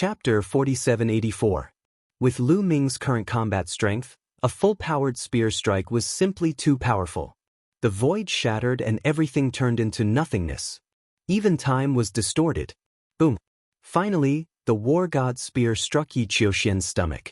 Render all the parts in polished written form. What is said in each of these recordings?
Chapter 4784. With Lu Ming's current combat strength, a full-powered spear strike was simply too powerful. The void shattered and everything turned into nothingness. Even time was distorted. Boom. Finally, the war god's spear struck Yi Qiuxian's stomach.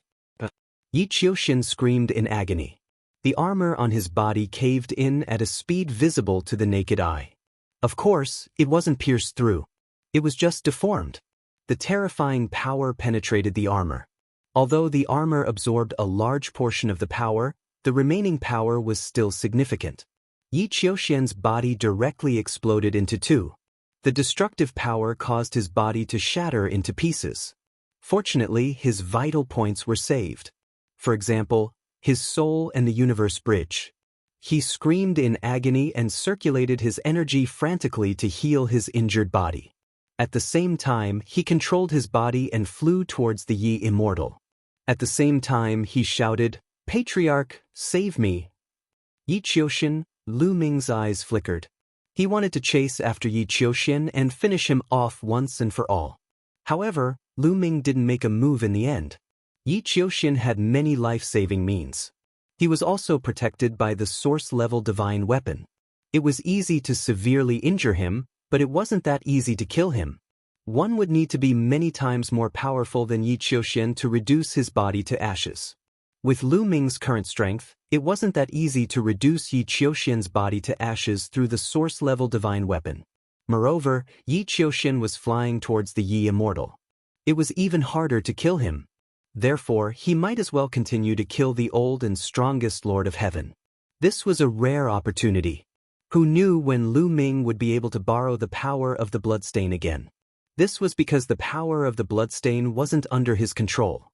Yi Qiuxian screamed in agony. The armor on his body caved in at a speed visible to the naked eye. Of course, it wasn't pierced through. It was just deformed. The terrifying power penetrated the armor. Although the armor absorbed a large portion of the power, the remaining power was still significant. Yi Qiuxian's body directly exploded into two. The destructive power caused his body to shatter into pieces. Fortunately, his vital points were saved. For example, his soul and the universe bridge. He screamed in agony and circulated his energy frantically to heal his injured body. At the same time, he controlled his body and flew towards the Yi Immortal. At the same time, he shouted, "Patriarch, save me!" Yi Qiuxian, Lu Ming's eyes flickered. He wanted to chase after Yi Qiuxian and finish him off once and for all. However, Lu Ming didn't make a move in the end. Yi Qiuxian had many life-saving means. He was also protected by the source-level divine weapon. It was easy to severely injure him, but it wasn't that easy to kill him. One would need to be many times more powerful than Yi Qiuxian to reduce his body to ashes. With Lu Ming's current strength, it wasn't that easy to reduce Yi Qiuxian's body to ashes through the source-level divine weapon. Moreover, Yi Qiuxian was flying towards the Yi Immortal. It was even harder to kill him. Therefore, he might as well continue to kill the old and strongest Lord of Heaven. This was a rare opportunity. Who knew when Lu Ming would be able to borrow the power of the bloodstain again? This was because the power of the bloodstain wasn't under his control.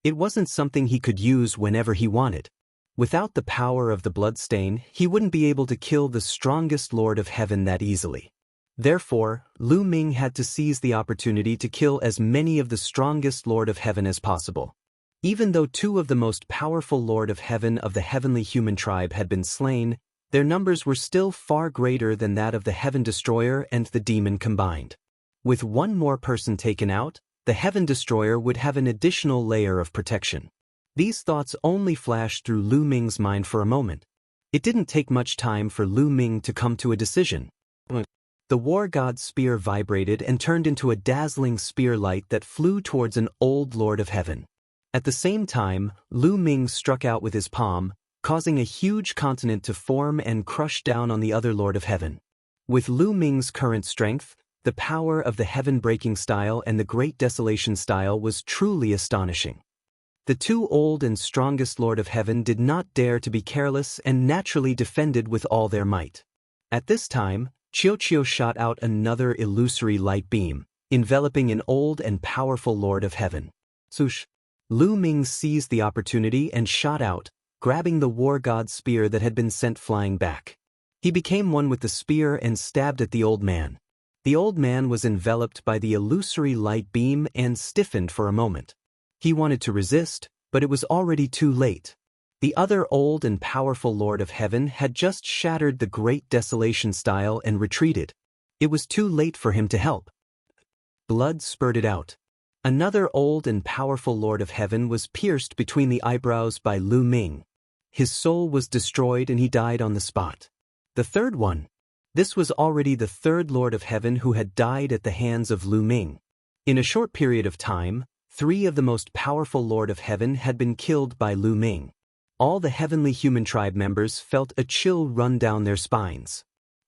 It wasn't something he could use whenever he wanted. Without the power of the bloodstain, he wouldn't be able to kill the strongest Lord of Heaven that easily. Therefore, Lu Ming had to seize the opportunity to kill as many of the strongest Lord of Heaven as possible. Even though two of the most powerful Lord of Heaven of the heavenly human tribe had been slain, their numbers were still far greater than that of the Heaven Destroyer and the demon combined. With one more person taken out, the Heaven Destroyer would have an additional layer of protection. These thoughts only flashed through Lu Ming's mind for a moment. It didn't take much time for Lu Ming to come to a decision. The war god's spear vibrated and turned into a dazzling spear light that flew towards an old Lord of Heaven. At the same time, Lu Ming struck out with his palm, causing a huge continent to form and crush down on the other Lord of Heaven. With Lu Ming's current strength, the power of the heaven-breaking style and the great desolation style was truly astonishing. The two old and strongest Lord of Heaven did not dare to be careless and naturally defended with all their might. At this time, Qiuqiu shot out another illusory light beam, enveloping an old and powerful Lord of Heaven. Swoosh! Lu Ming seized the opportunity and shot out, grabbing the war god's spear that had been sent flying back. He became one with the spear and stabbed at the old man. The old man was enveloped by the illusory light beam and stiffened for a moment. He wanted to resist, but it was already too late. The other old and powerful Lord of Heaven had just shattered the great desolation style and retreated. It was too late for him to help. Blood spurted out. Another old and powerful Lord of Heaven was pierced between the eyebrows by Lu Ming. His soul was destroyed and he died on the spot. The third one. This was already the third Lord of Heaven who had died at the hands of Lu Ming. In a short period of time, 3 of the most powerful Lord of Heaven had been killed by Lu Ming. All the heavenly human tribe members felt a chill run down their spines.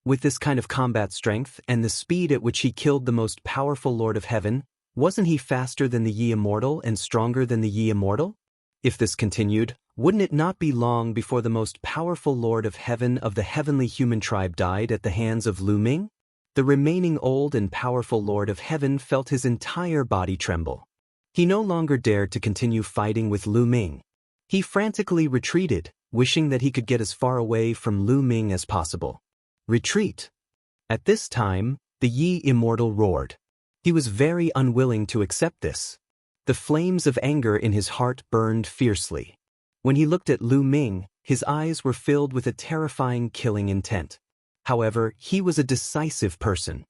With this kind of combat strength and the speed at which he killed the most powerful Lord of Heaven, wasn't he faster than the Yi Immortal and stronger than the Yi Immortal? If this continued, wouldn't it not be long before the most powerful Lord of Heaven of the heavenly human tribe died at the hands of Lu Ming? The remaining old and powerful Lord of Heaven felt his entire body tremble. He no longer dared to continue fighting with Lu Ming. He frantically retreated, wishing that he could get as far away from Lu Ming as possible. Retreat! At this time, the Yi Immortal roared. He was very unwilling to accept this. The flames of anger in his heart burned fiercely. When he looked at Lu Ming, his eyes were filled with a terrifying killing intent. However, he was a decisive person.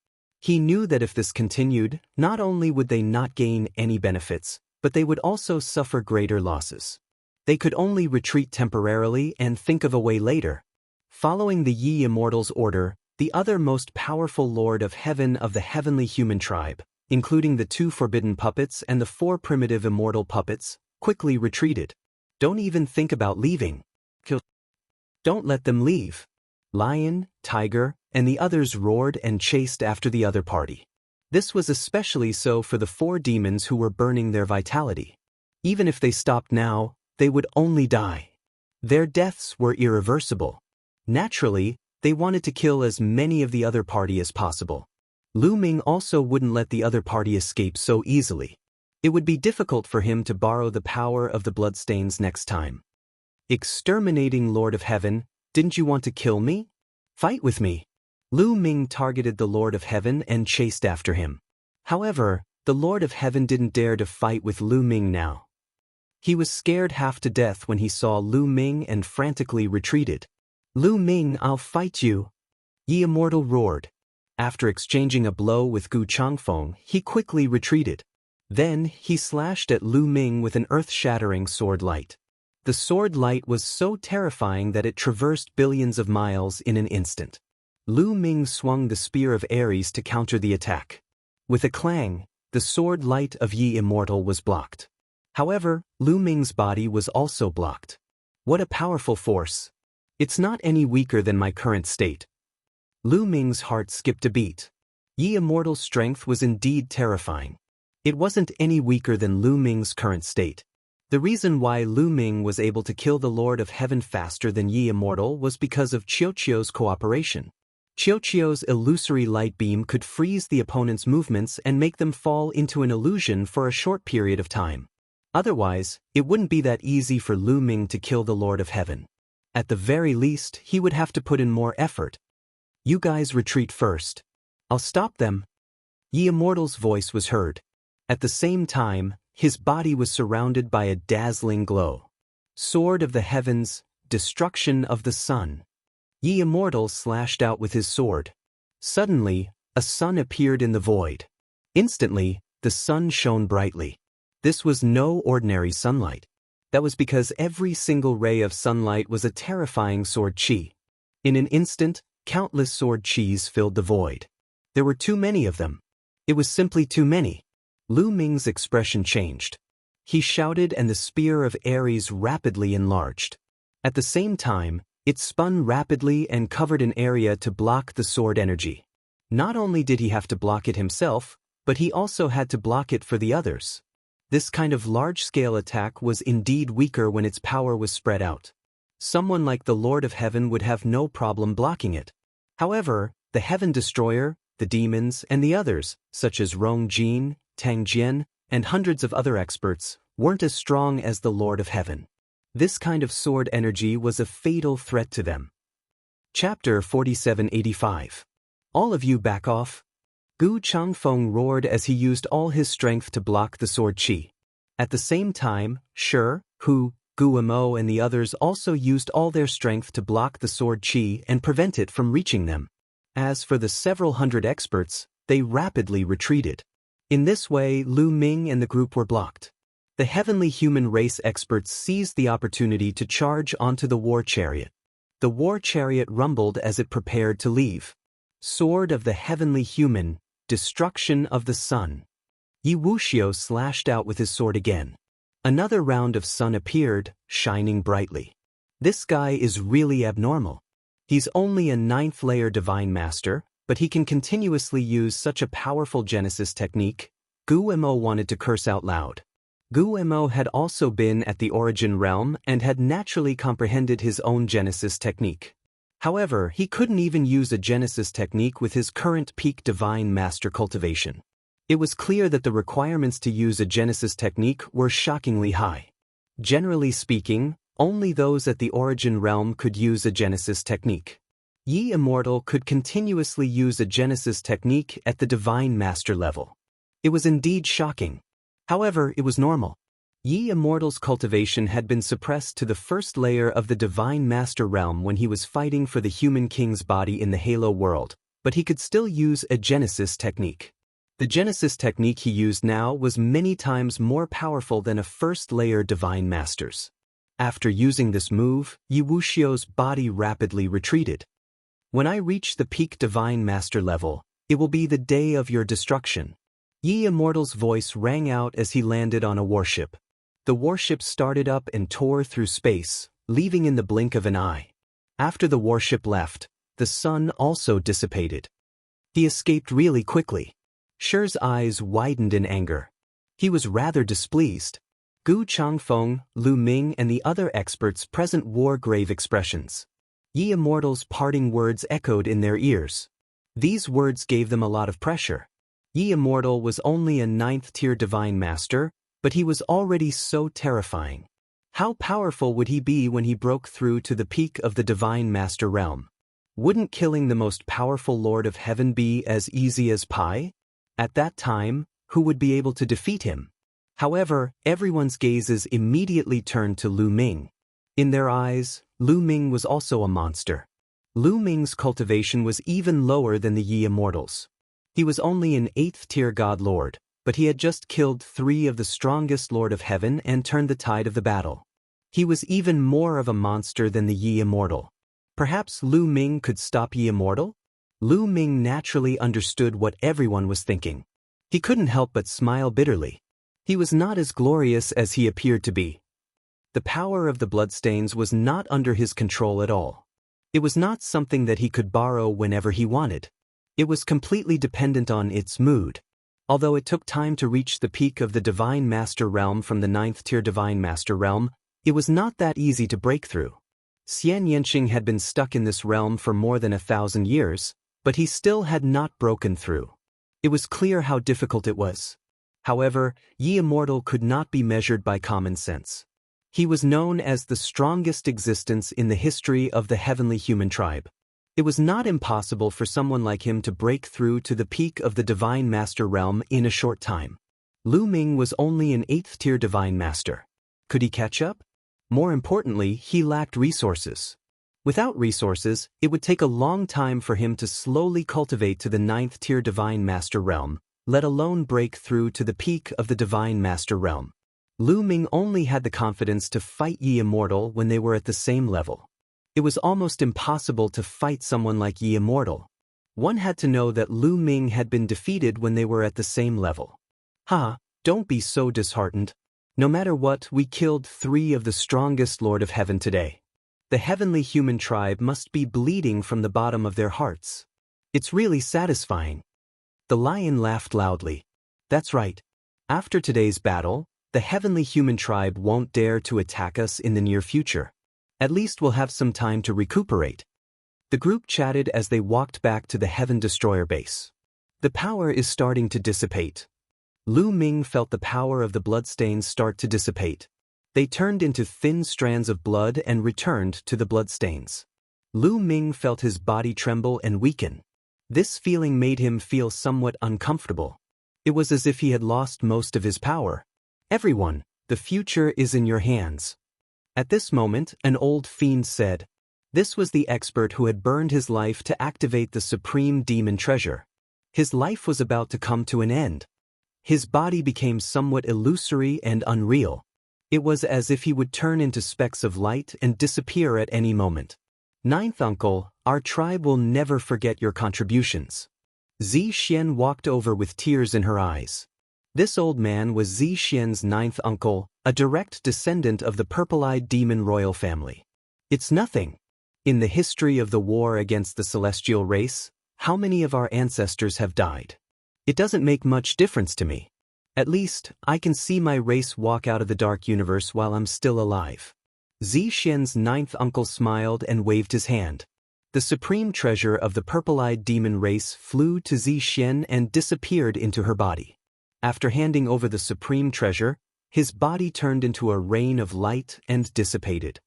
He knew that if this continued, not only would they not gain any benefits, but they would also suffer greater losses. They could only retreat temporarily and think of a way later. Following the Yi Immortal's order, the other most powerful Lord of Heaven of the heavenly human tribe, including the 2 forbidden puppets and the 4 primitive immortal puppets, quickly retreated. Don't even think about leaving. Don't let them leave. Lion, Tiger, and the others roared and chased after the other party. This was especially so for the 4 demons who were burning their vitality. Even if they stopped now, they would only die. Their deaths were irreversible. Naturally, they wanted to kill as many of the other party as possible. Lu Ming also wouldn't let the other party escape so easily. It would be difficult for him to borrow the power of the bloodstains next time. Exterminating Lord of Heaven, didn't you want to kill me? Fight with me. Lu Ming targeted the Lord of Heaven and chased after him. However, the Lord of Heaven didn't dare to fight with Lu Ming now. He was scared half to death when he saw Lu Ming and frantically retreated. Lu Ming, I'll fight you. Yi Immortal roared. After exchanging a blow with Gu Changfeng, he quickly retreated. Then, he slashed at Lu Ming with an earth-shattering sword light. The sword light was so terrifying that it traversed billions of miles in an instant. Lu Ming swung the Spear of Ares to counter the attack. With a clang, the sword light of Yi Immortal was blocked. However, Lu Ming's body was also blocked. What a powerful force. It's not any weaker than my current state. Lu Ming's heart skipped a beat. Yi Immortal's strength was indeed terrifying. It wasn't any weaker than Lu Ming's current state. The reason why Lu Ming was able to kill the Lord of Heaven faster than Yi Immortal was because of Qiuqiu's cooperation. Qiuqiu's illusory light beam could freeze the opponent's movements and make them fall into an illusion for a short period of time. Otherwise, it wouldn't be that easy for Lu Ming to kill the Lord of Heaven. At the very least, he would have to put in more effort. You guys retreat first. I'll stop them. Yi Immortal's voice was heard. At the same time, his body was surrounded by a dazzling glow. Sword of the Heavens, destruction of the sun. Yi Immortal slashed out with his sword. Suddenly, a sun appeared in the void. Instantly, the sun shone brightly. This was no ordinary sunlight. That was because every single ray of sunlight was a terrifying sword chi. In an instant, countless sword chis filled the void. There were too many of them. It was simply too many. Lu Ming's expression changed. He shouted and the Spear of Ares rapidly enlarged. At the same time, it spun rapidly and covered an area to block the sword energy. Not only did he have to block it himself, but he also had to block it for the others. This kind of large-scale attack was indeed weaker when its power was spread out. Someone like the Lord of Heaven would have no problem blocking it. However, the Heaven Destroyer, the demons, and the others, such as Rong Jin, Tang Jian, and hundreds of other experts, weren't as strong as the Lord of Heaven. This kind of sword energy was a fatal threat to them. Chapter 4785. All of you back off. Gu Changfeng roared as he used all his strength to block the sword chi. At the same time, Shi, Hu, Gu Mo and the others also used all their strength to block the sword chi and prevent it from reaching them. As for the several hundred experts, they rapidly retreated. In this way, Lu Ming and the group were blocked. The heavenly human race experts seized the opportunity to charge onto the war chariot. The war chariot rumbled as it prepared to leave. Sword of the heavenly human, destruction of the sun. Yi Wuxia slashed out with his sword again. Another round of sun appeared, shining brightly. This guy is really abnormal. He's only a 9th layer divine master, but he can continuously use such a powerful Genesis technique. Gu Mo wanted to curse out loud. Gu Mo had also been at the Origin realm and had naturally comprehended his own Genesis technique. However, he couldn't even use a Genesis technique with his current peak divine master cultivation. It was clear that the requirements to use a Genesis technique were shockingly high. Generally speaking, only those at the Origin realm could use a Genesis technique. Yi Immortal could continuously use a Genesis technique at the divine master level. It was indeed shocking. However, it was normal. Yi Immortal's cultivation had been suppressed to the 1st layer of the divine master realm when he was fighting for the human king's body in the Halo world, but he could still use a Genesis technique. The Genesis technique he used now was many times more powerful than a first-layer Divine Master's. After using this move, Yi Wuxiao's body rapidly retreated. When I reach the peak Divine Master level, it will be the day of your destruction. Yi Immortal's voice rang out as he landed on a warship. The warship started up and tore through space, leaving in the blink of an eye. After the warship left, the sun also dissipated. He escaped really quickly. Shi's eyes widened in anger. He was rather displeased. Gu Changfeng, Lu Ming and the other experts present wore grave expressions. Yi Immortal's parting words echoed in their ears. These words gave them a lot of pressure. Yi Immortal was only a 9th-tier Divine Master, but he was already so terrifying. How powerful would he be when he broke through to the peak of the Divine Master realm? Wouldn't killing the most powerful Lord of Heaven be as easy as pie? At that time, who would be able to defeat him? However, everyone's gazes immediately turned to Lu Ming. In their eyes, Lu Ming was also a monster. Lu Ming's cultivation was even lower than the Yi Immortals. He was only an 8th-tier God Lord, but he had just killed 3 of the strongest Lord of Heaven and turned the tide of the battle. He was even more of a monster than the Yi Immortal. Perhaps Lu Ming could stop Yi Immortal? Lu Ming naturally understood what everyone was thinking. He couldn't help but smile bitterly. He was not as glorious as he appeared to be. The power of the bloodstains was not under his control at all. It was not something that he could borrow whenever he wanted. It was completely dependent on its mood. Although it took time to reach the peak of the Divine Master realm from the 9th-tier Divine Master realm, it was not that easy to break through. Xianxia had been stuck in this realm for more than 1,000 years, but he still had not broken through. It was clear how difficult it was. However, Yi Immortal could not be measured by common sense. He was known as the strongest existence in the history of the heavenly human tribe. It was not impossible for someone like him to break through to the peak of the Divine Master realm in a short time. Lu Ming was only an 8th-tier Divine Master. Could he catch up? More importantly, he lacked resources. Without resources, it would take a long time for him to slowly cultivate to the 9th-tier Divine Master realm, let alone break through to the peak of the Divine Master realm. Lu Ming only had the confidence to fight Yi Immortal when they were at the same level. It was almost impossible to fight someone like Yi Immortal. One had to know that Lu Ming had been defeated when they were at the same level. Don't be so disheartened. No matter what, we killed 3 of the strongest Lord of Heaven today. The heavenly human tribe must be bleeding from the bottom of their hearts. It's really satisfying. The lion laughed loudly. That's right. After today's battle, the heavenly human tribe won't dare to attack us in the near future. At least we'll have some time to recuperate. The group chatted as they walked back to the Heaven Destroyer base. The power is starting to dissipate. Lu Ming felt the power of the bloodstains start to dissipate. They turned into thin strands of blood and returned to the bloodstains. Lu Ming felt his body tremble and weaken. This feeling made him feel somewhat uncomfortable. It was as if he had lost most of his power. Everyone, the future is in your hands. At this moment, an old fiend said. This was the expert who had burned his life to activate the supreme demon treasure. His life was about to come to an end. His body became somewhat illusory and unreal. It was as if he would turn into specks of light and disappear at any moment. 9th uncle, our tribe will never forget your contributions. Xian walked over with tears in her eyes. This old man was Xian's 9th uncle, a direct descendant of the purple-eyed demon royal family. It's nothing. In the history of the war against the celestial race, how many of our ancestors have died? It doesn't make much difference to me. At least, I can see my race walk out of the dark universe while I'm still alive. Xian's 9th uncle smiled and waved his hand. The supreme treasure of the purple-eyed demon race flew to Xian and disappeared into her body. After handing over the supreme treasure, his body turned into a rain of light and dissipated.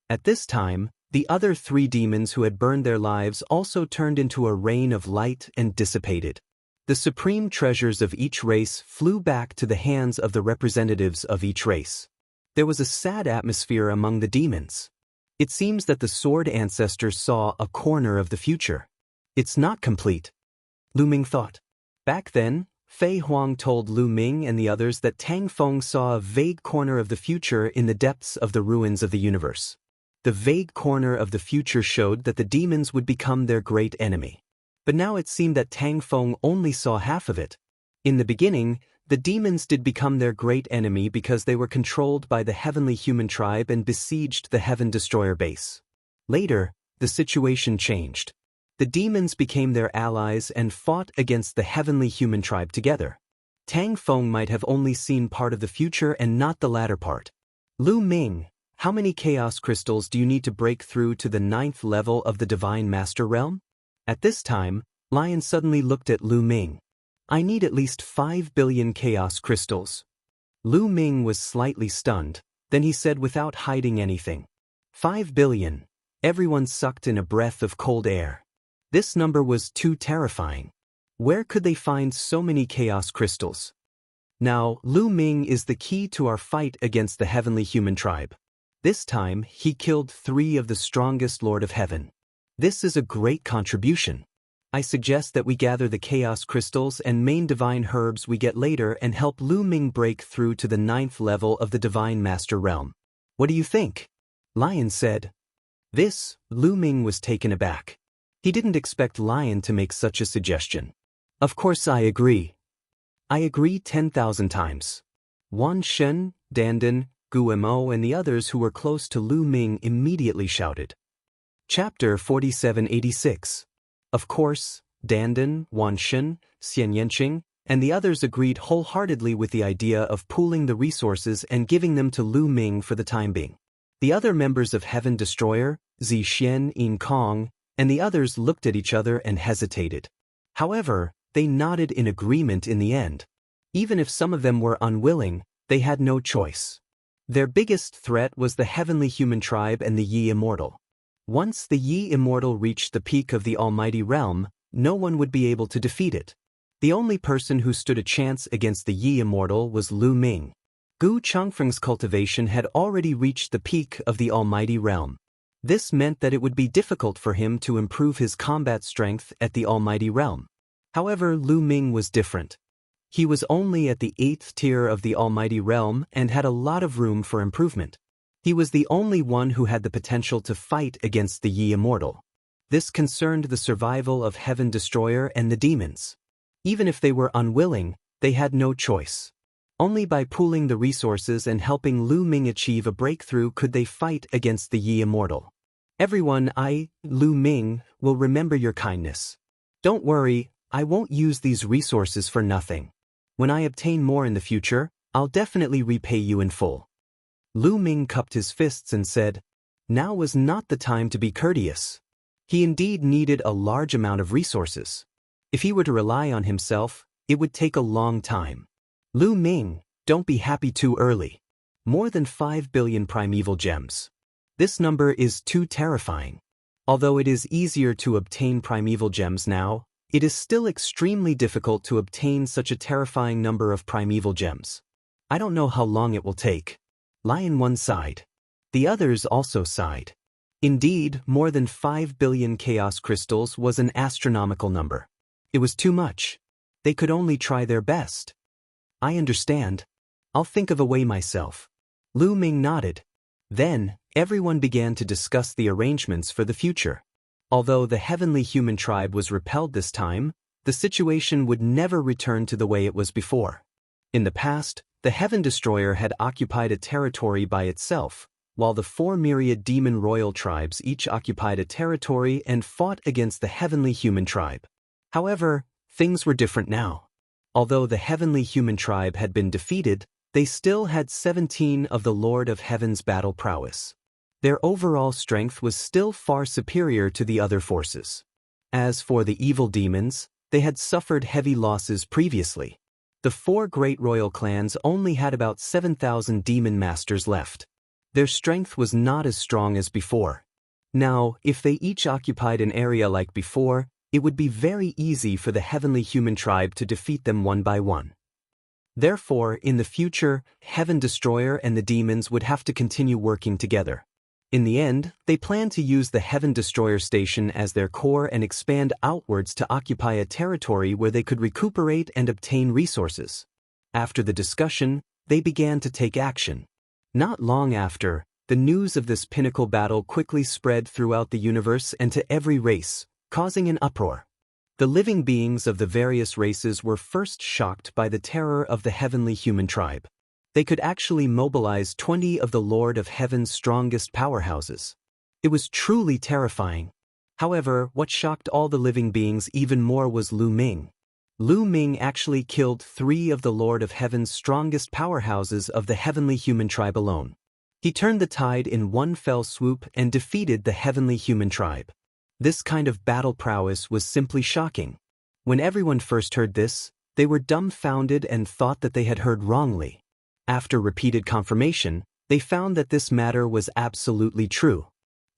At this time, the other 3 demons who had burned their lives also turned into a rain of light and dissipated. The supreme treasures of each race flew back to the hands of the representatives of each race. There was a sad atmosphere among the demons. It seems that the sword ancestors saw a corner of the future. It's not complete, Lu Ming thought. Back then, Fei Huang told Lu Ming and the others that Tang Feng saw a vague corner of the future in the depths of the ruins of the universe. The vague corner of the future showed that the demons would become their great enemy. But now it seemed that Tang Feng only saw half of it. In the beginning, the demons did become their great enemy because they were controlled by the heavenly human tribe and besieged the Heaven Destroyer base. Later, the situation changed. The demons became their allies and fought against the heavenly human tribe together. Tang Feng might have only seen part of the future and not the latter part. Lu Ming, how many chaos crystals do you need to break through to the 9th level of the Divine Master Realm? At this time, Lion suddenly looked at Lu Ming. I need at least 5 billion chaos crystals. Lu Ming was slightly stunned, then he said without hiding anything. 5 billion. Everyone sucked in a breath of cold air. This number was too terrifying. Where could they find so many chaos crystals? Now, Lu Ming is the key to our fight against the heavenly human tribe. This time, he killed 3 of the strongest Lord of Heaven. This is a great contribution. I suggest that we gather the chaos crystals and main divine herbs we get later and help Lu Ming break through to the 9th level of the Divine Master Realm. What do you think? Lion said. Lu Ming was taken aback. He didn't expect Lion to make such a suggestion. Of course I agree. I agree 10,000 times. Wan Shen, Dandan, Gu Mo and the others who were close to Lu Ming immediately shouted. Chapter 4786. Of course, Dandan, Wan Shen, Xianxia, and the others agreed wholeheartedly with the idea of pooling the resources and giving them to Lu Ming for the time being. The other members of Heaven Destroyer, Zixian, Yin Kong, and the others looked at each other and hesitated. However, they nodded in agreement in the end. Even if some of them were unwilling, they had no choice. Their biggest threat was the heavenly human tribe and the Yi Immortal. Once the Yi Immortal reached the peak of the Almighty Realm, no one would be able to defeat it. The only person who stood a chance against the Yi Immortal was Lu Ming. Gu Changfeng's cultivation had already reached the peak of the Almighty Realm. This meant that it would be difficult for him to improve his combat strength at the Almighty Realm. However, Lu Ming was different. He was only at the 8th tier of the Almighty Realm and had a lot of room for improvement. He was the only one who had the potential to fight against the Yi Immortal. This concerned the survival of Heaven Destroyer and the demons. Even if they were unwilling, they had no choice. Only by pooling the resources and helping Lu Ming achieve a breakthrough could they fight against the Yi Immortal. Everyone, Lu Ming, will remember your kindness. Don't worry, I won't use these resources for nothing. When I obtain more in the future, I'll definitely repay you in full. Lu Ming cupped his fists and said, now was not the time to be courteous. He indeed needed a large amount of resources. If he were to rely on himself, it would take a long time. Lu Ming, don't be happy too early. More than 5 billion primeval gems. This number is too terrifying. Although it is easier to obtain primeval gems now, it is still extremely difficult to obtain such a terrifying number of primeval gems. I don't know how long it will take. Lion one sighed. The others also sighed. Indeed, more than 5 billion chaos crystals was an astronomical number. It was too much. They could only try their best. I understand. I'll think of a way myself. Lu Ming nodded. Then, everyone began to discuss the arrangements for the future. Although the heavenly human tribe was repelled this time, the situation would never return to the way it was before. In the past, the Heaven Destroyer had occupied a territory by itself, while the 4 myriad demon royal tribes each occupied a territory and fought against the heavenly human tribe. However, things were different now. Although the heavenly human tribe had been defeated, they still had 17 of the Lord of Heaven's battle prowess. Their overall strength was still far superior to the other forces. As for the evil demons, they had suffered heavy losses previously. The 4 great royal clans only had about 7,000 demon masters left. Their strength was not as strong as before. Now, if they each occupied an area like before, it would be very easy for the heavenly human tribe to defeat them one by one. Therefore, in the future, Heaven Destroyer and the demons would have to continue working together. In the end, they planned to use the Heaven Destroyer Station as their core and expand outwards to occupy a territory where they could recuperate and obtain resources. After the discussion, they began to take action. Not long after, the news of this pinnacle battle quickly spread throughout the universe and to every race, causing an uproar. The living beings of the various races were first shocked by the terror of the heavenly human tribe. They could actually mobilize 20 of the Lord of Heaven's strongest powerhouses. It was truly terrifying. However, what shocked all the living beings even more was Lu Ming. Lu Ming actually killed 3 of the Lord of Heaven's strongest powerhouses of the heavenly human tribe alone. He turned the tide in one fell swoop and defeated the heavenly human tribe. This kind of battle prowess was simply shocking. When everyone first heard this, they were dumbfounded and thought that they had heard wrongly. After repeated confirmation, they found that this matter was absolutely true.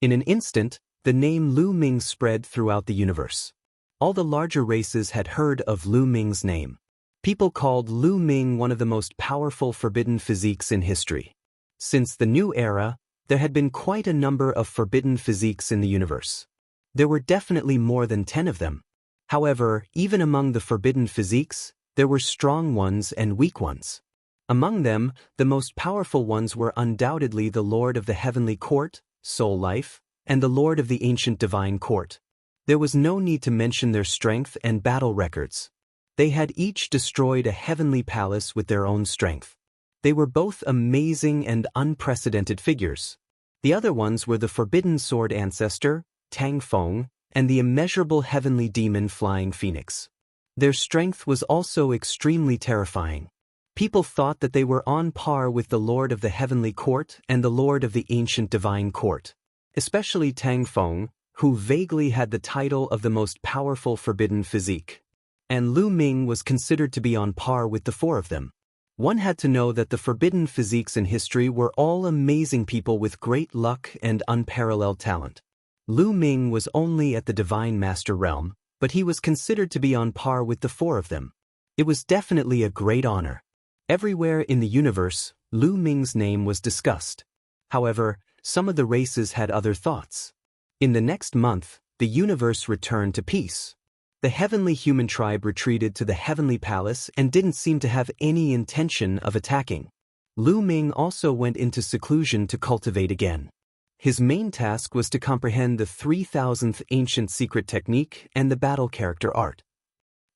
In an instant, the name Lu Ming spread throughout the universe. All the larger races had heard of Lu Ming's name. People called Lu Ming one of the most powerful forbidden physiques in history. Since the new era, there had been quite a number of forbidden physiques in the universe. There were definitely more than 10 of them. However, even among the forbidden physiques, there were strong ones and weak ones. Among them, the most powerful ones were undoubtedly the Lord of the Heavenly Court, Soul Life, and the Lord of the Ancient Divine Court. There was no need to mention their strength and battle records. They had each destroyed a heavenly palace with their own strength. They were both amazing and unprecedented figures. The other ones were the Forbidden Sword Ancestor, Tang Feng, and the immeasurable heavenly demon Flying Phoenix. Their strength was also extremely terrifying. People thought that they were on par with the Lord of the Heavenly Court and the Lord of the Ancient Divine Court, especially Tang Feng, who vaguely had the title of the most powerful forbidden physique. And Lu Ming was considered to be on par with the 4 of them. One had to know that the forbidden physiques in history were all amazing people with great luck and unparalleled talent. Lu Ming was only at the Divine Master realm, but he was considered to be on par with the 4 of them. It was definitely a great honor. Everywhere in the universe, Lu Ming's name was discussed. However, some of the races had other thoughts. In the next month, the universe returned to peace. The heavenly human tribe retreated to the heavenly palace and didn't seem to have any intention of attacking. Lu Ming also went into seclusion to cultivate again. His main task was to comprehend the 3000th ancient secret technique and the battle character art.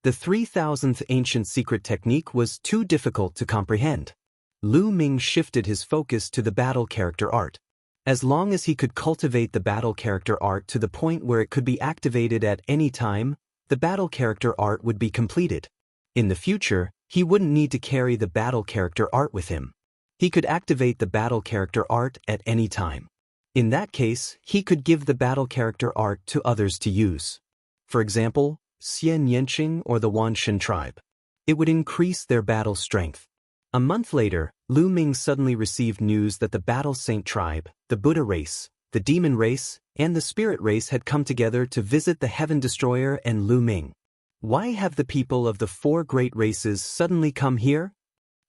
The 3000th ancient secret technique was too difficult to comprehend. Lu Ming shifted his focus to the battle character art. As long as he could cultivate the battle character art to the point where it could be activated at any time, the battle character art would be completed. In the future, he wouldn't need to carry the battle character art with him. He could activate the battle character art at any time. In that case, he could give the battle character art to others to use. For example, Xianxia or the Wanshan tribe. It would increase their battle strength. A month later, Lu Ming suddenly received news that the Battle Saint tribe, the Buddha race, the Demon race, and the Spirit race had come together to visit the Heaven Destroyer and Lu Ming. Why have the people of the 4 great races suddenly come here?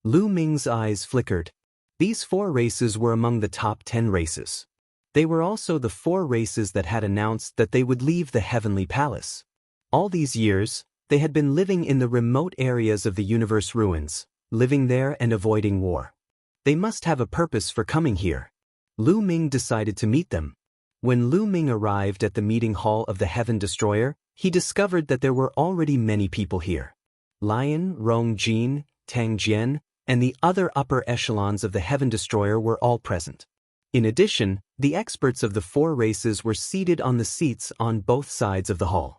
Lu Ming's eyes flickered. These 4 races were among the top 10 races. They were also the 4 races that had announced that they would leave the Heavenly Palace. All these years, they had been living in the remote areas of the universe ruins, living there and avoiding war. They must have a purpose for coming here. Lu Ming decided to meet them. When Lu Ming arrived at the meeting hall of the Heaven Destroyer, he discovered that there were already many people here. Lion, Rong Jin, Tang Jian, and the other upper echelons of the Heaven Destroyer were all present. In addition, the experts of the 4 races were seated on the seats on both sides of the hall.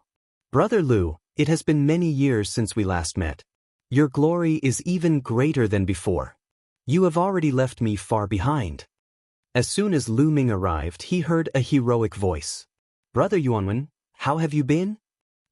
Brother Lu, it has been many years since we last met. Your glory is even greater than before. You have already left me far behind. As soon as Lu Ming arrived, he heard a heroic voice. Brother Yuanwen, how have you been?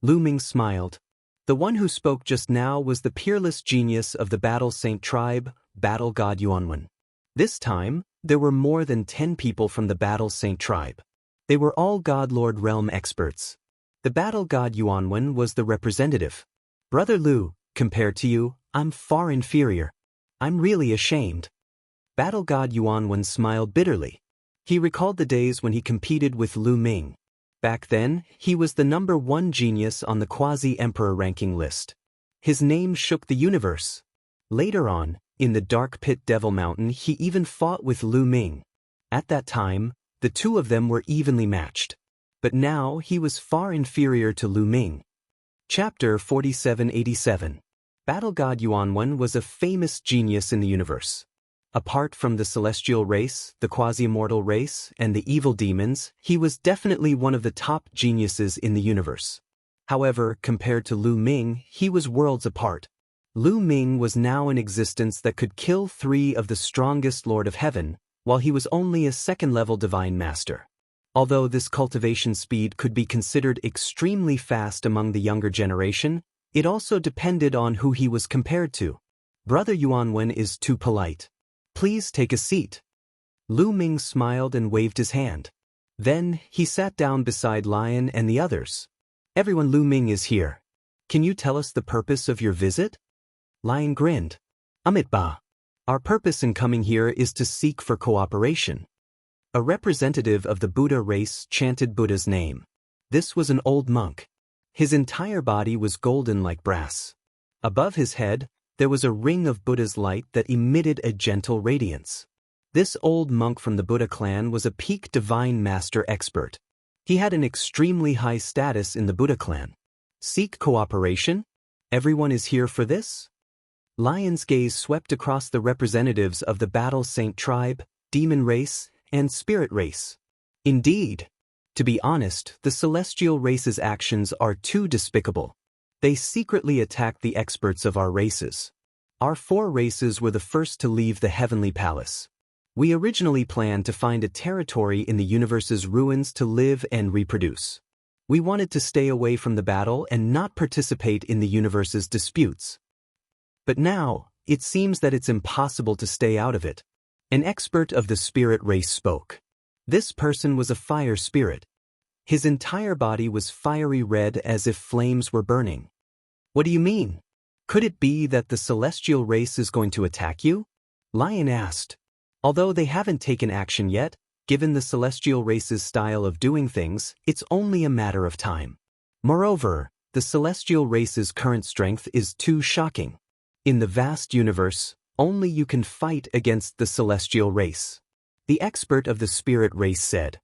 Lu Ming smiled. The one who spoke just now was the peerless genius of the Battle Saint tribe, Battle God Yuanwen. This time, there were more than 10 people from the Battle Saint tribe. They were all God Lord realm experts. The Battle God Yuanwen was the representative. Brother Lu, compared to you, I'm far inferior. I'm really ashamed. Battle God Yuanwen smiled bitterly. He recalled the days when he competed with Lu Ming. Back then, he was the #1 genius on the quasi-emperor ranking list. His name shook the universe. Later on, in the dark pit Devil Mountain, he even fought with Lu Ming. At that time, the two of them were evenly matched. But now he was far inferior to Lu Ming. Chapter 4787. Battle God Yuanwen was a famous genius in the universe. Apart from the celestial race, the quasi-immortal race, and the evil demons, he was definitely one of the top geniuses in the universe. However, compared to Lu Ming, he was worlds apart. Lu Ming was now in existence that could kill 3 of the strongest Lord of Heaven, while he was only a second-level divine master. Although this cultivation speed could be considered extremely fast among the younger generation, it also depended on who he was compared to. Brother Yuanwen is too polite. Please take a seat. Lu Ming smiled and waved his hand. Then, he sat down beside Lion and the others. Everyone, Lu Ming is here. Can you tell us the purpose of your visit? Lion grinned. Amitba. Our purpose in coming here is to seek for cooperation. A representative of the Buddha race chanted Buddha's name. This was an old monk. His entire body was golden like brass. Above his head, there was a ring of Buddha's light that emitted a gentle radiance. This old monk from the Buddha clan was a peak divine master expert. He had an extremely high status in the Buddha clan. Seek cooperation? Everyone is here for this? Lion's gaze swept across the representatives of the Battle Saint tribe, demon race, and spirit race. Indeed. To be honest, the celestial race's actions are too despicable. They secretly attacked the experts of our races. Our 4 races were the first to leave the heavenly palace. We originally planned to find a territory in the universe's ruins to live and reproduce. We wanted to stay away from the battle and not participate in the universe's disputes. But now, it seems that it's impossible to stay out of it. An expert of the spirit race spoke. This person was a fire spirit. His entire body was fiery red as if flames were burning. What do you mean? Could it be that the celestial race is going to attack you? Lion asked. Although they haven't taken action yet, given the celestial race's style of doing things, it's only a matter of time. Moreover, the celestial race's current strength is too shocking. In the vast universe, only you can fight against the celestial race. The expert of the spirit race said.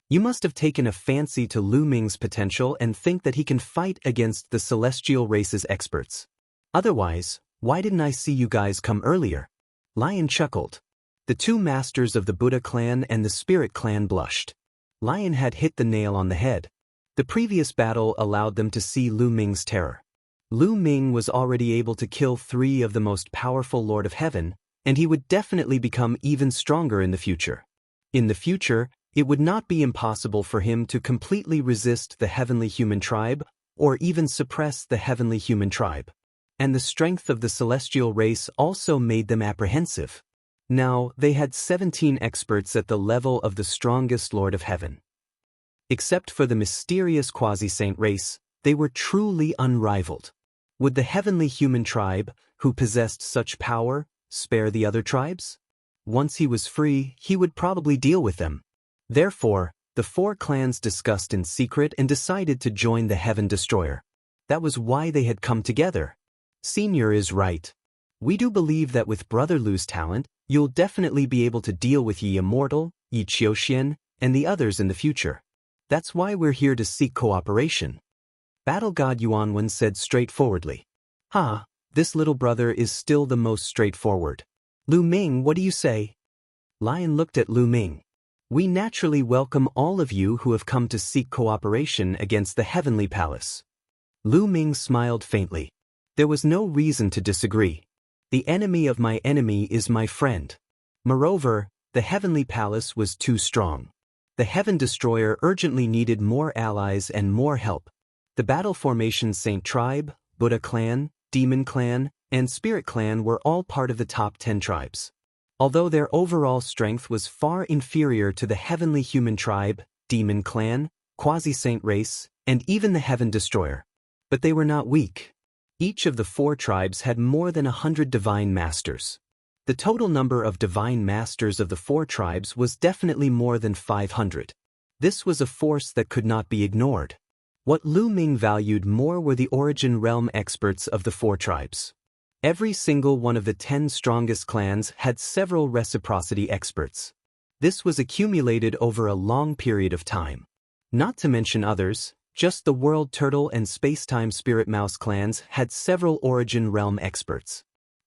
You must have taken a fancy to Lu Ming's potential and think that he can fight against the celestial race's experts. Otherwise, why didn't I see you guys come earlier? Lion chuckled. The 2 masters of the Buddha clan and the Spirit clan blushed. Lion had hit the nail on the head. The previous battle allowed them to see Lu Ming's terror. Lu Ming was already able to kill 3 of the most powerful Lord of Heaven, and he would definitely become even stronger in the future. In the future, it would not be impossible for him to completely resist the heavenly human tribe, or even suppress the heavenly human tribe. And the strength of the celestial race also made them apprehensive. Now, they had 17 experts at the level of the strongest Lord of Heaven. Except for the mysterious quasi-saint race, they were truly unrivaled. Would the heavenly human tribe, who possessed such power, spare the other tribes? Once he was free, he would probably deal with them. Therefore, the 4 clans discussed in secret and decided to join the Heaven Destroyer. That was why they had come together. Senior is right. We do believe that with Brother Lu's talent, you'll definitely be able to deal with Yi Immortal, Yi Qiuxian, and the others in the future. That's why we're here to seek cooperation. Battle God Yuanwen said straightforwardly. This little brother is still the most straightforward. Lu Ming, what do you say? Lion looked at Lu Ming. We naturally welcome all of you who have come to seek cooperation against the Heavenly Palace. Lu Ming smiled faintly. There was no reason to disagree. The enemy of my enemy is my friend. Moreover, the Heavenly Palace was too strong. The Heaven Destroyer urgently needed more allies and more help. The battle formation Saint Tribe, Buddha Clan, Demon Clan, and Spirit Clan were all part of the top 10 tribes. Although their overall strength was far inferior to the Heavenly Human Tribe, Demon Clan, Quasi-Saint Race, and even the Heaven Destroyer. But they were not weak. Each of the 4 tribes had more than 100 divine masters. The total number of divine masters of the four tribes was definitely more than 500. This was a force that could not be ignored. What Lu Ming valued more were the origin realm experts of the four tribes. Every single one of the 10 strongest clans had several reciprocity experts. This was accumulated over a long period of time. Not to mention others, just the World Turtle and Spacetime Spirit Mouse clans had several origin realm experts.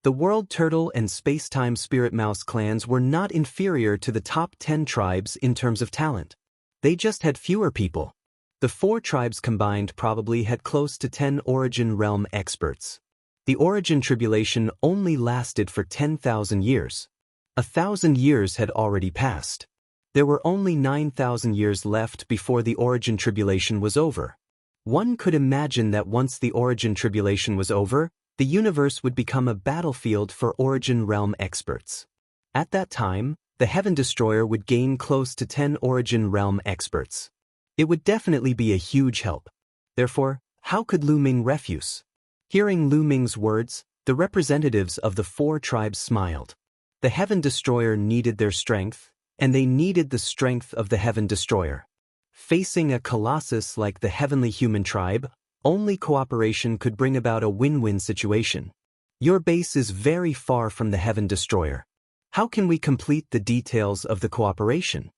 The World Turtle and Spacetime Spirit Mouse clans were not inferior to the top 10 tribes in terms of talent. They just had fewer people. The four tribes combined probably had close to 10 origin realm experts. The origin tribulation only lasted for 10,000 years. 1,000 years had already passed. There were only 9,000 years left before the origin tribulation was over. One could imagine that once the origin tribulation was over, the universe would become a battlefield for origin realm experts. At that time, the Heaven Destroyer would gain close to 10 origin realm experts. It would definitely be a huge help. Therefore, how could Lu Ming refuse? Hearing Lu Ming's words, the representatives of the four tribes smiled. The Heaven Destroyer needed their strength, and they needed the strength of the Heaven Destroyer. Facing a colossus like the Heavenly Human Tribe, only cooperation could bring about a win-win situation. Your base is very far from the Heaven Destroyer. How can we complete the details of the cooperation?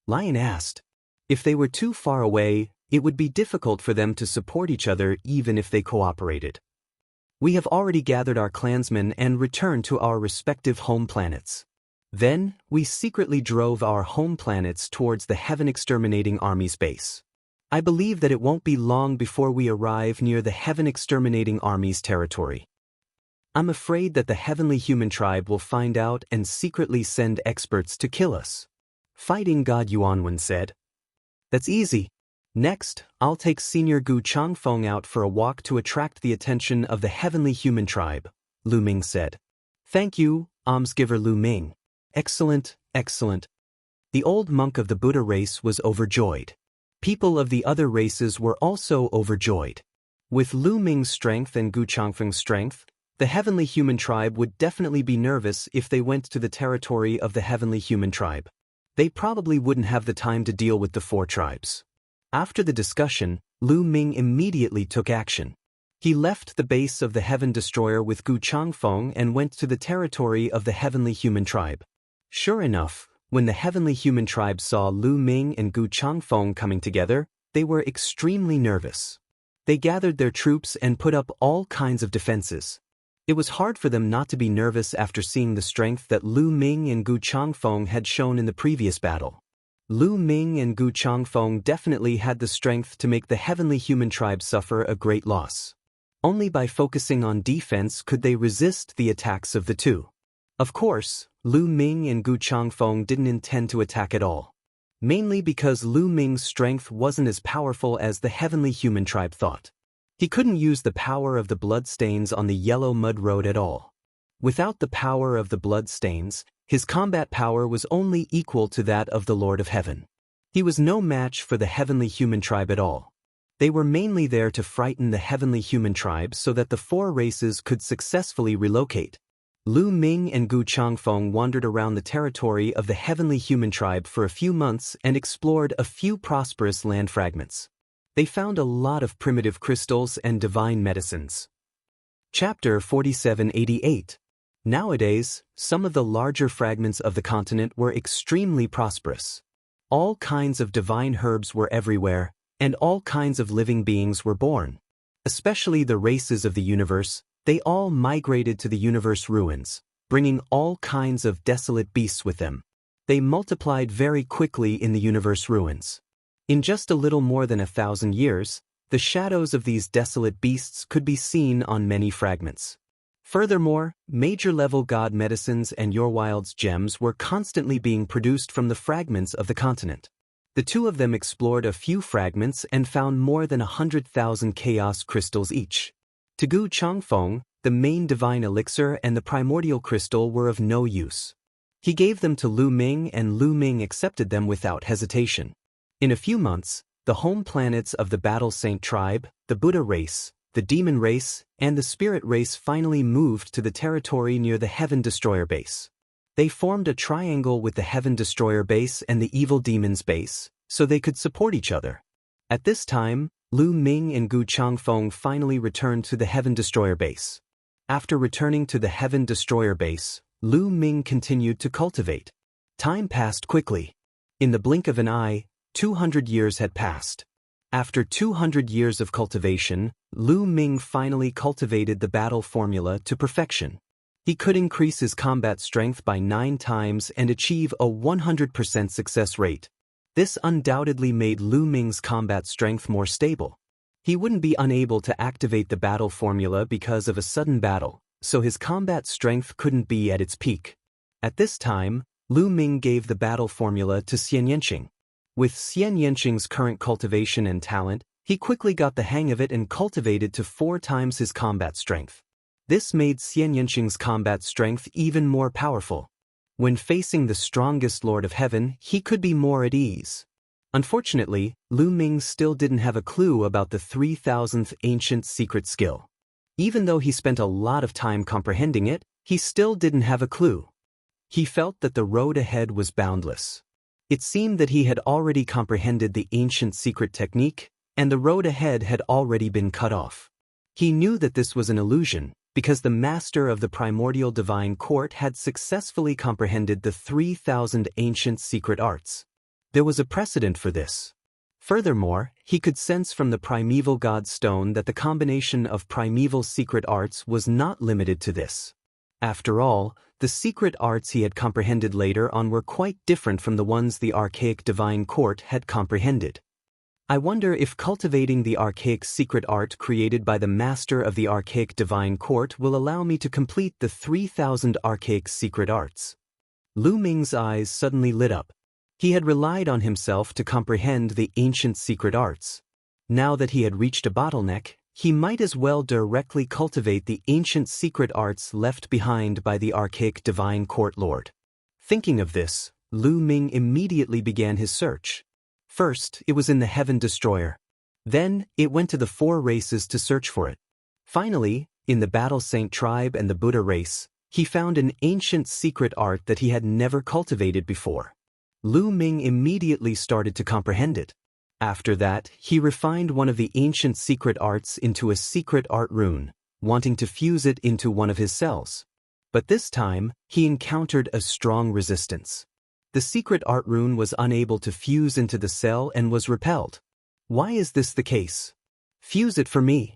Lion asked. If they were too far away, it would be difficult for them to support each other even if they cooperated. We have already gathered our clansmen and returned to our respective home planets. Then, we secretly drove our home planets towards the Heaven Exterminating Army's base. I believe that it won't be long before we arrive near the Heaven Exterminating Army's territory. I'm afraid that the Heavenly Human Tribe will find out and secretly send experts to kill us. Fighting God Yuanwen said. That's easy. Next, I'll take Senior Gu Changfeng out for a walk to attract the attention of the Heavenly Human Tribe, Lu Ming said. Thank you, almsgiver Lu Ming. Excellent, excellent. The old monk of the Buddha race was overjoyed. People of the other races were also overjoyed. With Lu Ming's strength and Gu Changfeng's strength, the Heavenly Human Tribe would definitely be nervous if they went to the territory of the Heavenly Human Tribe. They probably wouldn't have the time to deal with the four tribes. After the discussion, Lu Ming immediately took action. He left the base of the Heaven Destroyer with Gu Changfeng and went to the territory of the Heavenly Human Tribe. Sure enough, when the Heavenly Human Tribe saw Lu Ming and Gu Changfeng coming together, they were extremely nervous. They gathered their troops and put up all kinds of defenses. It was hard for them not to be nervous after seeing the strength that Lu Ming and Gu Changfeng had shown in the previous battle. Lu Ming and Gu Changfeng definitely had the strength to make the Heavenly Human Tribe suffer a great loss. Only by focusing on defense could they resist the attacks of the two. Of course, Lu Ming and Gu Changfeng didn't intend to attack at all. Mainly because Lu Ming's strength wasn't as powerful as the Heavenly Human Tribe thought. He couldn't use the power of the bloodstains on the yellow mud road at all. Without the power of the bloodstains, his combat power was only equal to that of the Lord of Heaven. He was no match for the Heavenly Human Tribe at all. They were mainly there to frighten the Heavenly Human Tribe so that the four races could successfully relocate. Lu Ming and Gu Changfeng wandered around the territory of the Heavenly Human Tribe for a few months and explored a few prosperous land fragments. They found a lot of primitive crystals and divine medicines. Chapter 4788. Nowadays, some of the larger fragments of the continent were extremely prosperous. All kinds of divine herbs were everywhere, and all kinds of living beings were born. Especially the races of the universe, they all migrated to the universe ruins, bringing all kinds of desolate beasts with them. They multiplied very quickly in the universe ruins. In just a little more than 1,000 years, the shadows of these desolate beasts could be seen on many fragments. Furthermore, major-level god medicines and Yorwild's gems were constantly being produced from the fragments of the continent. The two of them explored a few fragments and found more than 100,000 chaos crystals each. To Gu Changfeng, the main divine elixir and the primordial crystal were of no use. He gave them to Lu Ming and Lu Ming accepted them without hesitation. In a few months, the home planets of the Battle Saint tribe, the Buddha race, the demon race, and the spirit race finally moved to the territory near the Heaven Destroyer base. They formed a triangle with the Heaven Destroyer base and the evil demons base, so they could support each other. At this time, Lu Ming and Gu Changfeng finally returned to the Heaven Destroyer base. After returning to the Heaven Destroyer base, Lu Ming continued to cultivate. Time passed quickly. In the blink of an eye, 200 years had passed. After 200 years of cultivation, Lu Ming finally cultivated the battle formula to perfection. He could increase his combat strength by 9 times and achieve a 100% success rate. This undoubtedly made Lu Ming's combat strength more stable. He wouldn't be unable to activate the battle formula because of a sudden battle, so his combat strength couldn't be at its peak. At this time, Lu Ming gave the battle formula to Xianxia. With Xianxia's current cultivation and talent, he quickly got the hang of it and cultivated to 4 times his combat strength. This made Xianxia's combat strength even more powerful. When facing the strongest Lord of Heaven, he could be more at ease. Unfortunately, Lu Ming still didn't have a clue about the 3000th ancient secret skill. Even though he spent a lot of time comprehending it, he still didn't have a clue. He felt that the road ahead was boundless. It seemed that he had already comprehended the ancient secret technique, and the road ahead had already been cut off. He knew that this was an illusion, because the master of the primordial divine court had successfully comprehended the 3000 ancient secret arts. There was a precedent for this. Furthermore, he could sense from the primeval god stone that the combination of primeval secret arts was not limited to this. After all, the secret arts he had comprehended later on were quite different from the ones the archaic divine court had comprehended. I wonder if cultivating the archaic secret art created by the master of the archaic divine court will allow me to complete the 3000 archaic secret arts. Lu Ming's eyes suddenly lit up. He had relied on himself to comprehend the ancient secret arts. Now that he had reached a bottleneck, he might as well directly cultivate the ancient secret arts left behind by the archaic divine court lord. Thinking of this, Lu Ming immediately began his search. First, it was in the Heaven Destroyer. Then, it went to the 4 races to search for it. Finally, in the Battle Saint tribe and the Buddha race, he found an ancient secret art that he had never cultivated before. Lu Ming immediately started to comprehend it. After that, he refined one of the ancient secret arts into a secret art rune, wanting to fuse it into one of his cells. But this time, he encountered a strong resistance. The secret art rune was unable to fuse into the cell and was repelled. Why is this the case? Fuse it for me.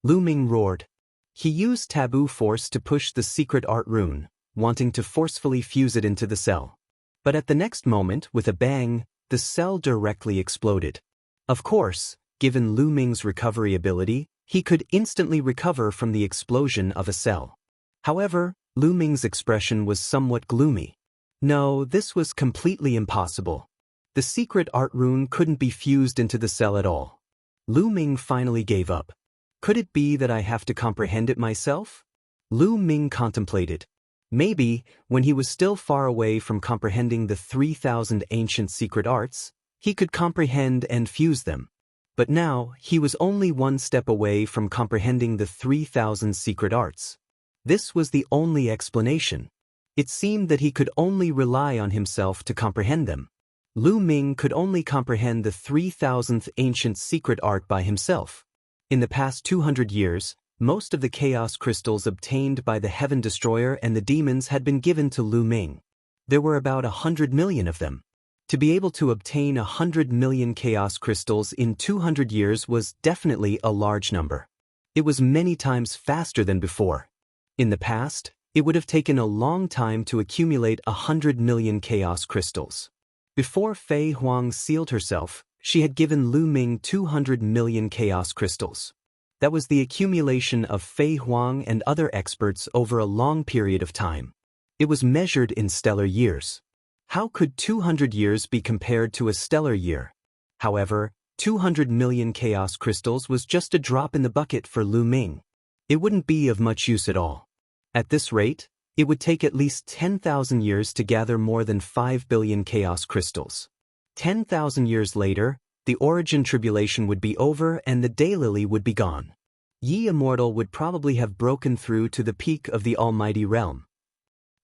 Lu Ming roared. He used taboo force to push the secret art rune, wanting to forcefully fuse it into the cell. But at the next moment, with a bang, the cell directly exploded. Of course, given Lu Ming's recovery ability, he could instantly recover from the explosion of a cell. However, Lu Ming's expression was somewhat gloomy. No, this was completely impossible. The secret art rune couldn't be fused into the cell at all. Lu Ming finally gave up. Could it be that I have to comprehend it myself? Lu Ming contemplated. Maybe, when he was still far away from comprehending the 3000 ancient secret arts, he could comprehend and fuse them. But now, he was only 1 step away from comprehending the 3000 secret arts. This was the only explanation. It seemed that he could only rely on himself to comprehend them. Lu Ming could only comprehend the 3000th ancient secret art by himself. In the past 200 years, most of the chaos crystals obtained by the Heaven Destroyer and the demons had been given to Lu Ming. There were about 100 million of them. To be able to obtain 100 million chaos crystals in 200 years was definitely a large number. It was many times faster than before. In the past, it would have taken a long time to accumulate 100 million chaos crystals. Before Fei Huang sealed herself, she had given Lu Ming 200 million chaos crystals. That was the accumulation of Fei Huang and other experts over a long period of time. It was measured in stellar years. How could 200 years be compared to a stellar year? However, 200 million chaos crystals was just a drop in the bucket for Lu Ming. It wouldn't be of much use at all. At this rate, it would take at least 10,000 years to gather more than 5 billion chaos crystals. 10,000 years later, the origin tribulation would be over and the daylily would be gone. Yi Immortal would probably have broken through to the peak of the almighty realm.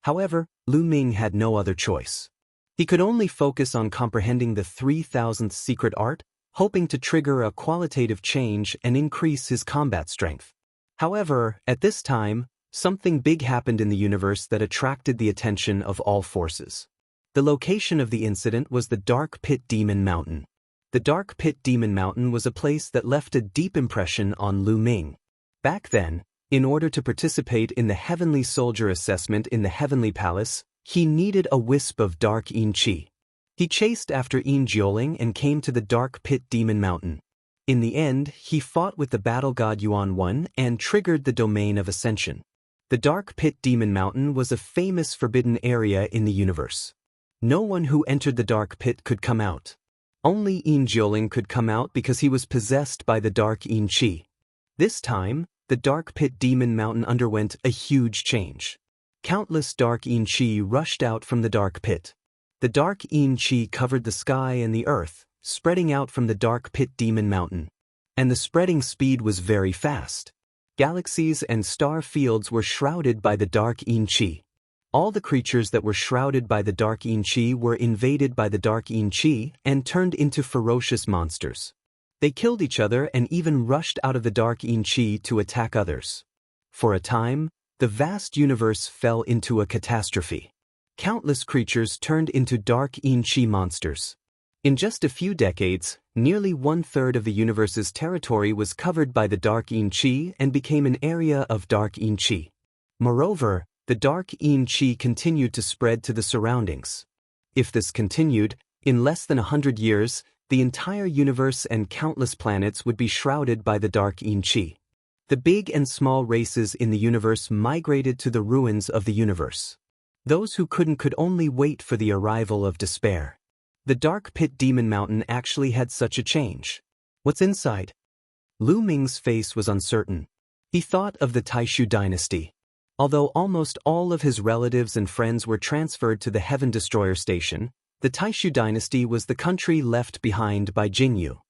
However, Lu Ming had no other choice. He could only focus on comprehending the 3000th secret art, hoping to trigger a qualitative change and increase his combat strength. However, at this time, something big happened in the universe that attracted the attention of all forces. The location of the incident was the Dark Pit Demon Mountain. The Dark Pit Demon Mountain was a place that left a deep impression on Lu Ming. Back then, in order to participate in the Heavenly Soldier assessment in the Heavenly Palace, he needed a wisp of dark Yin Qi. He chased after Yin Jioling and came to the Dark Pit Demon Mountain. In the end, he fought with the battle god Yuan One and triggered the domain of ascension. The Dark Pit Demon Mountain was a famous forbidden area in the universe. No one who entered the Dark Pit could come out. Only Yin Jioling could come out because he was possessed by the dark Yin Qi. This time, the Dark Pit Demon Mountain underwent a huge change. Countless dark Yin Qi rushed out from the Dark Pit. The dark Yin Qi covered the sky and the earth, spreading out from the Dark Pit Demon Mountain. And the spreading speed was very fast. Galaxies and star fields were shrouded by the dark Yin Qi. All the creatures that were shrouded by the dark Yin Qi were invaded by the dark Yin Qi and turned into ferocious monsters. They killed each other and even rushed out of the dark Yin Qi to attack others. For a time, the vast universe fell into a catastrophe. Countless creatures turned into dark Yin Qi monsters. In just a few decades, nearly 1/3 of the universe's territory was covered by the dark Yin Qi and became an area of dark Yin Qi. Moreover, the dark Yin Qi continued to spread to the surroundings. If this continued, in less than 100 years, the entire universe and countless planets would be shrouded by the dark Yin Qi. The big and small races in the universe migrated to the ruins of the universe. Those who couldn't could only wait for the arrival of despair. The Dark Pit Demon Mountain actually had such a change. What's inside? Lu Ming's face was uncertain. He thought of the Taishu dynasty. Although almost all of his relatives and friends were transferred to the Heaven Destroyer Station, the Taishu dynasty was the country left behind by Jingyu.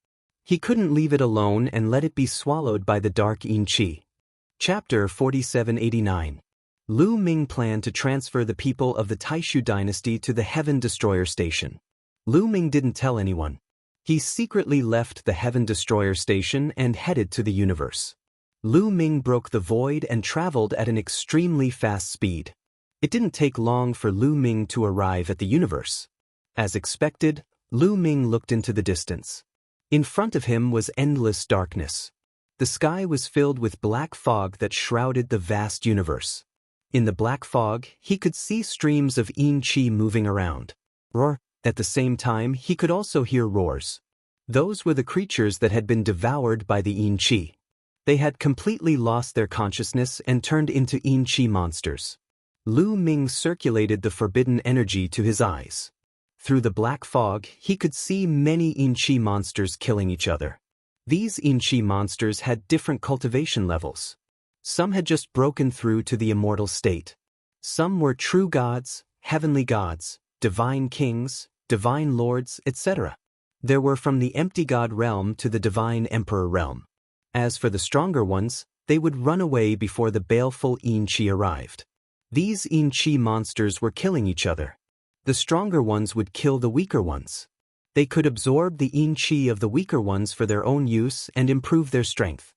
He couldn't leave it alone and let it be swallowed by the dark Yin Qi. Chapter 4789. Lu Ming planned to transfer the people of the Taishu dynasty to the Heaven Destroyer Station. Lu Ming didn't tell anyone. He secretly left the Heaven Destroyer Station and headed to the universe. Lu Ming broke the void and traveled at an extremely fast speed. It didn't take long for Lu Ming to arrive at the universe. As expected, Lu Ming looked into the distance. In front of him was endless darkness. The sky was filled with black fog that shrouded the vast universe. In the black fog, he could see streams of Yin Qi moving around. Roar. At the same time, he could also hear roars. Those were the creatures that had been devoured by the Yin Qi. They had completely lost their consciousness and turned into Yin Qi monsters. Lu Ming circulated the forbidden energy to his eyes. Through the black fog, he could see many Yin Qi monsters killing each other. These Yin Qi monsters had different cultivation levels. Some had just broken through to the immortal state. Some were true gods, heavenly gods, divine kings, divine lords, etc. There were from the empty god realm to the divine emperor realm. As for the stronger ones, they would run away before the baleful Yin Qi arrived. These Yin Qi monsters were killing each other. The stronger ones would kill the weaker ones. They could absorb the Yin Qi of the weaker ones for their own use and improve their strength.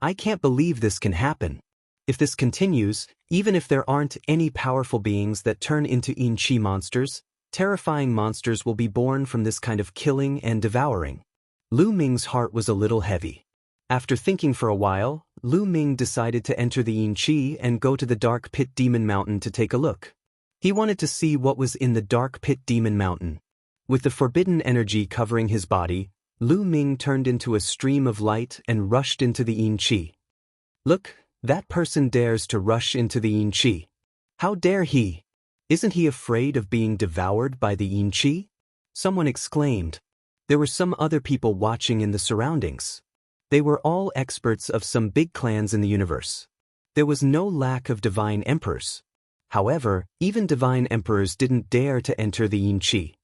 I can't believe this can happen. If this continues, even if there aren't any powerful beings that turn into Yin Qi monsters, terrifying monsters will be born from this kind of killing and devouring. Lu Ming's heart was a little heavy. After thinking for a while, Lu Ming decided to enter the Yin Qi and go to the Dark Pit Demon Mountain to take a look. He wanted to see what was in the Dark Pit Demon Mountain. With the forbidden energy covering his body, Lu Ming turned into a stream of light and rushed into the Yin Qi. Look, that person dares to rush into the Yin Qi. How dare he? Isn't he afraid of being devoured by the Yin Qi? Someone exclaimed. There were some other people watching in the surroundings. They were all experts of some big clans in the universe. There was no lack of divine emperors. However, even divine emperors didn't dare to enter the Yin Qi.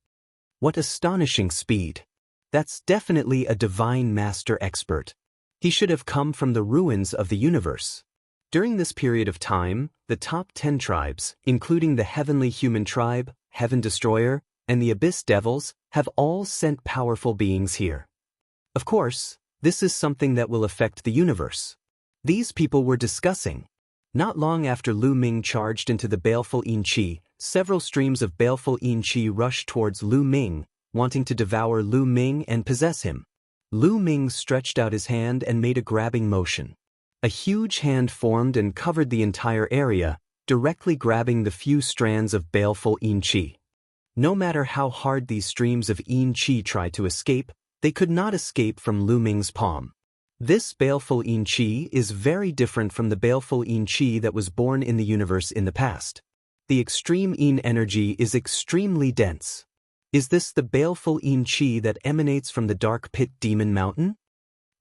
What astonishing speed! That's definitely a divine master expert. He should have come from the ruins of the universe. During this period of time, the top 10 tribes, including the Heavenly Human Tribe, Heaven Destroyer, and the Abyss Devils, have all sent powerful beings here. Of course, this is something that will affect the universe. These people were discussing. Not long after Lu Ming charged into the baleful Yin Qi, several streams of baleful Yin Qi rushed towards Lu Ming, wanting to devour Lu Ming and possess him. Lu Ming stretched out his hand and made a grabbing motion. A huge hand formed and covered the entire area, directly grabbing the few strands of baleful Yin Qi. No matter how hard these streams of Yin Qi tried to escape, they could not escape from Lu Ming's palm. This baleful Yin Qi is very different from the baleful Yin Qi that was born in the universe in the past. The extreme Yin energy is extremely dense. Is this the baleful Yin Qi that emanates from the dark pit demon mountain?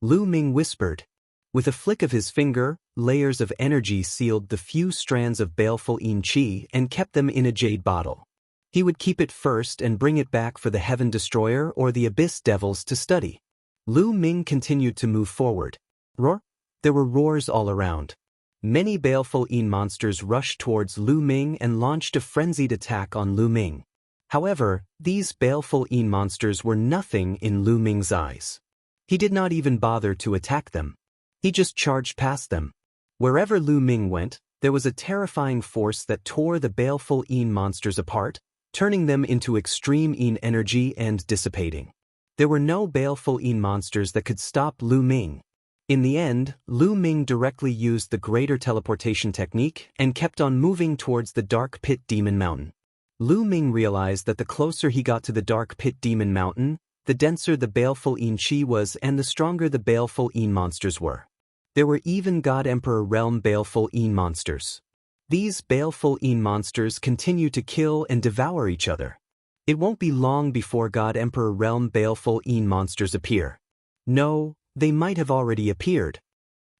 Lu Ming whispered. With a flick of his finger, layers of energy sealed the few strands of baleful Yin Qi and kept them in a jade bottle. He would keep it first and bring it back for the Heaven Destroyer or the Abyss Devils to study. Lu Ming continued to move forward. Roar! There were roars all around. Many baleful Yin monsters rushed towards Lu Ming and launched a frenzied attack on Lu Ming. However, these baleful Yin monsters were nothing in Lu Ming's eyes. He did not even bother to attack them. He just charged past them. Wherever Lu Ming went, there was a terrifying force that tore the baleful Yin monsters apart, turning them into extreme Yin energy and dissipating. There were no baleful Yin monsters that could stop Lu Ming. In the end, Lu Ming directly used the greater teleportation technique and kept on moving towards the dark pit demon mountain. Lu Ming realized that the closer he got to the dark pit demon mountain, the denser the baleful Yin Qi was and the stronger the baleful Yin monsters were. There were even God Emperor realm baleful Yin monsters. These baleful Yin monsters continue to kill and devour each other. It won't be long before God Emperor realm baleful Yin monsters appear. No, they might have already appeared.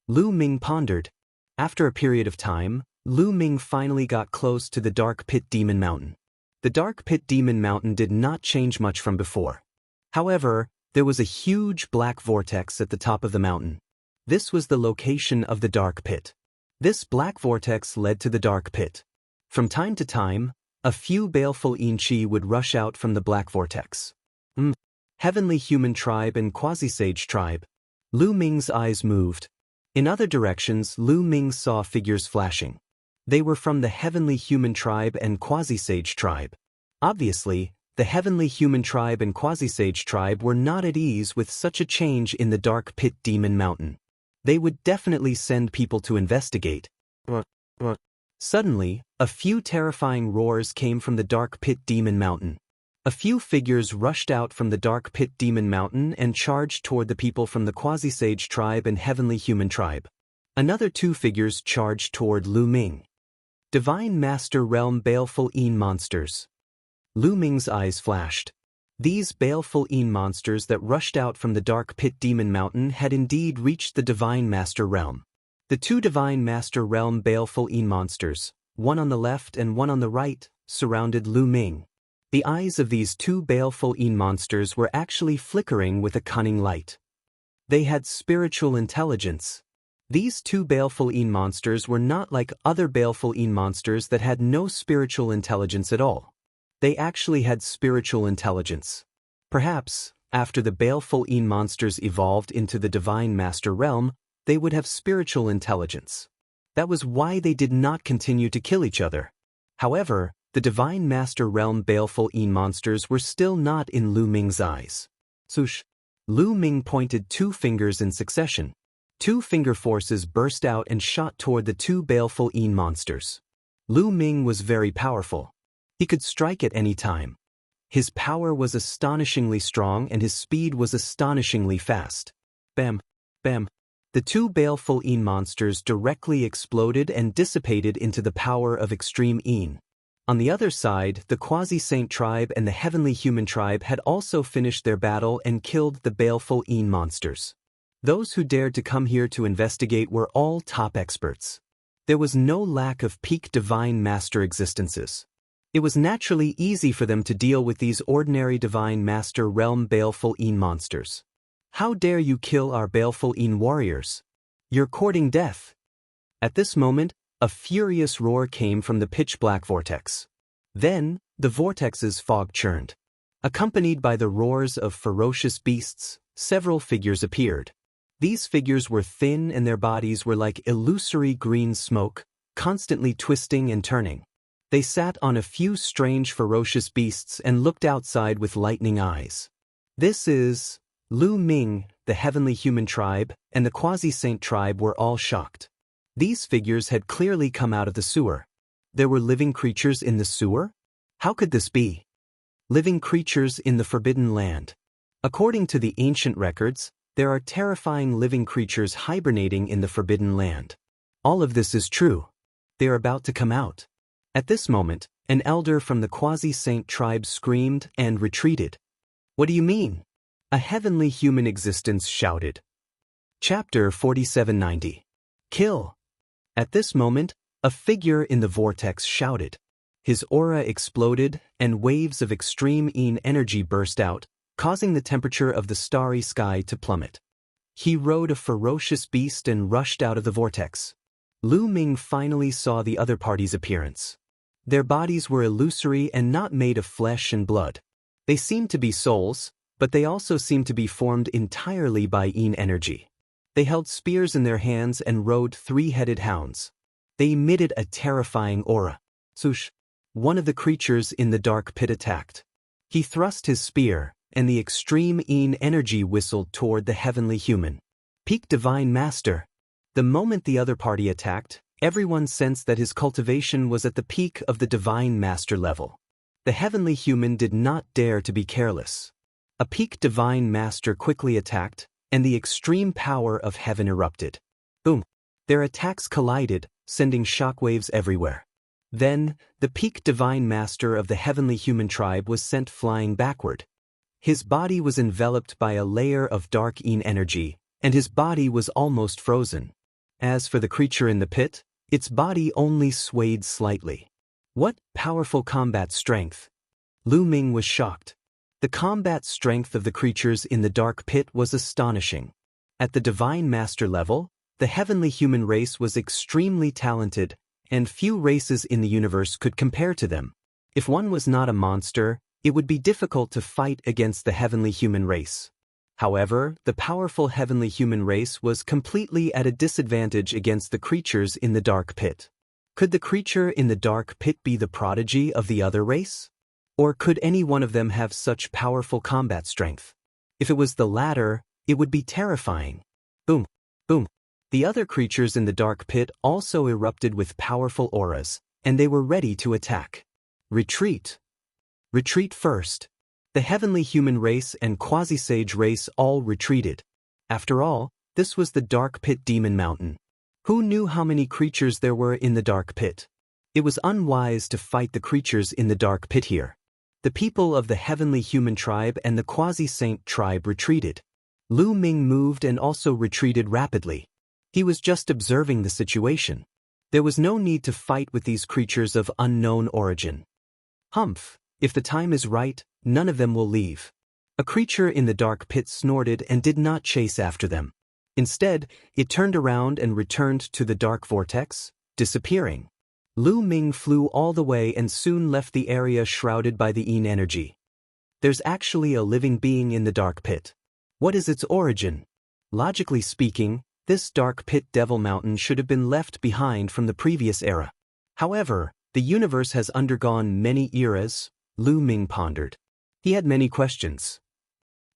Lu Ming pondered. After a period of time, Lu Ming finally got close to the dark pit demon mountain. The dark pit demon mountain did not change much from before. However, there was a huge black vortex at the top of the mountain. This was the location of the dark pit. This black vortex led to the dark pit. From time to time, a few baleful Yin Qi would rush out from the black vortex. Heavenly Human Tribe and Quasi-Sage Tribe. Lu Ming's eyes moved. In other directions, Lu Ming saw figures flashing. They were from the Heavenly Human Tribe and Quasi-Sage Tribe. Obviously, the Heavenly Human Tribe and Quasi-Sage Tribe were not at ease with such a change in the dark pit demon mountain. They would definitely send people to investigate. Suddenly, a few terrifying roars came from the dark pit demon mountain. A few figures rushed out from the dark pit demon mountain and charged toward the people from the Quasi-Sage Tribe and Heavenly Human Tribe. Another 2 figures charged toward Lu Ming. Divine Master Realm baleful Yin monsters. Lu Ming's eyes flashed. These baleful Yin monsters that rushed out from the dark pit demon mountain had indeed reached the Divine Master Realm. The 2 Divine Master Realm baleful Yin monsters, one on the left and one on the right, surrounded Lu Ming. The eyes of these 2 baleful Yin monsters were actually flickering with a cunning light. They had spiritual intelligence. These 2 baleful Yin monsters were not like other baleful Yin monsters that had no spiritual intelligence at all. They actually had spiritual intelligence. Perhaps, after the baleful Yin monsters evolved into the Divine Master Realm, they would have spiritual intelligence. That was why they did not continue to kill each other. However, the Divine Master Realm baleful Yin monsters were still not in Lu Ming's eyes. Swoosh! Lu Ming pointed 2 fingers in succession. 2 finger forces burst out and shot toward the 2 baleful Yin monsters. Lu Ming was very powerful. He could strike at any time. His power was astonishingly strong and his speed was astonishingly fast. Bam! Bam! The 2 baleful Yin monsters directly exploded and dissipated into the power of extreme Yin. On the other side, the Quasi-Saint Tribe and the Heavenly Human Tribe had also finished their battle and killed the baleful Yin monsters. Those who dared to come here to investigate were all top experts. There was no lack of peak Divine Master existences. It was naturally easy for them to deal with these ordinary Divine Master Realm baleful Yin monsters. How dare you kill our baleful Yin warriors? You're courting death. At this moment, a furious roar came from the pitch-black vortex. Then, the vortex's fog churned. Accompanied by the roars of ferocious beasts, several figures appeared. These figures were thin and their bodies were like illusory green smoke, constantly twisting and turning. They sat on a few strange ferocious beasts and looked outside with lightning eyes. This is Lu Ming, the heavenly human tribe, and the quasi-saint tribe were all shocked. These figures had clearly come out of the sewer. There were living creatures in the sewer? How could this be? Living creatures in the Forbidden Land. According to the ancient records, there are terrifying living creatures hibernating in the Forbidden Land. All of this is true. They are about to come out. At this moment, an elder from the quasi-saint tribe screamed and retreated. What do you mean? A heavenly human existence shouted. Chapter 4790. Kill. At this moment, a figure in the vortex shouted. His aura exploded, and waves of extreme Yin energy burst out, causing the temperature of the starry sky to plummet. He rode a ferocious beast and rushed out of the vortex. Lu Ming finally saw the other party's appearance. Their bodies were illusory and not made of flesh and blood. They seemed to be souls, but they also seemed to be formed entirely by Yin energy. They held spears in their hands and rode three-headed hounds. They emitted a terrifying aura. Swoosh! One of the creatures in the dark pit attacked. He thrust his spear, and the extreme Yin energy whistled toward the heavenly human. Peak Divine Master. The moment the other party attacked, everyone sensed that his cultivation was at the peak of the Divine Master level. The heavenly human did not dare to be careless. A peak Divine Master quickly attacked, and the extreme power of heaven erupted. Boom! Their attacks collided, sending shockwaves everywhere. Then, the peak Divine Master of the heavenly human tribe was sent flying backward. His body was enveloped by a layer of dark Yin energy, and his body was almost frozen. As for the creature in the pit, its body only swayed slightly. What powerful combat strength! Lu Ming was shocked. The combat strength of the creatures in the dark pit was astonishing. At the Divine Master level, the heavenly human race was extremely talented, and few races in the universe could compare to them. If one was not a monster, it would be difficult to fight against the heavenly human race. However, the powerful heavenly human race was completely at a disadvantage against the creatures in the dark pit. Could the creature in the dark pit be the prodigy of the other race? Or could any one of them have such powerful combat strength? If it was the latter, it would be terrifying. Boom! Boom! The other creatures in the dark pit also erupted with powerful auras, and they were ready to attack. Retreat! Retreat first. The heavenly human race and quasi-sage race all retreated. After all, this was the dark pit demon mountain. Who knew how many creatures there were in the dark pit? It was unwise to fight the creatures in the dark pit here. The people of the heavenly human tribe and the quasi-saint tribe retreated. Lu Ming moved and also retreated rapidly. He was just observing the situation. There was no need to fight with these creatures of unknown origin. Humph! If the time is right, none of them will leave. A creature in the dark pit snorted and did not chase after them. Instead, it turned around and returned to the dark vortex, disappearing. Lu Ming flew all the way and soon left the area shrouded by the Yin energy. There's actually a living being in the dark pit. What is its origin? Logically speaking, this dark pit devil mountain should have been left behind from the previous era. However, the universe has undergone many eras, Lu Ming pondered. He had many questions.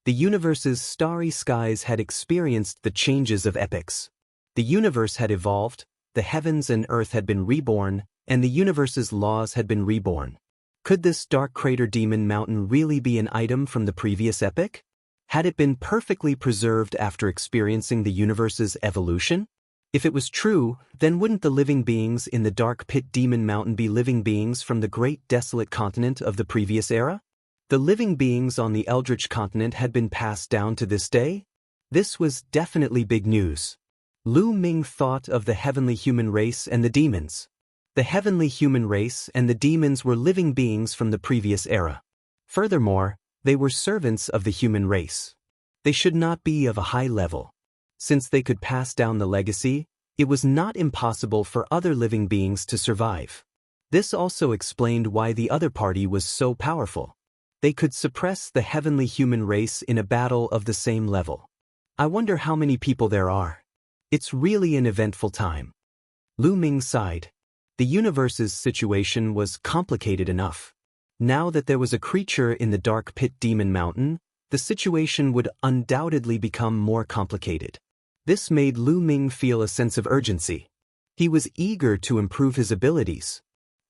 The universe's starry skies had experienced the changes of epochs. The universe had evolved, the heavens and earth had been reborn, and the universe's laws had been reborn. Could this dark crater demon mountain really be an item from the previous epoch? Had it been perfectly preserved after experiencing the universe's evolution? If it was true, then wouldn't the living beings in the dark pit demon mountain be living beings from the great desolate continent of the previous era? The living beings on the Eldritch continent had been passed down to this day? This was definitely big news. Lu Ming thought of the heavenly human race and the demons. The heavenly human race and the demons were living beings from the previous era. Furthermore, they were servants of the human race. They should not be of a high level. Since they could pass down the legacy, it was not impossible for other living beings to survive. This also explained why the other party was so powerful. They could suppress the heavenly human race in a battle of the same level. I wonder how many people there are. It's really an eventful time. Lu Ming sighed. The universe's situation was complicated enough. Now that there was a creature in the dark pit demon mountain, the situation would undoubtedly become more complicated. This made Lu Ming feel a sense of urgency. He was eager to improve his abilities.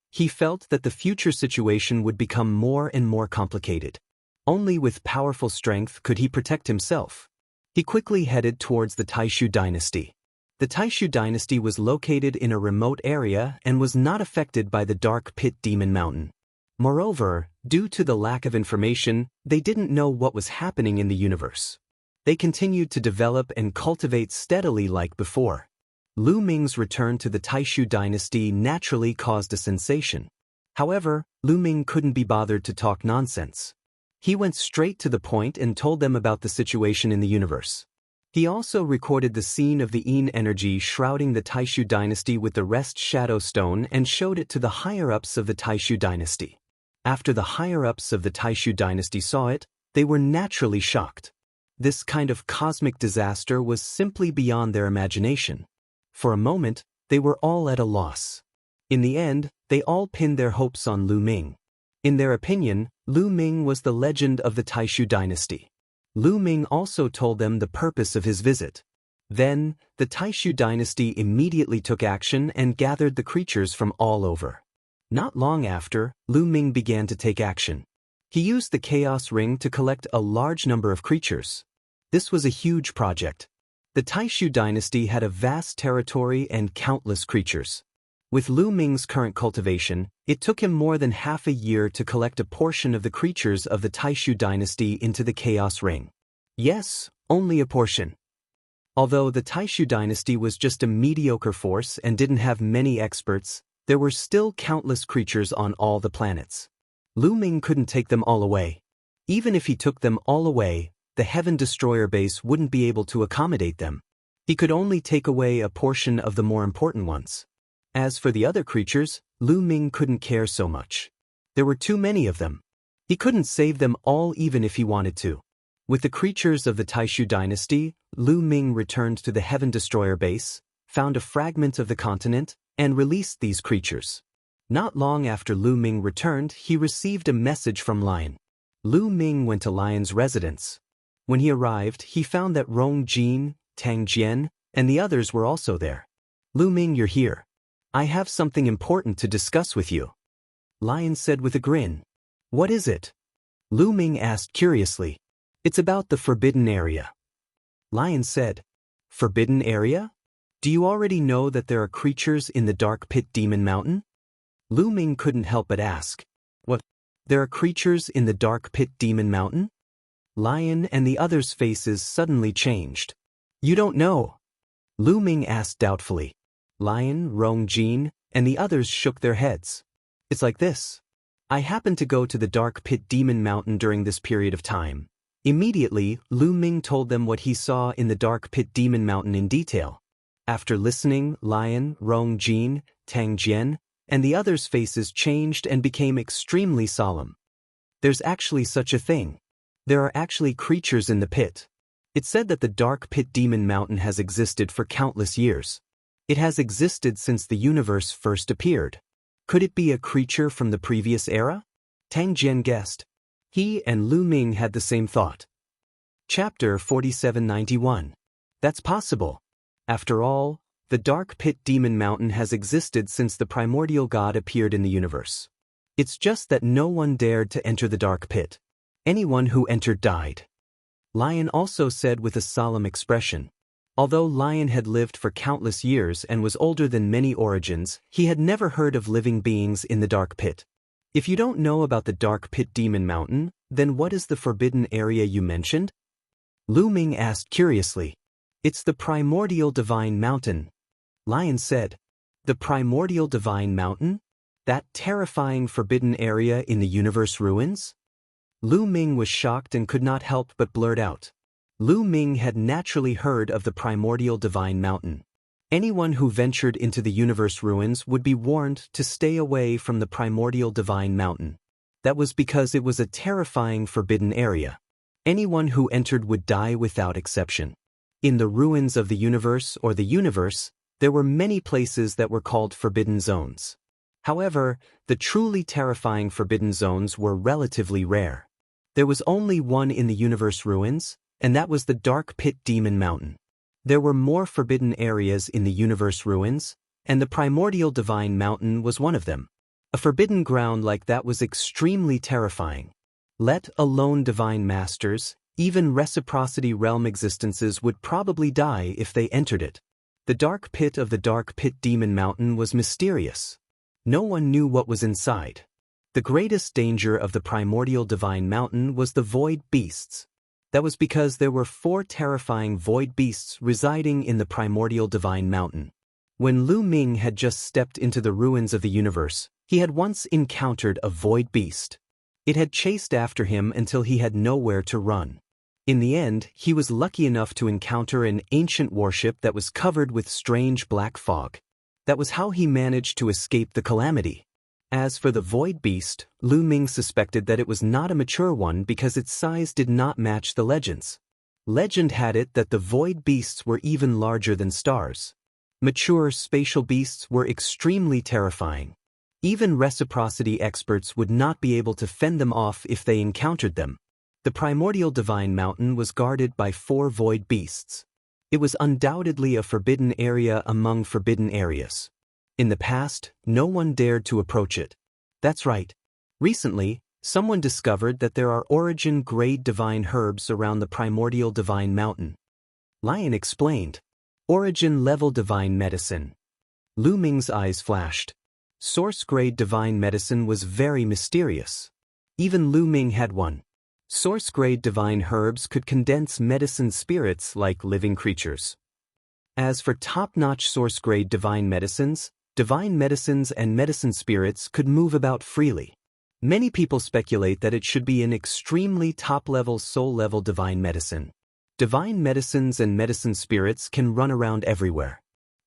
He felt that the future situation would become more and more complicated. Only with powerful strength could he protect himself. He quickly headed towards the Taishu dynasty. The Taishu dynasty was located in a remote area and was not affected by the dark pit demon mountain. Moreover, due to the lack of information, they didn't know what was happening in the universe. They continued to develop and cultivate steadily like before. Lu Ming's return to the Taishu dynasty naturally caused a sensation. However, Lu Ming couldn't be bothered to talk nonsense. He went straight to the point and told them about the situation in the universe. He also recorded the scene of the Yin energy shrouding the Taishu dynasty with the rest shadow stone and showed it to the higher-ups of the Taishu dynasty. After the higher-ups of the Taishu dynasty saw it, they were naturally shocked. This kind of cosmic disaster was simply beyond their imagination. For a moment, they were all at a loss. In the end, they all pinned their hopes on Lu Ming. In their opinion, Lu Ming was the legend of the Taishu dynasty. Lu Ming also told them the purpose of his visit. Then, the Taishu dynasty immediately took action and gathered the creatures from all over. Not long after, Lu Ming began to take action. He used the Chaos Ring to collect a large number of creatures. This was a huge project. The Taishu dynasty had a vast territory and countless creatures. With Lu Ming's current cultivation, it took him more than half a year to collect a portion of the creatures of the Taishu dynasty into the Chaos Ring. Yes, only a portion. Although the Taishu dynasty was just a mediocre force and didn't have many experts, there were still countless creatures on all the planets. Lu Ming couldn't take them all away. Even if he took them all away, the Heaven Destroyer base wouldn't be able to accommodate them. He could only take away a portion of the more important ones. As for the other creatures, Lu Ming couldn't care so much. There were too many of them. He couldn't save them all even if he wanted to. With the creatures of the Taishu dynasty, Lu Ming returned to the Heaven Destroyer base, found a fragment of the continent, and released these creatures. Not long after Lu Ming returned, he received a message from Lion. Lu Ming went to Lion's residence. When he arrived, he found that Rong Jin, Tang Jian, and the others were also there. Lu Ming, you're here. I have something important to discuss with you. Lion said with a grin. What is it? Lu Ming asked curiously. It's about the Forbidden Area. Lion said. Forbidden Area? Do you already know that there are creatures in the Dark Pit Demon Mountain? Lu Ming couldn't help but ask. What? There are creatures in the Dark Pit Demon Mountain? Lion and the others' faces suddenly changed. You don't know? Lu Ming asked doubtfully. Lion, Rong Jin, and the others shook their heads. It's like this. I happened to go to the Dark Pit Demon Mountain during this period of time. Immediately, Lu Ming told them what he saw in the Dark Pit Demon Mountain in detail. After listening, Lion, Rong Jin, Tang Jian, and the others' faces changed and became extremely solemn. There's actually such a thing. There are actually creatures in the pit. It's said that the Dark Pit Demon Mountain has existed for countless years. It has existed since the universe first appeared. Could it be a creature from the previous era? Tang Jian guessed. He and Lu Ming had the same thought. Chapter 4791. That's possible. After all, the Dark Pit Demon Mountain has existed since the primordial god appeared in the universe. It's just that no one dared to enter the Dark Pit. Anyone who entered died. Lion also said with a solemn expression. Although Lion had lived for countless years and was older than many origins, he had never heard of living beings in the Dark Pit. If you don't know about the Dark Pit Demon Mountain, then what is the forbidden area you mentioned? Lu Ming asked curiously. It's the primordial divine mountain. Lion said. The primordial divine mountain? That terrifying forbidden area in the universe ruins? Lu Ming was shocked and could not help but blurt out. Lu Ming had naturally heard of the primordial divine mountain. Anyone who ventured into the universe ruins would be warned to stay away from the primordial divine mountain. That was because it was a terrifying forbidden area. Anyone who entered would die without exception. In the ruins of the universe or the universe, there were many places that were called forbidden zones. However, the truly terrifying forbidden zones were relatively rare. There was only one in the universe ruins, and that was the Dark Pit Demon Mountain. There were more forbidden areas in the universe ruins, and the primordial divine mountain was one of them. A forbidden ground like that was extremely terrifying. Let alone divine masters, even reciprocity realm existences would probably die if they entered it. The dark pit of the Dark Pit Demon Mountain was mysterious. No one knew what was inside. The greatest danger of the primordial divine mountain was the void beasts. That was because there were 4 terrifying void beasts residing in the primordial divine mountain. When Lu Ming had just stepped into the ruins of the universe, he had once encountered a void beast. It had chased after him until he had nowhere to run. In the end, he was lucky enough to encounter an ancient warship that was covered with strange black fog. That was how he managed to escape the calamity. As for the void beast, Lu Ming suspected that it was not a mature one because its size did not match the legends. Legend had it that the void beasts were even larger than stars. Mature spatial beasts were extremely terrifying. Even reciprocity experts would not be able to fend them off if they encountered them. The primordial divine mountain was guarded by 4 void beasts. It was undoubtedly a forbidden area among forbidden areas. In the past, no one dared to approach it. That's right. Recently, someone discovered that there are origin-grade divine herbs around the primordial divine mountain. Lion explained. Origin-level divine medicine. Lu Ming's eyes flashed. Source-grade divine medicine was very mysterious. Even Lu Ming had one. Source-grade divine herbs could condense medicine spirits like living creatures. As for top-notch source-grade divine medicines and medicine spirits could move about freely. Many people speculate that it should be an extremely top-level soul-level divine medicine. Divine medicines and medicine spirits can run around everywhere.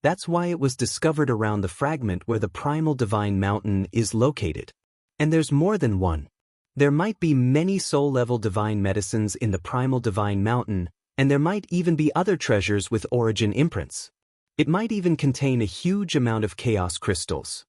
That's why it was discovered around the fragment where the primal divine mountain is located. And there's more than one. There might be many soul-level divine medicines in the primal divine mountain, and there might even be other treasures with origin imprints. It might even contain a huge amount of chaos crystals.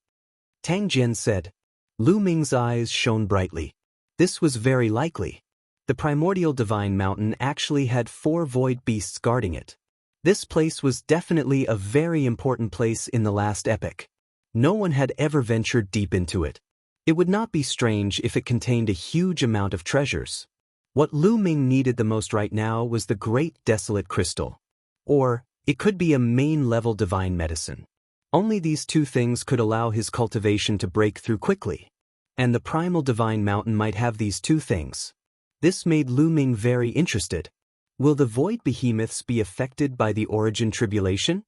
Tang Jian said. Lu Ming's eyes shone brightly. This was very likely. The primordial divine mountain actually had 4 void beasts guarding it. This place was definitely a very important place in the last epoch. No one had ever ventured deep into it. It would not be strange if it contained a huge amount of treasures. What Lu Ming needed the most right now was the Great Desolate Crystal. Or, it could be a main-level divine medicine. Only these 2 things could allow his cultivation to break through quickly. And the primal divine mountain might have these 2 things. This made Lu Ming very interested. Will the void behemoths be affected by the origin tribulation?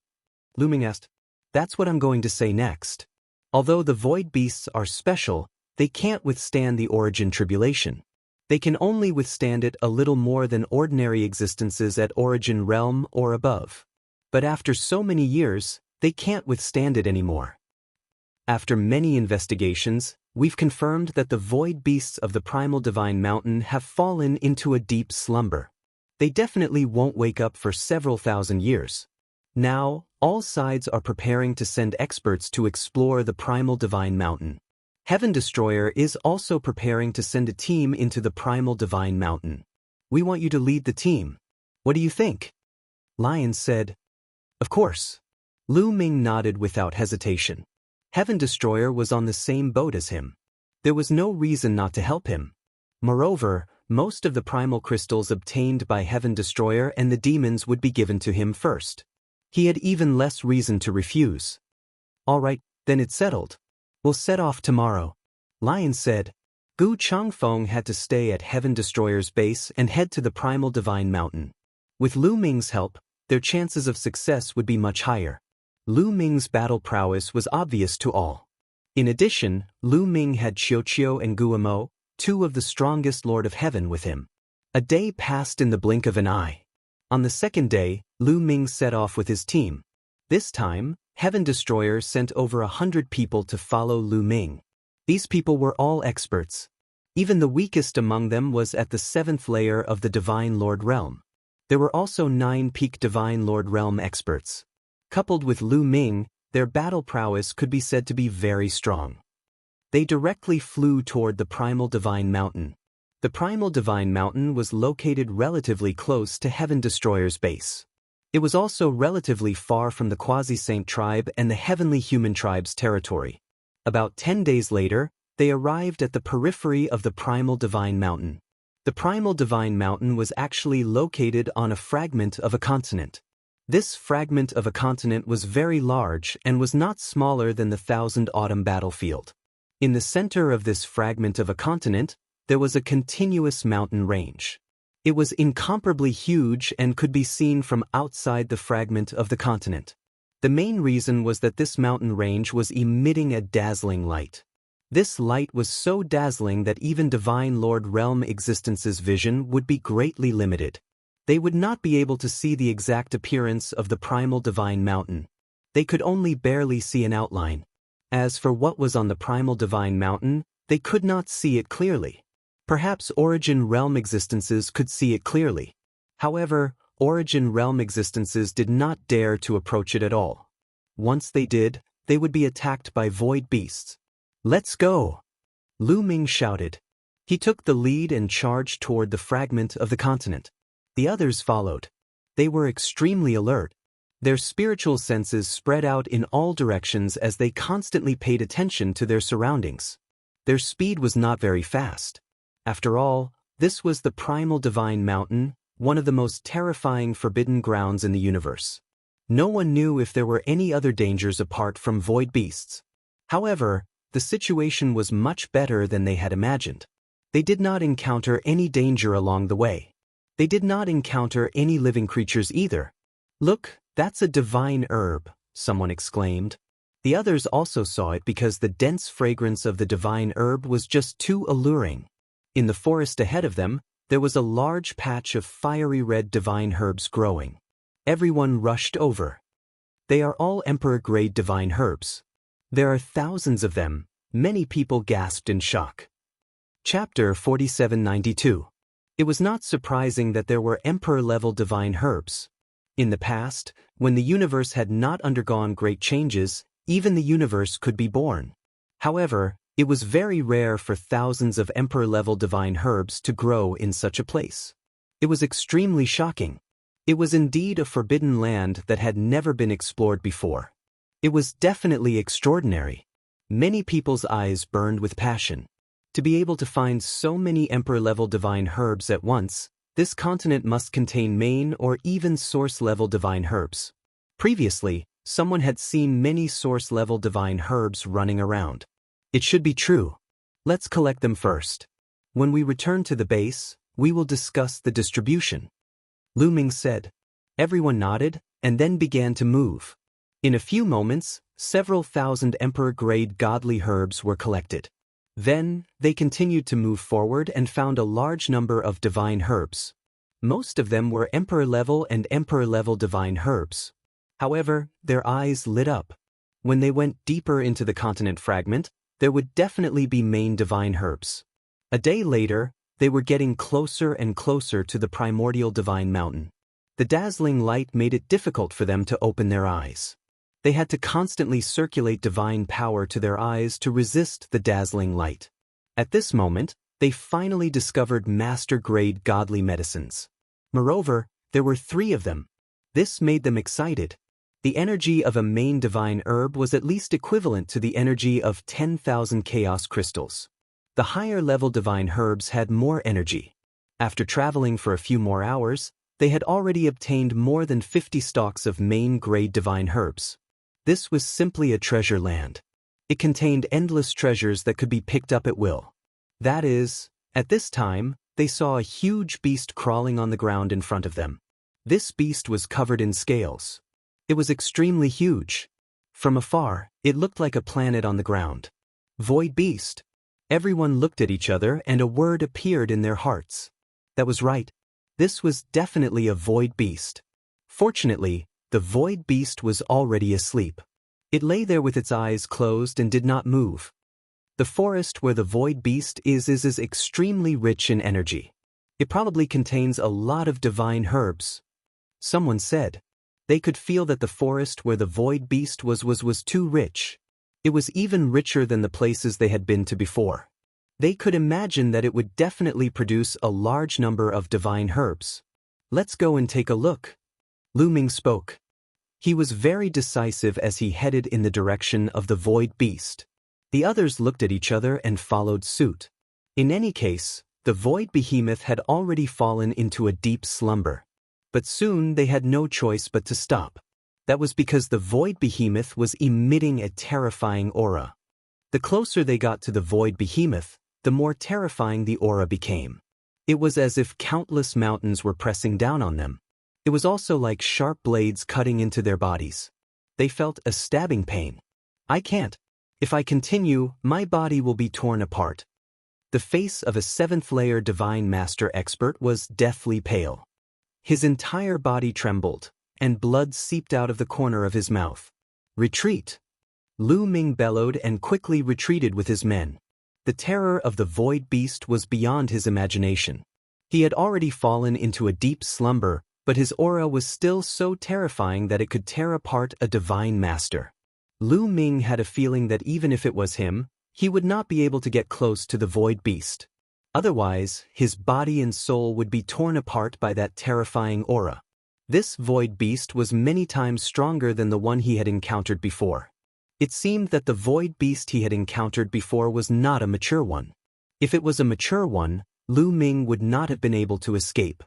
Lu Ming asked. That's what I'm going to say next. Although the void beasts are special, they can't withstand the origin tribulation. They can only withstand it a little more than ordinary existences at origin realm or above. But after so many years, they can't withstand it anymore. After many investigations, we've confirmed that the void beasts of the primal divine mountain have fallen into a deep slumber. They definitely won't wake up for several thousand years. Now, all sides are preparing to send experts to explore the primal divine mountain. Heaven Destroyer is also preparing to send a team into the primal divine mountain. We want you to lead the team. What do you think? Lion said. Of course. Lu Ming nodded without hesitation. Heaven Destroyer was on the same boat as him. There was no reason not to help him. Moreover, most of the primal crystals obtained by Heaven Destroyer and the demons would be given to him first. He had even less reason to refuse. All right, then it's settled. We'll set off tomorrow. Lion said. Gu Changfeng had to stay at Heaven Destroyer's base and head to the primal divine mountain. With Lu Ming's help, their chances of success would be much higher. Lu Ming's battle prowess was obvious to all. In addition, Lu Ming had Qiuqiu and Guamo, 2 of the strongest Lord of Heaven with him. A day passed in the blink of an eye. On the second day, Lu Ming set off with his team. This time, Heaven Destroyer sent over 100 people to follow Lu Ming. These people were all experts. Even the weakest among them was at the 7th layer of the Divine Lord Realm. There were also 9 peak Divine Lord Realm experts. Coupled with Lu Ming, their battle prowess could be said to be very strong. They directly flew toward the Primal Divine Mountain. The Primal Divine Mountain was located relatively close to Heaven Destroyer's base. It was also relatively far from the Quasi-Saint tribe and the Heavenly Human tribe's territory. About 10 days later, they arrived at the periphery of the Primal Divine Mountain. The Primal Divine Mountain was actually located on a fragment of a continent. This fragment of a continent was very large and was not smaller than the Thousand Autumn battlefield. In the center of this fragment of a continent, there was a continuous mountain range. It was incomparably huge and could be seen from outside the fragment of the continent. The main reason was that this mountain range was emitting a dazzling light. This light was so dazzling that even Divine Lord Realm existence's vision would be greatly limited. They would not be able to see the exact appearance of the Primal Divine Mountain. They could only barely see an outline. As for what was on the Primal Divine Mountain, they could not see it clearly. Perhaps Origin Realm existences could see it clearly. However, Origin Realm existences did not dare to approach it at all. Once they did, they would be attacked by void beasts. "Let's go!" Lu Ming shouted. He took the lead and charged toward the fragment of the continent. The others followed. They were extremely alert. Their spiritual senses spread out in all directions as they constantly paid attention to their surroundings. Their speed was not very fast. After all, this was the Primal Divine Mountain, one of the most terrifying forbidden grounds in the universe. No one knew if there were any other dangers apart from void beasts. However, the situation was much better than they had imagined. They did not encounter any danger along the way. They did not encounter any living creatures either. "Look, that's a divine herb," someone exclaimed. The others also saw it because the dense fragrance of the divine herb was just too alluring. In the forest ahead of them, there was a large patch of fiery red divine herbs growing. Everyone rushed over. They are all Emperor-grade divine herbs. There are thousands of them. Many people gasped in shock. Chapter 4792. It was not surprising that there were Emperor-level divine herbs. In the past, when the universe had not undergone great changes, even the universe could be born. However, it was very rare for thousands of Emperor-level divine herbs to grow in such a place. It was extremely shocking. It was indeed a forbidden land that had never been explored before. It was definitely extraordinary. Many people's eyes burned with passion. To be able to find so many Emperor-level divine herbs at once, this continent must contain main or even source-level divine herbs. Previously, someone had seen many source-level divine herbs running around. It should be true. Let's collect them first. When we return to the base, we will discuss the distribution. Lu Ming said. Everyone nodded, and then began to move. In a few moments, several thousand Emperor-grade godly herbs were collected. Then, they continued to move forward and found a large number of divine herbs. Most of them were Emperor-level and Emperor-level divine herbs. However, their eyes lit up. When they went deeper into the continent fragment, there would definitely be main divine herbs. A day later, they were getting closer and closer to the primordial divine mountain. The dazzling light made it difficult for them to open their eyes. They had to constantly circulate divine power to their eyes to resist the dazzling light. At this moment, they finally discovered master-grade godly medicines. Moreover, there were 3 of them. This made them excited. The energy of a main divine herb was at least equivalent to the energy of 10,000 chaos crystals. The higher-level divine herbs had more energy. After traveling for a few more hours, they had already obtained more than 50 stalks of main-grade divine herbs. This was simply a treasure land. It contained endless treasures that could be picked up at will. That is, at this time, they saw a huge beast crawling on the ground in front of them. This beast was covered in scales. It was extremely huge. From afar, it looked like a planet on the ground. Void beast. Everyone looked at each other and a word appeared in their hearts. That was right. This was definitely a void beast. Fortunately, the void beast was already asleep. It lay there with its eyes closed and did not move. The forest where the void beast is extremely rich in energy. It probably contains a lot of divine herbs. Someone said. They could feel that the forest where the void beast was too rich. It was even richer than the places they had been to before. They could imagine that it would definitely produce a large number of divine herbs. Let's go and take a look. Lu Ming spoke. He was very decisive as he headed in the direction of the void beast. The others looked at each other and followed suit. In any case, the void behemoth had already fallen into a deep slumber. But soon they had no choice but to stop. That was because the void behemoth was emitting a terrifying aura. The closer they got to the void behemoth, the more terrifying the aura became. It was as if countless mountains were pressing down on them. It was also like sharp blades cutting into their bodies. They felt a stabbing pain. I can't. If I continue, my body will be torn apart. The face of a seventh-layer Divine Master expert was deathly pale. His entire body trembled, and blood seeped out of the corner of his mouth. Retreat! Lu Ming bellowed and quickly retreated with his men. The terror of the void beast was beyond his imagination. He had already fallen into a deep slumber, but his aura was still so terrifying that it could tear apart a Divine Master. Lu Ming had a feeling that even if it was him, he would not be able to get close to the void beast. Otherwise, his body and soul would be torn apart by that terrifying aura. This void beast was many times stronger than the one he had encountered before. It seemed that the void beast he had encountered before was not a mature one. If it was a mature one, Lu Ming would not have been able to escape.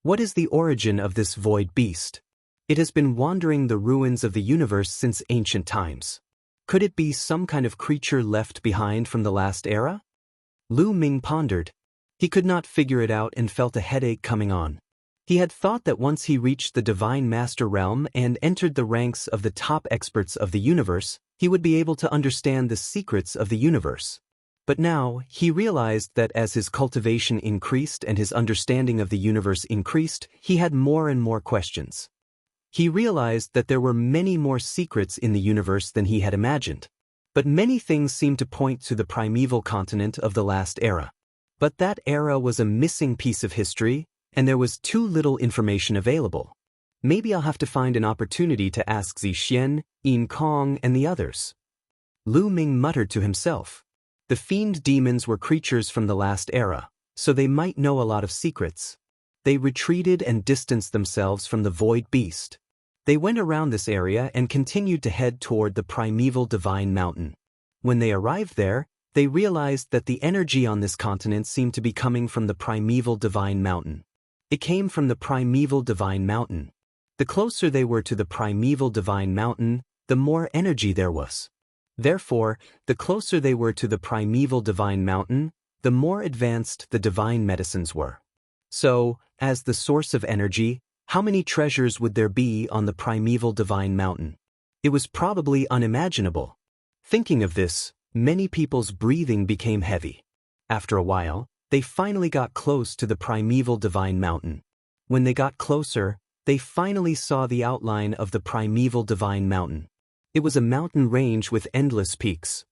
What is the origin of this void beast? It has been wandering the ruins of the universe since ancient times. Could it be some kind of creature left behind from the last era? Lu Ming pondered. He could not figure it out and felt a headache coming on. He had thought that once he reached the Divine Master realm and entered the ranks of the top experts of the universe, he would be able to understand the secrets of the universe. But now, he realized that as his cultivation increased and his understanding of the universe increased, he had more and more questions. He realized that there were many more secrets in the universe than he had imagined. But many things seemed to point to the primeval continent of the last era. But that era was a missing piece of history, and there was too little information available. Maybe I'll have to find an opportunity to ask Zixian, Yin Kong, and the others. Lu Ming muttered to himself. The fiend demons were creatures from the last era, so they might know a lot of secrets. They retreated and distanced themselves from the void beast. They went around this area and continued to head toward the primeval divine mountain. When they arrived there, they realized that the energy on this continent seemed to be coming from the primeval divine mountain. It came from the primeval divine mountain. The closer they were to the primeval divine mountain, the more energy there was. Therefore, the closer they were to the primeval divine mountain, the more advanced the divine medicines were. So, as the source of energy, how many treasures would there be on the primeval divine mountain? It was probably unimaginable. Thinking of this, many people's breathing became heavy. After a while, they finally got close to the primeval divine mountain. When they got closer, they finally saw the outline of the primeval divine mountain. It was a mountain range with endless peaks.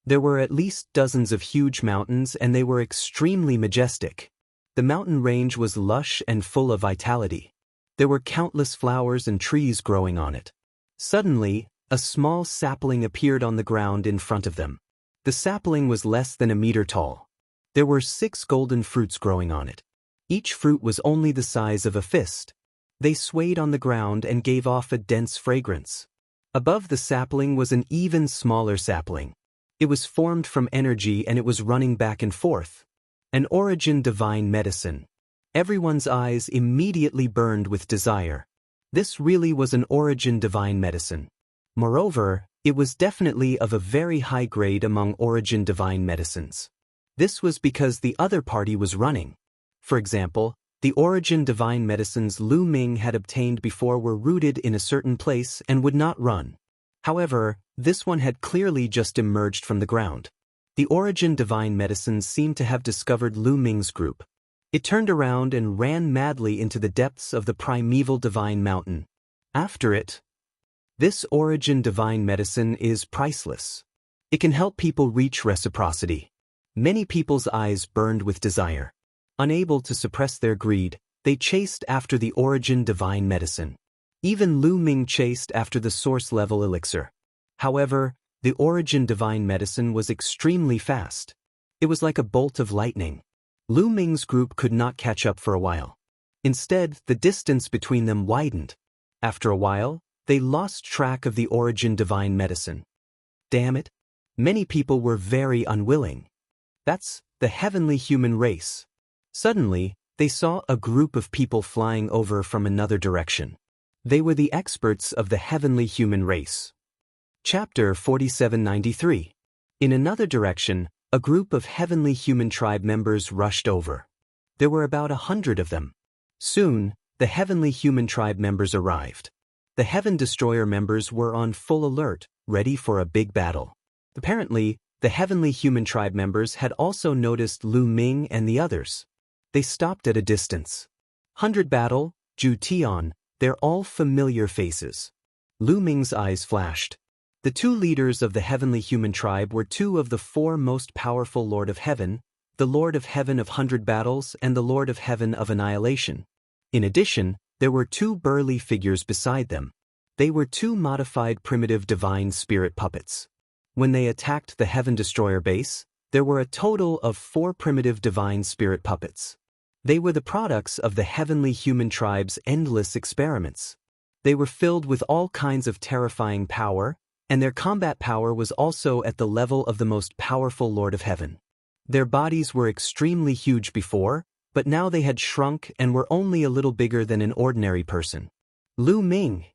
There were at least dozens of huge mountains, and they were extremely majestic. The mountain range was lush and full of vitality. There were countless flowers and trees growing on it. Suddenly, a small sapling appeared on the ground in front of them. The sapling was less than a meter tall. There were 6 golden fruits growing on it. Each fruit was only the size of a fist. They swayed on the ground and gave off a dense fragrance. Above the sapling was an even smaller sapling. It was formed from energy and it was running back and forth. An origin divine medicine. Everyone's eyes immediately burned with desire. This really was an origin divine medicine. Moreover, it was definitely of a very high grade among origin divine medicines. This was because the other party was running. For example, the origin divine medicines Lu Ming had obtained before were rooted in a certain place and would not run. However, this one had clearly just emerged from the ground. The origin divine medicines seemed to have discovered Lu Ming's group. It turned around and ran madly into the depths of the primeval divine mountain. After it, this origin divine medicine is priceless. It can help people reach reciprocity. Many people's eyes burned with desire. Unable to suppress their greed, they chased after the origin divine medicine. Even Lu Ming chased after the source-level elixir. However, the origin divine medicine was extremely fast. It was like a bolt of lightning. Lu Ming's group could not catch up for a while. Instead, the distance between them widened. After a while, they lost track of the origin divine medicine. Damn it! Many people were very unwilling. That's the heavenly human race. Suddenly, they saw a group of people flying over from another direction. They were the experts of the heavenly human race. Chapter 4793. In another direction, a group of heavenly human tribe members rushed over. There were about 100 of them. Soon, the heavenly human tribe members arrived. The Heaven Destroyer members were on full alert, ready for a big battle. Apparently, the heavenly human tribe members had also noticed Lu Ming and the others. They stopped at a distance. 100 Battle, Zhu Tian, they're all familiar faces. Lu Ming's eyes flashed. The two leaders of the heavenly human tribe were two of the four most powerful Lord of Heaven, the Lord of Heaven of 100 Battles and the Lord of Heaven of Annihilation. In addition, there were two burly figures beside them. They were two modified primitive divine spirit puppets. When they attacked the Heaven Destroyer base, there were a total of 4 primitive divine spirit puppets. They were the products of the heavenly human tribe's endless experiments. They were filled with all kinds of terrifying power, and their combat power was also at the level of the most powerful Lord of Heaven. Their bodies were extremely huge before, but now they had shrunk and were only a little bigger than an ordinary person. Lu Ming,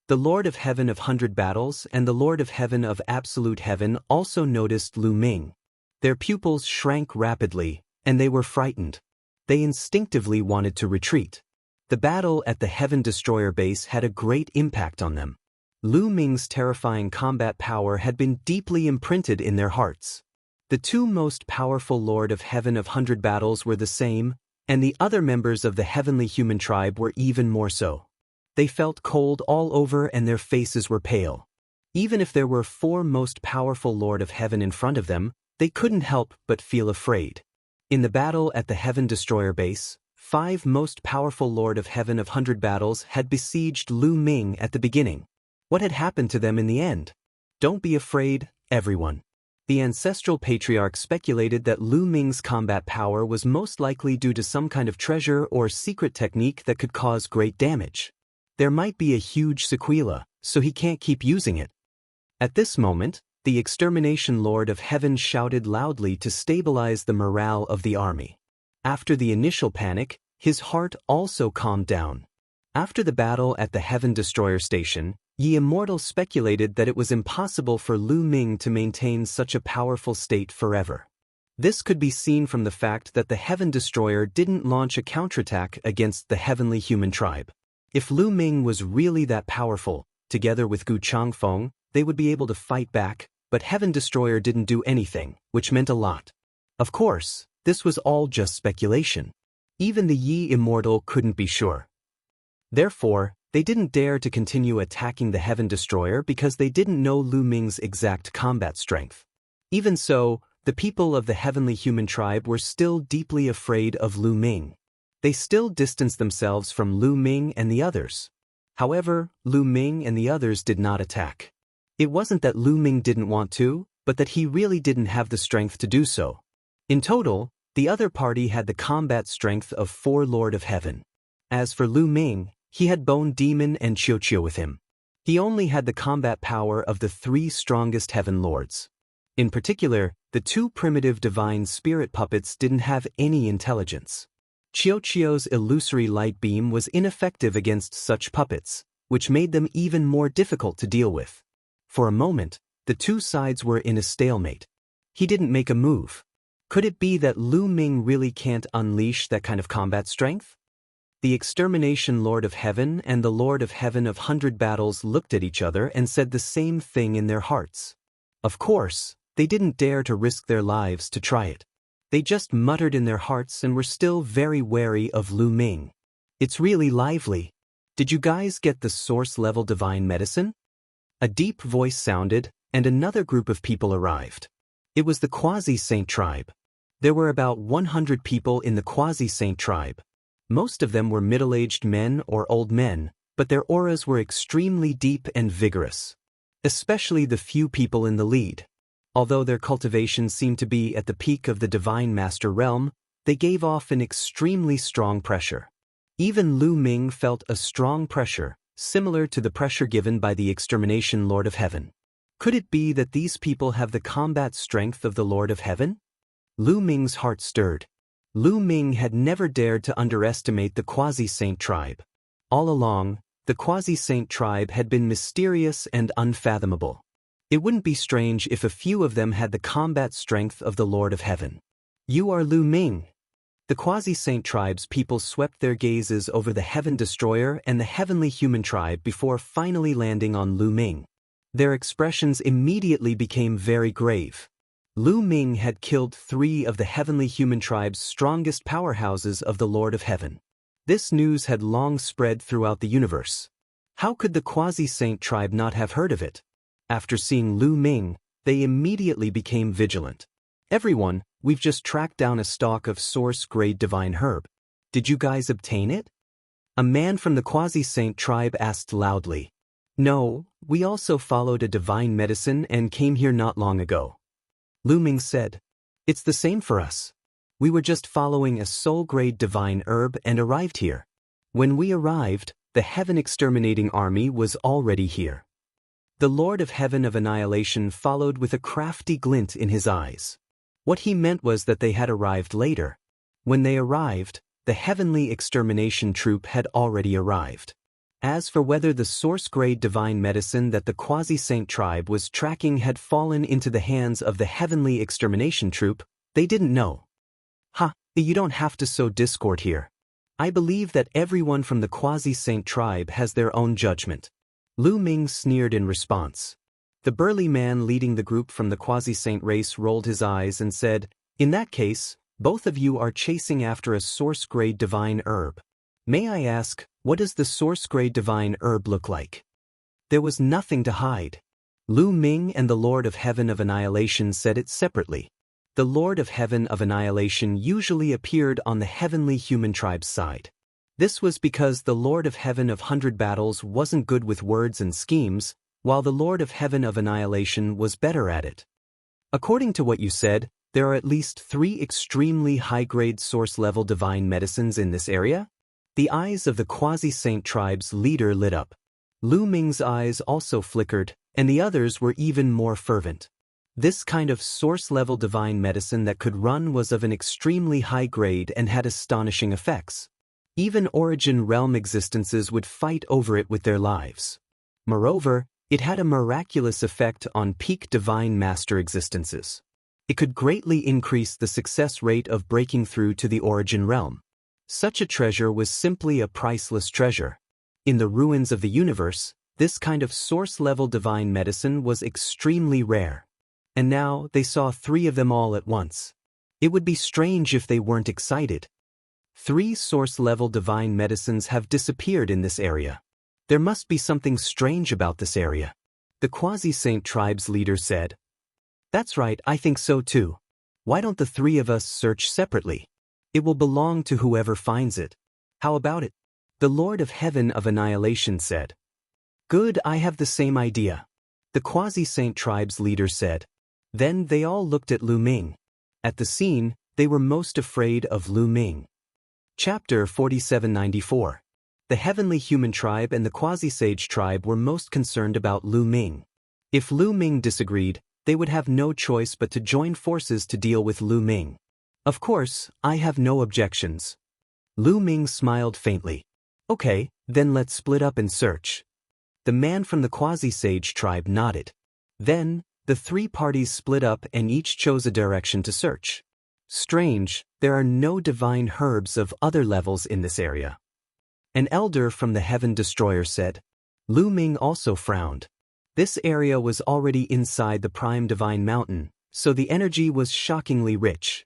the Lord of Heaven of 100 Battles and the Lord of Heaven of Absolute Heaven, also noticed Lu Ming. Their pupils shrank rapidly, and they were frightened. They instinctively wanted to retreat. The battle at the Heaven Destroyer base had a great impact on them. Lu Ming's terrifying combat power had been deeply imprinted in their hearts. The two most powerful Lord of Heaven of 100 Battles were the same, and the other members of the heavenly human tribe were even more so. They felt cold all over and their faces were pale. Even if there were 4 most powerful Lord of Heaven in front of them, they couldn't help but feel afraid. In the battle at the Heaven Destroyer base, 5 most powerful Lord of Heaven of 100 Battles had besieged Lu Ming at the beginning. What had happened to them in the end? Don't be afraid, everyone. The ancestral patriarch speculated that Lu Ming's combat power was most likely due to some kind of treasure or secret technique that could cause great damage. There might be a huge sequela, so he can't keep using it. At this moment, the Extermination Lord of Heaven shouted loudly to stabilize the morale of the army. After the initial panic, his heart also calmed down. After the battle at the Heaven Destroyer station, Immortal speculated that it was impossible for Lu Ming to maintain such a powerful state forever. This could be seen from the fact that the Heaven Destroyer didn't launch a counterattack against the heavenly human tribe. If Lu Ming was really that powerful, together with Gu Changfeng, they would be able to fight back, but Heaven Destroyer didn't do anything, which meant a lot. Of course, this was all just speculation. Even the Yi Immortal couldn't be sure. Therefore, they didn't dare to continue attacking the Heaven Destroyer because they didn't know Lu Ming's exact combat strength. Even so, the people of the heavenly human tribe were still deeply afraid of Lu Ming. They still distanced themselves from Lu Ming and the others. However, Lu Ming and the others did not attack. It wasn't that Lu Ming didn't want to, but that he really didn't have the strength to do so. In total, the other party had the combat strength of 4 Lord of Heaven. As for Lu Ming, he had Bone Demon and Xiaoqia with him. He only had the combat power of the 3 strongest Heaven Lords. In particular, the 2 primitive divine spirit puppets didn't have any intelligence. Xiaoqia's illusory light beam was ineffective against such puppets, which made them even more difficult to deal with. For a moment, the 2 sides were in a stalemate. He didn't make a move. Could it be that Lu Ming really can't unleash that kind of combat strength? The Extermination Lord of Heaven and the Lord of Heaven of 100 Battles looked at each other and said the same thing in their hearts. Of course, they didn't dare to risk their lives to try it. They just muttered in their hearts and were still very wary of Lu Ming. It's really lively. Did you guys get the source-level divine medicine? A deep voice sounded, and another group of people arrived. It was the Quasi-Saint tribe. There were about 100 people in the Quasi-Saint tribe. Most of them were middle-aged men or old men, but their auras were extremely deep and vigorous. Especially the few people in the lead. Although their cultivation seemed to be at the peak of the Divine Master realm, they gave off an extremely strong pressure. Even Lu Ming felt a strong pressure, similar to the pressure given by the Extermination Lord of Heaven. Could it be that these people have the combat strength of the Lord of Heaven? Lu Ming's heart stirred. Lu Ming had never dared to underestimate the Quasi-Saint tribe. All along, the Quasi-Saint tribe had been mysterious and unfathomable. It wouldn't be strange if a few of them had the combat strength of the Lord of Heaven. You are Lu Ming. The Quasi-Saint tribe's people swept their gazes over the Heaven Destroyer and the Heavenly Human tribe before finally landing on Lu Ming. Their expressions immediately became very grave. Lu Ming had killed 3 of the Heavenly Human tribe's strongest powerhouses of the Lord of Heaven. This news had long spread throughout the universe. How could the Quasi-Saint tribe not have heard of it? After seeing Lu Ming, they immediately became vigilant. Everyone, we've just tracked down a stalk of source-grade divine herb. Did you guys obtain it? A man from the Quasi-Saint tribe asked loudly. No, we also followed a divine medicine and came here not long ago. Lu Ming said. It's the same for us. We were just following a soul-grade divine herb and arrived here. When we arrived, the Heaven Exterminating Army was already here. The Lord of Heaven of Annihilation followed with a crafty glint in his eyes. What he meant was that they had arrived later. When they arrived, the Heavenly Extermination Troop had already arrived. As for whether the source-grade divine medicine that the Quasi-Saint tribe was tracking had fallen into the hands of the Heavenly Extermination Troop, they didn't know. You don't have to sow discord here. I believe that everyone from the Quasi-Saint tribe has their own judgment. Lu Ming sneered in response. The burly man leading the group from the Quasi-Saint race rolled his eyes and said, In that case, both of you are chasing after a source-grade divine herb. May I ask, what does the source-grade divine herb look like? There was nothing to hide. Lu Ming and the Lord of Heaven of Annihilation said it separately. The Lord of Heaven of Annihilation usually appeared on the Heavenly Human tribe's side. This was because the Lord of Heaven of 100 Battles wasn't good with words and schemes, while the Lord of Heaven of Annihilation was better at it. According to what you said, there are at least 3 extremely high-grade source-level divine medicines in this area? The eyes of the Quasi-Saint tribe's leader lit up. Lu Ming's eyes also flickered, and the others were even more fervent. This kind of source-level divine medicine that could run was of an extremely high grade and had astonishing effects. Even origin realm existences would fight over it with their lives. Moreover, it had a miraculous effect on peak divine master existences. It could greatly increase the success rate of breaking through to the origin realm. Such a treasure was simply a priceless treasure. In the ruins of the universe, this kind of source-level divine medicine was extremely rare. And now they saw 3 of them all at once. It would be strange if they weren't excited. 3 source-level divine medicines have disappeared in this area. There must be something strange about this area. The Quasi-Saint tribe's leader said. That's right, I think so too. Why don't the 3 of us search separately? It will belong to whoever finds it. How about it? The Lord of Heaven of Annihilation said. Good, I have the same idea. The Quasi-Saint tribe's leader said. Then they all looked at Lu Ming. At the scene, they were most afraid of Lu Ming. Chapter 4794. The Heavenly Human tribe and the Quasi-Sage tribe were most concerned about Lu Ming. If Lu Ming disagreed, they would have no choice but to join forces to deal with Lu Ming. Of course, I have no objections. Lu Ming smiled faintly. Okay, then let's split up and search. The man from the Quasi-Sage tribe nodded. Then, the 3 parties split up and each chose a direction to search. Strange, there are no divine herbs of other levels in this area. An elder from the Heaven Destroyer said. Lu Ming also frowned. This area was already inside the Prime Divine Mountain, so the energy was shockingly rich.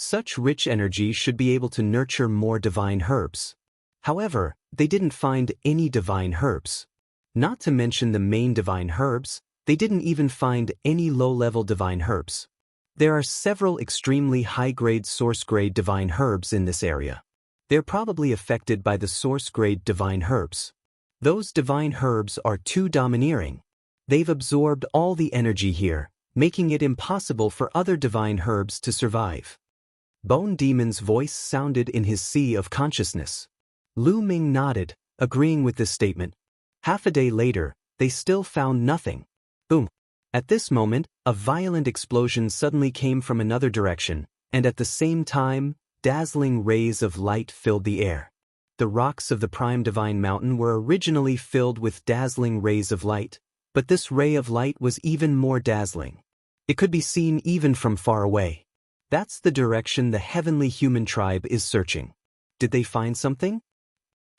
Such rich energy should be able to nurture more divine herbs. However, they didn't find any divine herbs. Not to mention the main divine herbs, they didn't even find any low-level divine herbs. There are several extremely high-grade source-grade divine herbs in this area. They're probably affected by the source-grade divine herbs. Those divine herbs are too domineering. They've absorbed all the energy here, making it impossible for other divine herbs to survive. Bone Demon's voice sounded in his sea of consciousness. Lu Ming nodded, agreeing with this statement. Half a day later, they still found nothing. Boom! At this moment, a violent explosion suddenly came from another direction, and at the same time, dazzling rays of light filled the air. The rocks of the Prime Divine Mountain were originally filled with dazzling rays of light, but this ray of light was even more dazzling. It could be seen even from far away. That's the direction the heavenly human tribe is searching. Did they find something?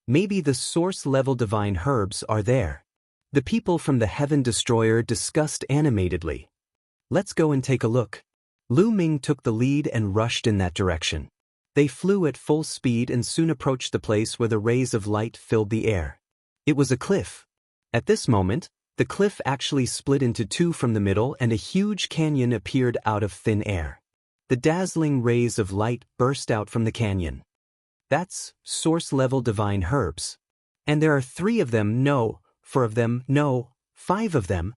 Maybe the source-level divine herbs are there. The people from the Heaven Destroyer discussed animatedly. Let's go and take a look. Lu Ming took the lead and rushed in that direction. They flew at full speed and soon approached the place where the rays of light filled the air. It was a cliff. At this moment, the cliff actually split into two from the middle and a huge canyon appeared out of thin air. The dazzling rays of light burst out from the canyon. That's source-level divine herbs. And there are 3 of them, no, 4 of them, no, 5 of them.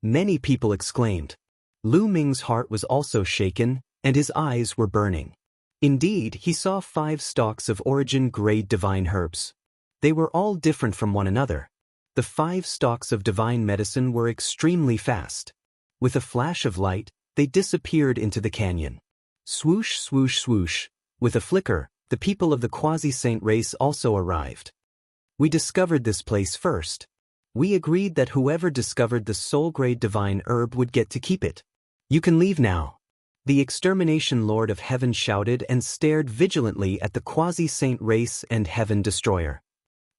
Many people exclaimed. Lu Ming's heart was also shaken, and his eyes were burning. Indeed, he saw 5 stalks of origin-grade divine herbs. They were all different from one another. The 5 stalks of divine medicine were extremely fast. With a flash of light, they disappeared into the canyon. Swoosh, swoosh, swoosh. With a flicker, the people of the quasi-saint race also arrived. We discovered this place first. We agreed that whoever discovered the soul-grade divine herb would get to keep it. You can leave now. The extermination Lord of Heaven shouted and stared vigilantly at the quasi-saint race and Heaven Destroyer.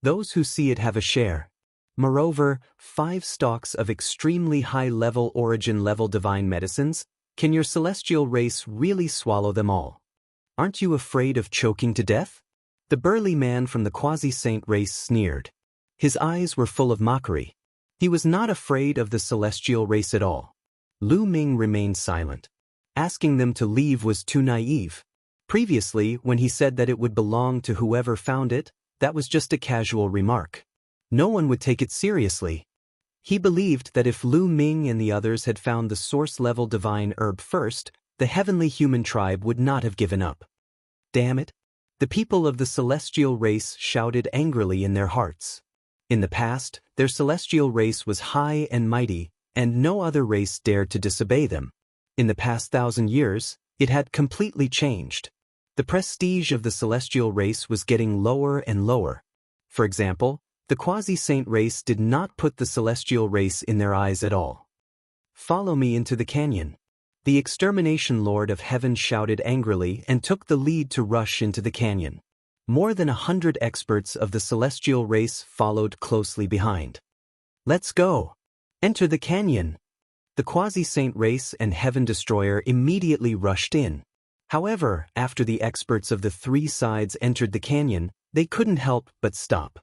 Those who see it have a share. Moreover, 5 stalks of extremely high-level origin-level divine medicines. Can your celestial race really swallow them all? Aren't you afraid of choking to death? The burly man from the quasi-saint race sneered. His eyes were full of mockery. He was not afraid of the celestial race at all. Lu Ming remained silent. Asking them to leave was too naive. Previously, when he said that it would belong to whoever found it, that was just a casual remark. No one would take it seriously. He believed that if Lu Ming and the others had found the source-level divine herb first, the heavenly human tribe would not have given up. Damn it! The people of the celestial race shouted angrily in their hearts. In the past, their celestial race was high and mighty, and no other race dared to disobey them. In the past 1,000 years, it had completely changed. The prestige of the celestial race was getting lower and lower. For example, the quasi-saint race did not put the celestial race in their eyes at all. Follow me into the canyon. The extermination Lord of Heaven shouted angrily and took the lead to rush into the canyon. More than 100 experts of the celestial race followed closely behind. Let's go! Enter the canyon! The quasi-saint race and Heaven Destroyer immediately rushed in. However, after the experts of the 3 sides entered the canyon, they couldn't help but stop.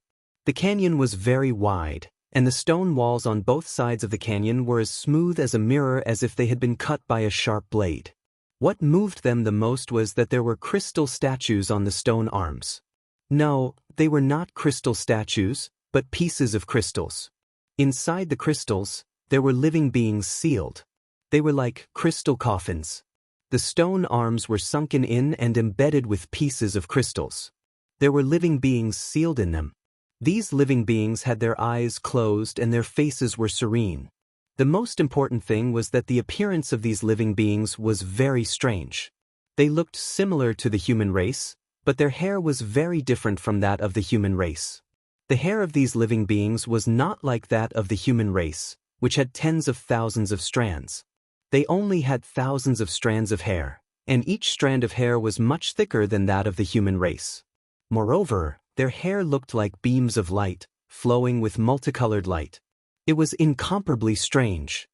The canyon was very wide, and the stone walls on both sides of the canyon were as smooth as a mirror as if they had been cut by a sharp blade. What moved them the most was that there were crystal statues on the stone arms. No, they were not crystal statues, but pieces of crystals. Inside the crystals, there were living beings sealed. They were like crystal coffins. The stone arms were sunken in and embedded with pieces of crystals. There were living beings sealed in them. These living beings had their eyes closed and their faces were serene. The most important thing was that the appearance of these living beings was very strange. They looked similar to the human race, but their hair was very different from that of the human race. The hair of these living beings was not like that of the human race, which had tens of thousands of strands. They only had thousands of strands of hair, and each strand of hair was much thicker than that of the human race. Moreover, their hair looked like beams of light, flowing with multicolored light. It was incomparably strange.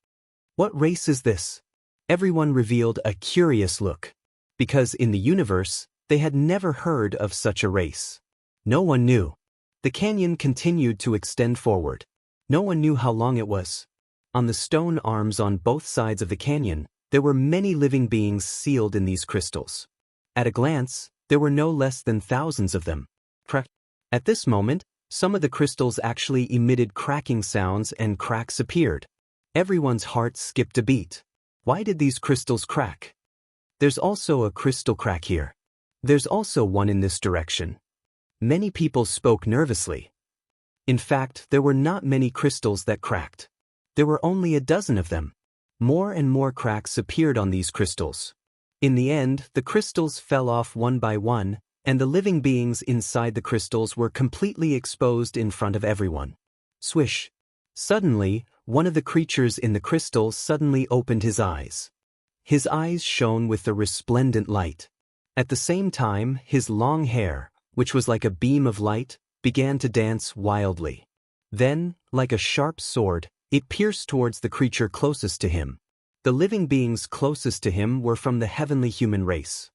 What race is this? Everyone revealed a curious look. because in the universe, they had never heard of such a race. No one knew. The canyon continued to extend forward. No one knew how long it was. On the stone arms on both sides of the canyon, there were many living beings sealed in these crystals. At a glance, there were no less than thousands of them. At this moment, some of the crystals actually emitted cracking sounds and cracks appeared. Everyone's heart skipped a beat. Why did these crystals crack? There's also a crystal crack here. There's also one in this direction. Many people spoke nervously. In fact, there were not many crystals that cracked. There were only a dozen of them. More and more cracks appeared on these crystals. In the end, the crystals fell off one by one, and the living beings inside the crystals were completely exposed in front of everyone. Swish! Suddenly, one of the creatures in the crystal suddenly opened his eyes. His eyes shone with a resplendent light. At the same time, his long hair, which was like a beam of light, began to dance wildly. Then, like a sharp sword, it pierced towards the creature closest to him. The living beings closest to him were from the heavenly human race.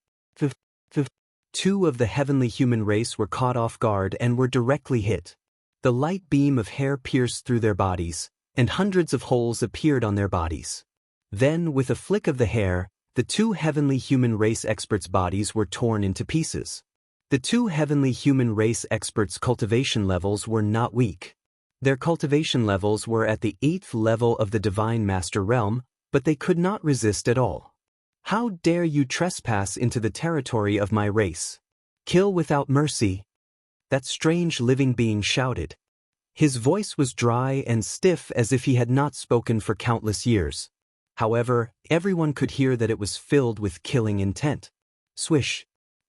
Two of the heavenly human race were caught off guard and were directly hit. The light beam of hair pierced through their bodies, and hundreds of holes appeared on their bodies. Then, with a flick of the hair, the two heavenly human race experts' bodies were torn into pieces. The two heavenly human race experts' cultivation levels were not weak. Their cultivation levels were at the 8th level of the Divine Master Realm, but they could not resist at all. How dare you trespass into the territory of my race? Kill without mercy! That strange living being shouted. His voice was dry and stiff as if he had not spoken for countless years. However, everyone could hear that it was filled with killing intent. Swish!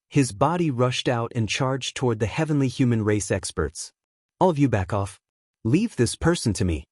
His body rushed out and charged toward the heavenly human race experts. All of you back off. Leave this person to me.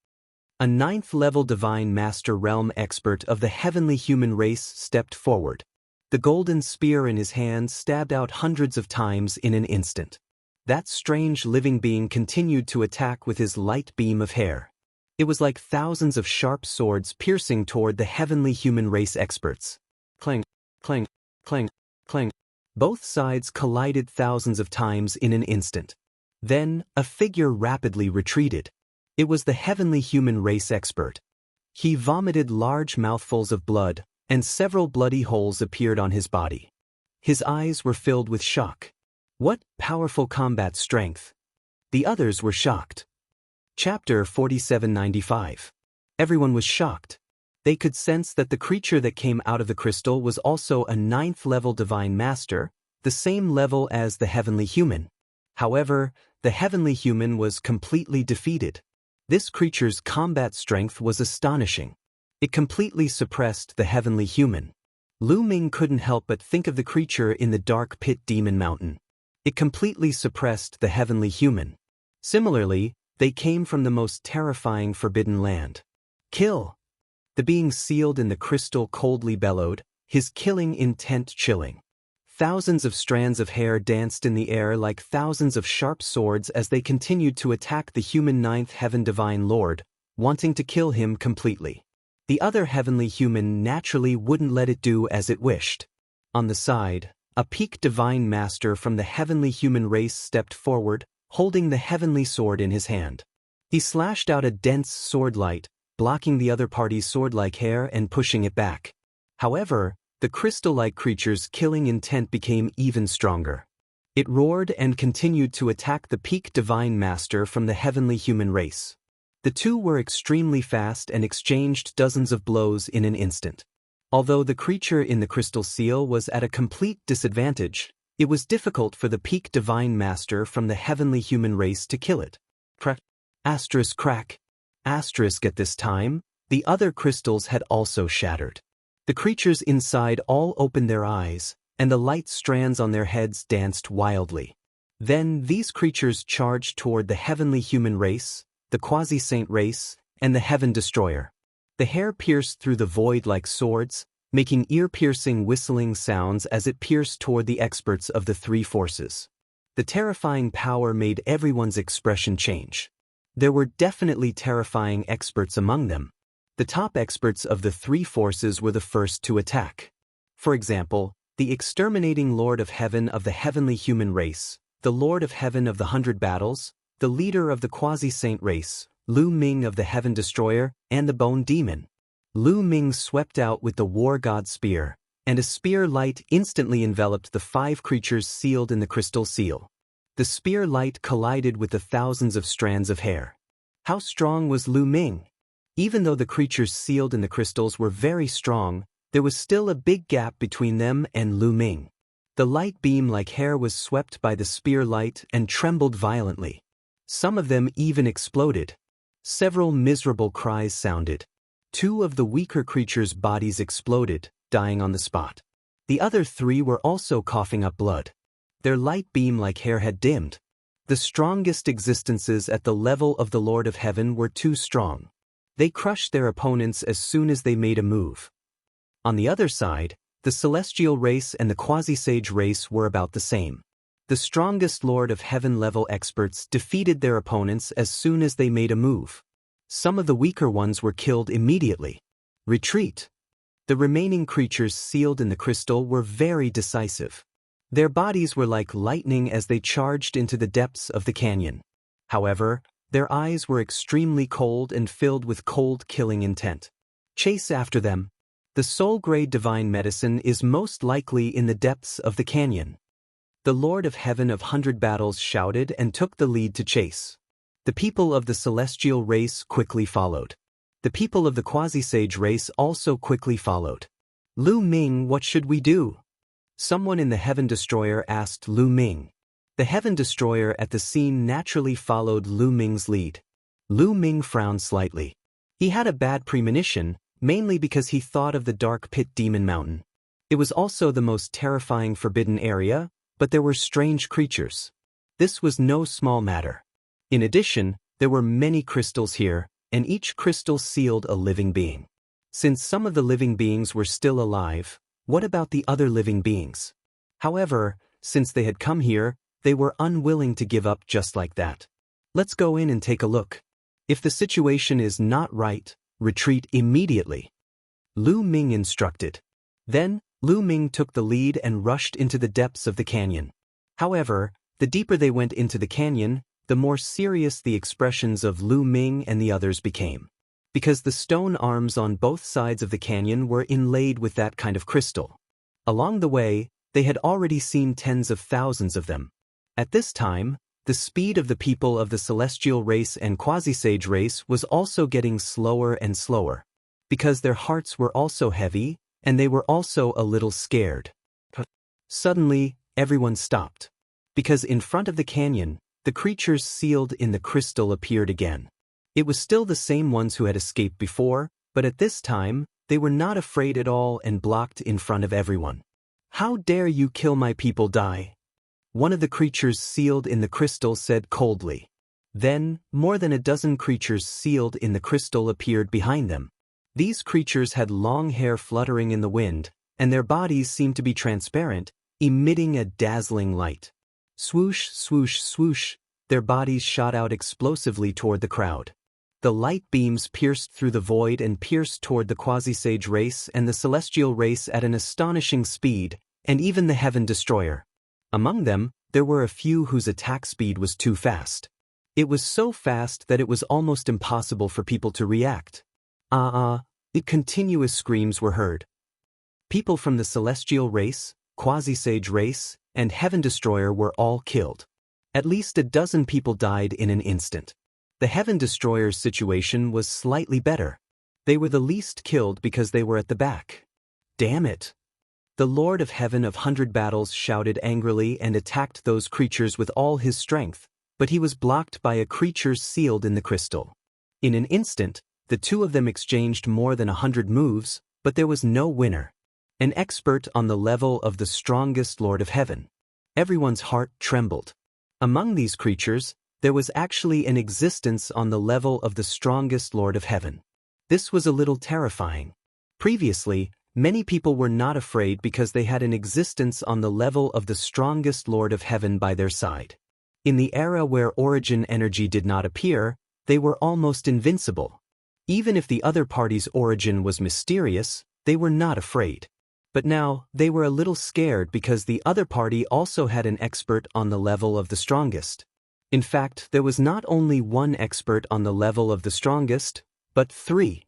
A 9th-level Divine Master Realm expert of the heavenly human race stepped forward. The golden spear in his hand stabbed out hundreds of times in an instant. That strange living being continued to attack with his light beam of hair. It was like thousands of sharp swords piercing toward the heavenly human race experts. Clang, clang, clang, clang. Both sides collided thousands of times in an instant. Then, a figure rapidly retreated. It was the heavenly human race expert. He vomited large mouthfuls of blood, and several bloody holes appeared on his body. His eyes were filled with shock. What powerful combat strength! The others were shocked. Chapter 4795. Everyone was shocked. They could sense that the creature that came out of the crystal was also a 9th-level Divine Master, the same level as the heavenly human. However, the heavenly human was completely defeated. This creature's combat strength was astonishing. It completely suppressed the heavenly human. Lu Ming couldn't help but think of the creature in the dark pit demon mountain. It completely suppressed the heavenly human. Similarly, they came from the most terrifying forbidden land. Kill! The being sealed in the crystal coldly bellowed, his killing intent chilling. Thousands of strands of hair danced in the air like thousands of sharp swords as they continued to attack the human 9th Heaven Divine Lord, wanting to kill him completely. The other heavenly human naturally wouldn't let it do as it wished. On the side, a peak Divine Master from the heavenly human race stepped forward, holding the heavenly sword in his hand. He slashed out a dense sword light, blocking the other party's sword-like hair and pushing it back. However, the crystal-like creature's killing intent became even stronger. It roared and continued to attack the peak Divine Master from the heavenly human race. The two were extremely fast and exchanged dozens of blows in an instant. Although the creature in the crystal seal was at a complete disadvantage, it was difficult for the peak Divine Master from the heavenly human race to kill it. Crack. Asterisk crack. Asterisk at this time, the other crystals had also shattered. The creatures inside all opened their eyes, and the light strands on their heads danced wildly. Then these creatures charged toward the heavenly human race, the quasi-saint race, and the heaven destroyer. The hair pierced through the void like swords, making ear-piercing whistling sounds as it pierced toward the experts of the three forces. The terrifying power made everyone's expression change. There were definitely terrifying experts among them. The top experts of the three forces were the first to attack. For example, the exterminating Lord of Heaven of the heavenly human race, the Lord of Heaven of the 100 battles, the leader of the quasi-saint race, Lu Ming of the Heaven Destroyer, and the Bone Demon. Lu Ming swept out with the war god spear, and a spear light instantly enveloped the 5 creatures sealed in the crystal seal. The spear light collided with the thousands of strands of hair. How strong was Lu Ming? Even though the creatures sealed in the crystals were very strong, there was still a big gap between them and Lu Ming. The light beam like hair was swept by the spear light and trembled violently. Some of them even exploded. Several miserable cries sounded. 2 of the weaker creatures' bodies exploded, dying on the spot. The other 3 were also coughing up blood. Their light beam like hair had dimmed. The strongest existences at the level of the Lord of Heaven were too strong. They crushed their opponents as soon as they made a move. On the other side, the celestial race and the quasi-sage race were about the same. The strongest Lord of Heaven level experts defeated their opponents as soon as they made a move. Some of the weaker ones were killed immediately. Retreat. The remaining creatures sealed in the crystal were very decisive. Their bodies were like lightning as they charged into the depths of the canyon. However, their eyes were extremely cold and filled with cold killing intent. Chase after them. The soul-grade divine medicine is most likely in the depths of the canyon. The Lord of Heaven of 100 battles shouted and took the lead to chase. The people of the celestial race quickly followed. The people of the quasi-sage race also quickly followed. Lu Ming, what should we do? Someone in the Heaven Destroyer asked Lu Ming. The Heaven Destroyer at the scene naturally followed Lu Ming's lead. Lu Ming frowned slightly. He had a bad premonition, mainly because he thought of the Dark Pit Demon Mountain. It was also the most terrifying forbidden area, but there were strange creatures. This was no small matter. In addition, there were many crystals here, and each crystal sealed a living being. Since some of the living beings were still alive, what about the other living beings? However, since they had come here, they were unwilling to give up just like that. Let's go in and take a look. If the situation is not right, retreat immediately. Lu Ming instructed. Then, Lu Ming took the lead and rushed into the depths of the canyon. However, the deeper they went into the canyon, the more serious the expressions of Lu Ming and the others became. Because the stone arms on both sides of the canyon were inlaid with that kind of crystal. Along the way, they had already seen tens of thousands of them. At this time, the speed of the people of the celestial race and quasi-sage race was also getting slower and slower. Because their hearts were also heavy, and they were also a little scared. Suddenly, everyone stopped. Because in front of the canyon, the creatures sealed in the crystal appeared again. It was still the same ones who had escaped before, but at this time, they were not afraid at all and blocked in front of everyone. How dare you kill my people die? One of the creatures sealed in the crystal said coldly. Then, more than a dozen creatures sealed in the crystal appeared behind them. These creatures had long hair fluttering in the wind, and their bodies seemed to be transparent, emitting a dazzling light. Swoosh, swoosh, swoosh, their bodies shot out explosively toward the crowd. The light beams pierced through the void and pierced toward the quasi-sage race and the celestial race at an astonishing speed, and even the Heaven Destroyer. Among them, there were a few whose attack speed was too fast. It was so fast that it was almost impossible for people to react. Continuous screams were heard. People from the celestial race, quasi-sage race, and Heaven Destroyer were all killed. At least a dozen people died in an instant. The Heaven Destroyer's situation was slightly better. They were the least killed because they were at the back. Damn it! The Lord of Heaven of 100 battles shouted angrily and attacked those creatures with all his strength, but he was blocked by a creature sealed in the crystal. In an instant, the two of them exchanged more than 100 moves, but there was no winner. An expert on the level of the strongest Lord of Heaven. Everyone's heart trembled. Among these creatures, there was actually an existence on the level of the strongest Lord of Heaven. This was a little terrifying. Previously, many people were not afraid because they had an existence on the level of the strongest Lord of Heaven by their side. In the era where origin energy did not appear, they were almost invincible. Even if the other party's origin was mysterious, they were not afraid. But now, they were a little scared because the other party also had an expert on the level of the strongest. In fact, there was not only one expert on the level of the strongest, but 3.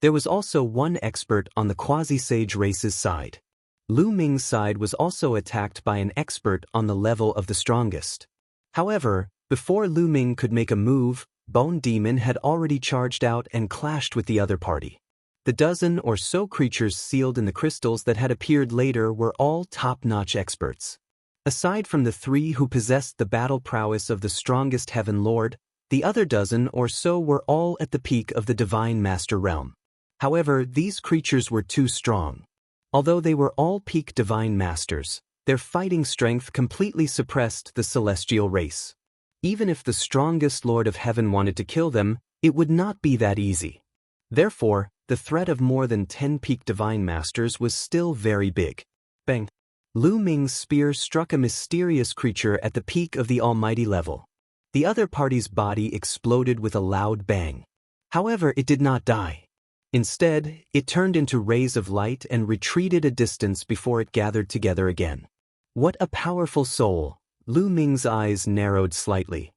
There was also one expert on the quasi-sage race's side. Lu Ming's side was also attacked by an expert on the level of the strongest. However, before Lu Ming could make a move, Bone Demon had already charged out and clashed with the other party. The dozen or so creatures sealed in the crystals that had appeared later were all top-notch experts. Aside from the 3 who possessed the battle prowess of the strongest Heaven Lord, the other dozen or so were all at the peak of the Divine Master realm. However, these creatures were too strong. Although they were all peak Divine Masters, their fighting strength completely suppressed the celestial race. Even if the strongest Lord of Heaven wanted to kill them, it would not be that easy. Therefore, the threat of more than 10 peak Divine Masters was still very big. Bang! Lu Ming's spear struck a mysterious creature at the peak of the almighty level. The other party's body exploded with a loud bang. However, it did not die. Instead, it turned into rays of light and retreated a distance before it gathered together again. What a powerful soul! Lu Ming's eyes narrowed slightly.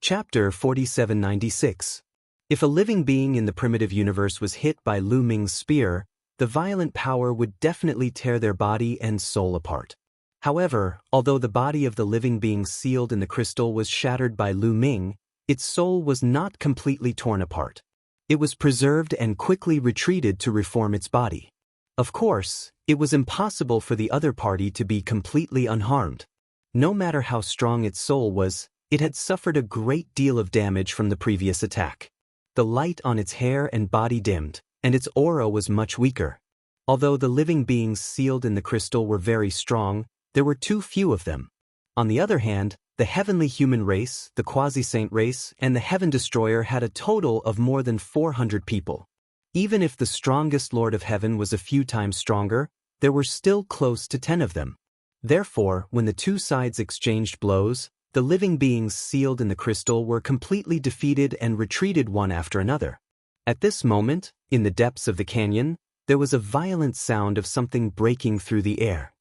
Chapter 4796. If a living being in the primitive universe was hit by Lu Ming's spear, the violent power would definitely tear their body and soul apart. However, although the body of the living being sealed in the crystal was shattered by Lu Ming, its soul was not completely torn apart. It was preserved and quickly retreated to reform its body. Of course, it was impossible for the other party to be completely unharmed. No matter how strong its soul was, it had suffered a great deal of damage from the previous attack. The light on its hair and body dimmed, and its aura was much weaker. Although the living beings sealed in the crystal were very strong, there were too few of them. On the other hand, the heavenly human race, the quasi-saint race, and the Heaven Destroyer had a total of more than 400 people. Even if the strongest Lord of Heaven was a few times stronger, there were still close to 10 of them. Therefore, when the two sides exchanged blows, the living beings sealed in the crystal were completely defeated and retreated one after another. At this moment, in the depths of the canyon, there was a violent sound of something breaking through the air.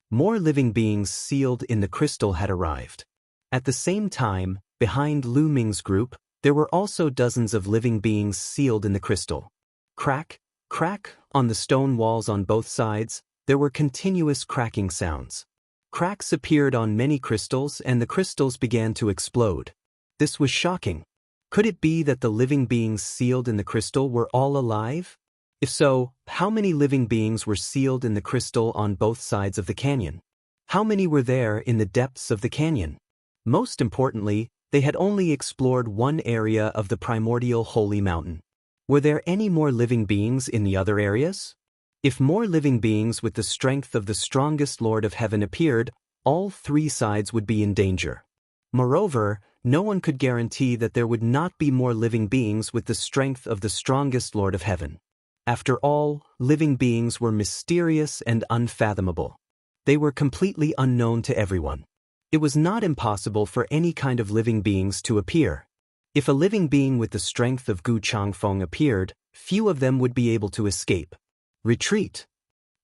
More living beings sealed in the crystal had arrived. At the same time, behind Lu Ming's group, there were also dozens of living beings sealed in the crystal. Crack, crack, on the stone walls on both sides, there were continuous cracking sounds. Cracks appeared on many crystals and the crystals began to explode. This was shocking. Could it be that the living beings sealed in the crystal were all alive? If so, how many living beings were sealed in the crystal on both sides of the canyon? How many were there in the depths of the canyon? Most importantly, they had only explored one area of the primordial holy mountain. Were there any more living beings in the other areas? If more living beings with the strength of the strongest Lord of Heaven appeared, all 3 sides would be in danger. Moreover, no one could guarantee that there would not be more living beings with the strength of the strongest Lord of Heaven. After all, living beings were mysterious and unfathomable. They were completely unknown to everyone. It was not impossible for any kind of living beings to appear. If a living being with the strength of Gu Changfeng appeared, few of them would be able to escape. Retreat!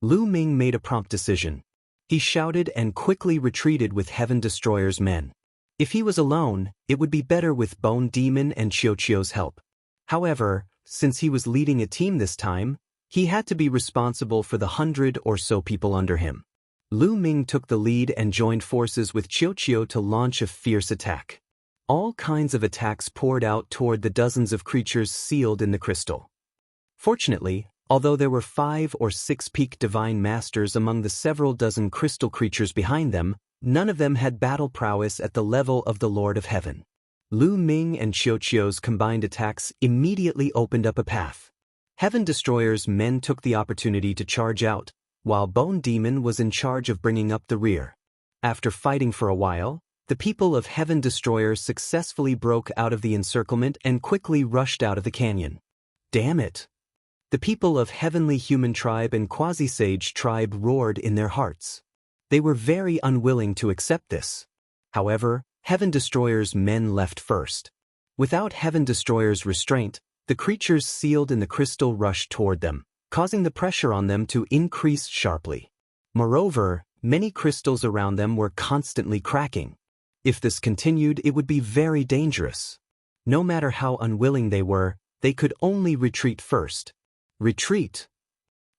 Lu Ming made a prompt decision. He shouted and quickly retreated with Heaven Destroyer's men. If he was alone, it would be better with Bone Demon and Xiaoqiu's help. However, since he was leading a team this time, he had to be responsible for the 100 or so people under him. Lu Ming took the lead and joined forces with Xiaoqiu to launch a fierce attack. All kinds of attacks poured out toward the dozens of creatures sealed in the crystal. Fortunately, although there were 5 or 6 peak divine masters among the several dozen crystal creatures behind them, none of them had battle prowess at the level of the Lord of Heaven. Lu Ming and Xiaoqiu's combined attacks immediately opened up a path. Heaven Destroyer's men took the opportunity to charge out, while Bone Demon was in charge of bringing up the rear. After fighting for a while, the people of Heaven Destroyer successfully broke out of the encirclement and quickly rushed out of the canyon. Damn it! The people of Heavenly Human Tribe and Quasi-Sage Tribe roared in their hearts. They were very unwilling to accept this. However, Heaven Destroyer's men left first. Without Heaven Destroyer's restraint, the creatures sealed in the crystal rushed toward them, causing the pressure on them to increase sharply. Moreover, many crystals around them were constantly cracking. If this continued, it would be very dangerous. No matter how unwilling they were, they could only retreat first. Retreat!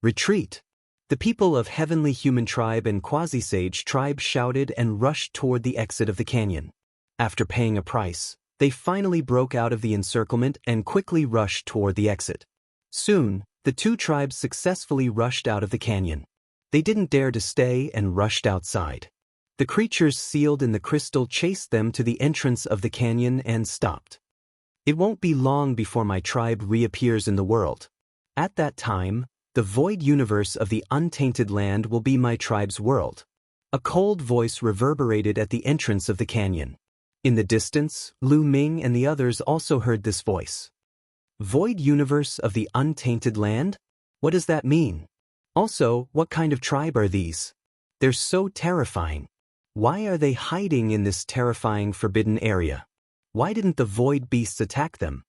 Retreat! The people of Heavenly Human Tribe and Quasi-Sage Tribe shouted and rushed toward the exit of the canyon. After paying a price, they finally broke out of the encirclement and quickly rushed toward the exit. Soon, the two tribes successfully rushed out of the canyon. They didn't dare to stay and rushed outside. The creatures sealed in the crystal chased them to the entrance of the canyon and stopped. It won't be long before my tribe reappears in the world. At that time, the void universe of the untainted land will be my tribe's world. A cold voice reverberated at the entrance of the canyon. In the distance, Lu Ming and the others also heard this voice. Void universe of the untainted land? What does that mean? Also, what kind of tribe are these? They're so terrifying. Why are they hiding in this terrifying forbidden area? Why didn't the void beasts attack them?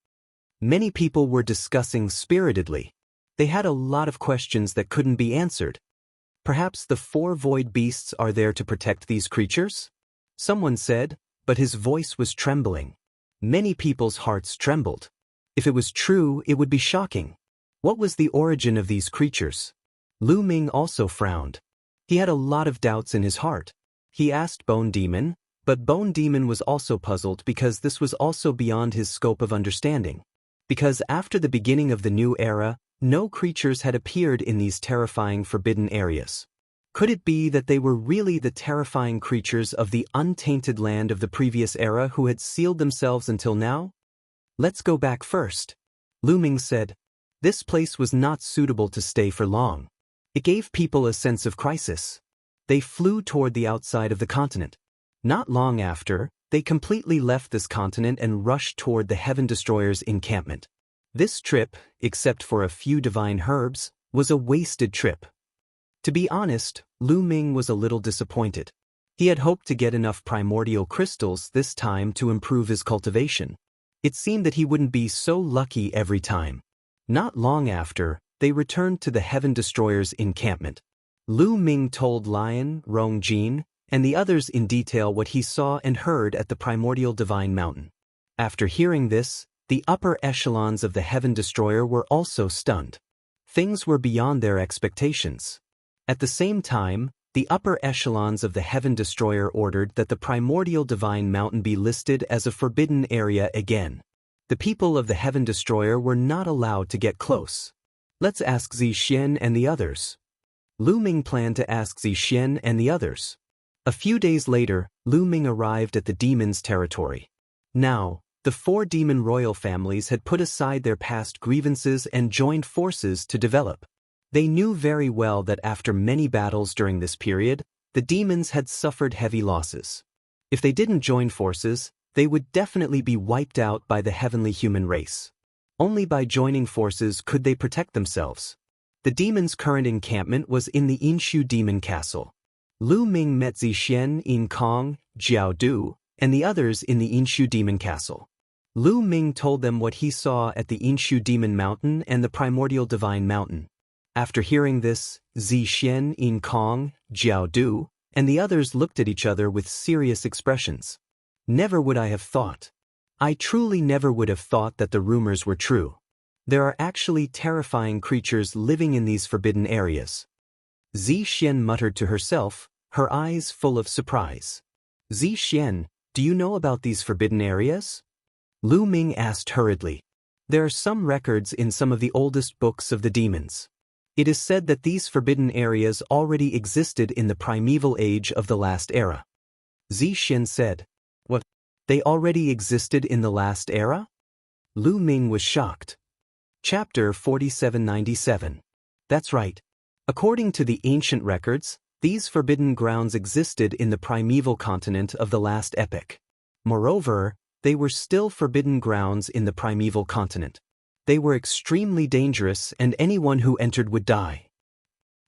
Many people were discussing spiritedly. They had a lot of questions that couldn't be answered. Perhaps the 4 void beasts are there to protect these creatures? Someone said, but his voice was trembling. Many people's hearts trembled. If it was true, it would be shocking. What was the origin of these creatures? Lu Ming also frowned. He had a lot of doubts in his heart. He asked Bone Demon, but Bone Demon was also puzzled because this was also beyond his scope of understanding. Because after the beginning of the new era, no creatures had appeared in these terrifying forbidden areas. Could it be that they were really the terrifying creatures of the untainted land of the previous era who had sealed themselves until now? Let's go back first. Lu Ming said. This place was not suitable to stay for long. It gave people a sense of crisis. They flew toward the outside of the continent. Not long after, they completely left this continent and rushed toward the Heaven Destroyer's encampment. This trip, except for a few divine herbs, was a wasted trip. To be honest, Lu Ming was a little disappointed. He had hoped to get enough primordial crystals this time to improve his cultivation. It seemed that he wouldn't be so lucky every time. Not long after, they returned to the Heaven Destroyer's encampment. Lu Ming told Lion, Rongjin, and the others in detail what he saw and heard at the primordial divine mountain. After hearing this, the upper echelons of the Heaven Destroyer were also stunned. Things were beyond their expectations. At the same time, the upper echelons of the Heaven Destroyer ordered that the primordial divine mountain be listed as a forbidden area again. The people of the Heaven Destroyer were not allowed to get close. Let's ask Zixian and the others. Lu Ming planned to ask Zixian and the others. A few days later, Lu Ming arrived at the demon's territory. Now, the 4 demon royal families had put aside their past grievances and joined forces to develop. They knew very well that after many battles during this period, the demons had suffered heavy losses. If they didn't join forces, they would definitely be wiped out by the heavenly human race. Only by joining forces could they protect themselves. The demons' current encampment was in the Inshu Demon Castle. Lu Ming met Zixian, Yin Kong, Jiao Du, and the others in the Inshu Demon Castle. Lu Ming told them what he saw at the Inshu Demon Mountain and the Primordial Divine Mountain. After hearing this, Zixian, Yin Kong, Jiao Du, and the others looked at each other with serious expressions. Never would I have thought. I truly never would have thought that the rumors were true. There are actually terrifying creatures living in these forbidden areas. Zixian muttered to herself, her eyes full of surprise. Zixian, do you know about these forbidden areas? Lu Ming asked hurriedly. There are some records in some of the oldest books of the demons. It is said that these forbidden areas already existed in the primeval age of the last era. Zixian said. What? They already existed in the last era? Lu Ming was shocked. Chapter 4797. That's right. According to the ancient records, these forbidden grounds existed in the primeval continent of the last epoch. Moreover, they were still forbidden grounds in the primeval continent. They were extremely dangerous and anyone who entered would die.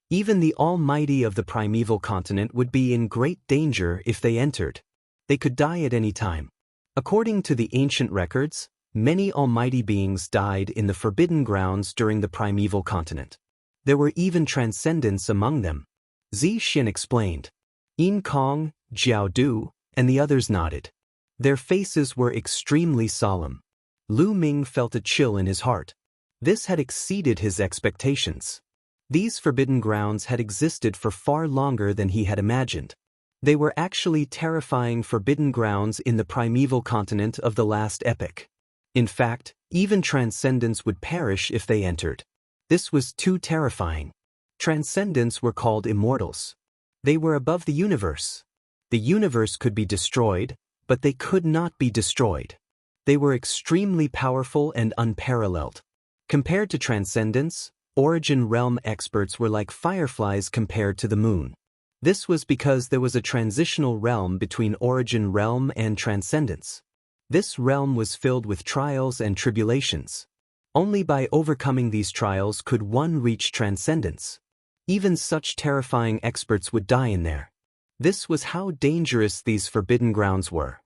Even the Almighty of the primeval continent would be in great danger if they entered. They could die at any time. According to the ancient records, many almighty beings died in the forbidden grounds during the primeval continent. There were even transcendents among them. Xin explained. Yin Kong, Jiao Du, and the others nodded. Their faces were extremely solemn. Lu Ming felt a chill in his heart. This had exceeded his expectations. These forbidden grounds had existed for far longer than he had imagined. They were actually terrifying forbidden grounds in the primeval continent of the last epoch. In fact, even transcendents would perish if they entered. This was too terrifying. Transcendents were called immortals. They were above the universe. The universe could be destroyed, but they could not be destroyed. They were extremely powerful and unparalleled. Compared to transcendents, origin realm experts were like fireflies compared to the moon. This was because there was a transitional realm between origin realm and transcendence. This realm was filled with trials and tribulations. Only by overcoming these trials could one reach transcendence. Even such terrifying experts would die in there. This was how dangerous these forbidden grounds were.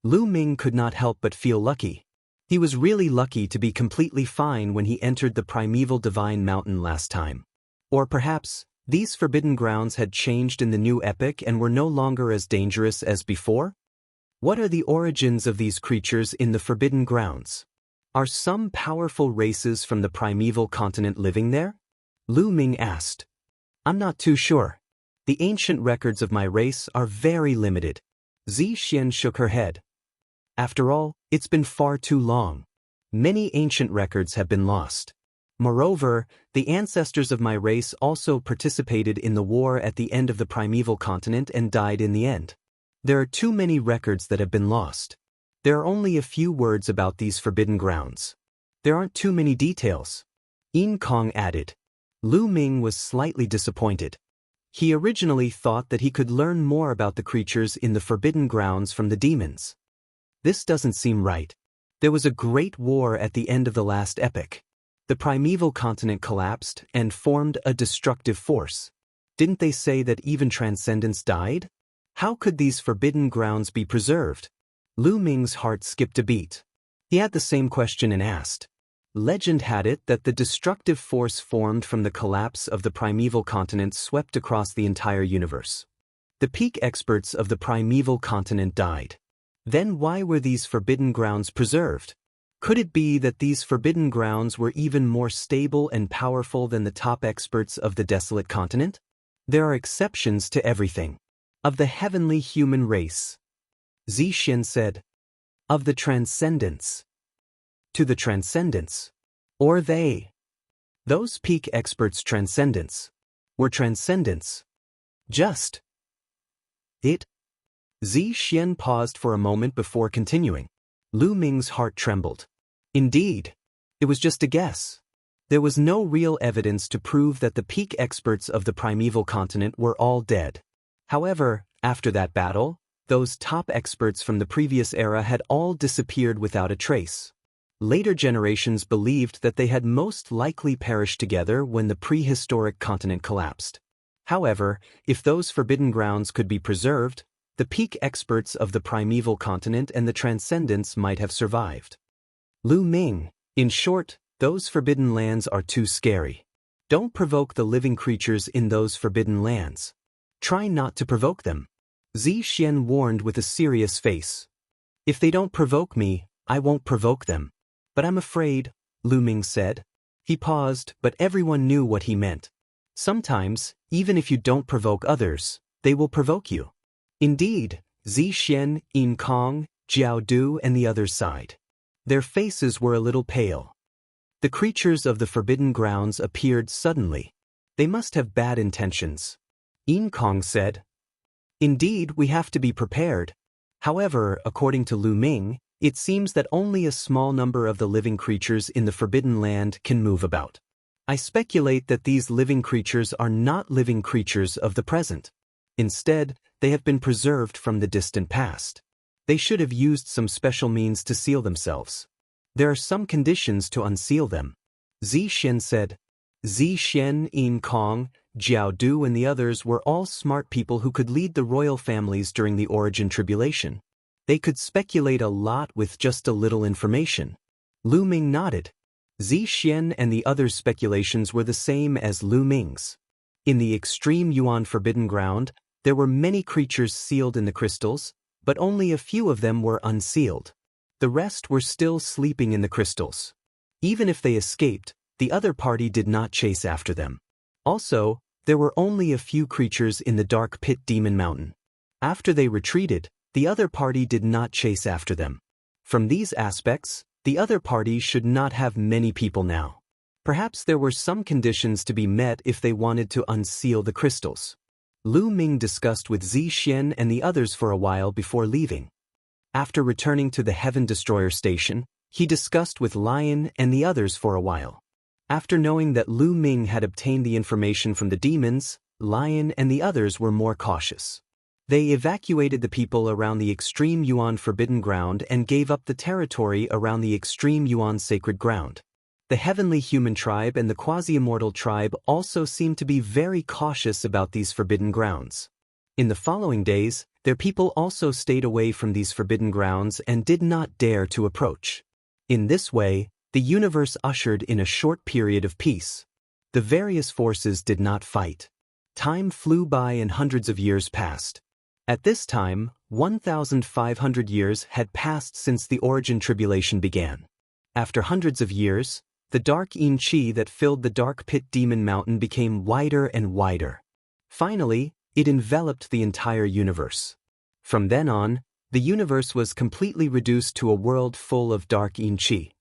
Lu Ming could not help but feel lucky. He was really lucky to be completely fine when he entered the primeval divine mountain last time. Or perhaps, these forbidden grounds had changed in the new epoch and were no longer as dangerous as before? What are the origins of these creatures in the forbidden grounds? Are some powerful races from the primeval continent living there? Lu Ming asked. I'm not too sure. The ancient records of my race are very limited. Xin shook her head. After all, it's been far too long. Many ancient records have been lost. Moreover, the ancestors of my race also participated in the war at the end of the primeval continent and died in the end. There are too many records that have been lost. There are only a few words about these forbidden grounds. There aren't too many details. Yin Kong added. Lu Ming was slightly disappointed. He originally thought that he could learn more about the creatures in the forbidden grounds from the demons. This doesn't seem right. There was a great war at the end of the last epoch. The primeval continent collapsed and formed a destructive force. Didn't they say that even transcendents died? How could these forbidden grounds be preserved? Lu Ming's heart skipped a beat. He had the same question and asked. Legend had it that the destructive force formed from the collapse of the primeval continent swept across the entire universe. The peak experts of the primeval continent died. Then why were these forbidden grounds preserved? Could it be that these forbidden grounds were even more stable and powerful than the top experts of the desolate continent? There are exceptions to everything. Of the heavenly human race. Xin said. Of the transcendents. To the transcendents. Or they. Those peak experts' transcendents. Were transcendents. Just. It. Xin paused for a moment before continuing. Lu Ming's heart trembled. Indeed. It was just a guess. There was no real evidence to prove that the peak experts of the primeval continent were all dead. However, after that battle, those top experts from the previous era had all disappeared without a trace. Later generations believed that they had most likely perished together when the prehistoric continent collapsed. However, if those forbidden grounds could be preserved, the peak experts of the primeval continent and the transcendents might have survived. Lu Ming, in short, those forbidden lands are too scary. Don't provoke the living creatures in those forbidden lands. Try not to provoke them. Xin warned with a serious face. If they don't provoke me, I won't provoke them. But I'm afraid, Lu Ming said. He paused, but everyone knew what he meant. Sometimes, even if you don't provoke others, they will provoke you. Indeed, Xin, Yin Kong, Jiao Du and the others sighed. Their faces were a little pale. The creatures of the forbidden grounds appeared suddenly. They must have bad intentions. Yin Kong said. Indeed, we have to be prepared. However, according to Lu Ming, it seems that only a small number of the living creatures in the Forbidden Land can move about. I speculate that these living creatures are not living creatures of the present. Instead, they have been preserved from the distant past. They should have used some special means to seal themselves. There are some conditions to unseal them. Xin said. Xin, Yin Kong, Jiao Du and the others were all smart people who could lead the royal families during the origin tribulation. They could speculate a lot with just a little information. Lu Ming nodded. Xin and the others' speculations were the same as Lu Ming's. In the extreme Yuan Forbidden Ground, there were many creatures sealed in the crystals, but only a few of them were unsealed. The rest were still sleeping in the crystals. Even if they escaped, the other party did not chase after them. Also, there were only a few creatures in the dark pit Demon Mountain. After they retreated, the other party did not chase after them. From these aspects, the other party should not have many people now. Perhaps there were some conditions to be met if they wanted to unseal the crystals. Lu Ming discussed with Zixian and the others for a while before leaving. After returning to the Heaven Destroyer station, he discussed with Lion and the others for a while. After knowing that Lu Ming had obtained the information from the demons, Lion and the others were more cautious. They evacuated the people around the extreme Yuan Forbidden Ground and gave up the territory around the extreme Yuan Sacred Ground. The Heavenly Human Tribe and the Quasi-Immortal Tribe also seemed to be very cautious about these forbidden grounds. In the following days, their people also stayed away from these forbidden grounds and did not dare to approach. In this way, the universe ushered in a short period of peace. The various forces did not fight. Time flew by and hundreds of years passed. At this time, 1,500 years had passed since the origin tribulation began. After hundreds of years, the dark yin qi that filled the dark pit Demon Mountain became wider and wider. Finally, it enveloped the entire universe. From then on, the universe was completely reduced to a world full of dark yin qi.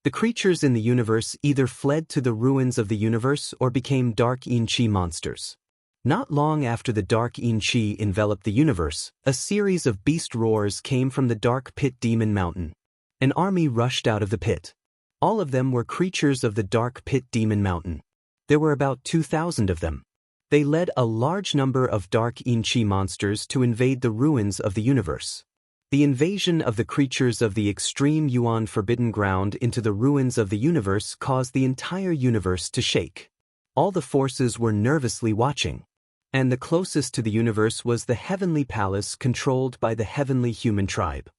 The creatures in the universe either fled to the ruins of the universe or became dark yin qi monsters. Not long after the dark yin qi enveloped the universe, a series of beast roars came from the dark pit Demon Mountain. An army rushed out of the pit. All of them were creatures of the dark pit Demon Mountain. There were about 2,000 of them. They led a large number of dark yin qi monsters to invade the ruins of the universe. The invasion of the creatures of the extreme Yuan Forbidden Ground into the ruins of the universe caused the entire universe to shake. All the forces were nervously watching. And the closest to the universe was the Heavenly Palace controlled by the Heavenly Human Tribe.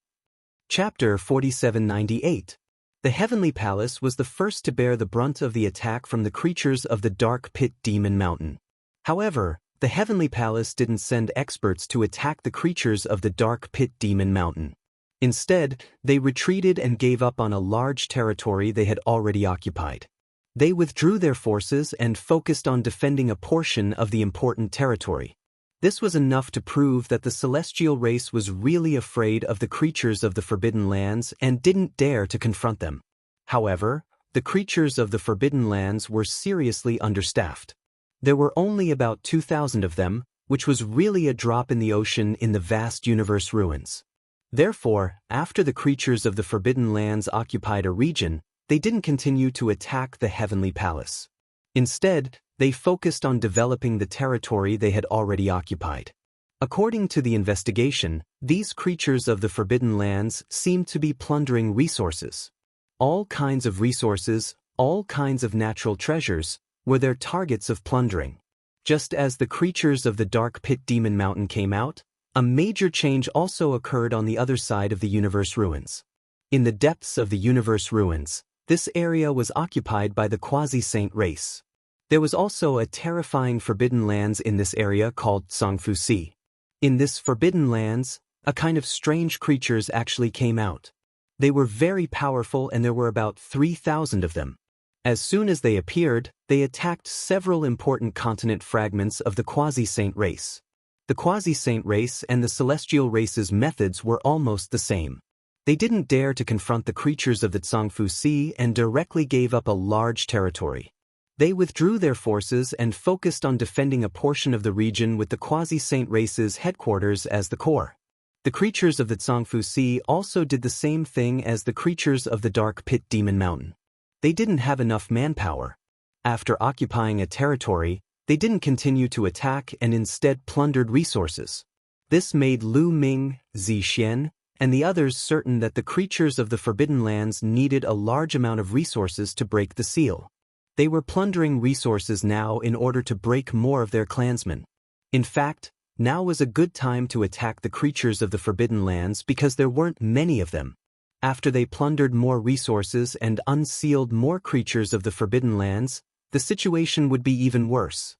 Chapter 4798. The Heavenly Palace was the first to bear the brunt of the attack from the creatures of the dark pit Demon Mountain. However, the Heavenly Palace didn't send experts to attack the creatures of the dark pit Demon Mountain. Instead, they retreated and gave up on a large territory they had already occupied. They withdrew their forces and focused on defending a portion of the important territory. This was enough to prove that the celestial race was really afraid of the creatures of the Forbidden Lands and didn't dare to confront them. However, the creatures of the Forbidden Lands were seriously understaffed. There were only about 2,000 of them, which was really a drop in the ocean in the vast universe ruins. Therefore, after the creatures of the Forbidden Lands occupied a region, they didn't continue to attack the Heavenly Palace. Instead, they focused on developing the territory they had already occupied. According to the investigation, these creatures of the Forbidden Lands seemed to be plundering resources. All kinds of resources, all kinds of natural treasures, were their targets of plundering. Just as the creatures of the dark pit Demon Mountain came out, a major change also occurred on the other side of the universe ruins. In the depths of the universe ruins, this area was occupied by the quasi-saint race. There was also a terrifying forbidden lands in this area called Zhangfuxi. In this forbidden lands, a kind of strange creatures actually came out. They were very powerful and there were about 3,000 of them. As soon as they appeared, they attacked several important continent fragments of the quasi-saint race. The quasi-saint race and the celestial race's methods were almost the same. They didn't dare to confront the creatures of the Zhangfuxi and directly gave up a large territory. They withdrew their forces and focused on defending a portion of the region with the quasi-saint race's headquarters as the core. The creatures of the Zhangfuxi also did the same thing as the creatures of the dark pit Demon Mountain. They didn't have enough manpower. After occupying a territory, they didn't continue to attack and instead plundered resources. This made Lu Ming, Zixian, and the others certain that the creatures of the Forbidden Lands needed a large amount of resources to break the seal. They were plundering resources now in order to break more of their clansmen. In fact, now was a good time to attack the creatures of the Forbidden Lands because there weren't many of them. After they plundered more resources and unsealed more creatures of the Forbidden Lands, the situation would be even worse.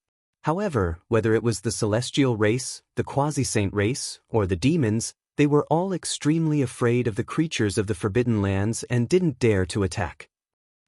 However, whether it was the celestial race, the quasi-saint race, or the demons, they were all extremely afraid of the creatures of the Forbidden Lands and didn't dare to attack.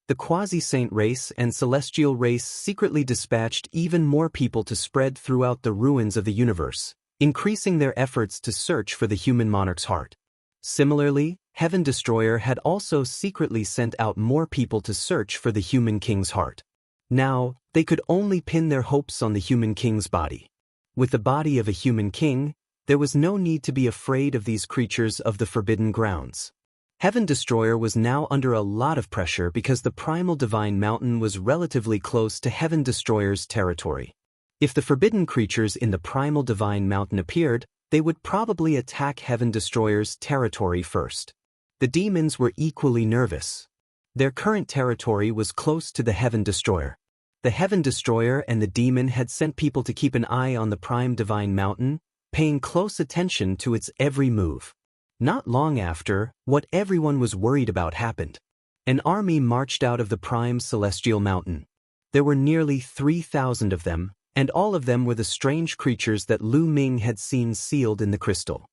The quasi-saint race and celestial race secretly dispatched even more people to spread throughout the ruins of the universe, increasing their efforts to search for the human monarch's heart. Similarly, Heaven Destroyer had also secretly sent out more people to search for the human king's heart. Now, they could only pin their hopes on the human king's body. With the body of a human king, there was no need to be afraid of these creatures of the Forbidden Grounds. Heaven Destroyer was now under a lot of pressure because the Primal Divine Mountain was relatively close to Heaven Destroyer's territory. If the forbidden creatures in the Primal Divine Mountain appeared, they would probably attack Heaven Destroyer's territory first. The demons were equally nervous. Their current territory was close to the Heaven Destroyer. The Heaven Destroyer and the demon had sent people to keep an eye on the Prime Divine Mountain, paying close attention to its every move. Not long after, what everyone was worried about happened. An army marched out of the Prime Celestial Mountain. There were nearly 3,000 of them, and all of them were the strange creatures that Lu Ming had seen sealed in the crystal.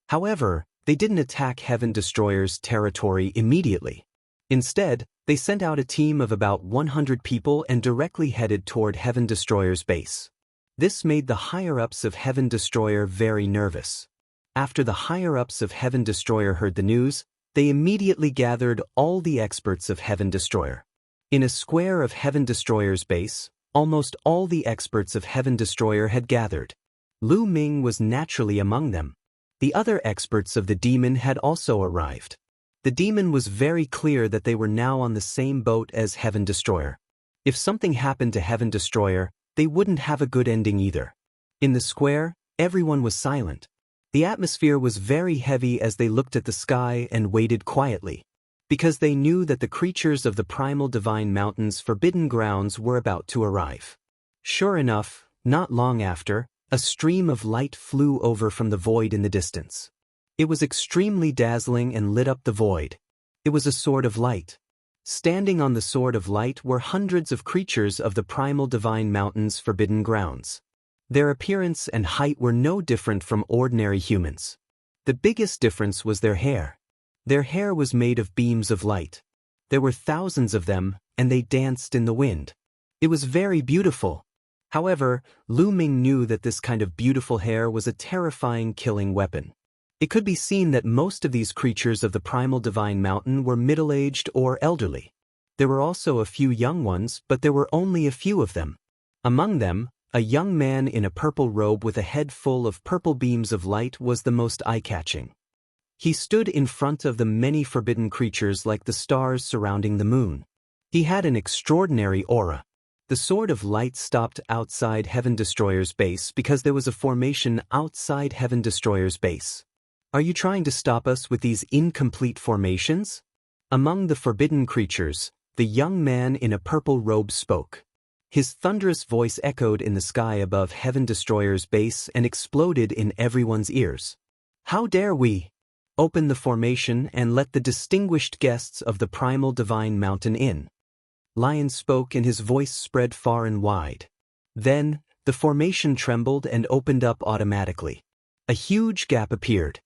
However, they didn't attack Heaven Destroyer's territory immediately. Instead, they sent out a team of about 100 people and directly headed toward Heaven Destroyer's base. This made the higher-ups of Heaven Destroyer very nervous. After the higher-ups of Heaven Destroyer heard the news, they immediately gathered all the experts of Heaven Destroyer. In a square of Heaven Destroyer's base, almost all the experts of Heaven Destroyer had gathered. Lu Ming was naturally among them. The other experts of the demon had also arrived. The demon was very clear that they were now on the same boat as Heaven Destroyer. If something happened to Heaven Destroyer, they wouldn't have a good ending either. In the square, everyone was silent. The atmosphere was very heavy as they looked at the sky and waited quietly, because they knew that the creatures of the Primal Divine Mountain's Forbidden Grounds were about to arrive. Sure enough, not long after, a stream of light flew over from the void in the distance. It was extremely dazzling and lit up the void. It was a sword of light. Standing on the sword of light were hundreds of creatures of the Primal Divine Mountain's Forbidden Grounds. Their appearance and height were no different from ordinary humans. The biggest difference was their hair. Their hair was made of beams of light. There were thousands of them, and they danced in the wind. It was very beautiful. However, Lu Ming knew that this kind of beautiful hair was a terrifying killing weapon. It could be seen that most of these creatures of the Primal Divine Mountain were middle-aged or elderly. There were also a few young ones, but there were only a few of them. Among them, a young man in a purple robe with a head full of purple beams of light was the most eye-catching. He stood in front of the many forbidden creatures like the stars surrounding the moon. He had an extraordinary aura. The sword of light stopped outside Heaven Destroyer's base because there was a formation outside Heaven Destroyer's base. Are you trying to stop us with these incomplete formations? Among the forbidden creatures, the young man in a purple robe spoke. His thunderous voice echoed in the sky above Heaven Destroyer's base and exploded in everyone's ears. How dare we? Open the formation and let the distinguished guests of the Primal Divine Mountain in. Lion spoke and his voice spread far and wide. Then, the formation trembled and opened up automatically. A huge gap appeared.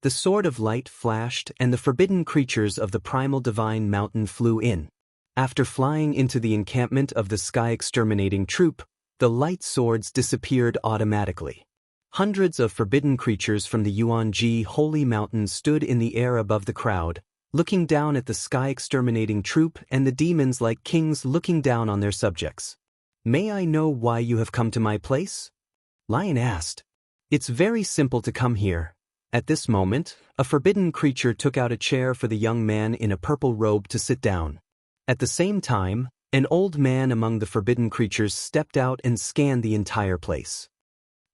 The sword of light flashed and the forbidden creatures of the Primal Divine Mountain flew in. After flying into the encampment of the Sky Exterminating Troop, the light swords disappeared automatically. Hundreds of forbidden creatures from the Yuanji Holy Mountain stood in the air above the crowd, looking down at the Sky Exterminating Troop and the demons like kings looking down on their subjects. May I know why you have come to my place? Lion asked. It's very simple to come here. At this moment, a forbidden creature took out a chair for the young man in a purple robe to sit down. At the same time, an old man among the forbidden creatures stepped out and scanned the entire place.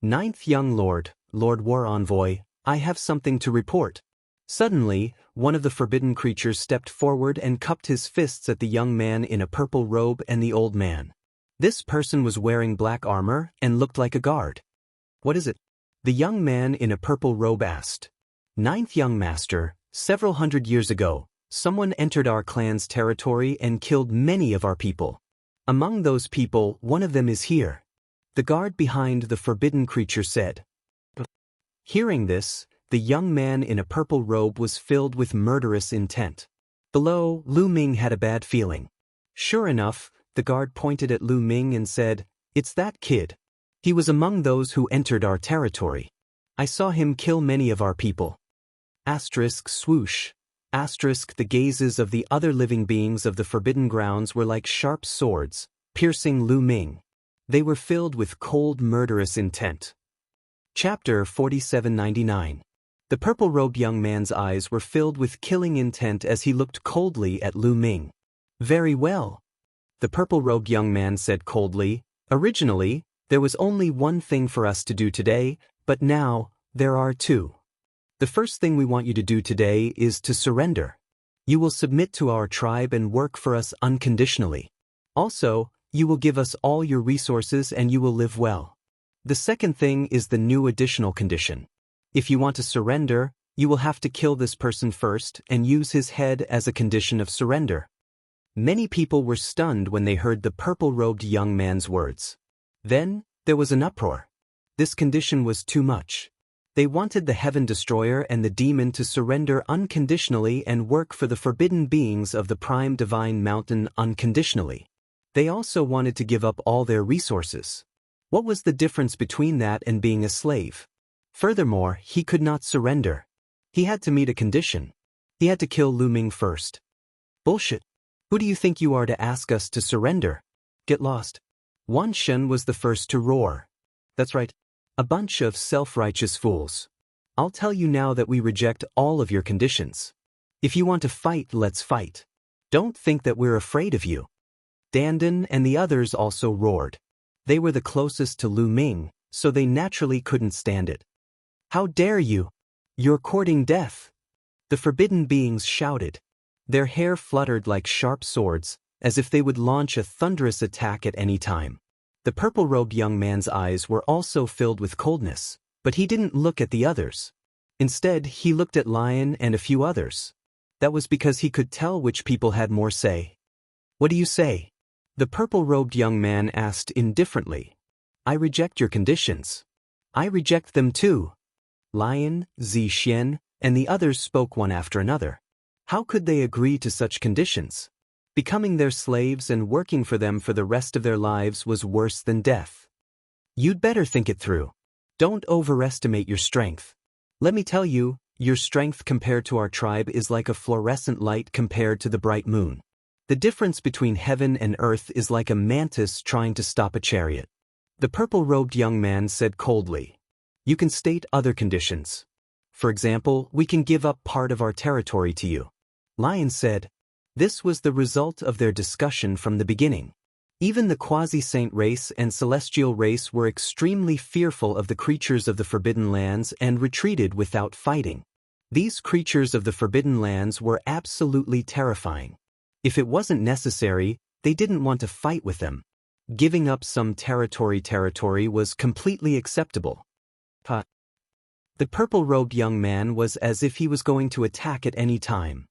Ninth Young Lord, Lord War Envoy, I have something to report. Suddenly, one of the forbidden creatures stepped forward and cupped his fists at the young man in a purple robe and the old man. This person was wearing black armor and looked like a guard. What is it? The young man in a purple robe asked. Ninth Young Master, several hundred years ago, someone entered our clan's territory and killed many of our people. Among those people, one of them is here. the guard behind the forbidden creature said. Hearing this, the young man in a purple robe was filled with murderous intent. Below, Lu Ming had a bad feeling. Sure enough, the guard pointed at Lu Ming and said, "It's that kid. He was among those who entered our territory. I saw him kill many of our people." Asterisk swoosh. Asterisk the gazes of the other living beings of the Forbidden Grounds were like sharp swords, piercing Lu Ming. They were filled with cold murderous intent. Chapter 4799. The purple-robed young man's eyes were filled with killing intent as he looked coldly at Lu Ming. "Very well," the purple-robed young man said coldly. "Originally, there was only one thing for us to do today, but now, there are two. The first thing we want you to do today is to surrender. You will submit to our tribe and work for us unconditionally. Also, you will give us all your resources and you will live well. The second thing is the new additional condition. If you want to surrender, you will have to kill this person first and use his head as a condition of surrender." Many people were stunned when they heard the purple-robed young man's words. Then, there was an uproar. This condition was too much. They wanted the Heaven Destroyer and the demon to surrender unconditionally and work for the forbidden beings of the Prime Divine Mountain unconditionally. They also wanted to give up all their resources. What was the difference between that and being a slave? Furthermore, he could not surrender. He had to meet a condition. He had to kill Lu Ming first. Bullshit. Who do you think you are to ask us to surrender? Get lost. Wan Shen was the first to roar. That's right. A bunch of self-righteous fools. I'll tell you now that we reject all of your conditions. If you want to fight, let's fight. Don't think that we're afraid of you. Dandan and the others also roared. They were the closest to Lu Ming, so they naturally couldn't stand it. "How dare you? You're courting death!" The forbidden beings shouted. Their hair fluttered like sharp swords, as if they would launch a thunderous attack at any time. The purple-robed young man's eyes were also filled with coldness, but he didn't look at the others. Instead, he looked at Lion and a few others. That was because he could tell which people had more say. "What do you say?" the purple-robed young man asked indifferently. "I reject your conditions." "I reject them too." Lion, Zixian, and the others spoke one after another. How could they agree to such conditions? Becoming their slaves and working for them for the rest of their lives was worse than death. You'd better think it through. Don't overestimate your strength. Let me tell you, your strength compared to our tribe is like a fluorescent light compared to the bright moon. The difference between heaven and earth is like a mantis trying to stop a chariot. The purple-robed young man said coldly. "You can state other conditions. For example, we can give up part of our territory to you." Lion said. This was the result of their discussion from the beginning. Even the quasi-saint race and celestial race were extremely fearful of the creatures of the Forbidden Lands and retreated without fighting. These creatures of the Forbidden Lands were absolutely terrifying. If it wasn't necessary, they didn't want to fight with them. Giving up some territory was completely acceptable. The purple-robed young man was as if he was going to attack at any time.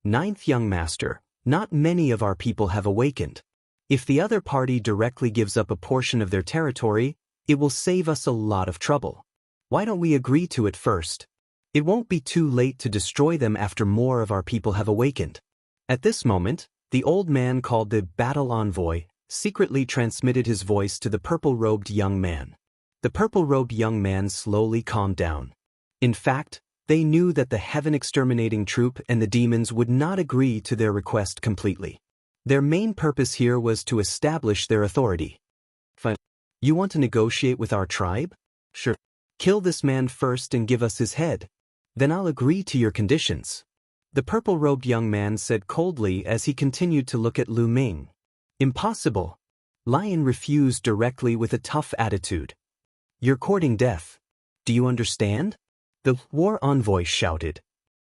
"Ninth young master, not many of our people have awakened. If the other party directly gives up a portion of their territory, it will save us a lot of trouble. Why don't we agree to it first? It won't be too late to destroy them after more of our people have awakened." At this moment, the old man called the battle envoy secretly transmitted his voice to the purple-robed young man. The purple-robed young man slowly calmed down. In fact, they knew that the heaven-exterminating troop and the demons would not agree to their request completely. Their main purpose here was to establish their authority. "Fine. You want to negotiate with our tribe? Sure. Kill this man first and give us his head. Then I'll agree to your conditions." The purple-robed young man said coldly as he continued to look at Lu Ming. "Impossible." Lion refused directly with a tough attitude. "You're courting death. Do you understand?" The war envoy shouted.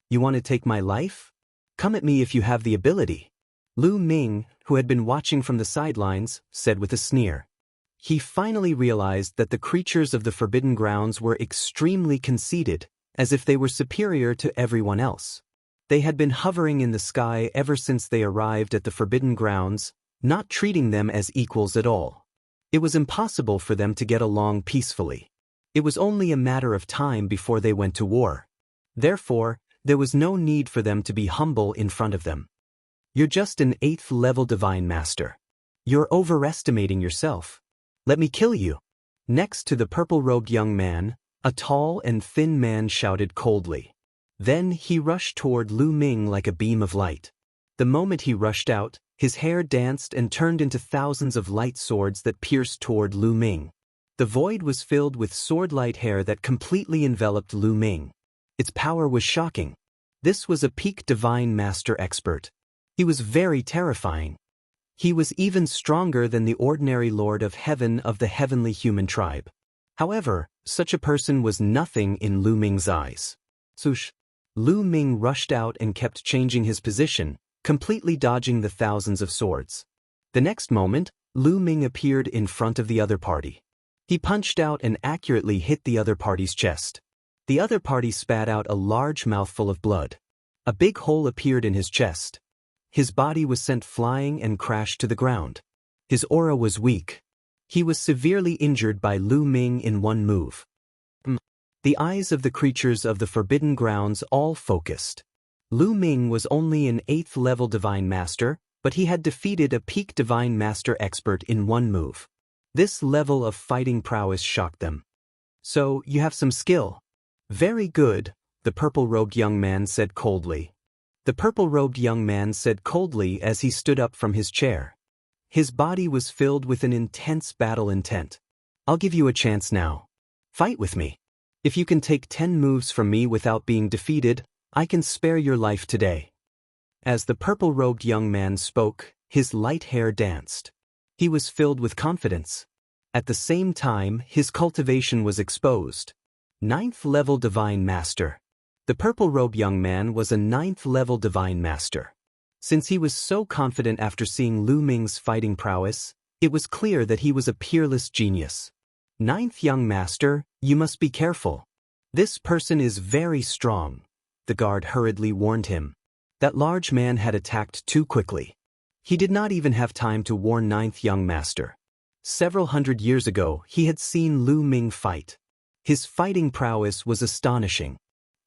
"You want to take my life? Come at me if you have the ability." Lu Ming, who had been watching from the sidelines, said with a sneer. He finally realized that the creatures of the Forbidden Grounds were extremely conceited, as if they were superior to everyone else. They had been hovering in the sky ever since they arrived at the Forbidden Grounds, not treating them as equals at all. It was impossible for them to get along peacefully. It was only a matter of time before they went to war. Therefore, there was no need for them to be humble in front of them. You're just an 8th level divine master. You're overestimating yourself. Let me kill you. Next to the purple-robed young man, a tall and thin man shouted coldly. Then he rushed toward Lu Ming like a beam of light. The moment he rushed out, his hair danced and turned into thousands of light swords that pierced toward Lu Ming. The void was filled with sword-light hair that completely enveloped Lu Ming. Its power was shocking. This was a peak divine master expert. He was very terrifying. He was even stronger than the ordinary Lord of Heaven of the heavenly human tribe. However, such a person was nothing in Lu Ming's eyes. Swoosh! Lu Ming rushed out and kept changing his position, completely dodging the thousands of swords. The next moment, Lu Ming appeared in front of the other party. He punched out and accurately hit the other party's chest. The other party spat out a large mouthful of blood. A big hole appeared in his chest. His body was sent flying and crashed to the ground. His aura was weak. He was severely injured by Lu Ming in one move. The eyes of the creatures of the Forbidden Grounds all focused. Lu Ming was only an 8th level divine master, but he had defeated a peak divine master expert in one move. This level of fighting prowess shocked them. So, you have some skill. Very good, the purple-robed young man said coldly. The purple-robed young man said coldly as he stood up from his chair. His body was filled with an intense battle intent. I'll give you a chance now. Fight with me. If you can take 10 moves from me without being defeated, I can spare your life today. As the purple-robed young man spoke, his light hair danced. He was filled with confidence. At the same time, his cultivation was exposed. 9th level divine master. The purple-robed young man was a 9th level divine master. Since he was so confident after seeing Lu Ming's fighting prowess, it was clear that he was a peerless genius. 9th young master, you must be careful. This person is very strong, the guard hurriedly warned him. That large man had attacked too quickly. He did not even have time to warn 9th young master. Several hundred years ago, he had seen Lu Ming fight. His fighting prowess was astonishing.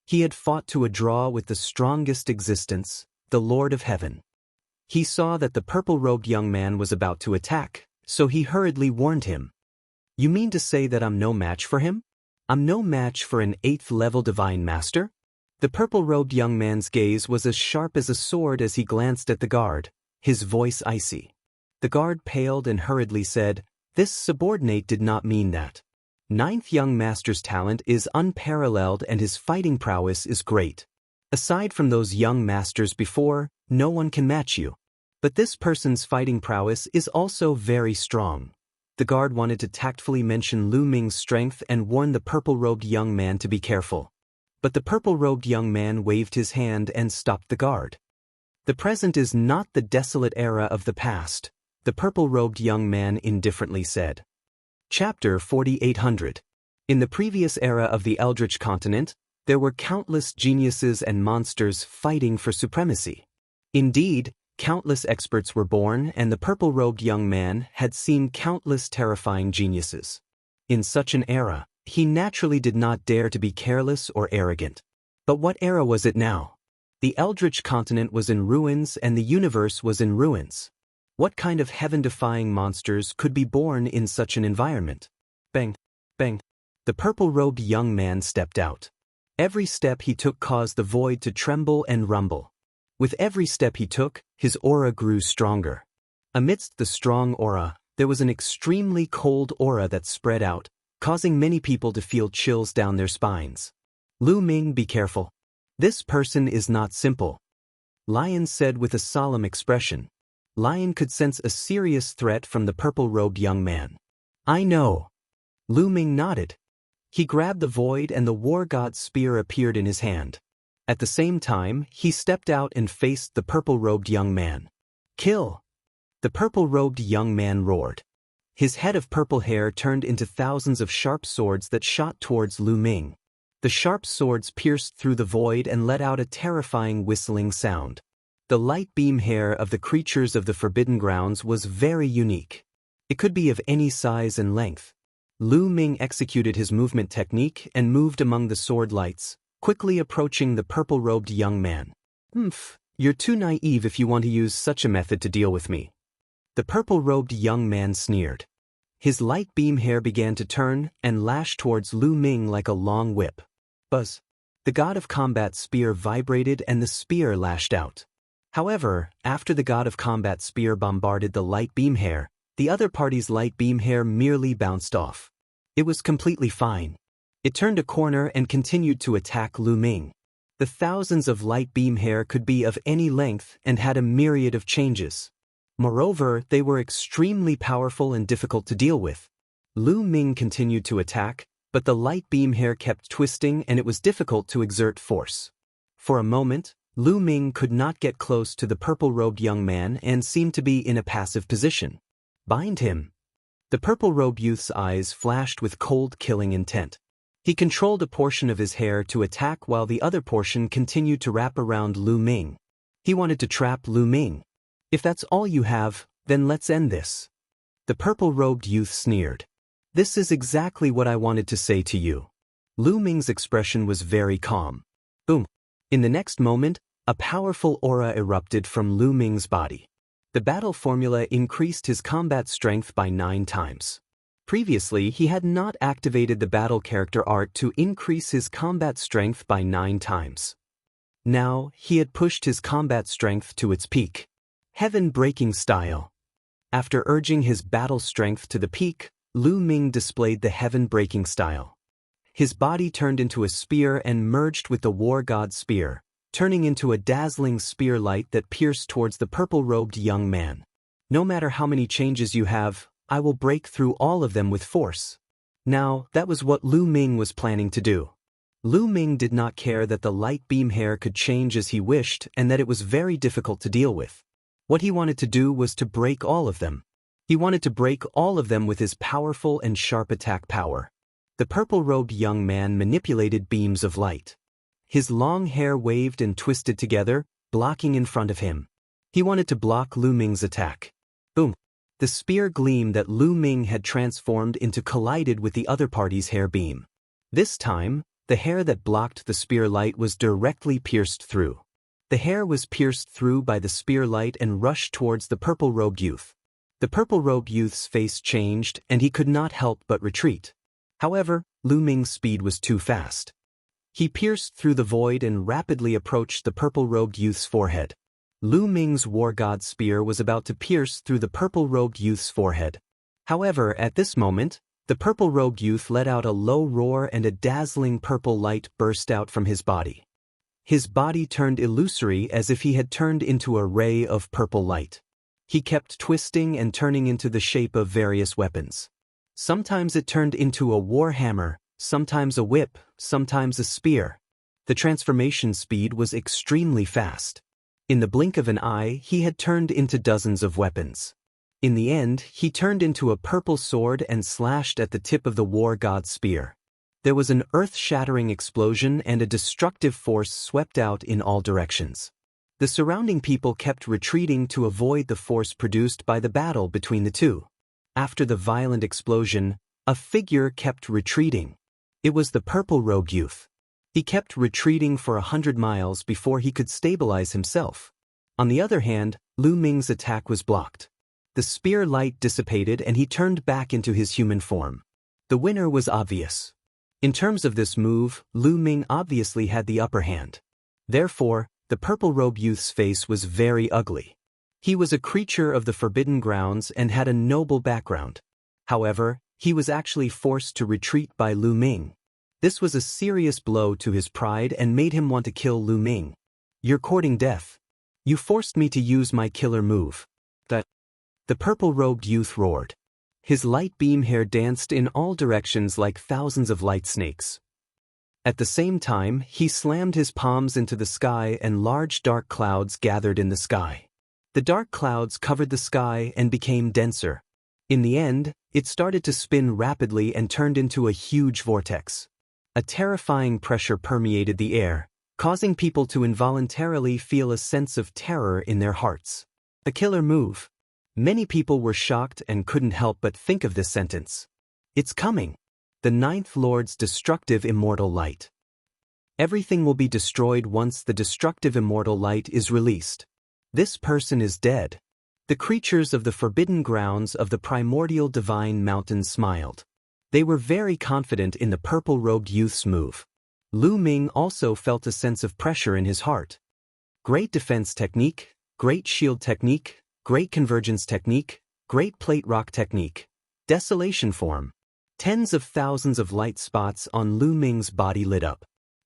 He had fought to a draw with the strongest existence, the Lord of Heaven. He saw that the purple-robed young man was about to attack, so he hurriedly warned him. You mean to say that I'm no match for him? I'm no match for an 8th level divine master? The purple-robed young man's gaze was as sharp as a sword as he glanced at the guard, his voice icy. The guard paled and hurriedly said, "This subordinate did not mean that. 9th young master's talent is unparalleled and his fighting prowess is great. Aside from those young masters before, no one can match you. But this person's fighting prowess is also very strong." The guard wanted to tactfully mention Lu Ming's strength and warn the purple-robed young man to be careful. But the purple-robed young man waved his hand and stopped the guard. The present is not the desolate era of the past, the purple-robed young man indifferently said. Chapter 4800. In the previous era of the Eldritch continent, there were countless geniuses and monsters fighting for supremacy. Indeed, countless experts were born, and the purple-robed young man had seen countless terrifying geniuses. In such an era, he naturally did not dare to be careless or arrogant. But what era was it now? The Eldritch continent was in ruins and the universe was in ruins. What kind of heaven-defying monsters could be born in such an environment? Bang! Bang! The purple-robed young man stepped out. Every step he took caused the void to tremble and rumble. With every step he took, his aura grew stronger. Amidst the strong aura, there was an extremely cold aura that spread out, causing many people to feel chills down their spines. Lu Ming, be careful. This person is not simple. Lion said with a solemn expression. Lion could sense a serious threat from the purple-robed young man. I know. Lu Ming nodded. He grabbed the void and the war god's spear appeared in his hand. At the same time, he stepped out and faced the purple-robed young man. Kill! The purple-robed young man roared. His head of purple hair turned into thousands of sharp swords that shot towards Lu Ming. The sharp swords pierced through the void and let out a terrifying whistling sound. The light beam hair of the creatures of the Forbidden Grounds was very unique. It could be of any size and length. Lu Ming executed his movement technique and moved among the sword lights, quickly approaching the purple-robed young man. You're too naive if you want to use such a method to deal with me. The purple-robed young man sneered. His light beam hair began to turn and lash towards Lu Ming like a long whip. Buzz. The god of combat spear vibrated and the spear lashed out. However, after the god of combat spear bombarded the light beam hair, the other party's light beam hair merely bounced off. It was completely fine. It turned a corner and continued to attack Lu Ming. The thousands of light beam hair could be of any length and had a myriad of changes. Moreover, they were extremely powerful and difficult to deal with. Lu Ming continued to attack, but the light beam hair kept twisting and it was difficult to exert force. For a moment, Lu Ming could not get close to the purple-robed young man and seemed to be in a passive position. Bind him. The purple-robed youth's eyes flashed with cold, killing intent. He controlled a portion of his hair to attack while the other portion continued to wrap around Lu Ming. He wanted to trap Lu Ming. If that's all you have, then let's end this. The purple-robed youth sneered. This is exactly what I wanted to say to you. Lu Ming's expression was very calm. Boom. In the next moment, a powerful aura erupted from Lu Ming's body. The battle formula increased his combat strength by 9 times. Previously, he had not activated the battle character art to increase his combat strength by 9 times. Now, he had pushed his combat strength to its peak. Heaven-breaking style. After urging his battle strength to the peak, Lu Ming displayed the heaven-breaking style. His body turned into a spear and merged with the war god spear, turning into a dazzling spear light that pierced towards the purple-robed young man. No matter how many changes you have, I will break through all of them with force. Now, that was what Lu Ming was planning to do. Lu Ming did not care that the light beam hair could change as he wished and that it was very difficult to deal with. What he wanted to do was to break all of them. He wanted to break all of them with his powerful and sharp attack power. The purple-robed young man manipulated beams of light. His long hair waved and twisted together, blocking in front of him. He wanted to block Lu Ming's attack. Boom. The spear gleam that Lu Ming had transformed into collided with the other party's hair beam. This time, the hair that blocked the spear light was directly pierced through. The hair was pierced through by the spear light and rushed towards the purple-robed youth. The purple-robed youth's face changed and he could not help but retreat. However, Lu Ming's speed was too fast. He pierced through the void and rapidly approached the purple-robed youth's forehead. Lu Ming's war god spear was about to pierce through the purple-robed youth's forehead. However, at this moment, the purple-robed youth let out a low roar and a dazzling purple light burst out from his body. His body turned illusory as if he had turned into a ray of purple light. He kept twisting and turning into the shape of various weapons. Sometimes it turned into a war hammer, sometimes a whip, sometimes a spear. The transformation speed was extremely fast. In the blink of an eye, he had turned into dozens of weapons. In the end, he turned into a purple sword and slashed at the tip of the war god's spear. There was an earth-shattering explosion and a destructive force swept out in all directions. The surrounding people kept retreating to avoid the force produced by the battle between the two. After the violent explosion, a figure kept retreating. It was the purple-robed youth. He kept retreating for 100 miles before he could stabilize himself. On the other hand, Lu Ming's attack was blocked. The spear light dissipated and he turned back into his human form. The winner was obvious. In terms of this move, Lu Ming obviously had the upper hand. Therefore, the purple-robed youth's face was very ugly. He was a creature of the Forbidden Grounds and had a noble background. However, he was actually forced to retreat by Lu Ming. This was a serious blow to his pride and made him want to kill Lu Ming. You're courting death. You forced me to use my killer move. The purple-robed youth roared. His light beam hair danced in all directions like thousands of light snakes. At the same time, he slammed his palms into the sky and large dark clouds gathered in the sky. The dark clouds covered the sky and became denser. In the end, it started to spin rapidly and turned into a huge vortex. A terrifying pressure permeated the air, causing people to involuntarily feel a sense of terror in their hearts. A killer move. Many people were shocked and couldn't help but think of this sentence. It's coming. The Ninth Lord's destructive immortal light. Everything will be destroyed once the destructive immortal light is released. This person is dead. The creatures of the forbidden grounds of the primordial divine mountain smiled. They were very confident in the purple-robed youth's move. Lu Ming also felt a sense of pressure in his heart. Great defense technique, great shield technique, great convergence technique, great plate rock technique. Desolation form. Tens of thousands of light spots on Lu Ming's body lit up.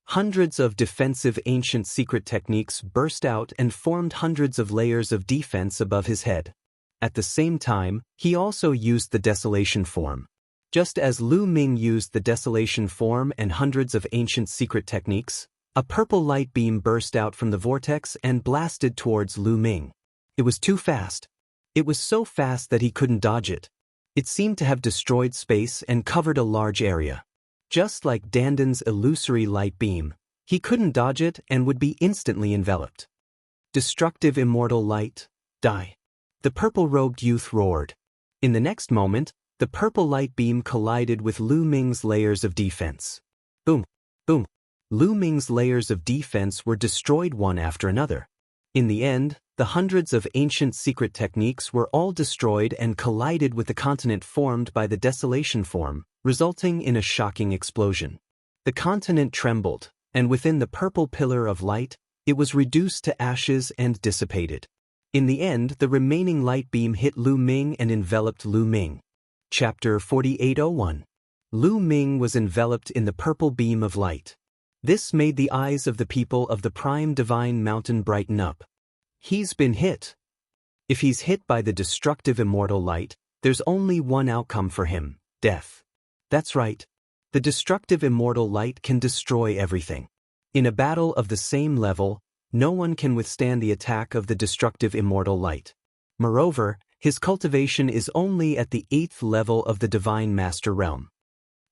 Hundreds of defensive ancient secret techniques burst out and formed hundreds of layers of defense above his head. At the same time, he also used the desolation form. Just as Lu Ming used the desolation form and hundreds of ancient secret techniques, a purple light beam burst out from the vortex and blasted towards Lu Ming. It was too fast. It was so fast that he couldn't dodge it. It seemed to have destroyed space and covered a large area. Just like Danden's illusory light beam, he couldn't dodge it and would be instantly enveloped. Destructive immortal light, die. The purple-robed youth roared. In the next moment, the purple light beam collided with Lu Ming's layers of defense. Boom, boom. Lu Ming's layers of defense were destroyed one after another. In the end, the hundreds of ancient secret techniques were all destroyed and collided with the continent formed by the desolation form, resulting in a shocking explosion. The continent trembled, and within the purple pillar of light, it was reduced to ashes and dissipated. In the end, the remaining light beam hit Lu Ming and enveloped Lu Ming. Chapter 4801. Lu Ming was enveloped in the purple beam of light. This made the eyes of the people of the prime divine mountain brighten up. He's been hit. If he's hit by the destructive immortal light, there's only one outcome for him, death. That's right. The destructive immortal light can destroy everything. In a battle of the same level, no one can withstand the attack of the destructive immortal light. Moreover, his cultivation is only at the 8th level of the Divine Master realm.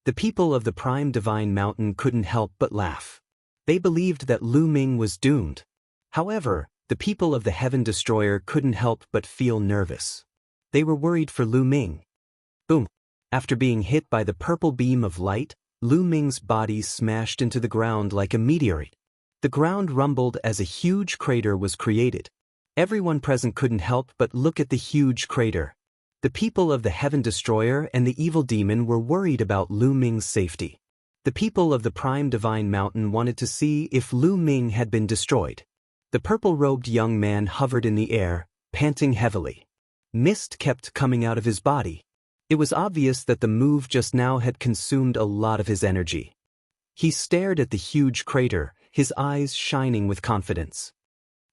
The people of the Prime Divine Mountain couldn't help but laugh. They believed that Lu Ming was doomed. However, the people of the Heaven Destroyer couldn't help but feel nervous. They were worried for Lu Ming. Boom. After being hit by the purple beam of light, Lu Ming's body smashed into the ground like a meteorite. The ground rumbled as a huge crater was created. Everyone present couldn't help but look at the huge crater. The people of the Heaven Destroyer and the evil demon were worried about Lu Ming's safety. The people of the Prime Divine Mountain wanted to see if Lu Ming had been destroyed. The purple-robed young man hovered in the air, panting heavily. Mist kept coming out of his body. It was obvious that the move just now had consumed a lot of his energy. He stared at the huge crater, his eyes shining with confidence.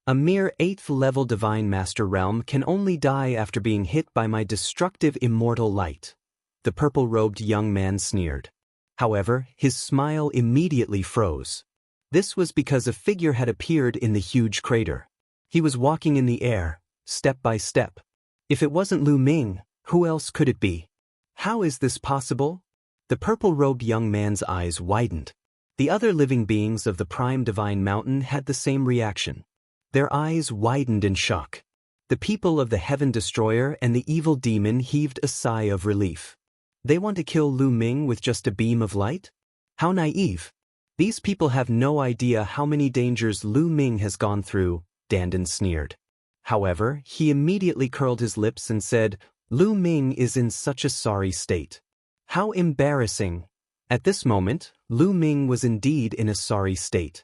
A mere 8th-level Divine Master realm can only die after being hit by my destructive immortal light. The purple-robed young man sneered. However, his smile immediately froze. This was because a figure had appeared in the huge crater. He was walking in the air, step by step. If it wasn't Lu Ming, who else could it be? How is this possible? The purple-robed young man's eyes widened. The other living beings of the Prime Divine Mountain had the same reaction. Their eyes widened in shock. The people of the Heaven Destroyer and the evil demon heaved a sigh of relief. They want to kill Lu Ming with just a beam of light? How naive! These people have no idea how many dangers Lu Ming has gone through, Danden sneered. However, he immediately curled his lips and said, Lu Ming is in such a sorry state. How embarrassing! At this moment, Lu Ming was indeed in a sorry state.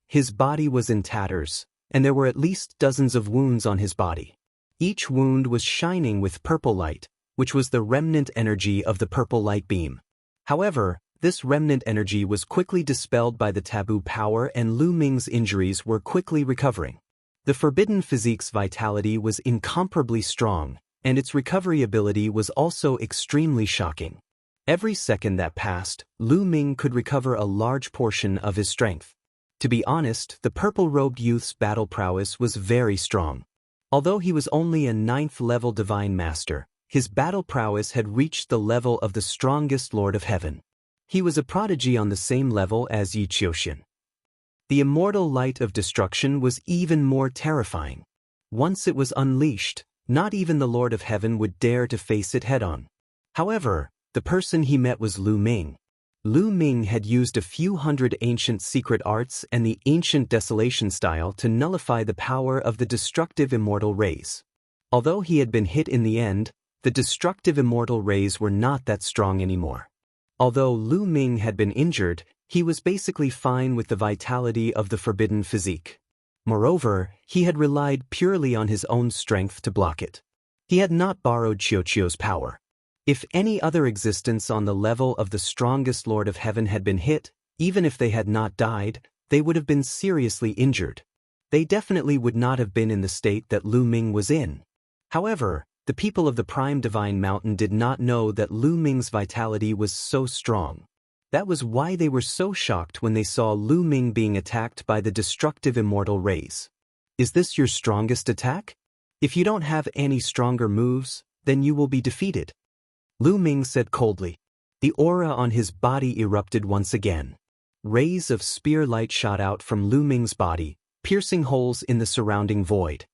His body was in tatters, and there were at least dozens of wounds on his body. Each wound was shining with purple light, which was the remnant energy of the purple light beam. However, this remnant energy was quickly dispelled by the taboo power and Lu Ming's injuries were quickly recovering. The forbidden physique's vitality was incomparably strong, and its recovery ability was also extremely shocking. Every second that passed, Lu Ming could recover a large portion of his strength. To be honest, the purple-robed youth's battle prowess was very strong. Although he was only a 9th-level Divine Master, his battle prowess had reached the level of the strongest Lord of Heaven. He was a prodigy on the same level as Yi Qiuxian. The immortal light of destruction was even more terrifying. Once it was unleashed, Not even the Lord of Heaven would dare to face it head-on. However, the person he met was Lu Ming. Lu Ming had used a few hundred ancient secret arts and the ancient desolation style to nullify the power of the destructive immortal rays. Although he had been hit in the end, the destructive immortal rays were not that strong anymore. Although Lu Ming had been injured, he was basically fine with the vitality of the forbidden physique. Moreover, he had relied purely on his own strength to block it. He had not borrowed Xiaoqiu's power. If any other existence on the level of the strongest Lord of Heaven had been hit, even if they had not died, they would have been seriously injured. They definitely would not have been in the state that Lu Ming was in. However, the people of the Prime Divine Mountain did not know that Lu Ming's vitality was so strong. That was why they were so shocked when they saw Lu Ming being attacked by the destructive immortal rays. Is this your strongest attack? If you don't have any stronger moves, then you will be defeated. Lu Ming said coldly. The aura on his body erupted once again. Rays of spear light shot out from Lu Ming's body, piercing holes in the surrounding void.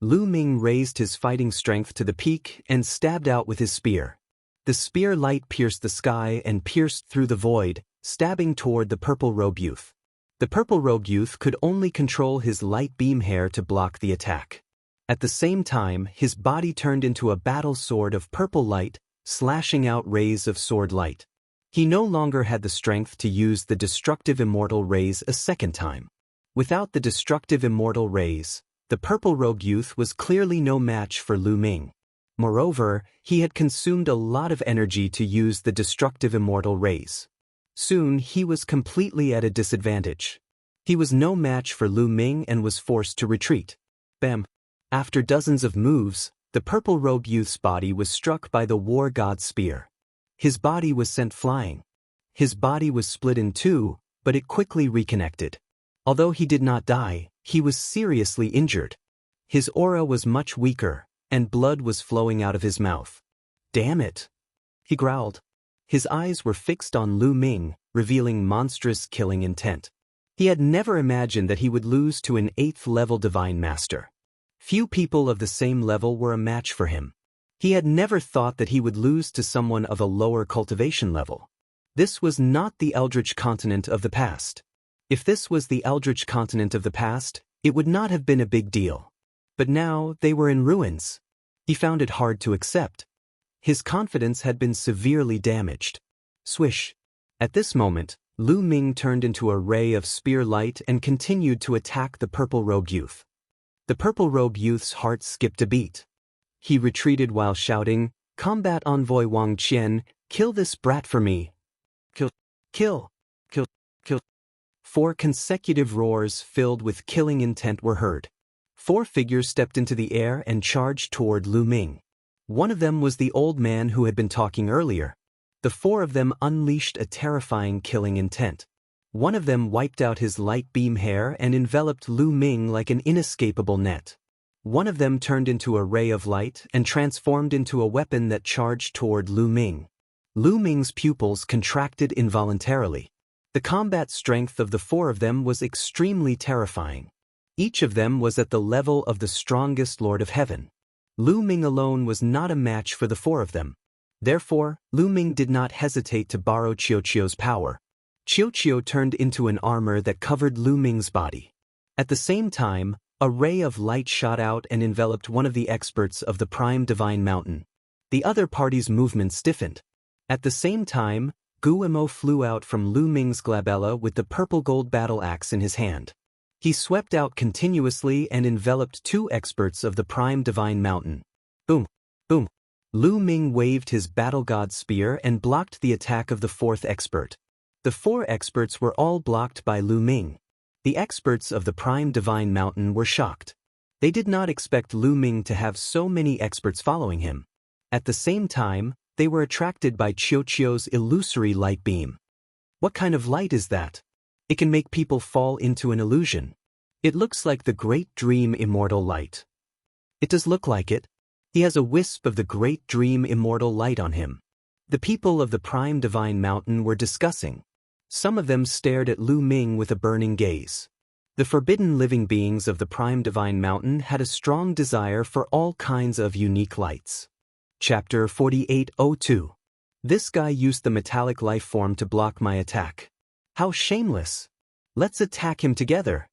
Lu Ming raised his fighting strength to the peak and stabbed out with his spear. The spear light pierced the sky and pierced through the void, stabbing toward the purple-robed youth. The purple-robed youth could only control his light beam hair to block the attack. At the same time, his body turned into a battle sword of purple light, slashing out rays of sword light. He no longer had the strength to use the destructive immortal rays a second time. Without the destructive immortal rays, the purple-robed youth was clearly no match for Lu Ming. Moreover, he had consumed a lot of energy to use the destructive immortal rays. Soon he was completely at a disadvantage. He was no match for Lu Ming and was forced to retreat. Bam! After dozens of moves, the purple-robed youth's body was struck by the war god's spear. His body was sent flying. His body was split in two, but it quickly reconnected. Although he did not die, he was seriously injured. His aura was much weaker, and blood was flowing out of his mouth. Damn it! He growled. His eyes were fixed on Lu Ming, revealing monstrous killing intent. He had never imagined that he would lose to an 8th-level divine master. Few people of the same level were a match for him. He had never thought that he would lose to someone of a lower cultivation level. This was not the Eldritch continent of the past. If this was the Eldritch continent of the past, it would not have been a big deal. But now they were in ruins. He found it hard to accept. His confidence had been severely damaged. Swish. At this moment, Lu Ming turned into a ray of spear light and continued to attack the purple-robed youth. The purple-robed youth's heart skipped a beat. He retreated while shouting, "Combat Envoy Wang Qian, kill this brat for me! Kill, kill, kill, kill." 4 consecutive roars filled with killing intent were heard. 4 figures stepped into the air and charged toward Lu Ming. One of them was the old man who had been talking earlier. The 4 of them unleashed a terrifying killing intent. One of them wiped out his light beam hair and enveloped Lu Ming like an inescapable net. One of them turned into a ray of light and transformed into a weapon that charged toward Lu Ming. Lu Ming's pupils contracted involuntarily. The combat strength of the 4 of them was extremely terrifying. Each of them was at the level of the strongest Lord of Heaven. Lu Ming alone was not a match for the 4 of them. Therefore, Lu Ming did not hesitate to borrow Xiaoqiu's power. Xiaoqiu turned into an armor that covered Lu Ming's body. At the same time, a ray of light shot out and enveloped one of the experts of the Prime Divine Mountain. The other party's movement stiffened. At the same time, Guillemot flew out from Lu Ming's glabella with the purple-gold battle axe in his hand. He swept out continuously and enveloped 2 experts of the Prime Divine Mountain. Boom! Boom! Lu Ming waved his battle god spear and blocked the attack of the 4th expert. The 4 experts were all blocked by Lu Ming. The experts of the Prime Divine Mountain were shocked. They did not expect Lu Ming to have so many experts following him. At the same time, they were attracted by Xiaoqiu's illusory light beam. What kind of light is that? It can make people fall into an illusion. It looks like the great dream immortal light. It does look like it. He has a wisp of the great dream immortal light on him. The people of the Prime Divine Mountain were discussing. Some of them stared at Lu Ming with a burning gaze. The forbidden living beings of the Prime Divine Mountain had a strong desire for all kinds of unique lights. Chapter 4802. This guy used the metallic life form to block my attack. How shameless! Let's attack him together!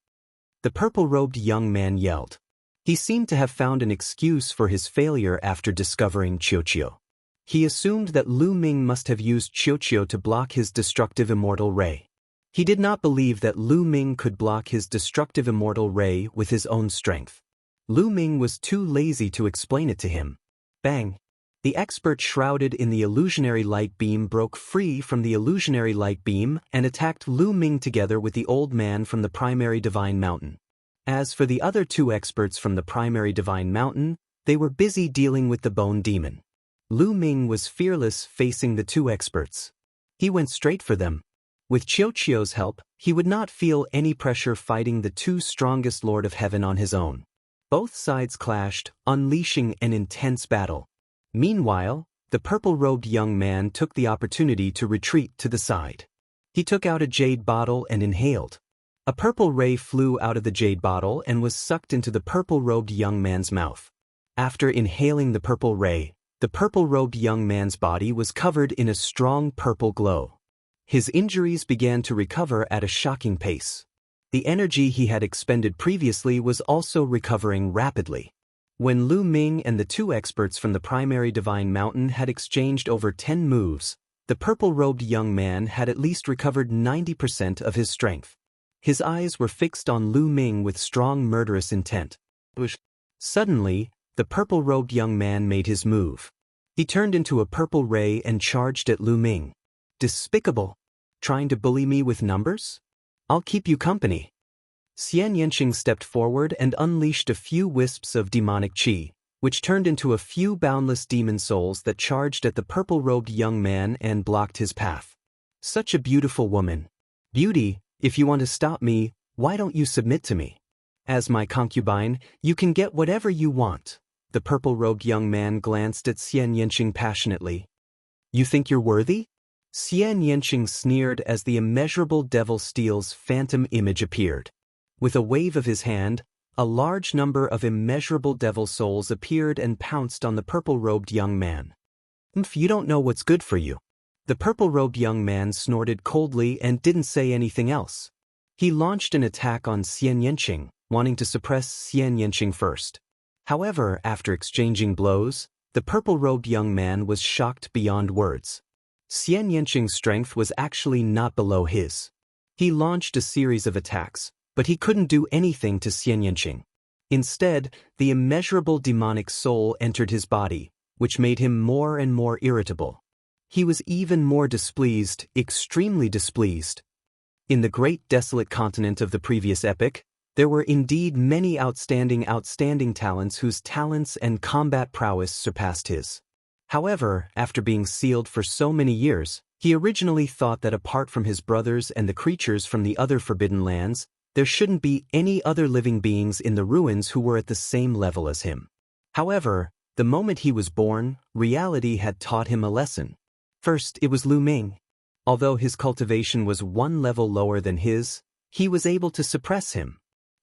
The purple-robed young man yelled. He seemed to have found an excuse for his failure after discovering Qiuqiu. He assumed that Lu Ming must have used Qiuqiu to block his destructive immortal ray. He did not believe that Lu Ming could block his destructive immortal ray with his own strength. Lu Ming was too lazy to explain it to him. Bang! The expert shrouded in the illusionary light beam broke free from the illusionary light beam and attacked Lu Ming together with the old man from the primary divine mountain. As for the other two experts from the primary divine mountain, they were busy dealing with the bone demon. Lu Ming was fearless facing the two experts. He went straight for them. With Qiuqiu's help, he would not feel any pressure fighting the two strongest Lord of Heaven on his own. Both sides clashed, unleashing an intense battle. Meanwhile, the purple-robed young man took the opportunity to retreat to the side. He took out a jade bottle and inhaled. A purple ray flew out of the jade bottle and was sucked into the purple-robed young man's mouth. After inhaling the purple ray, the purple-robed young man's body was covered in a strong purple glow. His injuries began to recover at a shocking pace. The energy he had expended previously was also recovering rapidly. When Lu Ming and the two experts from the primary divine mountain had exchanged over 10 moves, the purple-robed young man had at least recovered 90% of his strength. His eyes were fixed on Lu Ming with strong murderous intent. Suddenly, the purple-robed young man made his move. He turned into a purple ray and charged at Lu Ming. Despicable! Trying to bully me with numbers? I'll keep you company. Xianxia stepped forward and unleashed a few wisps of demonic qi, which turned into a few boundless demon souls that charged at the purple-robed young man and blocked his path. Such a beautiful woman. Beauty, if you want to stop me, why don't you submit to me? As my concubine, you can get whatever you want. The purple-robed young man glanced at Xianxia passionately. You think you're worthy? Xianxia sneered as the immeasurable devil steel's phantom image appeared. With a wave of his hand, a large number of immeasurable devil souls appeared and pounced on the purple-robed young man. You don't know what's good for you. The purple-robed young man snorted coldly and didn't say anything else. He launched an attack on Xianxia, wanting to suppress Xianxia first. However, after exchanging blows, the purple-robed young man was shocked beyond words. Xianxia's strength was actually not below his. He launched a series of attacks, but he couldn't do anything to Xianxia. Instead, the immeasurable demonic soul entered his body, which made him more and more irritable. He was even more displeased, extremely displeased. In the great desolate continent of the previous epic, there were indeed many outstanding talents whose talents and combat prowess surpassed his. However, after being sealed for so many years, he originally thought that apart from his brothers and the creatures from the other forbidden lands, there shouldn't be any other living beings in the ruins who were at the same level as him. However, the moment he was born, reality had taught him a lesson. First, it was Lu Ming. Although his cultivation was one level lower than his, he was able to suppress him.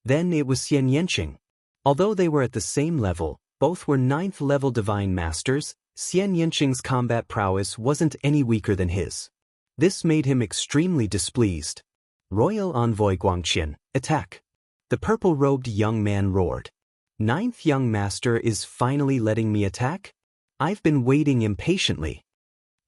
Then it was Xianxia. Although they were at the same level, both were 9th-level divine masters, Xianxia's combat prowess wasn't any weaker than his. This made him extremely displeased. Royal Envoy Guangqian, attack! The purple-robed young man roared. 9th young master is finally letting me attack? I've been waiting impatiently.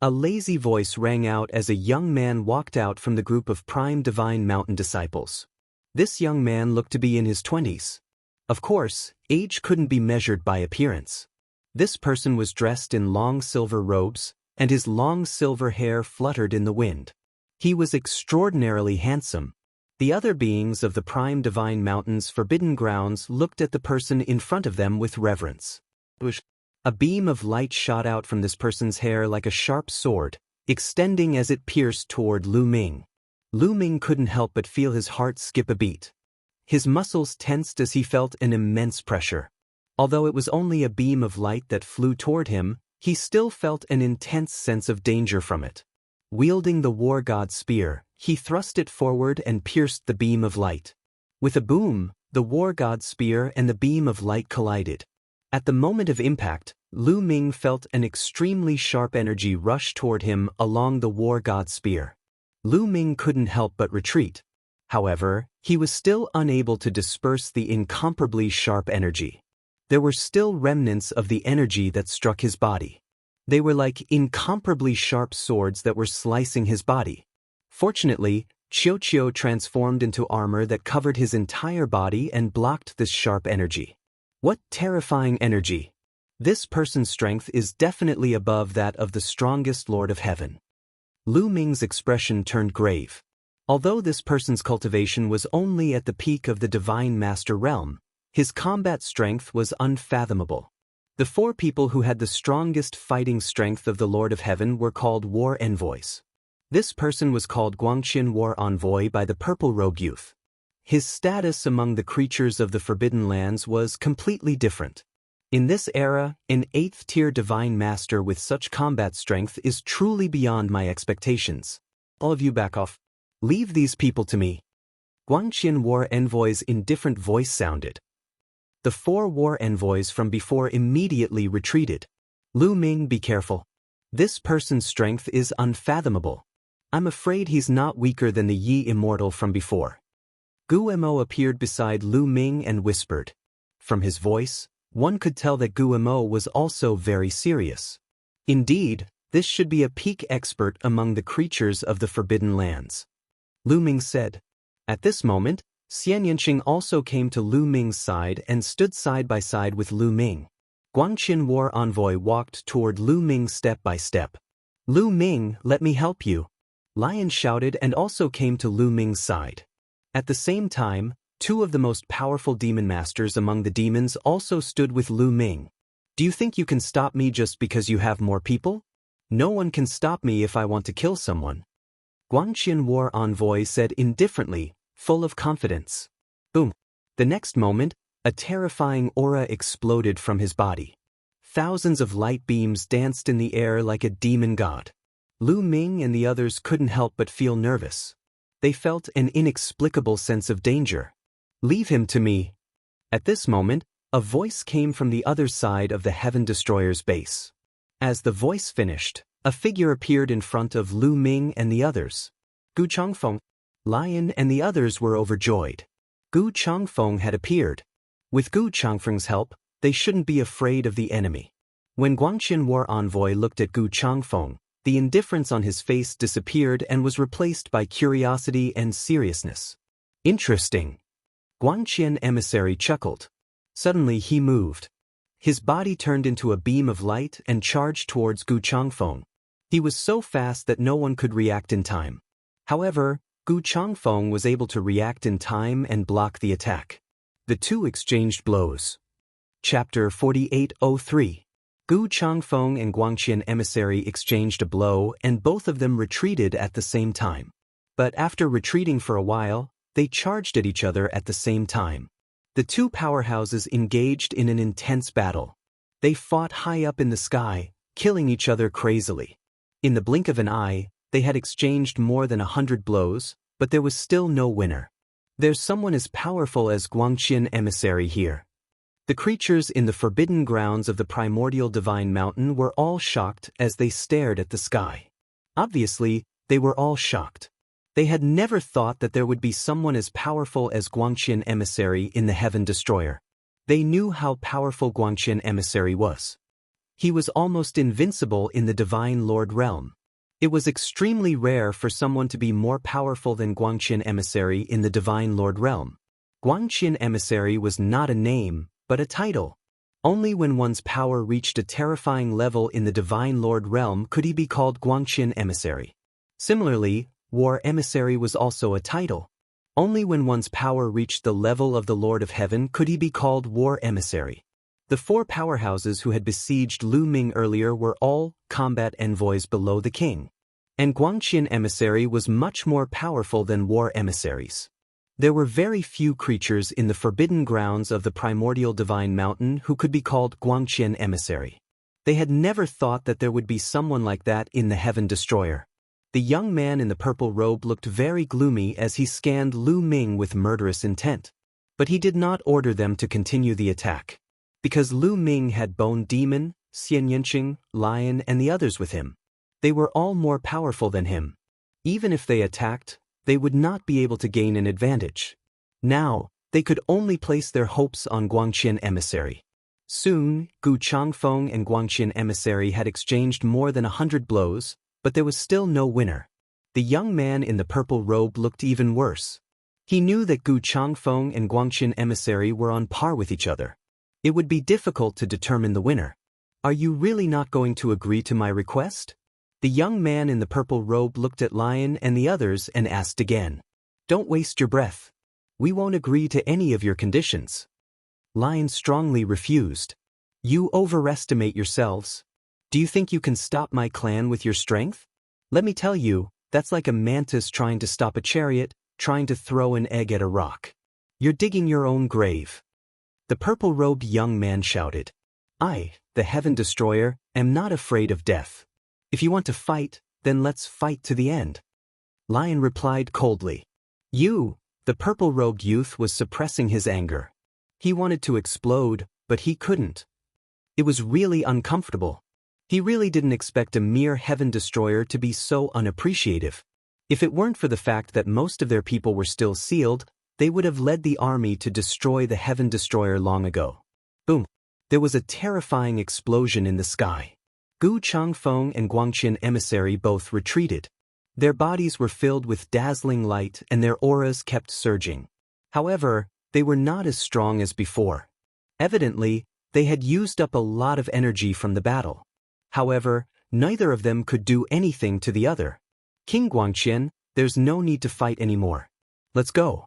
A lazy voice rang out as a young man walked out from the group of prime divine mountain disciples. This young man looked to be in his 20s. Of course, age couldn't be measured by appearance. This person was dressed in long silver robes, and his long silver hair fluttered in the wind. He was extraordinarily handsome. The other beings of the prime divine mountain's forbidden grounds looked at the person in front of them with reverence. A beam of light shot out from this person's hair like a sharp sword, extending as it pierced toward Lu Ming. Lu Ming couldn't help but feel his heart skip a beat. His muscles tensed as he felt an immense pressure. Although it was only a beam of light that flew toward him, he still felt an intense sense of danger from it. Wielding the war god's spear, he thrust it forward and pierced the beam of light. With a boom, the war god's spear and the beam of light collided. At the moment of impact, Lu Ming felt an extremely sharp energy rush toward him along the war god's spear. Lu Ming couldn't help but retreat. However, he was still unable to disperse the incomparably sharp energy. There were still remnants of the energy that struck his body. They were like incomparably sharp swords that were slicing his body. Fortunately, Qiu transformed into armor that covered his entire body and blocked this sharp energy. What terrifying energy! This person's strength is definitely above that of the strongest Lord of Heaven. Lu Ming's expression turned grave. Although this person's cultivation was only at the peak of the Divine Master realm, his combat strength was unfathomable. The 4 people who had the strongest fighting strength of the Lord of Heaven were called war envoys. This person was called Guangqian War Envoy by the Purple Robe Youth. His status among the creatures of the Forbidden Lands was completely different. In this era, an 8th-tier Divine Master with such combat strength is truly beyond my expectations. All of you back off. Leave these people to me. Guangqian War Envoy's indifferent voice sounded. The 4 war envoys from before immediately retreated. Lu Ming, be careful. This person's strength is unfathomable. I'm afraid he's not weaker than the Yi Immortal from before. Gu Mo appeared beside Lu Ming and whispered. From his voice, one could tell that Gu Mo was also very serious. Indeed, this should be a peak expert among the creatures of the Forbidden Lands. Lu Ming said. At this moment, Xianxia also came to Lu Ming's side and stood side by side with Lu Ming. Guangqian War Envoy walked toward Lu Ming step by step. Lu Ming, let me help you. Lion shouted and also came to Lu Ming's side. At the same time, 2 of the most powerful demon masters among the demons also stood with Lu Ming. Do you think you can stop me just because you have more people? No one can stop me if I want to kill someone. Guangqian War Envoy said indifferently, full of confidence. Boom. The next moment, a terrifying aura exploded from his body. Thousands of light beams danced in the air like a demon god. Lu Ming and the others couldn't help but feel nervous. They felt an inexplicable sense of danger. Leave him to me. At this moment, a voice came from the other side of the Heaven Destroyer's base. As the voice finished, a figure appeared in front of Lu Ming and the others. Gu Changfeng. Lion and the others were overjoyed. Gu Changfeng had appeared. With Gu Changfeng's help, they shouldn't be afraid of the enemy. When Guangqian War Envoy looked at Gu Changfeng, the indifference on his face disappeared and was replaced by curiosity and seriousness. Interesting. Guangqian Emissary chuckled. Suddenly he moved. His body turned into a beam of light and charged towards Gu Changfeng. He was so fast that no one could react in time. However, Gu Changfeng was able to react in time and block the attack. The 2 exchanged blows. Chapter 4803. Gu Changfeng and Guangqian Emissary exchanged a blow and both of them retreated at the same time. But after retreating for a while, they charged at each other at the same time. The 2 powerhouses engaged in an intense battle. They fought high up in the sky, killing each other crazily. In the blink of an eye, they had exchanged more than 100 blows, but there was still no winner. There's someone as powerful as Guangqian Emissary here. The creatures in the forbidden grounds of the primordial divine mountain were all shocked as they stared at the sky. Obviously, they were all shocked. They had never thought that there would be someone as powerful as Guangqian Emissary in the Heaven Destroyer. They knew how powerful Guangqian Emissary was. He was almost invincible in the Divine Lord realm. It was extremely rare for someone to be more powerful than Guangqian Emissary in the Divine Lord realm. Guangqian Emissary was not a name, but a title. Only when one's power reached a terrifying level in the Divine Lord realm could he be called Guangqian Emissary. Similarly, War Emissary was also a title. Only when one's power reached the level of the Lord of Heaven could he be called War Emissary. The 4 powerhouses who had besieged Lu Ming earlier were all combat envoys below the king. And Guangqian Emissary was much more powerful than War Emissaries. There were very few creatures in the forbidden grounds of the primordial divine mountain who could be called Guangqian Emissary. They had never thought that there would be someone like that in the Heaven Destroyer. The young man in the purple robe looked very gloomy as he scanned Lu Ming with murderous intent. But he did not order them to continue the attack. Because Lu Ming had Bone Demon, Xianxia, Lion and the others with him. They were all more powerful than him. Even if they attacked, they would not be able to gain an advantage. Now, they could only place their hopes on Guangqian Emissary. Soon, Gu Changfeng and Guangqian Emissary had exchanged more than 100 blows, but there was still no winner. The young man in the purple robe looked even worse. He knew that Gu Changfeng and Guangqian Emissary were on par with each other. It would be difficult to determine the winner. Are you really not going to agree to my request? The young man in the purple robe looked at Lion and the others and asked again. Don't waste your breath. We won't agree to any of your conditions. Lion strongly refused. You overestimate yourselves. Do you think you can stop my clan with your strength? Let me tell you, that's like a mantis trying to stop a chariot, trying to throw an egg at a rock. You're digging your own grave. The purple-robed young man shouted. I, the Heaven Destroyer, am not afraid of death. If you want to fight, then let's fight to the end. Lion replied coldly. You, the purple-robed youth was suppressing his anger. He wanted to explode, but he couldn't. It was really uncomfortable. He really didn't expect a mere Heaven Destroyer to be so unappreciative. If it weren't for the fact that most of their people were still sealed, they would have led the army to destroy the Heaven Destroyer long ago. Boom! There was a terrifying explosion in the sky. Gu Changfeng and Guangqian Emissary both retreated. Their bodies were filled with dazzling light and their auras kept surging. However, they were not as strong as before. Evidently, they had used up a lot of energy from the battle. However, neither of them could do anything to the other. King Guangqian, there's no need to fight anymore. Let's go.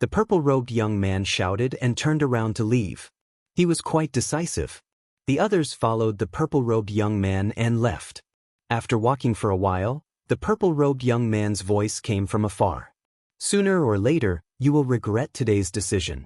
The purple-robed young man shouted and turned around to leave. He was quite decisive. The others followed the purple-robed young man and left. After walking for a while, the purple-robed young man's voice came from afar. Sooner or later, you will regret today's decision.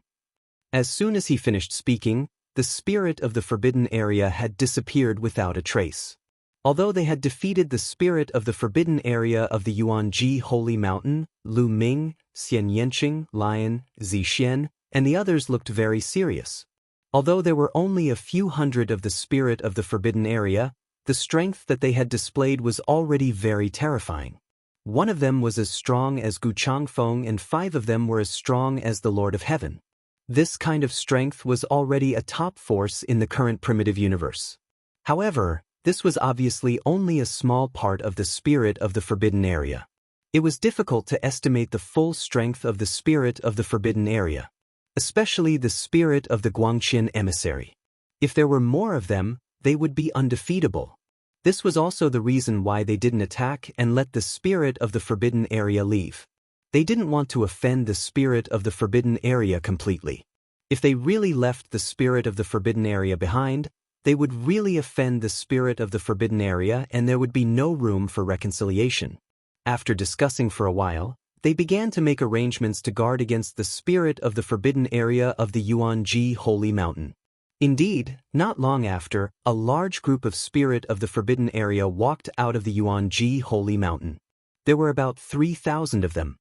As soon as he finished speaking, the spirit of the forbidden area had disappeared without a trace. Although they had defeated the spirit of the forbidden area of the Yuanji Holy Mountain, Lu Ming, Xianxia, Lion, Zixien, and the others looked very serious. Although there were only a few hundred of the spirit of the forbidden area, the strength that they had displayed was already very terrifying. One of them was as strong as Gu Changfeng and 5 of them were as strong as the Lord of Heaven. This kind of strength was already a top force in the current primitive universe. However, this was obviously only a small part of the spirit of the forbidden area. It was difficult to estimate the full strength of the spirit of the forbidden area, especially the spirit of the Guangqian Emissary. If there were more of them, they would be undefeatable. This was also the reason why they didn't attack and let the spirit of the forbidden area leave. They didn't want to offend the spirit of the forbidden area completely. If they really left the spirit of the forbidden area behind, they would really offend the spirit of the forbidden area and there would be no room for reconciliation. After discussing for a while, they began to make arrangements to guard against the spirit of the forbidden area of the Yuanji Holy Mountain. Indeed, not long after, a large group of spirit of the forbidden area walked out of the Yuanji Holy Mountain. There were about 3,000 of them.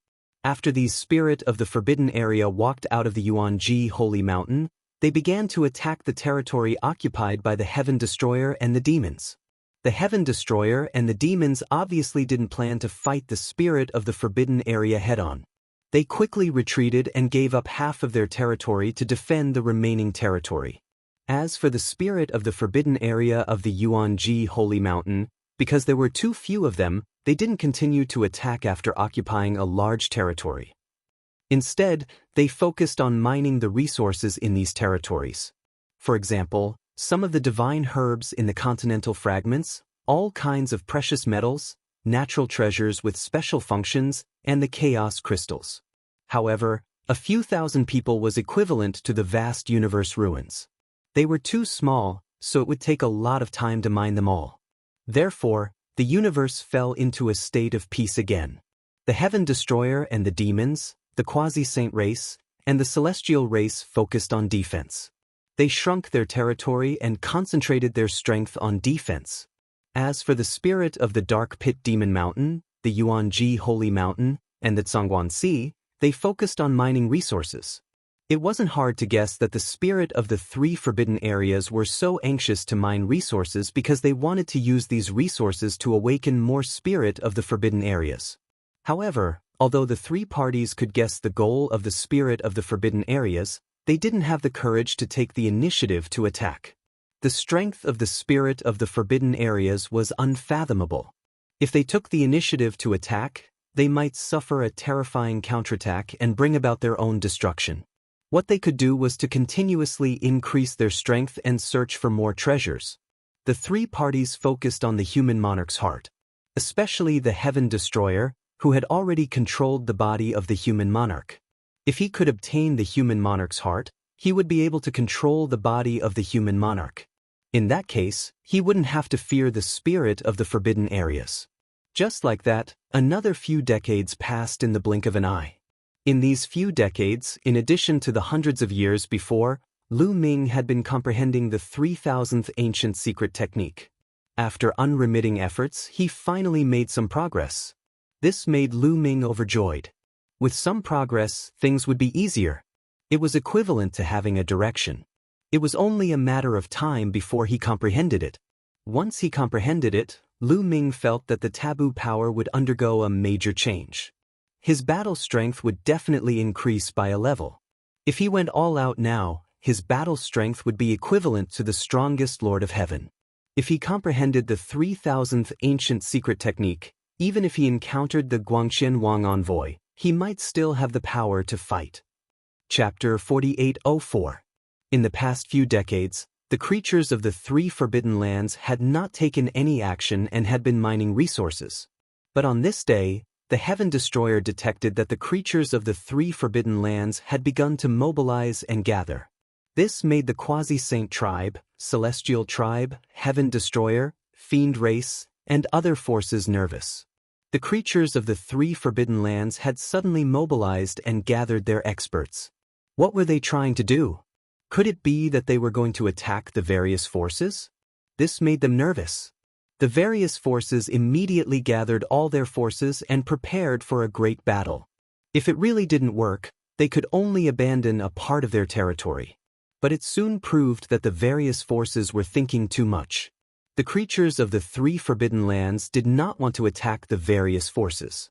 After these spirit of the forbidden area walked out of the Yuanji Holy Mountain, they began to attack the territory occupied by the Heaven Destroyer and the demons. The Heaven Destroyer and the demons obviously didn't plan to fight the spirit of the forbidden area head-on. They quickly retreated and gave up half of their territory to defend the remaining territory. As for the spirit of the forbidden area of the Yuanji Holy Mountain, because there were too few of them, they didn't continue to attack after occupying a large territory. Instead, they focused on mining the resources in these territories. For example, some of the divine herbs in the continental fragments, all kinds of precious metals, natural treasures with special functions, and the chaos crystals. However, a few thousand people was equivalent to the vast universe ruins. They were too small, so it would take a lot of time to mine them all. Therefore, the universe fell into a state of peace again. The Heaven Destroyer and the demons, the quasi-saint race, and the celestial race focused on defense. They shrunk their territory and concentrated their strength on defense. As for the spirit of the Dark Pit Demon Mountain, the Yuanji Holy Mountain, and the Zhongguan Sea, they focused on mining resources. It wasn't hard to guess that the spirit of the three forbidden areas were so anxious to mine resources because they wanted to use these resources to awaken more spirit of the forbidden areas. However, although the three parties could guess the goal of the spirit of the forbidden areas, they didn't have the courage to take the initiative to attack. The strength of the spirit of the forbidden areas was unfathomable. If they took the initiative to attack, they might suffer a terrifying counterattack and bring about their own destruction. What they could do was to continuously increase their strength and search for more treasures. The three parties focused on the human monarch's heart, especially the Heaven Destroyer, who had already controlled the body of the human monarch. If he could obtain the human monarch's heart, he would be able to control the body of the human monarch. In that case, he wouldn't have to fear the spirit of the forbidden areas. Just like that, another few decades passed in the blink of an eye. In these few decades, in addition to the hundreds of years before, Lu Ming had been comprehending the 3,000th ancient secret technique. After unremitting efforts, he finally made some progress. This made Lu Ming overjoyed. With some progress, things would be easier. It was equivalent to having a direction. It was only a matter of time before he comprehended it. Once he comprehended it, Lu Ming felt that the taboo power would undergo a major change. His battle strength would definitely increase by a level. If he went all out now, his battle strength would be equivalent to the strongest Lord of Heaven. If he comprehended the 3,000th ancient secret technique, even if he encountered the Guangxian Wang envoy, he might still have the power to fight. Chapter 4804. In the past few decades, the creatures of the three forbidden lands had not taken any action and had been mining resources. But on this day, the Heaven Destroyer detected that the creatures of the three forbidden lands had begun to mobilize and gather. This made the Quasi-Saint tribe, Celestial tribe, Heaven Destroyer, Fiend race, and other forces nervous. The creatures of the three forbidden lands had suddenly mobilized and gathered their experts. What were they trying to do? Could it be that they were going to attack the various forces? This made them nervous. The various forces immediately gathered all their forces and prepared for a great battle. If it really didn't work, they could only abandon a part of their territory. But it soon proved that the various forces were thinking too much. The creatures of the three forbidden lands did not want to attack the various forces.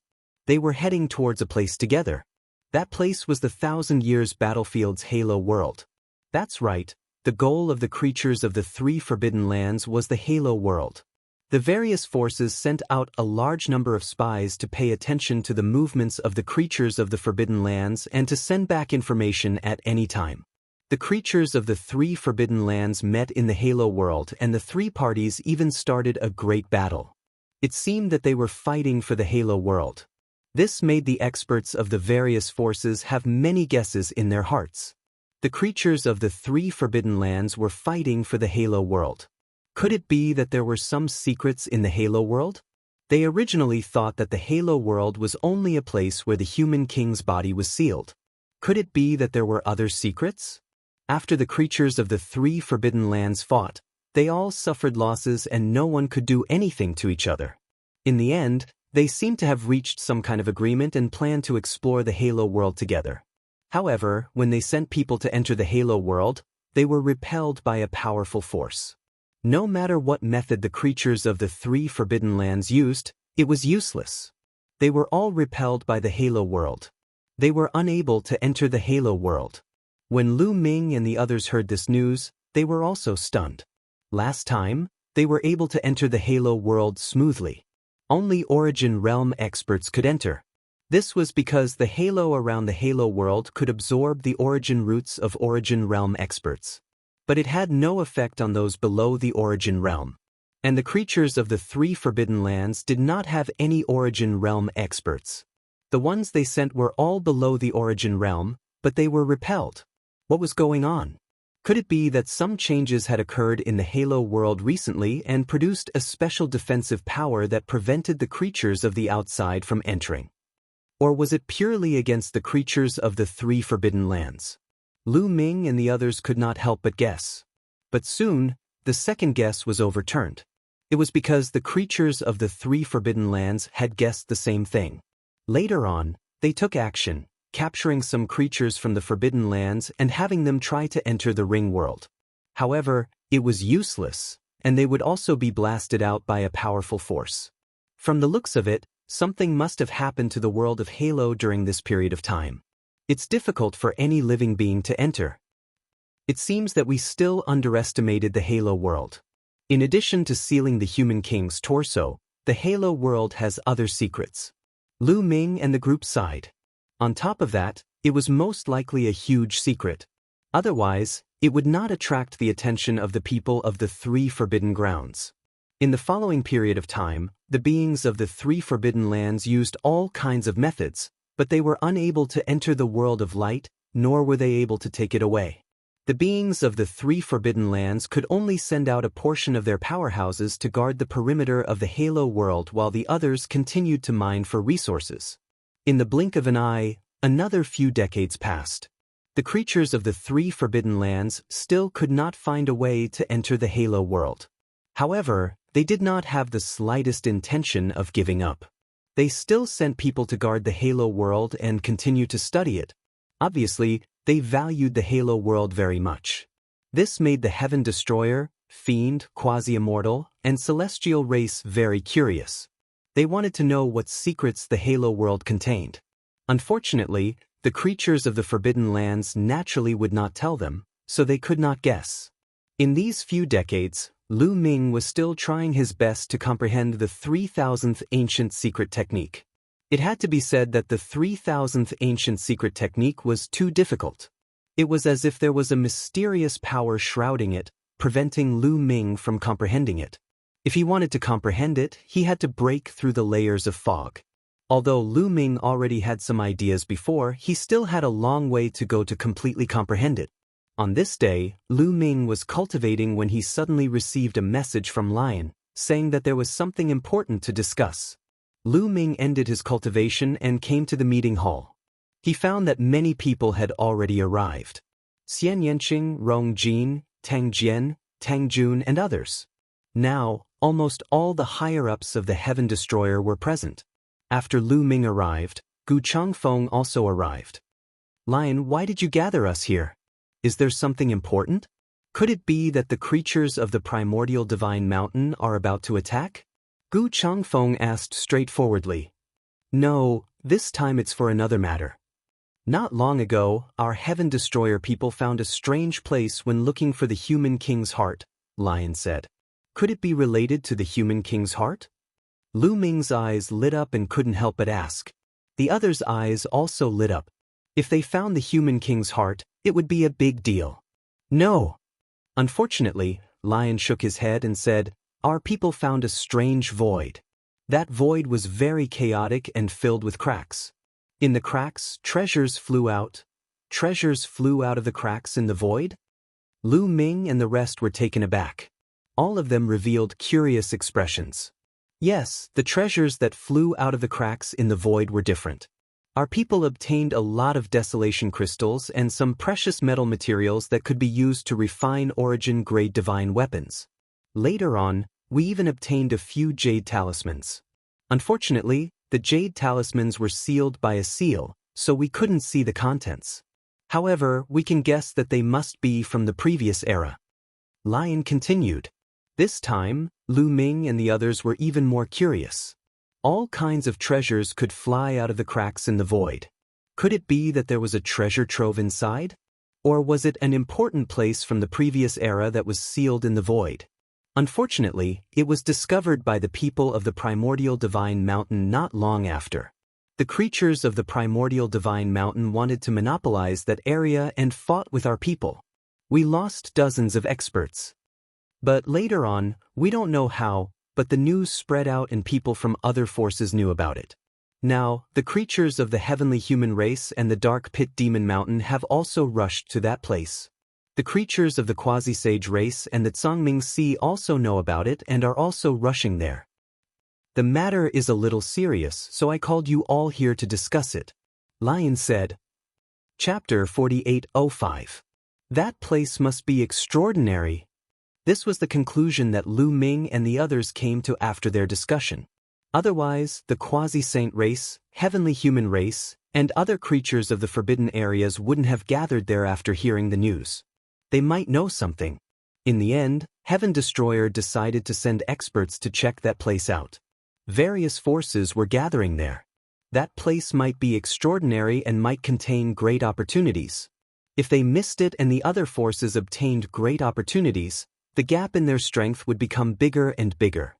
They were heading towards a place together. That place was the 1,000 Years Battlefield's Halo world. That's right, the goal of the creatures of the three forbidden lands was the Halo world. The various forces sent out a large number of spies to pay attention to the movements of the creatures of the forbidden lands and to send back information at any time. The creatures of the three forbidden lands met in the Halo world and the three parties even started a great battle. It seemed that they were fighting for the Halo world. This made the experts of the various forces have many guesses in their hearts. The creatures of the three forbidden lands were fighting for the Halo world. Could it be that there were some secrets in the Halo world? They originally thought that the Halo world was only a place where the human king's body was sealed. Could it be that there were other secrets? After the creatures of the three forbidden lands fought, they all suffered losses and no one could do anything to each other. In the end, they seemed to have reached some kind of agreement and planned to explore the Halo world together. However, when they sent people to enter the Halo world, they were repelled by a powerful force. No matter what method the creatures of the three forbidden lands used, it was useless. They were all repelled by the Halo world. They were unable to enter the Halo world. When Lu Ming and the others heard this news, they were also stunned. Last time, they were able to enter the Halo world smoothly. Only Origin Realm experts could enter. This was because the halo around the Halo world could absorb the origin roots of Origin Realm experts. But it had no effect on those below the Origin Realm. And the creatures of the three forbidden lands did not have any Origin Realm experts. The ones they sent were all below the Origin Realm, but they were repelled. What was going on? Could it be that some changes had occurred in the Halo world recently and produced a special defensive power that prevented the creatures of the outside from entering? Or was it purely against the creatures of the three forbidden lands? Lu Ming and the others could not help but guess. But soon, the second guess was overturned. It was because the creatures of the three forbidden lands had guessed the same thing. Later on, they took action, capturing some creatures from the forbidden lands and having them try to enter the ring world. However, it was useless, and they would also be blasted out by a powerful force. From the looks of it, something must have happened to the world of Halo during this period of time. It's difficult for any living being to enter. It seems that we still underestimated the Halo world. In addition to sealing the human king's torso, the Halo world has other secrets. Lu Ming and the group sighed. On top of that, it was most likely a huge secret. Otherwise, it would not attract the attention of the people of the three forbidden grounds. In the following period of time, the beings of the three forbidden lands used all kinds of methods, but they were unable to enter the world of light, nor were they able to take it away. The beings of the three forbidden lands could only send out a portion of their powerhouses to guard the perimeter of the Halo world while the others continued to mine for resources. In the blink of an eye, another few decades passed. The creatures of the three forbidden lands still could not find a way to enter the Halo world. However, they did not have the slightest intention of giving up. They still sent people to guard the Halo world and continue to study it. Obviously, they valued the Halo world very much. This made the Heaven Destroyer, Fiend, Quasi-Immortal, and Celestial race very curious. They wanted to know what secrets the Halo world contained. Unfortunately, the creatures of the Forbidden Lands naturally would not tell them, so they could not guess. In these few decades, Lu Ming was still trying his best to comprehend the 3000th ancient secret technique. It had to be said that the 3000th ancient secret technique was too difficult. It was as if there was a mysterious power shrouding it, preventing Lu Ming from comprehending it. If he wanted to comprehend it, he had to break through the layers of fog. Although Lu Ming already had some ideas before, he still had a long way to go to completely comprehend it. On this day, Lu Ming was cultivating when he suddenly received a message from Lion, saying that there was something important to discuss. Lu Ming ended his cultivation and came to the meeting hall. He found that many people had already arrived. Xian Yanqing, Rong Jin, Tang Jian, Tang Jun, and others. Now, almost all the higher-ups of the Heaven Destroyer were present. After Lu Ming arrived, Gu Changfeng also arrived. Lion, why did you gather us here? Is there something important? Could it be that the creatures of the primordial divine mountain are about to attack? Gu Changfeng asked straightforwardly. No, this time it's for another matter. Not long ago, our Heaven Destroyer people found a strange place when looking for the human king's heart, Lion said. Could it be related to the human king's heart? Lu Ming's eyes lit up and couldn't help but ask. The others' eyes also lit up. If they found the human king's heart, it would be a big deal. No. Unfortunately, Lion shook his head and said, our people found a strange void. That void was very chaotic and filled with cracks. In the cracks, treasures flew out. Treasures flew out of the cracks in the void? Lu Ming and the rest were taken aback. All of them revealed curious expressions. Yes, the treasures that flew out of the cracks in the void were different. Our people obtained a lot of desolation crystals and some precious metal materials that could be used to refine origin-grade divine weapons. Later on, we even obtained a few jade talismans. Unfortunately, the jade talismans were sealed by a seal, so we couldn't see the contents. However, we can guess that they must be from the previous era. Lion continued. This time, Lu Ming and the others were even more curious. All kinds of treasures could fly out of the cracks in the void. Could it be that there was a treasure trove inside? Or was it an important place from the previous era that was sealed in the void? Unfortunately, it was discovered by the people of the primordial divine mountain not long after. The creatures of the primordial divine mountain wanted to monopolize that area and fought with our people. We lost dozens of experts. But later on, we don't know how, but the news spread out and people from other forces knew about it. Now, the creatures of the heavenly human race and the dark pit demon mountain have also rushed to that place. The creatures of the quasi-sage race and the Zhangming Sea also know about it and are also rushing there. The matter is a little serious, so I called you all here to discuss it. Lion said. Chapter 48:05. That place must be extraordinary. This was the conclusion that Lu Ming and the others came to after their discussion. Otherwise, the quasi-saint race, heavenly human race, and other creatures of the forbidden areas wouldn't have gathered there after hearing the news. They might know something. In the end, Heaven Destroyer decided to send experts to check that place out. Various forces were gathering there. That place might be extraordinary and might contain great opportunities. If they missed it and the other forces obtained great opportunities, the gap in their strength would become bigger and bigger.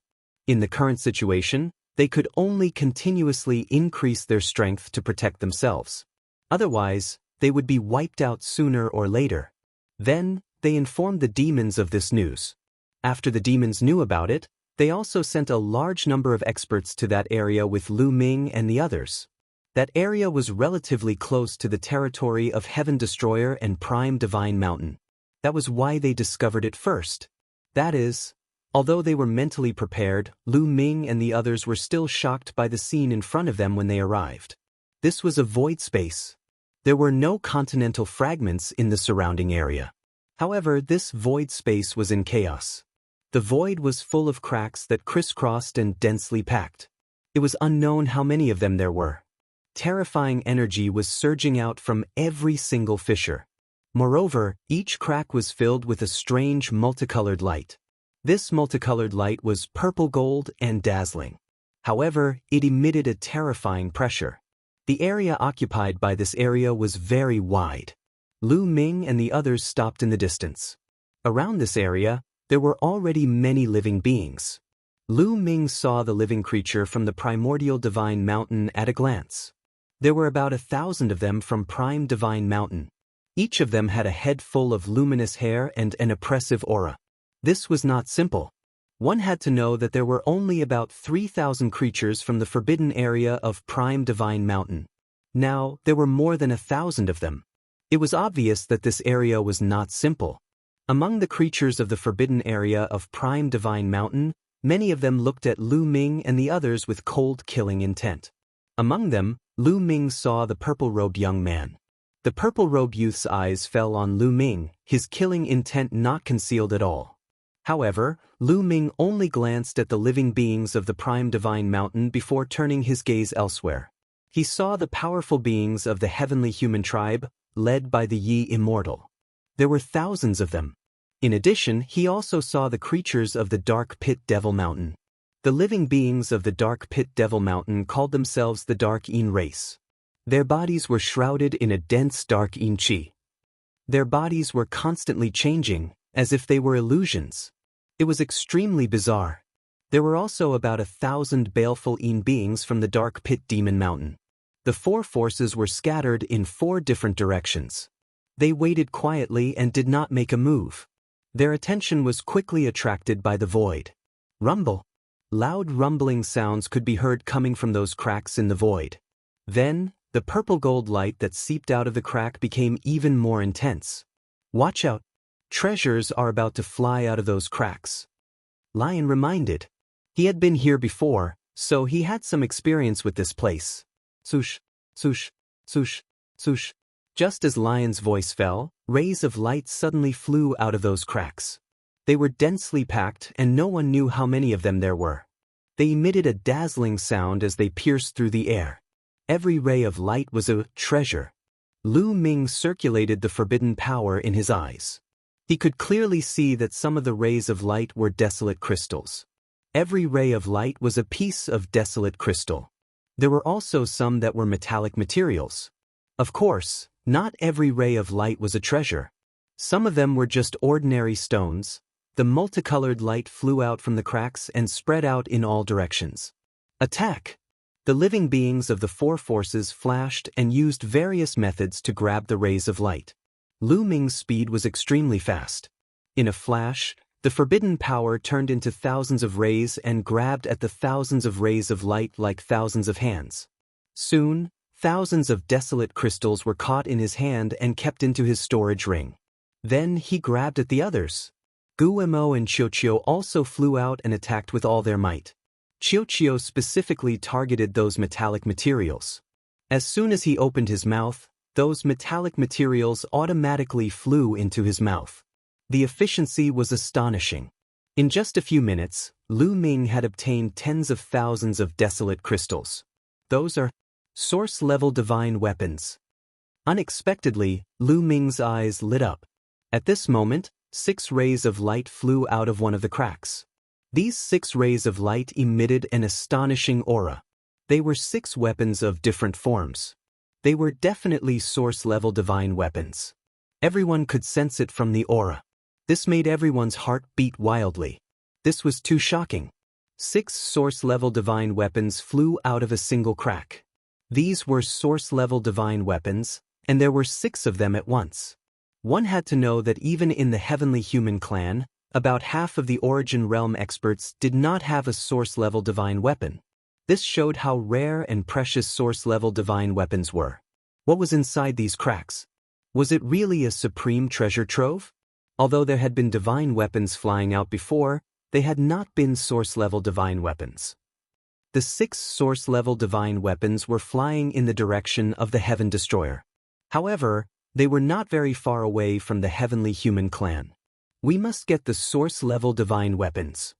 In the current situation, they could only continuously increase their strength to protect themselves. Otherwise, they would be wiped out sooner or later. Then, they informed the demons of this news. After the demons knew about it, they also sent a large number of experts to that area with Lu Ming and the others. That area was relatively close to the territory of Heaven Destroyer and Prime Divine Mountain. That was why they discovered it first. That is, although they were mentally prepared, Lu Ming and the others were still shocked by the scene in front of them when they arrived. This was a void space. There were no continental fragments in the surrounding area. However, this void space was in chaos. The void was full of cracks that crisscrossed and densely packed. It was unknown how many of them there were. Terrifying energy was surging out from every single fissure. Moreover, each crack was filled with a strange multicolored light. This multicolored light was purple gold and dazzling. However, it emitted a terrifying pressure. The area occupied by this area was very wide. Lu Ming and the others stopped in the distance. Around this area, there were already many living beings. Lu Ming saw the living creature from the primordial divine mountain at a glance. There were about 1,000 of them from Prime Divine Mountain. Each of them had a head full of luminous hair and an oppressive aura. This was not simple. One had to know that there were only about 3,000 creatures from the forbidden area of Prime Divine Mountain. Now, there were more than 1,000 of them. It was obvious that this area was not simple. Among the creatures of the forbidden area of Prime Divine Mountain, many of them looked at Lu Ming and the others with cold killing intent. Among them, Lu Ming saw the purple-robed young man. The purple-robed youth's eyes fell on Lu Ming, his killing intent not concealed at all. However, Lu Ming only glanced at the living beings of the Prime Divine Mountain before turning his gaze elsewhere. He saw the powerful beings of the heavenly human tribe, led by the Yi Immortal. There were thousands of them. In addition, he also saw the creatures of the Dark Pit Devil Mountain. The living beings of the Dark Pit Devil Mountain called themselves the Dark Yin race. Their bodies were shrouded in a dense dark Yin chi. Their bodies were constantly changing, as if they were illusions. It was extremely bizarre. There were also about 1,000 baleful Yin beings from the Dark Pit Demon Mountain. The four forces were scattered in 4 different directions. They waited quietly and did not make a move. Their attention was quickly attracted by the void. Rumble. Loud rumbling sounds could be heard coming from those cracks in the void. Then, the purple gold light that seeped out of the crack became even more intense. Watch out. Treasures are about to fly out of those cracks. Lion reminded. He had been here before, so he had some experience with this place. Swoosh, swoosh, swoosh, swoosh. Just as Lion's voice fell, rays of light suddenly flew out of those cracks. They were densely packed and no one knew how many of them there were. They emitted a dazzling sound as they pierced through the air. Every ray of light was a treasure. Lu Ming circulated the forbidden power in his eyes. He could clearly see that some of the rays of light were desolate crystals. Every ray of light was a piece of desolate crystal. There were also some that were metallic materials. Of course, not every ray of light was a treasure. Some of them were just ordinary stones. The multicolored light flew out from the cracks and spread out in all directions. Attack! The living beings of the 4 forces flashed and used various methods to grab the rays of light. Lu Ming's speed was extremely fast. In a flash, the forbidden power turned into thousands of rays and grabbed at the thousands of rays of light like thousands of hands. Soon, thousands of desolate crystals were caught in his hand and kept into his storage ring. Then he grabbed at the others. Guemo and Xiaoqiu also flew out and attacked with all their might. Xiaoqiu specifically targeted those metallic materials. As soon as he opened his mouth, those metallic materials automatically flew into his mouth. The efficiency was astonishing. In just a few minutes, Lu Ming had obtained tens of thousands of desolate crystals. Those are source-level divine weapons. Unexpectedly, Lu Ming's eyes lit up. At this moment, 6 rays of light flew out of one of the cracks. These 6 rays of light emitted an astonishing aura. They were 6 weapons of different forms. They were definitely source-level divine weapons. Everyone could sense it from the aura. This made everyone's heart beat wildly. This was too shocking. 6 source-level divine weapons flew out of a single crack. These were source-level divine weapons, and there were 6 of them at once. One had to know that even in the Heavenly Human Clan, about half of the Origin Realm experts did not have a source-level divine weapon. This showed how rare and precious source-level divine weapons were. What was inside these cracks? Was it really a supreme treasure trove? Although there had been divine weapons flying out before, they had not been source-level divine weapons. The 6 source-level divine weapons were flying in the direction of the Heaven Destroyer. However, they were not very far away from the Heavenly Human Clan. We must get the source-level divine weapons.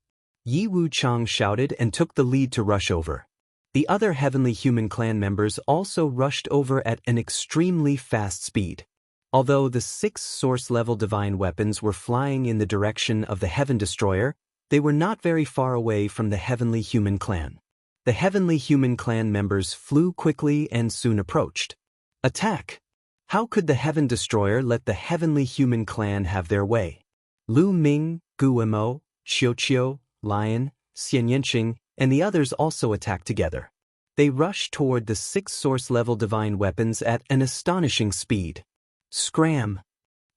Yi Wuchang shouted and took the lead to rush over. The other Heavenly Human Clan members also rushed over at an extremely fast speed. Although the 6 source-level divine weapons were flying in the direction of the Heaven Destroyer, they were not very far away from the Heavenly Human Clan. The Heavenly Human Clan members flew quickly and soon approached. Attack! How could the Heaven Destroyer let the Heavenly Human Clan have their way? Lu Ming, Guimo, Xiaoqiu, Lion, Xianxia, and the others also attacked together. They rushed toward the 6 source-level divine weapons at an astonishing speed. Scram!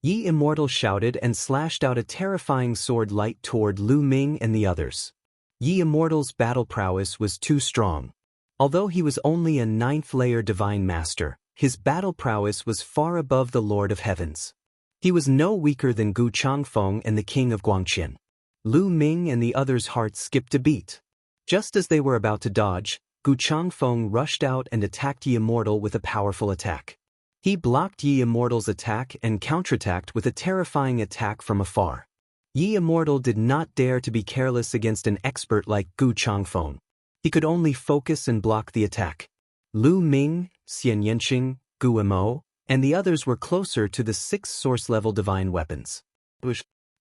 Yi Immortal shouted and slashed out a terrifying sword light toward Lu Ming and the others. Yi Immortal's battle prowess was too strong. Although he was only a 9th-layer divine master, his battle prowess was far above the Lord of Heavens. He was no weaker than Gu Changfeng and the King of Guangqian. Lu Ming and the others' hearts skipped a beat. Just as they were about to dodge, Gu Changfeng rushed out and attacked Yi Immortal with a powerful attack. He blocked Yi Immortal's attack and counterattacked with a terrifying attack from afar. Yi Immortal did not dare to be careless against an expert like Gu Changfeng. He could only focus and block the attack. Lu Ming, Xianxia, Guimo, and the others were closer to the 6 source-level divine weapons.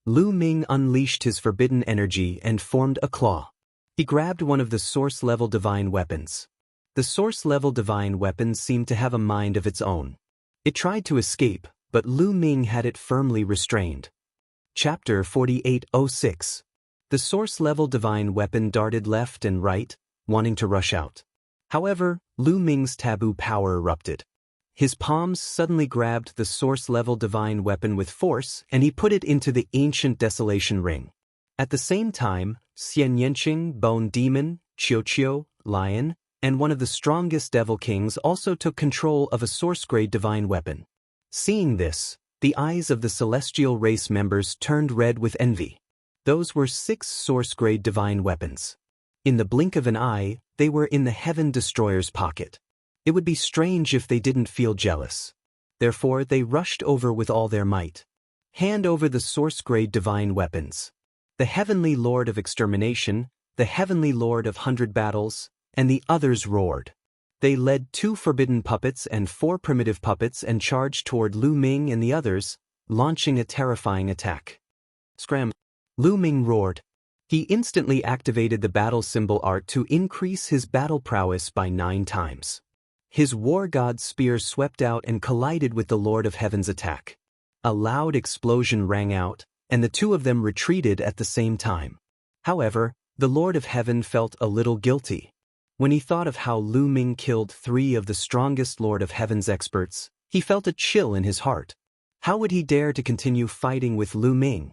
Lu Ming unleashed his forbidden energy and formed a claw. He grabbed one of the source-level divine weapons. The source-level divine weapon seemed to have a mind of its own. It tried to escape, but Lu Ming had it firmly restrained. Chapter 4806. The source-level divine weapon darted left and right, wanting to rush out. However, Lu Ming's taboo power erupted. His palms suddenly grabbed the source-level divine weapon with force, and he put it into the ancient desolation ring. At the same time, Xianxia, Bone Demon, Qiuqiu, Lion, and one of the strongest devil kings also took control of a source-grade divine weapon. Seeing this, the eyes of the celestial race members turned red with envy. Those were 6 source-grade divine weapons. In the blink of an eye, they were in the Heaven Destroyer's pocket. It would be strange if they didn't feel jealous. Therefore, they rushed over with all their might. Hand over the source-grade divine weapons. The Heavenly Lord of Extermination, the Heavenly Lord of 100 Battles, and the others roared. They led 2 forbidden puppets and 4 primitive puppets and charged toward Lu Ming and the others, launching a terrifying attack. Scram! Lu Ming roared. He instantly activated the battle symbol art to increase his battle prowess by 9 times. His war god spear swept out and collided with the Lord of Heaven's attack. A loud explosion rang out, and the 2 of them retreated at the same time. However, the Lord of Heaven felt a little guilty. When he thought of how Lu Ming killed 3 of the strongest Lord of Heaven's experts, he felt a chill in his heart. How would he dare to continue fighting with Lu Ming?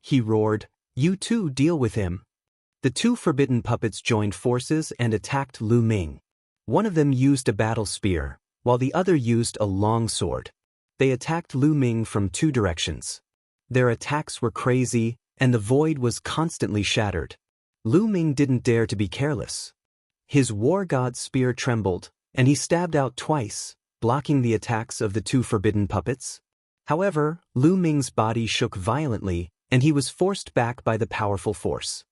He roared, "You two deal with him." The 2 forbidden puppets joined forces and attacked Lu Ming. One of them used a battle spear, while the other used a long sword. They attacked Lu Ming from 2 directions. Their attacks were crazy, and the void was constantly shattered. Lu Ming didn't dare to be careless. His war god spear trembled, and he stabbed out twice, blocking the attacks of the 2 forbidden puppets. However, Lu Ming's body shook violently, and he was forced back by the powerful force.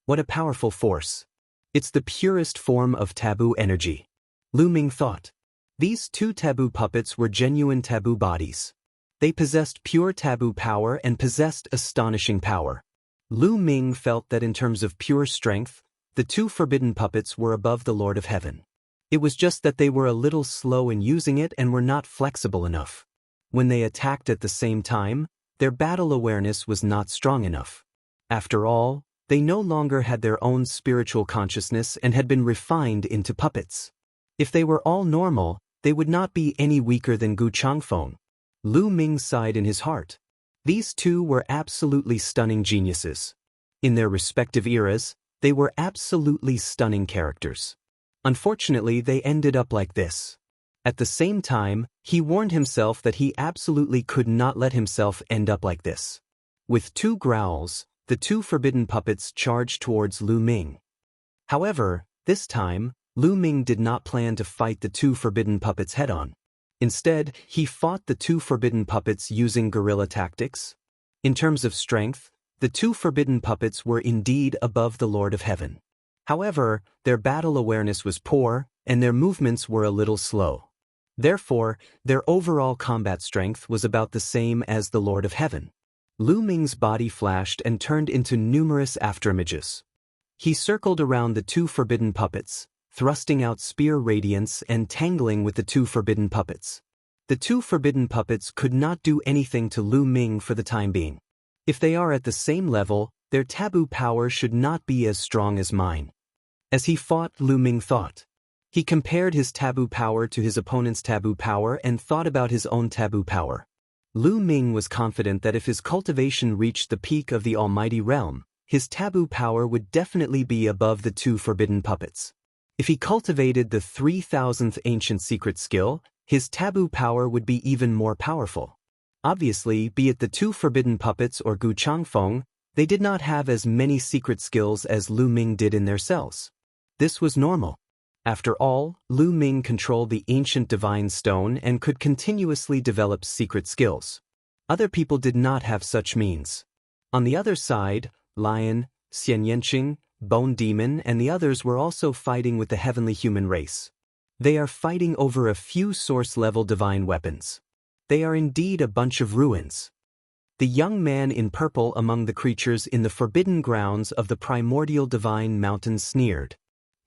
What a powerful force! It's the purest form of taboo energy. Lu Ming thought. These two taboo puppets were genuine taboo bodies. They possessed pure taboo power and possessed astonishing power. Lu Ming felt that in terms of pure strength, the two forbidden puppets were above the Lord of Heaven. It was just that they were a little slow in using it and were not flexible enough. When they attacked at the same time, their battle awareness was not strong enough. After all, they no longer had their own spiritual consciousness and had been refined into puppets. If they were all normal, they would not be any weaker than Gu Changfeng. Lu Ming sighed in his heart. These two were absolutely stunning geniuses. In their respective eras, they were absolutely stunning characters. Unfortunately, they ended up like this. At the same time, he warned himself that he absolutely could not let himself end up like this. With two growls, the two forbidden puppets charged towards Lu Ming. However, this time, Lu Ming did not plan to fight the two forbidden puppets head-on. Instead, he fought the two forbidden puppets using guerrilla tactics. In terms of strength, the two forbidden puppets were indeed above the Lord of Heaven. However, their battle awareness was poor, and their movements were a little slow. Therefore, their overall combat strength was about the same as the Lord of Heaven. Lu Ming's body flashed and turned into numerous afterimages. He circled around the two forbidden puppets, thrusting out spear radiance and tangling with the two forbidden puppets. The two forbidden puppets could not do anything to Lu Ming for the time being. If they are at the same level, their taboo power should not be as strong as mine. As he fought, Lu Ming thought. He compared his taboo power to his opponent's taboo power and thought about his own taboo power. Lu Ming was confident that if his cultivation reached the peak of the almighty realm, his taboo power would definitely be above the two forbidden puppets. If he cultivated the 3000th ancient secret skill, his taboo power would be even more powerful. Obviously, be it the two forbidden puppets or Gu Changfeng, they did not have as many secret skills as Lu Ming did in their cells. This was normal. After all, Lu Ming controlled the ancient divine stone and could continuously develop secret skills. Other people did not have such means. On the other side, Lion, Xianxia, Bone Demon and the others were also fighting with the heavenly human race. They are fighting over a few source-level divine weapons. They are indeed a bunch of ruins. The young man in purple among the creatures in the forbidden grounds of the primordial divine mountain sneered.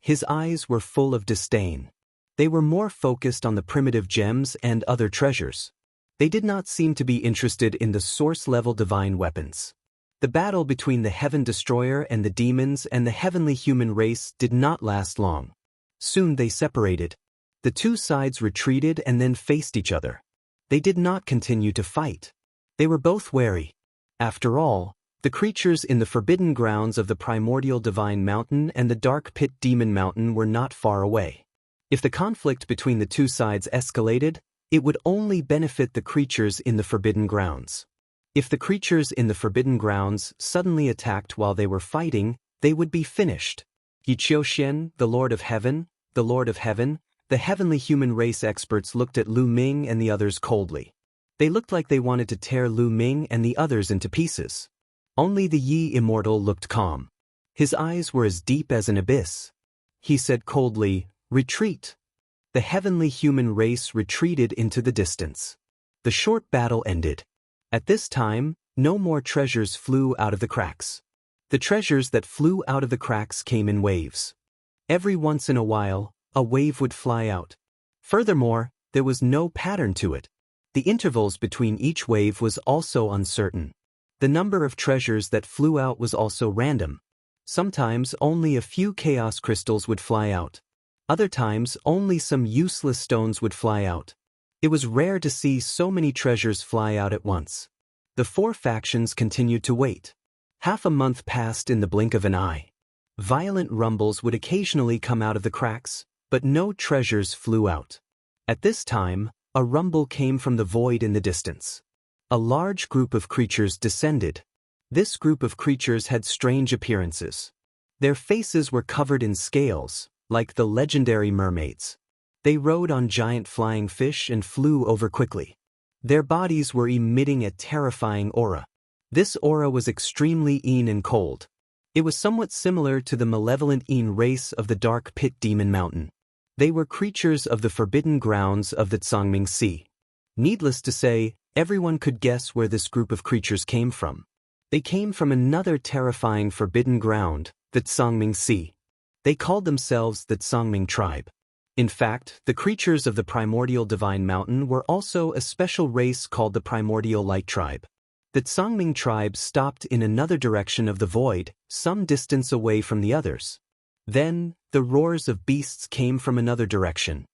His eyes were full of disdain. They were more focused on the primitive gems and other treasures. They did not seem to be interested in the source-level divine weapons. The battle between the Heaven Destroyer and the demons and the heavenly human race did not last long. Soon they separated. The two sides retreated and then faced each other. They did not continue to fight. They were both wary. After all, the creatures in the forbidden grounds of the primordial divine mountain and the dark pit demon mountain were not far away. If the conflict between the two sides escalated, it would only benefit the creatures in the forbidden grounds. If the creatures in the forbidden grounds suddenly attacked while they were fighting, they would be finished. Yiqiuxian, the Lord of Heaven, the heavenly human race experts looked at Lu Ming and the others coldly. They looked like they wanted to tear Lu Ming and the others into pieces. Only the Yi Immortal looked calm. His eyes were as deep as an abyss. He said coldly, "Retreat." The heavenly human race retreated into the distance. The short battle ended. At this time, no more treasures flew out of the cracks. The treasures that flew out of the cracks came in waves. Every once in a while, a wave would fly out. Furthermore, there was no pattern to it. The intervals between each wave was also uncertain. The number of treasures that flew out was also random. Sometimes only a few chaos crystals would fly out. Other times only some useless stones would fly out. It was rare to see so many treasures fly out at once. The four factions continued to wait. Half a month passed in the blink of an eye. Violent rumbles would occasionally come out of the cracks, but no treasures flew out. At this time, a rumble came from the void in the distance. A large group of creatures descended. This group of creatures had strange appearances. Their faces were covered in scales, like the legendary mermaids. They rode on giant flying fish and flew over quickly. Their bodies were emitting a terrifying aura. This aura was extremely Yin and cold. It was somewhat similar to the malevolent Yin race of the Dark Pit Demon Mountain. They were creatures of the forbidden grounds of the Zhangming Sea. Needless to say, everyone could guess where this group of creatures came from. They came from another terrifying forbidden ground, the Zhangming Sea. They called themselves the Zhangming tribe. In fact, the creatures of the primordial divine mountain were also a special race called the primordial light tribe. The Zhangming tribe stopped in another direction of the void, some distance away from the others. Then, the roars of beasts came from another direction.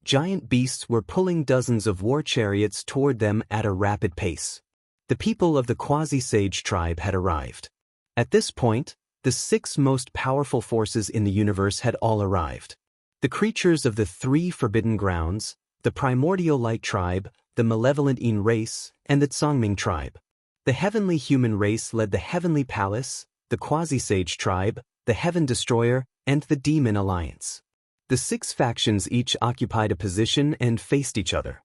Giant beasts were pulling dozens of war chariots toward them at a rapid pace. The people of the quasi-sage tribe had arrived. At this point, the 6 most powerful forces in the universe had all arrived. The creatures of the 3 forbidden grounds, the primordial light tribe, the malevolent Yin race, and the Zhangming tribe. The heavenly human race led the heavenly palace, the quasi-sage tribe, the heaven destroyer, and the demon alliance. The 6 factions each occupied a position and faced each other.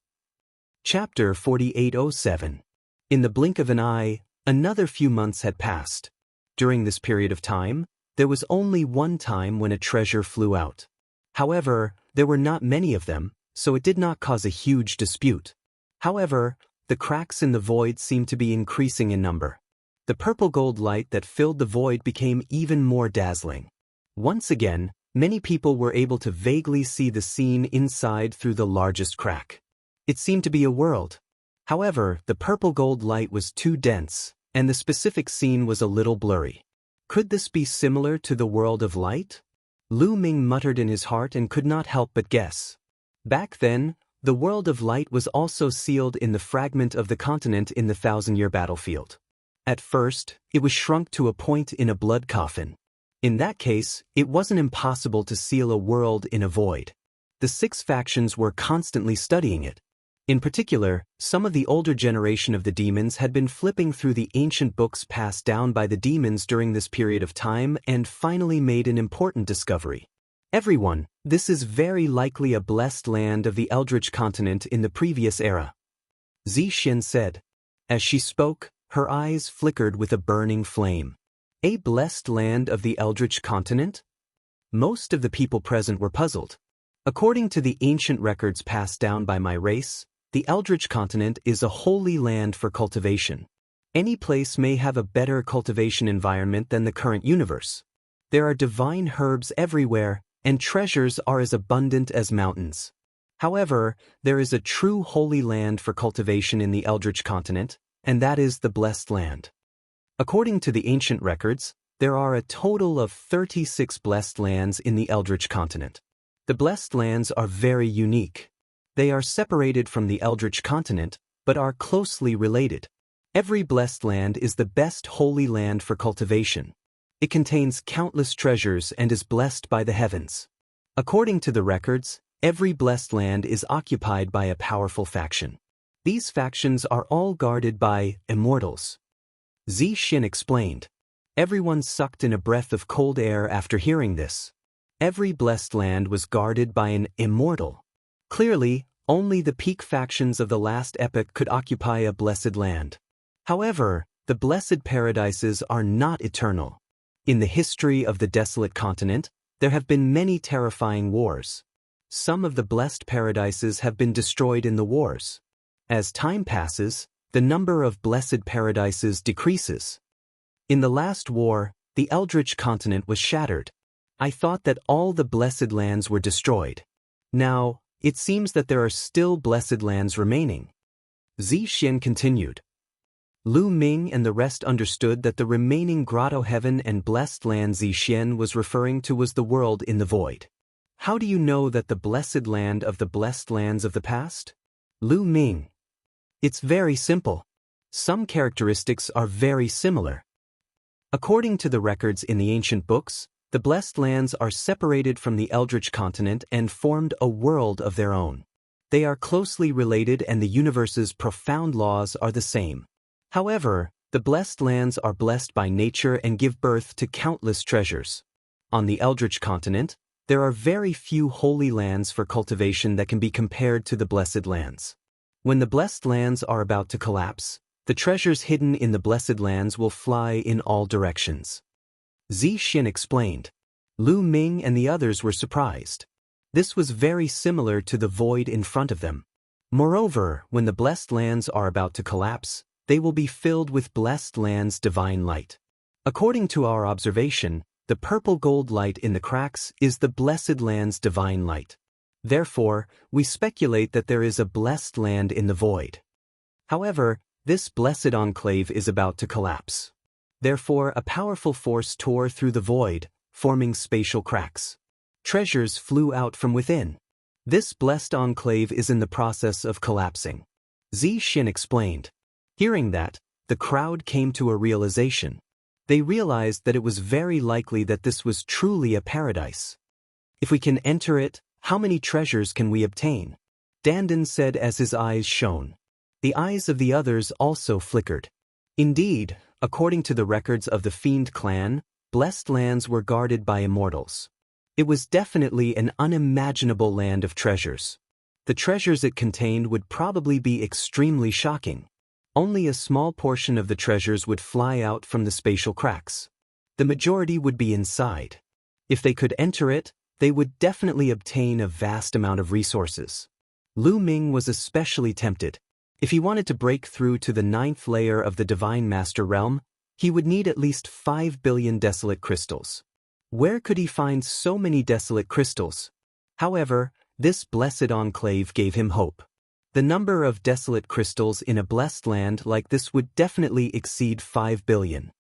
Chapter 4807. In the blink of an eye, another few months had passed. During this period of time, there was only one time when a treasure flew out. However, there were not many of them, so it did not cause a huge dispute. However, the cracks in the void seemed to be increasing in number. The purple-gold light that filled the void became even more dazzling. Once again, many people were able to vaguely see the scene inside through the largest crack. It seemed to be a world. However, the purple-gold light was too dense, and the specific scene was a little blurry. Could this be similar to the world of light? Lu Ming muttered in his heart and could not help but guess. Back then, the world of light was also sealed in the fragment of the continent in the 1,000-year battlefield. At first, it was shrunk to a point in a blood coffin. In that case, it wasn't impossible to seal a world in a void. The 6 factions were constantly studying it. In particular, some of the older generation of the demons had been flipping through the ancient books passed down by the demons during this period of time and finally made an important discovery. Everyone, this is very likely a blessed land of the Eldritch continent in the previous era. Zixin said. As she spoke, her eyes flickered with a burning flame. A blessed land of the Eldritch continent? Most of the people present were puzzled. According to the ancient records passed down by my race, the Eldritch continent is a holy land for cultivation. Any place may have a better cultivation environment than the current universe. There are divine herbs everywhere, and treasures are as abundant as mountains. However, there is a true holy land for cultivation in the Eldritch continent, and that is the Blessed Land. According to the ancient records, there are a total of 36 blessed lands in the Eldritch continent. The blessed lands are very unique. They are separated from the Eldritch continent, but are closely related. Every blessed land is the best holy land for cultivation. It contains countless treasures and is blessed by the heavens. According to the records, every blessed land is occupied by a powerful faction. These factions are all guarded by immortals. Zixin explained. Everyone sucked in a breath of cold air after hearing this. Every blessed land was guarded by an immortal. Clearly, only the peak factions of the last epoch could occupy a blessed land. However, the blessed paradises are not eternal. In the history of the desolate continent, there have been many terrifying wars. Some of the blessed paradises have been destroyed in the wars. As time passes, the number of blessed paradises decreases. In the last war, the Eldritch continent was shattered. I thought that all the blessed lands were destroyed. Now, it seems that there are still blessed lands remaining. Zixin continued. Lu Ming and the rest understood that the remaining grotto heaven and blessed land Zixin was referring to was the world in the void. How do you know that the blessed land of the blessed lands of the past? Lu Ming. It's very simple. Some characteristics are very similar. According to the records in the ancient books, the blessed lands are separated from the Eldritch continent and formed a world of their own. They are closely related and the universe's profound laws are the same. However, the blessed lands are blessed by nature and give birth to countless treasures. On the Eldritch continent, there are very few holy lands for cultivation that can be compared to the blessed lands. When the blessed lands are about to collapse, the treasures hidden in the blessed lands will fly in all directions. Xin explained. Lu Ming and the others were surprised. This was very similar to the void in front of them. Moreover, when the blessed lands are about to collapse, they will be filled with blessed lands' divine light. According to our observation, the purple gold light in the cracks is the blessed land's divine light. Therefore, we speculate that there is a blessed land in the void. However, this blessed enclave is about to collapse. Therefore, a powerful force tore through the void, forming spatial cracks. Treasures flew out from within. This blessed enclave is in the process of collapsing. Xin explained. Hearing that, the crowd came to a realization. They realized that it was very likely that this was truly a paradise. If we can enter it, how many treasures can we obtain? Dandan said as his eyes shone. The eyes of the others also flickered. Indeed, according to the records of the Fiend clan, blessed lands were guarded by immortals. It was definitely an unimaginable land of treasures. The treasures it contained would probably be extremely shocking. Only a small portion of the treasures would fly out from the spatial cracks. The majority would be inside. If they could enter it, they would definitely obtain a vast amount of resources. Lu Ming was especially tempted. If he wanted to break through to the 9th layer of the Divine Master Realm, he would need at least 5 billion desolate crystals. Where could he find so many desolate crystals? However, this blessed enclave gave him hope. The number of desolate crystals in a blessed land like this would definitely exceed 5 billion.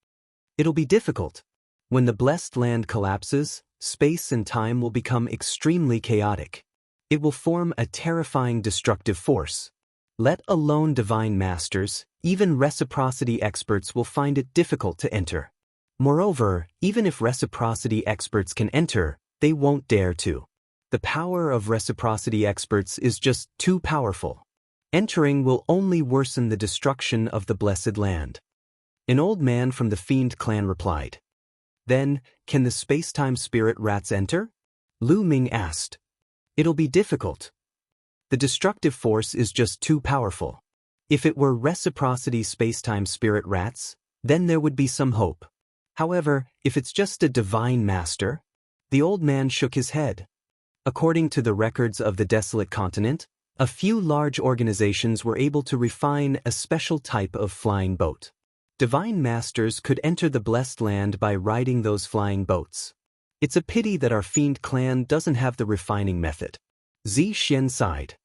It'll be difficult. When the blessed land collapses, space and time will become extremely chaotic. It will form a terrifying destructive force. Let alone divine masters, even reciprocity experts will find it difficult to enter. Moreover, even if reciprocity experts can enter, they won't dare to. The power of reciprocity experts is just too powerful. Entering will only worsen the destruction of the blessed land. An old man from the Fiend clan replied. Then, can the space-time spirit rats enter? Lu Ming asked. It'll be difficult. The destructive force is just too powerful. If it were reciprocity space-time spirit rats, then there would be some hope. However, if it's just a divine master, the old man shook his head. According to the records of the desolate continent, a few large organizations were able to refine a special type of flying boat. Divine masters could enter the blessed land by riding those flying boats. It's a pity that our Fiend clan doesn't have the refining method. Xin sighed.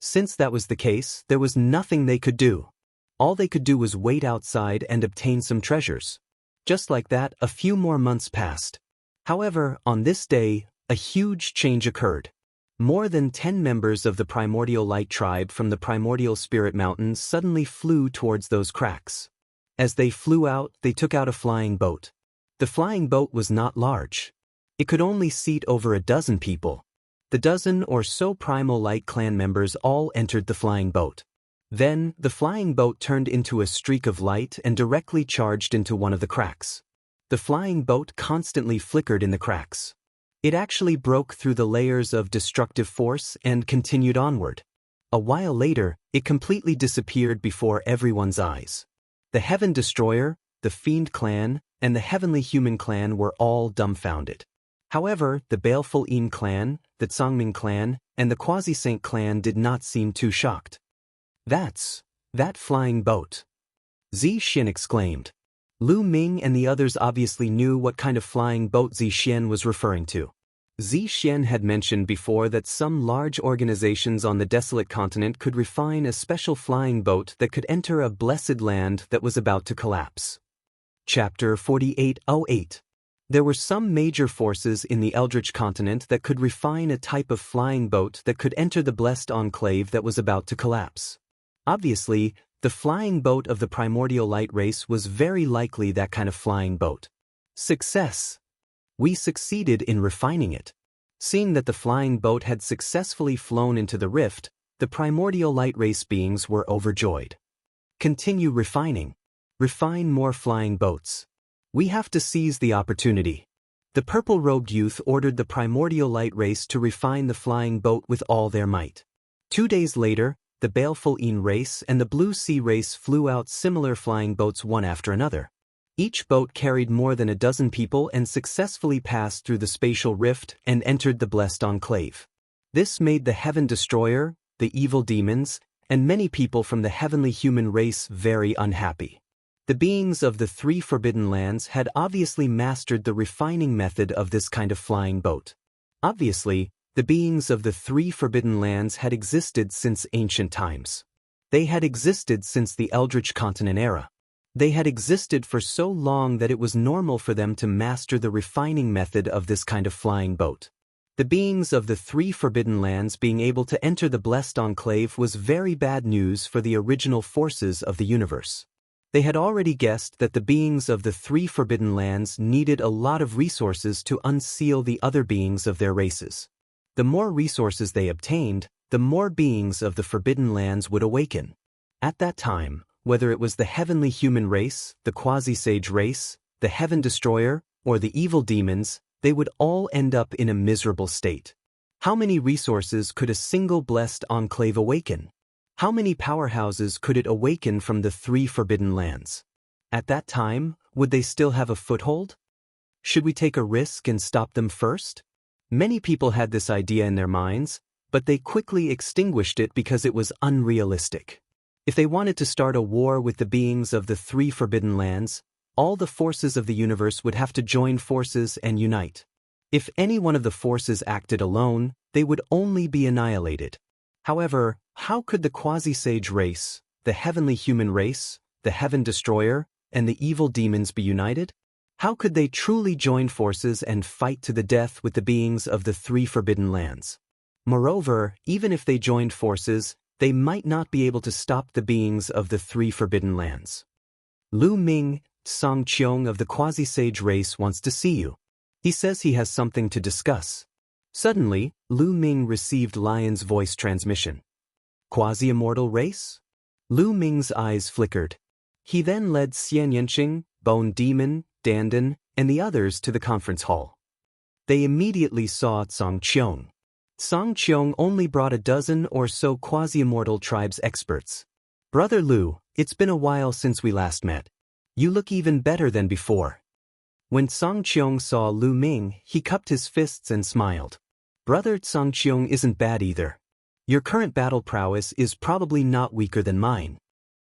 Since that was the case, there was nothing they could do. All they could do was wait outside and obtain some treasures. Just like that, a few more months passed. However, on this day, a huge change occurred. More than 10 members of the Primordial Light tribe from the Primordial Spirit Mountains suddenly flew towards those cracks. As they flew out, they took out a flying boat. The flying boat was not large. It could only seat over a dozen people. The dozen or so Primal Light clan members all entered the flying boat. Then, the flying boat turned into a streak of light and directly charged into one of the cracks. The flying boat constantly flickered in the cracks. It actually broke through the layers of destructive force and continued onward. A while later, it completely disappeared before everyone's eyes. The Heaven Destroyer, the Fiend clan, and the Heavenly Human clan were all dumbfounded. However, the Baleful Een clan, the Tsangming clan, and the Quasi-Saint clan did not seem too shocked. That flying boat. Xin exclaimed. Lu Ming and the others obviously knew what kind of flying boat Xin was referring to. Xin had mentioned before that some large organizations on the desolate continent could refine a special flying boat that could enter a blessed land that was about to collapse. Chapter 4808. There were some major forces in the Eldritch continent that could refine a type of flying boat that could enter the blessed enclave that was about to collapse. Obviously, the flying boat of the Primordial Light race was very likely that kind of flying boat. Success! We succeeded in refining it. Seeing that the flying boat had successfully flown into the rift, the Primordial Light race beings were overjoyed. Continue refining. Refine more flying boats. We have to seize the opportunity. The purple-robed youth ordered the Primordial Light race to refine the flying boat with all their might. 2 days later, the baleful Yin race and the Blue Sea race flew out similar flying boats one after another. Each boat carried more than a dozen people and successfully passed through the spatial rift and entered the blessed enclave. This made the Heaven Destroyer, the evil demons, and many people from the heavenly human race very unhappy. The beings of the three forbidden lands had obviously mastered the refining method of this kind of flying boat. Obviously, the beings of the three forbidden lands had existed since ancient times. They had existed since the Eldritch Continent era. They had existed for so long that it was normal for them to master the refining method of this kind of flying boat. The beings of the three forbidden lands being able to enter the blessed enclave was very bad news for the original forces of the universe. They had already guessed that the beings of the three forbidden lands needed a lot of resources to unseal the other beings of their races. The more resources they obtained, the more beings of the forbidden lands would awaken. At that time, whether it was the heavenly human race, the quasi-sage race, the Heaven Destroyer, or the evil demons, they would all end up in a miserable state. How many resources could a single blessed enclave awaken? How many powerhouses could it awaken from the three forbidden lands? At that time, would they still have a foothold? Should we take a risk and stop them first? Many people had this idea in their minds, but they quickly extinguished it because it was unrealistic. If they wanted to start a war with the beings of the three forbidden lands, all the forces of the universe would have to join forces and unite. If any one of the forces acted alone, they would only be annihilated. However, how could the quasi-sage race, the heavenly human race, the Heaven Destroyer, and the evil demons be united? How could they truly join forces and fight to the death with the beings of the three forbidden lands? Moreover, even if they joined forces, they might not be able to stop the beings of the three forbidden lands. Lu Ming, Xianxia of the quasi-sage race wants to see you. He says he has something to discuss. Suddenly, Lu Ming received Lion's voice transmission. Quasi-immortal race? Lu Ming's eyes flickered. He then led Xianxia, Bone Demon, Dandan, and the others to the conference hall. They immediately saw Xianxia. Xianxia only brought a dozen or so quasi-immortal tribes experts. Brother Lu, it's been a while since we last met. You look even better than before. When Xianxia saw Lu Ming, he cupped his fists and smiled. Brother Xianxia isn't bad either. Your current battle prowess is probably not weaker than mine.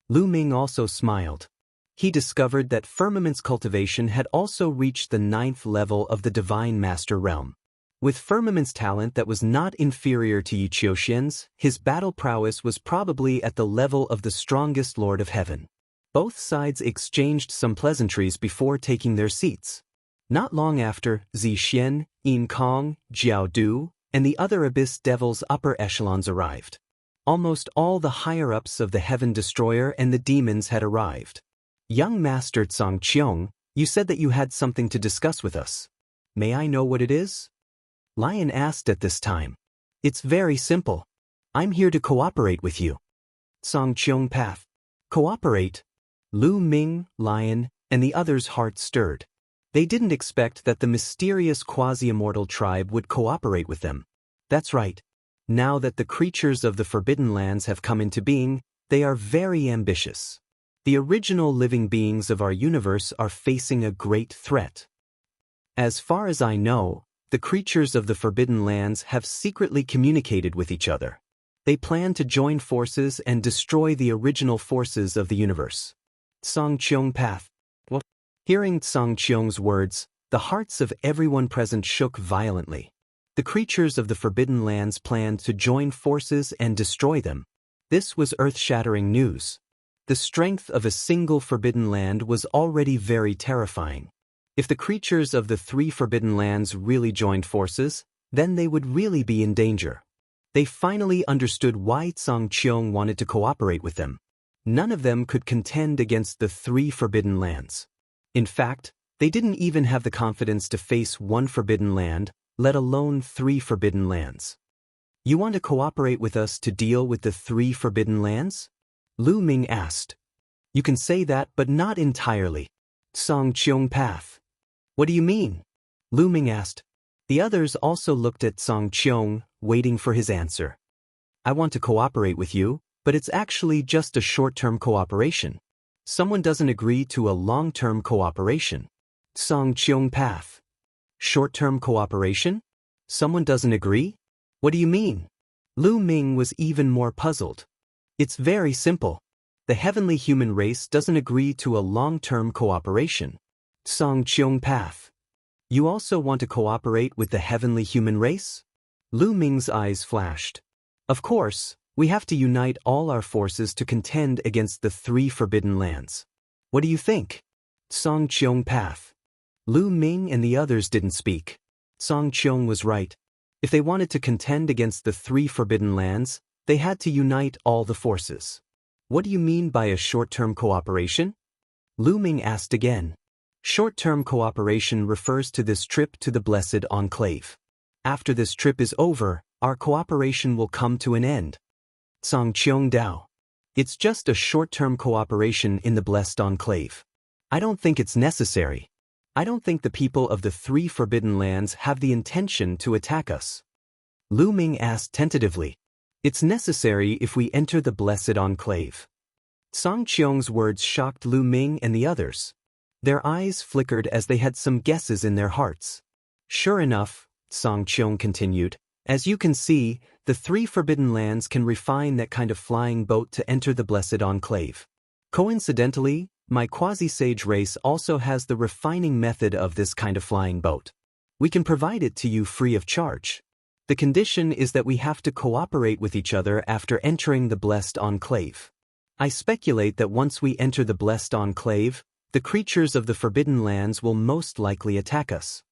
Lu Ming also smiled. He discovered that Firmament's cultivation had also reached the 9th level of the Divine Master Realm. With Firmament's talent that was not inferior to Yi Qiuxian's, his battle prowess was probably at the level of the strongest Lord of Heaven. Both sides exchanged some pleasantries before taking their seats. Not long after, Zixuan, Yin Kong, Jiao Du, and the other Abyss Devils upper echelons arrived. Almost all the higher-ups of the Heaven Destroyer and the demons had arrived. Young Master Xianxia, you said that you had something to discuss with us. May I know what it is? Lion asked at this time. It's very simple. I'm here to cooperate with you. Xianxia Path. Cooperate? Lu Ming, Lion, and the others' hearts stirred. They didn't expect that the mysterious quasi-immortal tribe would cooperate with them. That's right. Now that the creatures of the Forbidden Lands have come into being, they are very ambitious. The original living beings of our universe are facing a great threat. As far as I know, the creatures of the Forbidden Lands have secretly communicated with each other. They plan to join forces and destroy the original forces of the universe. Xianxia Path. Well, hearing Xianxia's words, the hearts of everyone present shook violently. The creatures of the Forbidden Lands planned to join forces and destroy them. This was earth-shattering news. The strength of a single Forbidden Land was already very terrifying. If the creatures of the three Forbidden Lands really joined forces, then they would really be in danger. They finally understood why Xianxia wanted to cooperate with them. None of them could contend against the three Forbidden Lands. In fact, they didn't even have the confidence to face one Forbidden Land, let alone three Forbidden Lands. You want to cooperate with us to deal with the three Forbidden Lands? Lu Ming asked. You can say that, but not entirely. Xianxia Path. What do you mean? Lu Ming asked. The others also looked at Xianxia, waiting for his answer. I want to cooperate with you, but it's actually just a short-term cooperation. Someone doesn't agree to a long-term cooperation. Song Cheong Path. Short-term cooperation? Someone doesn't agree? What do you mean? Lu Ming was even more puzzled. It's very simple. The heavenly human race doesn't agree to a long-term cooperation. Song Cheong Path. You also want to cooperate with the heavenly human race? Lu Ming's eyes flashed. Of course, we have to unite all our forces to contend against the 3 forbidden lands. What do you think? Song Cheong Path. Lu Ming and the others didn't speak. Song Cheong was right. If they wanted to contend against the 3 forbidden lands, they had to unite all the forces. What do you mean by a short-term cooperation? Lu Ming asked again. Short-term cooperation refers to this trip to the Blessed Enclave. After this trip is over, our cooperation will come to an end. Song Cheong Dao. It's just a short-term cooperation in the Blessed Enclave. I don't think it's necessary. I don't think the people of the 3 forbidden lands have the intention to attack us. Lu Ming asked tentatively. It's necessary if we enter the Blessed Enclave. Song Cheong's words shocked Lu Ming and the others. Their eyes flickered as they had some guesses in their hearts. Sure enough, Song Cheong continued, as you can see, the 3 forbidden lands can refine that kind of flying boat to enter the Blessed Enclave. Coincidentally, my quasi-sage race also has the refining method of this kind of flying boat. We can provide it to you free of charge. The condition is that we have to cooperate with each other after entering the Blessed Enclave. I speculate that once we enter the Blessed Enclave, the creatures of the Forbidden Lands will most likely attack us.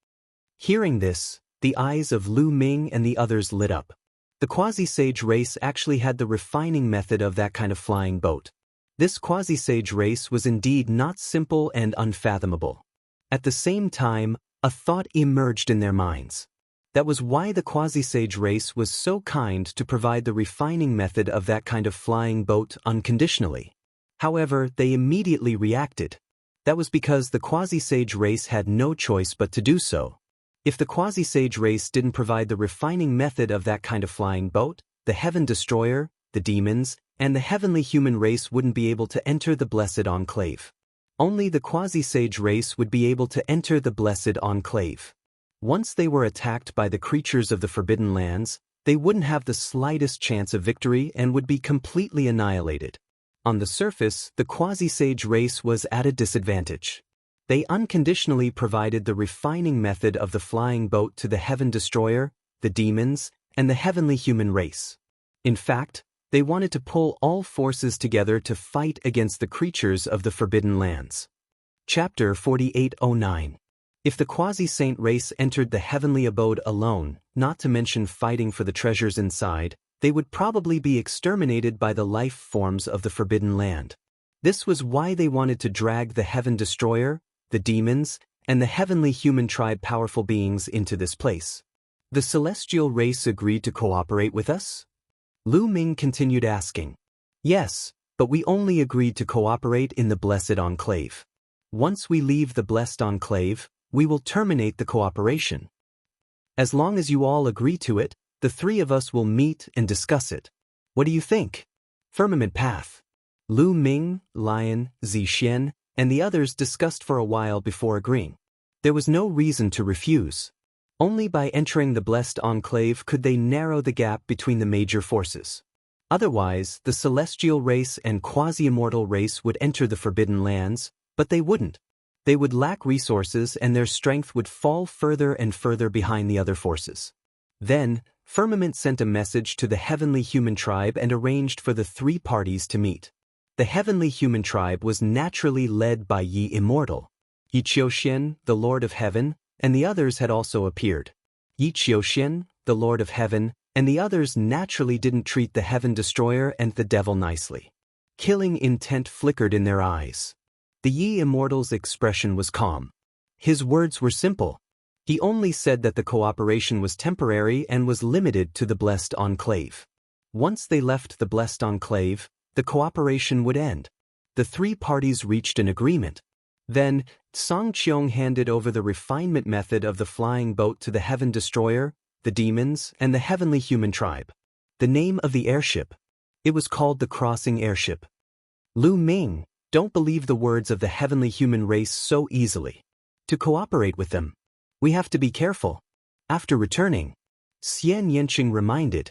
Hearing this, the eyes of Lu Ming and the others lit up. The quasi-sage race actually had the refining method of that kind of flying boat. This quasi-sage race was indeed not simple and unfathomable. At the same time, a thought emerged in their minds. That was why the quasi-sage race was so kind to provide the refining method of that kind of flying boat unconditionally. However, they immediately reacted. That was because the quasi-sage race had no choice but to do so. If the quasi-sage race didn't provide the refining method of that kind of flying boat, the Heaven Destroyer, the demons, and the heavenly human race wouldn't be able to enter the Blessed Enclave. Only the quasi-sage race would be able to enter the Blessed Enclave. Once they were attacked by the creatures of the Forbidden Lands, they wouldn't have the slightest chance of victory and would be completely annihilated. On the surface, the quasi-sage race was at a disadvantage. They unconditionally provided the refining method of the flying boat to the Heaven Destroyer, the demons, and the heavenly human race. In fact, they wanted to pull all forces together to fight against the creatures of the Forbidden Lands. Chapter 4809. If the quasi-saint race entered the heavenly abode alone, not to mention fighting for the treasures inside, they would probably be exterminated by the life forms of the Forbidden Land. This was why they wanted to drag the Heaven Destroyer, the demons, and the heavenly human tribe powerful beings into this place. The celestial race agreed to cooperate with us? Lu Ming continued asking. Yes, but we only agreed to cooperate in the Blessed Enclave. Once we leave the Blessed Enclave, we will terminate the cooperation. As long as you all agree to it, the 3 of us will meet and discuss it. What do you think? Firmament Path. Lu Ming, Lion, Zixien, and the others discussed for a while before agreeing. There was no reason to refuse. Only by entering the Blessed Enclave could they narrow the gap between the major forces. Otherwise, the celestial race and quasi-immortal race would enter the Forbidden Lands, but they wouldn't. They would lack resources and their strength would fall further and further behind the other forces. Then, Firmament sent a message to the heavenly human tribe and arranged for the 3 parties to meet. The heavenly human tribe was naturally led by Yi Immortal. Yi Qiuxian, the Lord of Heaven, and the others had also appeared. Yi Qiuxian, the Lord of Heaven, and the others naturally didn't treat the Heaven Destroyer and the Devil nicely. Killing intent flickered in their eyes. The Yi Immortal's expression was calm. His words were simple. He only said that the cooperation was temporary and was limited to the Blessed Enclave. Once they left the Blessed Enclave, the cooperation would end. The 3 parties reached an agreement. Then, Song Cheong handed over the refinement method of the flying boat to the Heaven Destroyer, the demons, and the heavenly human tribe. The name of the airship. It was called the crossing airship. Lu Ming, don't believe the words of the heavenly human race so easily. To cooperate with them, we have to be careful. After returning, Xianxia reminded,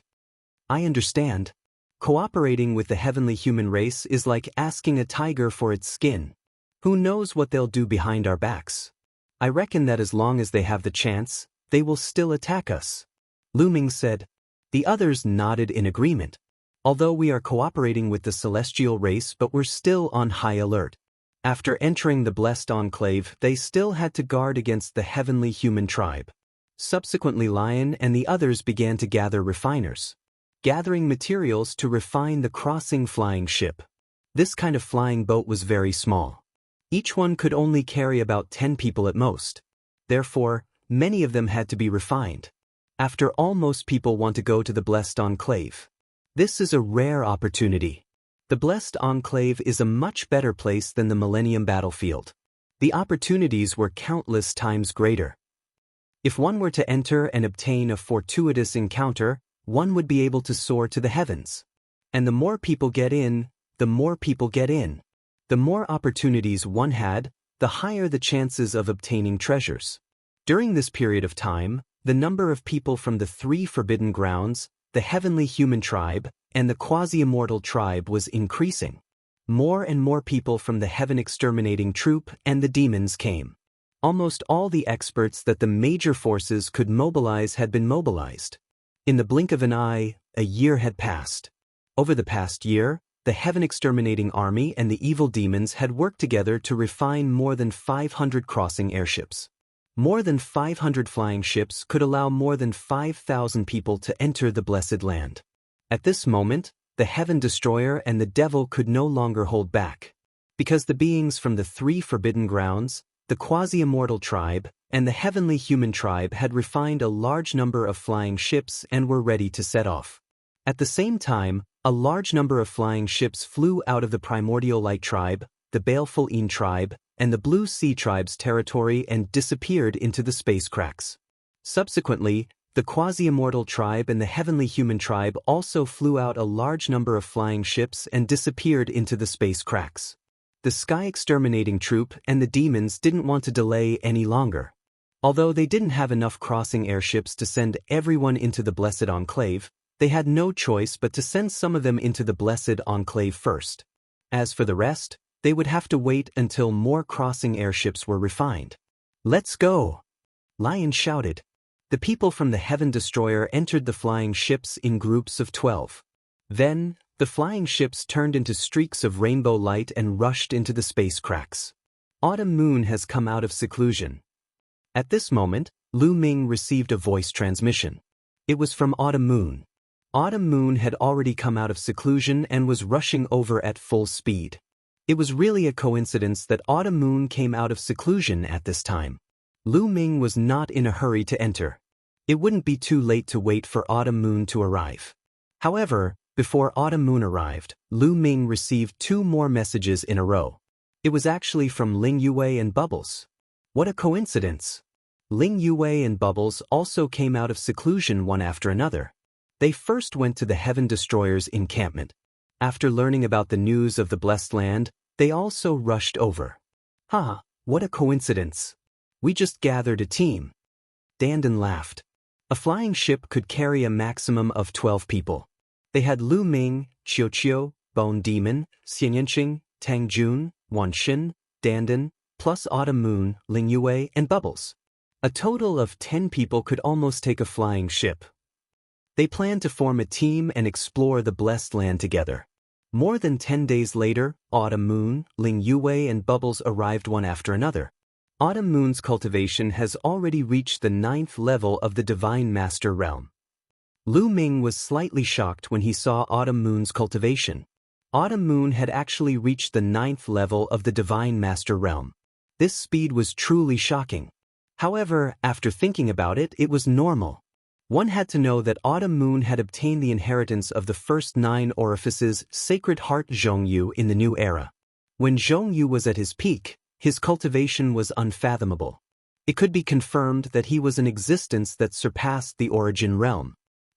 I understand. Cooperating with the heavenly human race is like asking a tiger for its skin. Who knows what they'll do behind our backs? I reckon that as long as they have the chance, they will still attack us. Lu Ming said. The others nodded in agreement. Although we are cooperating with the celestial race, but we're still on high alert. After entering the blessed enclave, they still had to guard against the heavenly human tribe. Subsequently, Lion and the others began to gather refiners, gathering materials to refine the crossing flying ship. This kind of flying boat was very small. Each one could only carry about 10 people at most. Therefore, many of them had to be refined. After all, most people want to go to the blessed enclave. This is a rare opportunity. The blessed enclave is a much better place than the Millennium battlefield. The opportunities were countless times greater. If one were to enter and obtain a fortuitous encounter, one would be able to soar to the heavens. And the more people get in, the more people get in. The more opportunities one had, the higher the chances of obtaining treasures. During this period of time, the number of people from the 3 forbidden grounds, the heavenly human tribe, and the quasi-immortal tribe was increasing. More and more people from the heaven exterminating troop and the demons came. Almost all the experts that the major forces could mobilize had been mobilized. In the blink of an eye, a year had passed. Over the past year, the heaven exterminating army and the evil demons had worked together to refine more than 500 crossing airships. More than 500 flying ships could allow more than 5,000 people to enter the blessed land. At this moment, the heaven destroyer and the devil could no longer hold back. Because the beings from the 3 forbidden grounds, the quasi-immortal tribe, and the heavenly human tribe had refined a large number of flying ships and were ready to set off. At the same time, a large number of flying ships flew out of the primordial light tribe, the baleful Een tribe, and the Blue Sea tribe's territory and disappeared into the space cracks. Subsequently, the quasi-immortal tribe and the heavenly human tribe also flew out a large number of flying ships and disappeared into the space cracks. The sky exterminating troop and the demons didn't want to delay any longer. Although they didn't have enough crossing airships to send everyone into the blessed enclave, they had no choice but to send some of them into the blessed enclave first. As for the rest, they would have to wait until more crossing airships were refined. Let's go! Lion shouted. The people from the Heaven Destroyer entered the flying ships in groups of 12. Then, the flying ships turned into streaks of rainbow light and rushed into the space cracks. Autumn Moon has come out of seclusion. At this moment, Lu Ming received a voice transmission. It was from Autumn Moon. Autumn Moon had already come out of seclusion and was rushing over at full speed. It was really a coincidence that Autumn Moon came out of seclusion at this time. Lu Ming was not in a hurry to enter. It wouldn't be too late to wait for Autumn Moon to arrive. However, before Autumn Moon arrived, Lu Ming received 2 more messages in a row. It was actually from Ling Yue and Bubbles. What a coincidence! Ling Yue and Bubbles also came out of seclusion one after another. They first went to the Heaven Destroyer's encampment. After learning about the news of the blessed land, they also rushed over. What a coincidence! We just gathered a team. Dandan laughed. A flying ship could carry a maximum of 12 people. They had Lu Ming, Qiu, Bone Demon, Xianxia, Tang Jun, Wan Xin, Dandan, plus Autumn Moon, Ling Yue, and Bubbles. A total of 10 people could almost take a flying ship. They planned to form a team and explore the blessed land together. More than 10 days later, Autumn Moon, Ling Yue, and Bubbles arrived one after another. Autumn Moon's cultivation has already reached the 9th level of the Divine Master Realm. Lu Ming was slightly shocked when he saw Autumn Moon's cultivation. Autumn Moon had actually reached the 9th level of the Divine Master Realm. This speed was truly shocking. However, after thinking about it, it was normal. One had to know that Autumn Moon had obtained the inheritance of the first 9 orifices Sacred Heart Zhongyu in the new era. When Zhongyu was at his peak, his cultivation was unfathomable. It could be confirmed that he was an existence that surpassed the origin realm.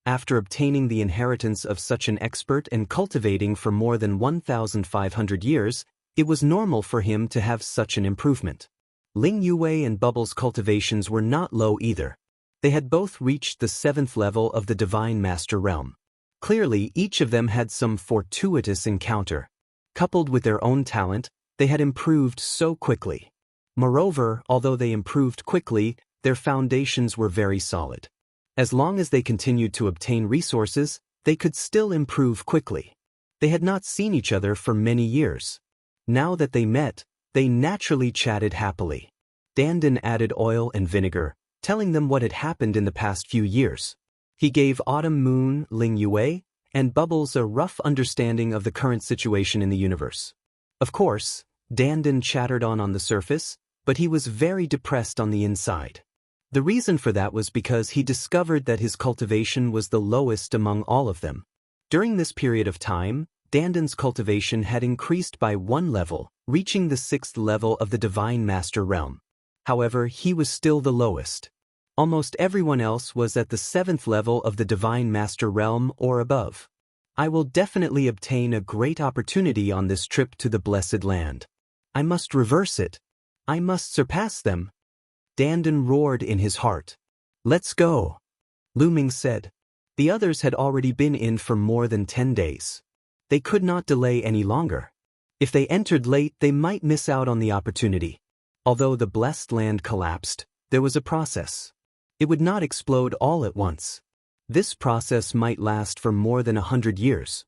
After obtaining the inheritance of such an expert and cultivating for more than 1,500 years, it was normal for him to have such an improvement. Ling Yue and Bubble's cultivations were not low either. They had both reached the 7th level of the Divine Master Realm. Clearly, each of them had some fortuitous encounter. Coupled with their own talent, they had improved so quickly. Moreover, although they improved quickly, their foundations were very solid. As long as they continued to obtain resources, they could still improve quickly. They had not seen each other for many years. Now that they met, they naturally chatted happily. Dandan added oil and vinegar, telling them what had happened in the past few years. He gave Autumn Moon, Ling Yue, and Bubbles a rough understanding of the current situation in the universe. Of course, Dandan chattered on the surface, but he was very depressed on the inside. The reason for that was because he discovered that his cultivation was the lowest among all of them. During this period of time, Dandan's cultivation had increased by 1 level, reaching the 6th level of the Divine Master Realm. However, he was still the lowest. Almost everyone else was at the 7th level of the Divine Master Realm or above. I will definitely obtain a great opportunity on this trip to the Blessed Land. I must reverse it. I must surpass them. Dandan roared in his heart. Let's go, Lu Ming said. The others had already been in for more than 10 days. They could not delay any longer. If they entered late, they might miss out on the opportunity. Although the Blessed Land collapsed, there was a process. It would not explode all at once. This process might last for more than 100 years.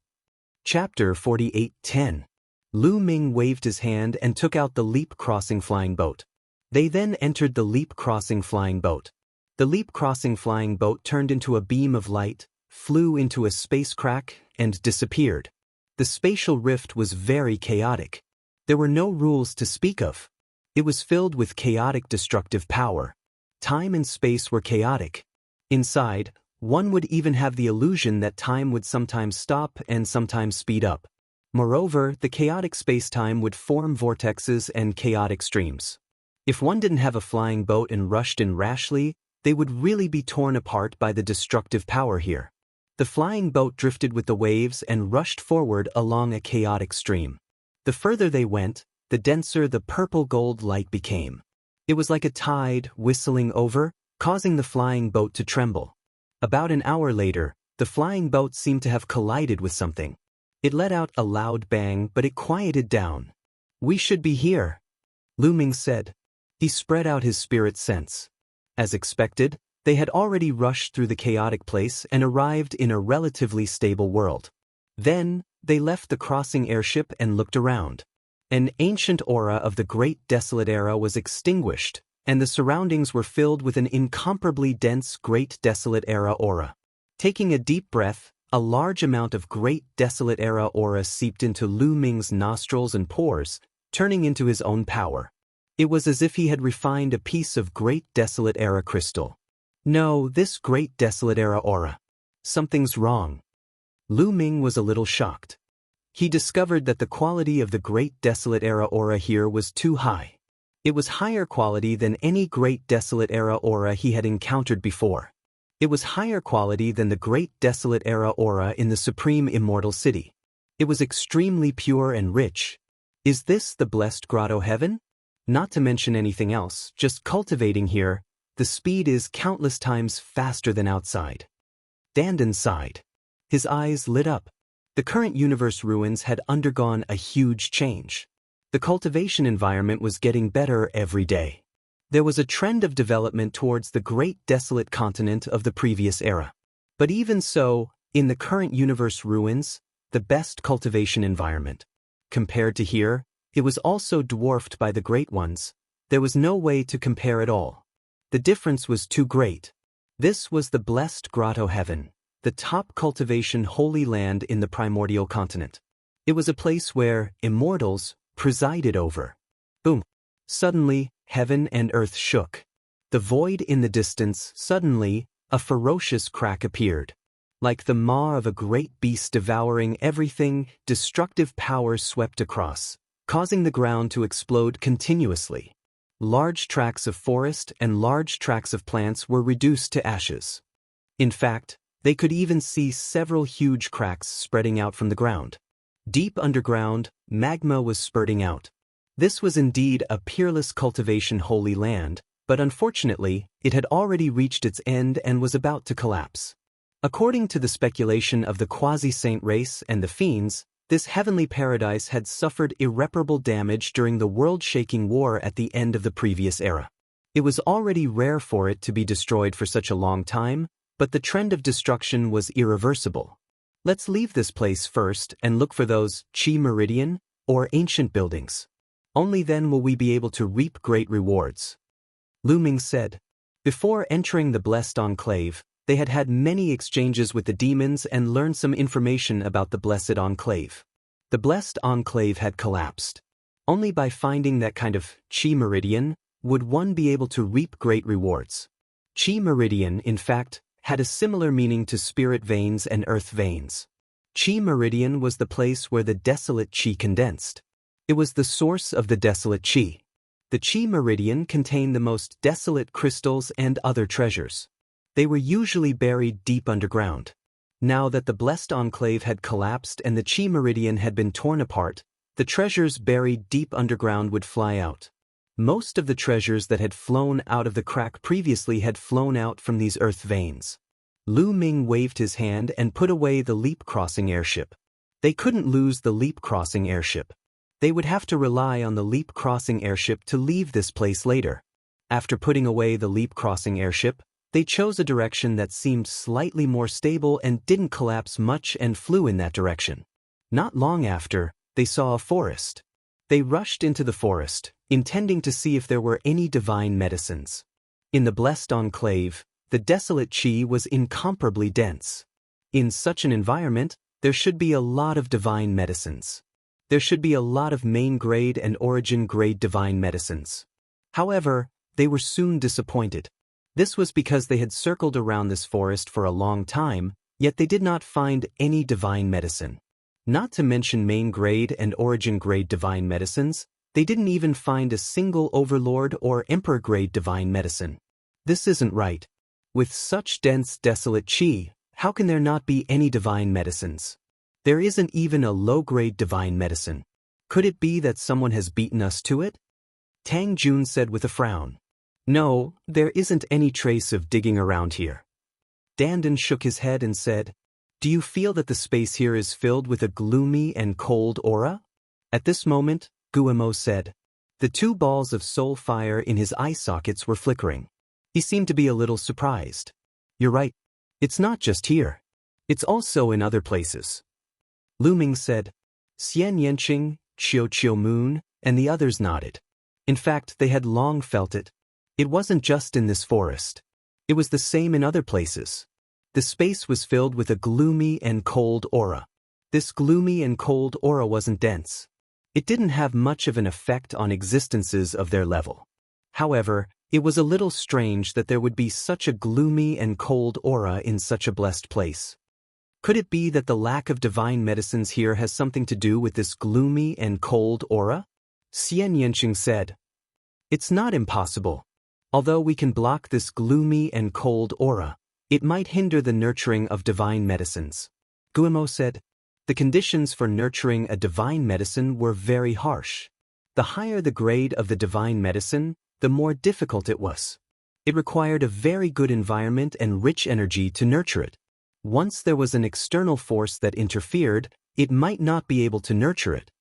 Chapter 48:10. Lu Ming waved his hand and took out the leap crossing flying boat. They then entered the leap crossing flying boat. The leap crossing flying boat turned into a beam of light, flew into a space crack, and disappeared. The spatial rift was very chaotic. There were no rules to speak of. It was filled with chaotic destructive power. Time and space were chaotic. Inside, one would even have the illusion that time would sometimes stop and sometimes speed up. Moreover, the chaotic space-time would form vortexes and chaotic streams. If one didn't have a flying boat and rushed in rashly, they would really be torn apart by the destructive power here. The flying boat drifted with the waves and rushed forward along a chaotic stream. The further they went, the denser the purple-gold light became. It was like a tide whistling over, causing the flying boat to tremble. About an hour later, the flying boat seemed to have collided with something. It let out a loud bang, but it quieted down. "We should be here," Lu Ming said. He spread out his spirit sense. As expected, they had already rushed through the chaotic place and arrived in a relatively stable world. Then, they left the crossing airship and looked around. An ancient aura of the Great Desolate Era was extinguished, and the surroundings were filled with an incomparably dense Great Desolate Era aura. Taking a deep breath, a large amount of Great Desolate Era aura seeped into Lu Ming's nostrils and pores, turning into his own power. It was as if he had refined a piece of Great Desolate Era crystal. No, this Great Desolate Era aura. Something's wrong. Lu Ming was a little shocked. He discovered that the quality of the Great Desolate Era aura here was too high. It was higher quality than any Great Desolate Era aura he had encountered before. It was higher quality than the Great Desolate Era aura in the Supreme Immortal City. It was extremely pure and rich. Is this the blessed grotto heaven? Not to mention anything else, just cultivating here, the speed is countless times faster than outside. Dandan sighed. His eyes lit up. The current universe ruins had undergone a huge change. The cultivation environment was getting better every day. There was a trend of development towards the great desolate continent of the previous era. But even so, in the current universe ruins, the best cultivation environment. Compared to here, it was also dwarfed by the great ones. There was no way to compare at all. The difference was too great. This was the blessed grotto heaven, the top cultivation holy land in the primordial continent. It was a place where immortals presided over. Boom! Suddenly, heaven and earth shook. The void in the distance, suddenly, a ferocious crack appeared. Like the maw of a great beast devouring everything, destructive power swept across, causing the ground to explode continuously. Large tracts of forest and large tracts of plants were reduced to ashes. In fact, They could even see several huge cracks spreading out from the ground. Deep underground, magma was spurting out. This was indeed a peerless cultivation holy land, but unfortunately, it had already reached its end and was about to collapse. According to the speculation of the quasi-saint race and the fiends, this heavenly paradise had suffered irreparable damage during the world-shaking war at the end of the previous era. It was already rare for it to be destroyed for such a long time, but the trend of destruction was irreversible. Let's leave this place first and look for those Qi Meridian or ancient buildings. Only then will we be able to reap great rewards. Lu Ming said. Before entering the Blessed Enclave, they had had many exchanges with the demons and learned some information about the Blessed Enclave. The Blessed Enclave had collapsed. Only by finding that kind of Qi Meridian would one be able to reap great rewards. Qi Meridian, in fact, had a similar meaning to spirit veins and earth veins. Qi Meridian was the place where the desolate Qi condensed. It was the source of the desolate Qi. The Qi Meridian contained the most desolate crystals and other treasures. They were usually buried deep underground. Now that the Blessed Enclave had collapsed and the Qi Meridian had been torn apart, the treasures buried deep underground would fly out. Most of the treasures that had flown out of the crack previously had flown out from these earth veins. Lu Ming waved his hand and put away the leap-crossing airship. They couldn't lose the leap-crossing airship. They would have to rely on the leap-crossing airship to leave this place later. After putting away the leap-crossing airship, they chose a direction that seemed slightly more stable and didn't collapse much and flew in that direction. Not long after, they saw a forest. They rushed into the forest, intending to see if there were any divine medicines. In the Blessed Enclave, the desolate Qi was incomparably dense. In such an environment, there should be a lot of divine medicines. There should be a lot of main-grade and origin-grade divine medicines. However, they were soon disappointed. This was because they had circled around this forest for a long time, yet they did not find any divine medicine. Not to mention main-grade and origin-grade divine medicines, they didn't even find a single Overlord or Emperor-grade divine medicine. This isn't right. With such dense, desolate Qi, how can there not be any divine medicines? There isn't even a low-grade divine medicine. Could it be that someone has beaten us to it? Tang Jun said with a frown. No, there isn't any trace of digging around here. Dandan shook his head and said, Do you feel that the space here is filled with a gloomy and cold aura? At this moment, Guillemot said. The two balls of soul fire in his eye sockets were flickering. He seemed to be a little surprised. You're right. It's not just here. It's also in other places. Lu Ming said. Xianxia, Qiu Moon, and the others nodded. In fact, they had long felt it. It wasn't just in this forest. It was the same in other places. The space was filled with a gloomy and cold aura. This gloomy and cold aura wasn't dense. It didn't have much of an effect on existences of their level. However, it was a little strange that there would be such a gloomy and cold aura in such a blessed place. Could it be that the lack of divine medicines here has something to do with this gloomy and cold aura? Xianxia said. It's not impossible. Although we can block this gloomy and cold aura, it might hinder the nurturing of divine medicines. Guillemot said. The conditions for nurturing a divine medicine were very harsh. The higher the grade of the divine medicine, the more difficult it was. It required a very good environment and rich energy to nurture it. Once there was an external force that interfered, it might not be able to nurture it.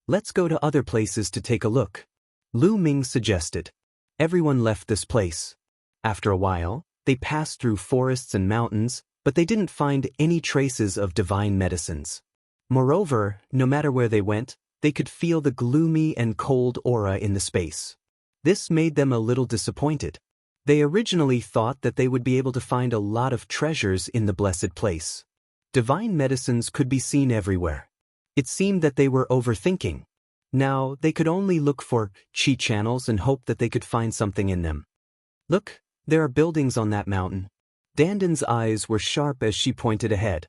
Let's go to other places to take a look. Lu Ming suggested. Everyone left this place. After a while, they passed through forests and mountains, but they didn't find any traces of divine medicines. Moreover, no matter where they went, they could feel the gloomy and cold aura in the space. This made them a little disappointed. They originally thought that they would be able to find a lot of treasures in the blessed place. Divine medicines could be seen everywhere. It seemed that they were overthinking. Now, they could only look for Qi channels and hope that they could find something in them. Look, there are buildings on that mountain. Dandan's eyes were sharp as she pointed ahead.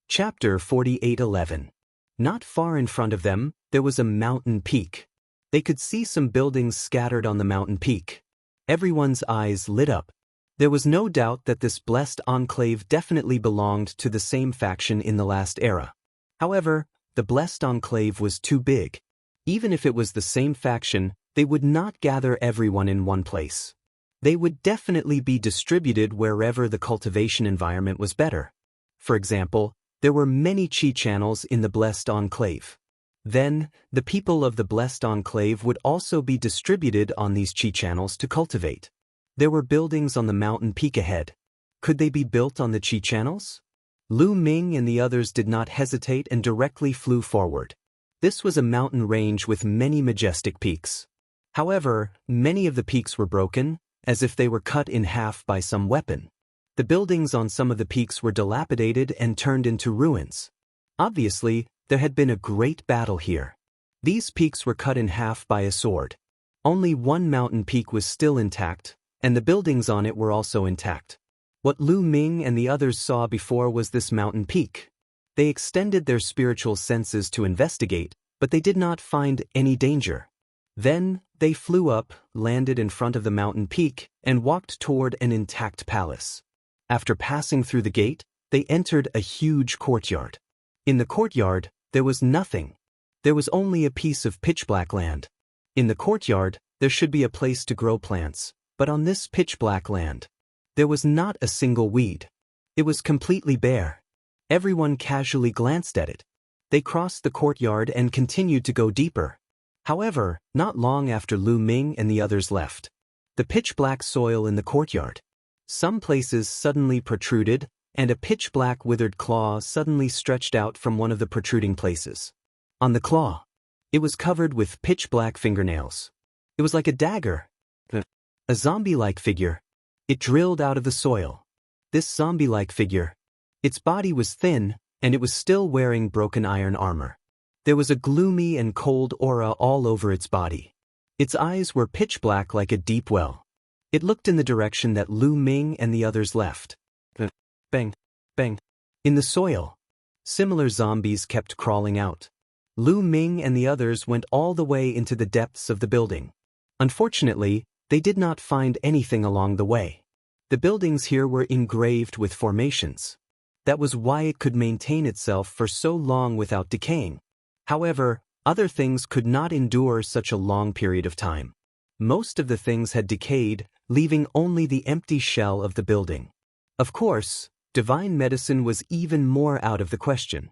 Chapter 48:11. Not far in front of them, there was a mountain peak. They could see some buildings scattered on the mountain peak. Everyone's eyes lit up. There was no doubt that this blessed enclave definitely belonged to the same faction in the last era. However, the blessed enclave was too big. Even if it was the same faction, they would not gather everyone in one place. They would definitely be distributed wherever the cultivation environment was better. For example, there were many chi channels in the blessed enclave. Then, the people of the blessed enclave would also be distributed on these chi channels to cultivate. There were buildings on the mountain peak ahead. Could they be built on the chi channels? Lu Ming and the others did not hesitate and directly flew forward. This was a mountain range with many majestic peaks. However, many of the peaks were broken, as if they were cut in half by some weapon. The buildings on some of the peaks were dilapidated and turned into ruins. Obviously, there had been a great battle here. These peaks were cut in half by a sword. Only one mountain peak was still intact, and the buildings on it were also intact. What Lu Ming and the others saw before was this mountain peak. They extended their spiritual senses to investigate, but they did not find any danger. Then, they flew up, landed in front of the mountain peak, and walked toward an intact palace. After passing through the gate, they entered a huge courtyard. In the courtyard, there was nothing. There was only a piece of pitch-black land. In the courtyard, there should be a place to grow plants, but on this pitch-black land, there was not a single weed. It was completely bare. Everyone casually glanced at it. They crossed the courtyard and continued to go deeper. However, not long after Lu Ming and the others left, the pitch-black soil in the courtyard. Some places suddenly protruded, and a pitch-black withered claw suddenly stretched out from one of the protruding places. On the claw, it was covered with pitch-black fingernails. It was like a dagger. A zombie-like figure. It drilled out of the soil. This zombie-like figure, its body was thin, and it was still wearing broken iron armor. There was a gloomy and cold aura all over its body. Its eyes were pitch-black like a deep well. It looked in the direction that Lu Ming and the others left. Bang, bang. In the soil, similar zombies kept crawling out. Lu Ming and the others went all the way into the depths of the building. Unfortunately, they did not find anything along the way. The buildings here were engraved with formations. That was why it could maintain itself for so long without decaying. However, other things could not endure such a long period of time. Most of the things had decayed, leaving only the empty shell of the building. Of course, divine medicine was even more out of the question.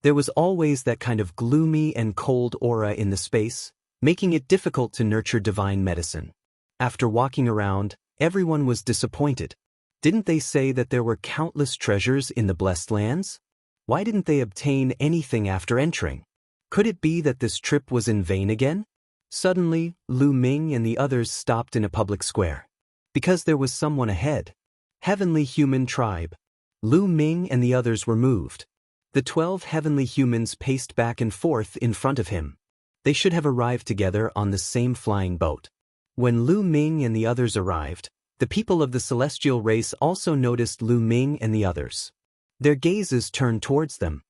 There was always that kind of gloomy and cold aura in the space, making it difficult to nurture divine medicine. After walking around, everyone was disappointed. Didn't they say that there were countless treasures in the blessed lands? Why didn't they obtain anything after entering? Could it be that this trip was in vain again? Suddenly, Lu Ming and the others stopped in a public square. Because there was someone ahead. Heavenly human tribe. Lu Ming and the others were moved. The 12 heavenly humans paced back and forth in front of him. They should have arrived together on the same flying boat. When Lu Ming and the others arrived, the people of the celestial race also noticed Lu Ming and the others. Their gazes turned towards them.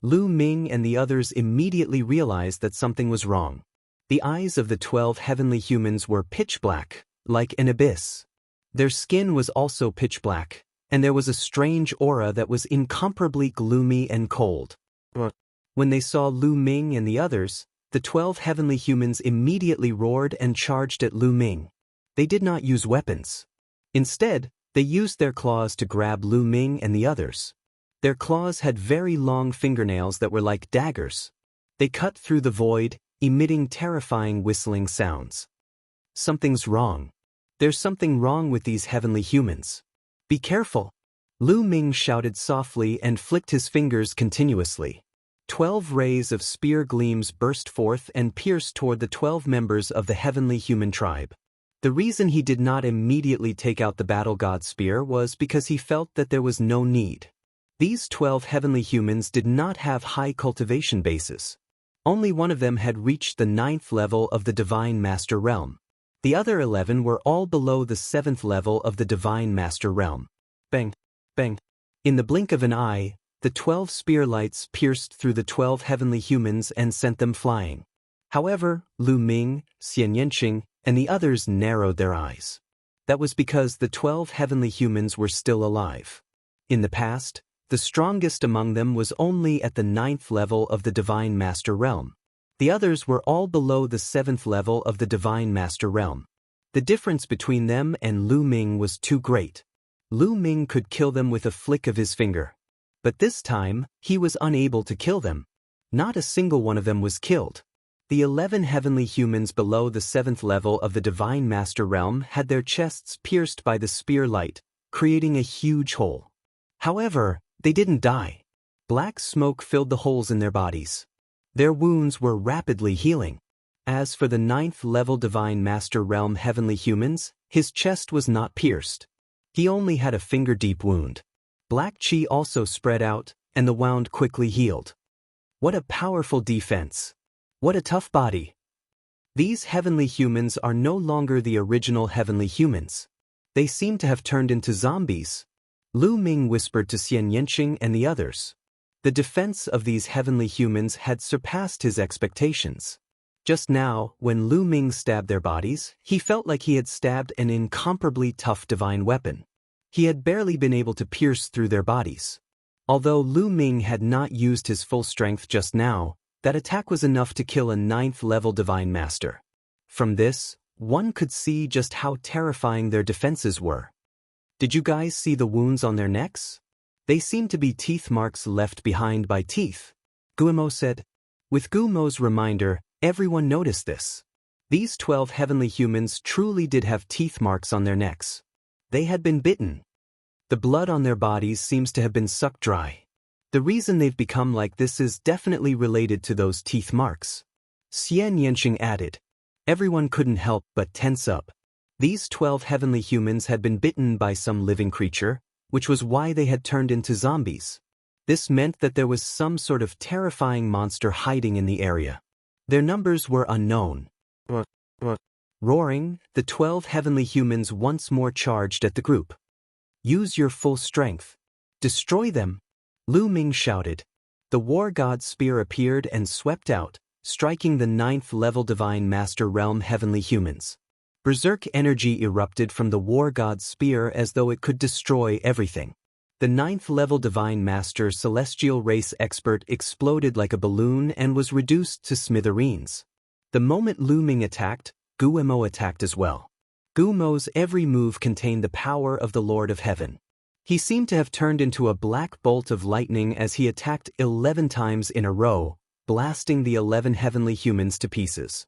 Lu Ming and the others immediately realized that something was wrong. The eyes of the 12 heavenly humans were pitch black, like an abyss. Their skin was also pitch black, and there was a strange aura that was incomparably gloomy and cold. When they saw Lu Ming and the others, the 12 heavenly humans immediately roared and charged at Lu Ming. They did not use weapons. Instead, they used their claws to grab Lu Ming and the others. Their claws had very long fingernails that were like daggers. They cut through the void, emitting terrifying whistling sounds. Something's wrong. There's something wrong with these heavenly humans. Be careful. Lu Ming shouted softly and flicked his fingers continuously. 12 rays of spear gleams burst forth and pierced toward the 12 members of the heavenly human tribe. The reason he did not immediately take out the battle god spear was because he felt that there was no need. These 12 heavenly humans did not have high cultivation bases. Only one of them had reached the 9th level of the Divine Master Realm. The other 11 were all below the 7th level of the Divine Master Realm. Bang, bang. In the blink of an eye, the 12 spear lights pierced through the 12 heavenly humans and sent them flying. However, Lu Ming, Xianxia, and the others narrowed their eyes. That was because the 12 heavenly humans were still alive. In the past, the strongest among them was only at the 9th level of the Divine Master Realm. The others were all below the 7th level of the Divine Master Realm. The difference between them and Lu Ming was too great. Lu Ming could kill them with a flick of his finger. But this time, he was unable to kill them. Not a single one of them was killed. The 11 heavenly humans below the 7th level of the Divine Master Realm had their chests pierced by the spear light, creating a huge hole. However, they didn't die. Black smoke filled the holes in their bodies. Their wounds were rapidly healing. As for the 9th level Divine Master Realm heavenly humans, his chest was not pierced. He only had a finger-deep wound. Black chi also spread out, and the wound quickly healed. What a powerful defense! What a tough body! These heavenly humans are no longer the original heavenly humans. They seem to have turned into zombies. Lu Ming whispered to Xianxia and the others. The defense of these heavenly humans had surpassed his expectations. Just now, when Lu Ming stabbed their bodies, he felt like he had stabbed an incomparably tough divine weapon. He had barely been able to pierce through their bodies. Although Lu Ming had not used his full strength just now, that attack was enough to kill a 9th level Divine Master. From this, one could see just how terrifying their defenses were. Did you guys see the wounds on their necks? They seemed to be teeth marks left behind by teeth, Guillemot said. With Guillemot's reminder, everyone noticed this. These 12 heavenly humans truly did have teeth marks on their necks. They had been bitten. The blood on their bodies seems to have been sucked dry. The reason they've become like this is definitely related to those teeth marks. Xianxia added. Everyone couldn't help but tense up. These 12 heavenly humans had been bitten by some living creature, which was why they had turned into zombies. This meant that there was some sort of terrifying monster hiding in the area. Their numbers were unknown. Roaring, the 12 heavenly humans once more charged at the group. Use your full strength. Destroy them! Lu Ming shouted. The war god's spear appeared and swept out, striking the 9th level Divine Master Realm heavenly humans. Berserk energy erupted from the war god's spear as though it could destroy everything. The 9th level Divine Master Celestial Race Expert exploded like a balloon and was reduced to smithereens. The moment Lu Ming attacked, Guillemot attacked as well. Guillemot's every move contained the power of the Lord of Heaven. He seemed to have turned into a black bolt of lightning as he attacked 11 times in a row, blasting the 11 heavenly humans to pieces.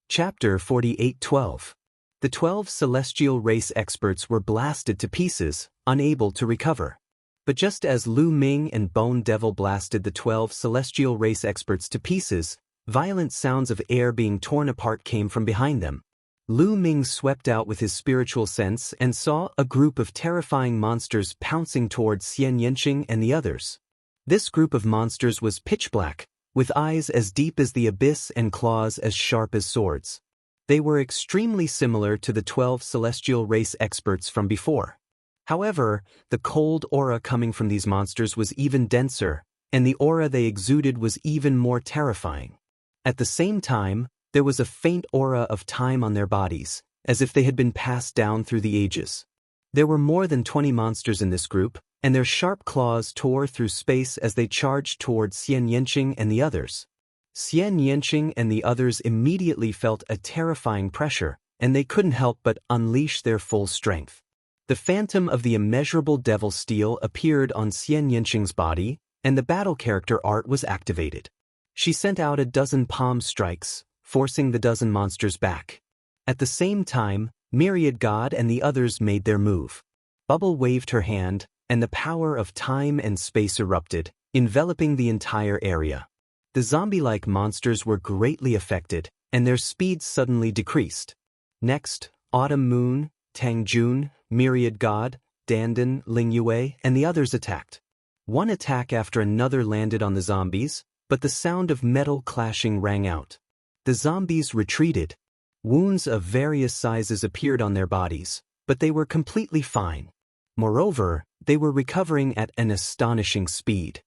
Chapter 48:12. The 12 celestial race experts were blasted to pieces, unable to recover. But just as Lu Ming and Bone Devil blasted the 12 celestial race experts to pieces, violent sounds of air being torn apart came from behind them. Lu Ming swept out with his spiritual sense and saw a group of terrifying monsters pouncing towards Xianxia and the others. This group of monsters was pitch black, with eyes as deep as the abyss and claws as sharp as swords. They were extremely similar to the 12 celestial race experts from before. However, the cold aura coming from these monsters was even denser, and the aura they exuded was even more terrifying. At the same time, there was a faint aura of time on their bodies, as if they had been passed down through the ages. There were more than 20 monsters in this group, and their sharp claws tore through space as they charged towards Xianxia and the others. Xianxia and the others immediately felt a terrifying pressure, and they couldn't help but unleash their full strength. The phantom of the immeasurable devil steel appeared on Xianxia's body, and the battle character art was activated. She sent out a dozen palm strikes, forcing the dozen monsters back. At the same time, Myriad God and the others made their move. Bubble waved her hand, and the power of time and space erupted, enveloping the entire area. The zombie-like monsters were greatly affected, and their speed suddenly decreased. Next, Autumn Moon, Tang Jun, Myriad God, Dandan, Ling Yue, and the others attacked. One attack after another landed on the zombies, but the sound of metal clashing rang out. The zombies retreated. Wounds of various sizes appeared on their bodies, but they were completely fine. Moreover, they were recovering at an astonishing speed.